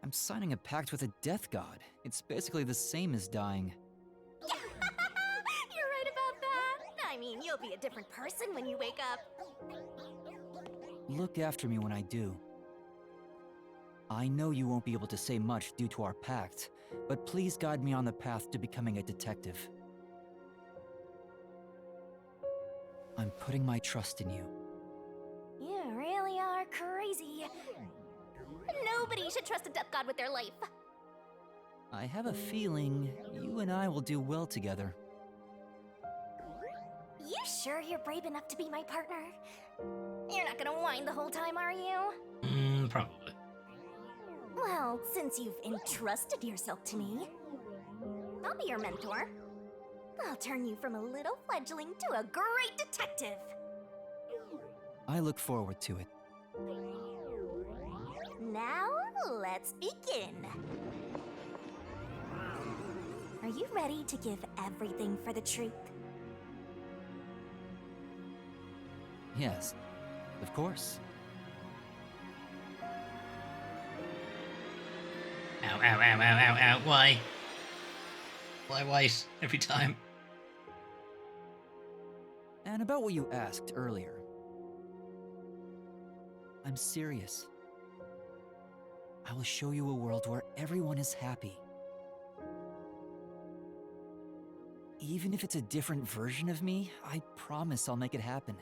I'm signing a pact with a death god. It's basically the same as dying. You're right about that. I mean, you'll be a different person when you wake up. Look after me when I do. I know you won't be able to say much due to our pact, but please guide me on the path to becoming a detective. I'm putting my trust in you. You really are crazy. Nobody should trust a death god with their life. I have a feeling you and I will do well together. You sure you're brave enough to be my partner? You're not gonna whine the whole time, are you? Probably. Well, since you've entrusted yourself to me, I'll be your mentor. I'll turn you from a little fledgling to a great detective. I look forward to it. Now, let's begin. Are you ready to give everything for the truth? Yes, of course. Ow, ow, ow, ow, ow, ow. Why? Why white every time? And about what you asked earlier. I'm serious. I will show you a world where everyone is happy. Even if it's a different version of me, I promise I'll make it happen.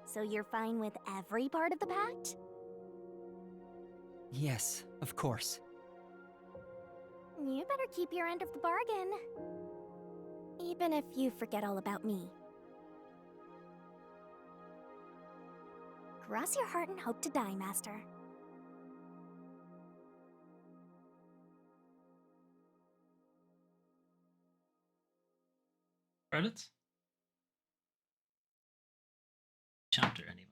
So you're fine with every part of the pact? Yes, of course. You better keep your end of the bargain. Even if you forget all about me. Cross your heart and hope to die, Master. Credits? Chapter, anyway.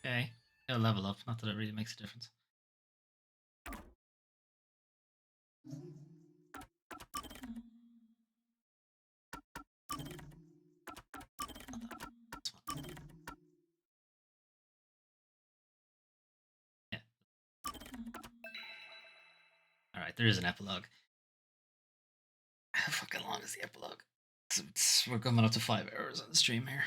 Okay. Gotta level up. Not that it really makes a difference. Yeah. Alright, there is an epilogue. How fucking long is the epilogue? We're coming up to 5 hours on the stream here.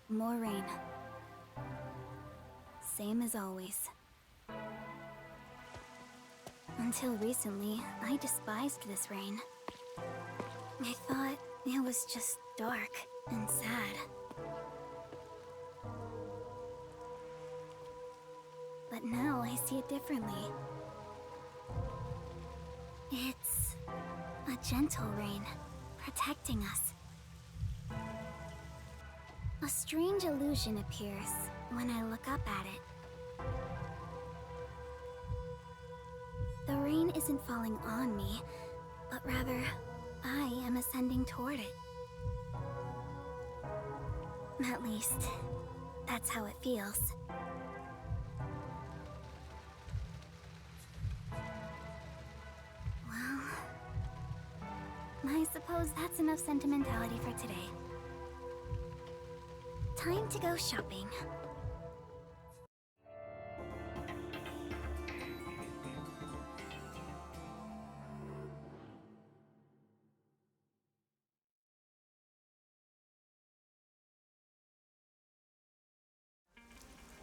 More rain. Same as always. Until recently, I despised this rain. I thought it was just dark and sad. But now I see it differently. It's a gentle rain, protecting us. A strange illusion appears when I look up at it. The rain isn't falling on me, but rather, I am ascending toward it. At least, that's how it feels. Well, I suppose that's enough sentimentality for today. Time to go shopping.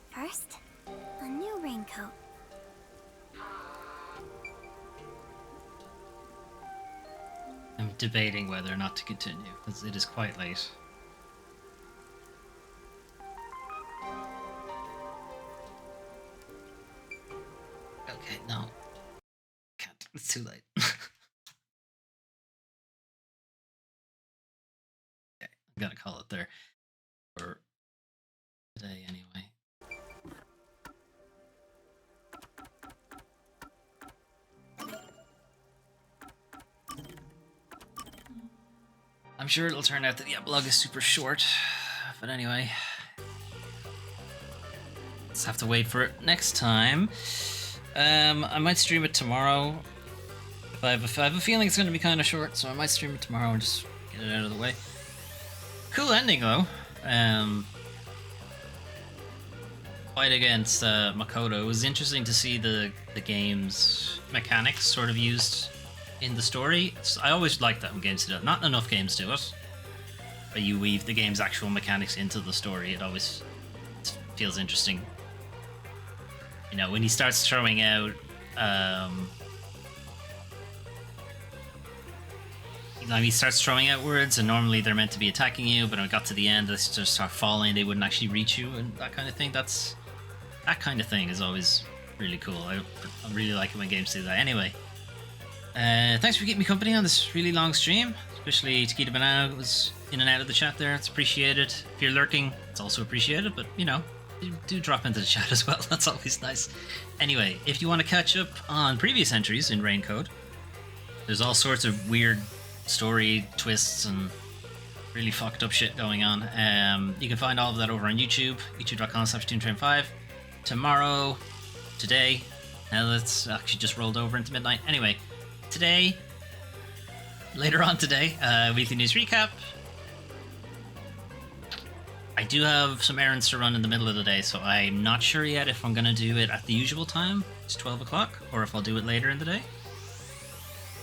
First, a new raincoat. I'm debating whether or not to continue, because it is quite late. Okay, no. Can't. It's too late. Okay, I'm gonna call it there for today anyway. I'm sure it'll turn out that the epilogue is super short, but anyway. Let's have to wait for it next time. I might stream it tomorrow. I have a feeling it's going to be kind of short, so I might stream it tomorrow and just get it out of the way. Cool ending, though. Fight against Makoto. It was interesting to see the game's mechanics sort of used in the story. I always like that when games do that. Not enough games do it. But you weave the game's actual mechanics into the story. It always feels interesting. You know, when he starts throwing out he starts throwing out words, and normally they're meant to be attacking you, but when it got to the end, they just start falling, they wouldn't actually reach you, and that kind of thing. That kind of thing is always really cool. I really like it when games do that. Anyway, thanks for keeping me company on this really long stream, especially Taquita Banana was in and out of the chat there. It's appreciated. If you're lurking, it's also appreciated, but you know, do drop into the chat as well. That's always nice. Anyway, if you want to catch up on previous entries in Raincode, there's all sorts of weird story twists and really fucked up shit going on. You can find all of that over on YouTube, youtube.com/ToonTrain5. Today, now that's actually just rolled over into midnight. Anyway, later on today, weekly news recap. I do have some errands to run in the middle of the day, so I'm not sure yet if I'm going to do it at the usual time, it's 12 o'clock, or if I'll do it later in the day.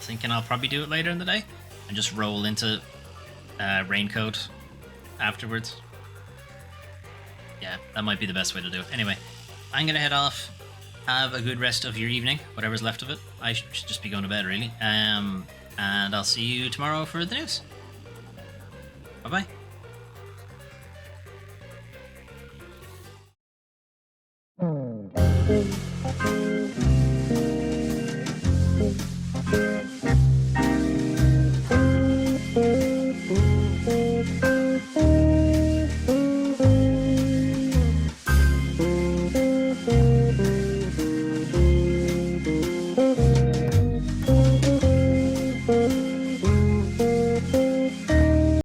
Thinking I'll probably do it later in the day and just roll into Raincoat afterwards. Yeah, that might be the best way to do it. Anyway, I'm going to head off. Have a good rest of your evening, whatever's left of it. I should just be going to bed, really. And I'll see you tomorrow for the news. Bye-bye. Mm-hmm.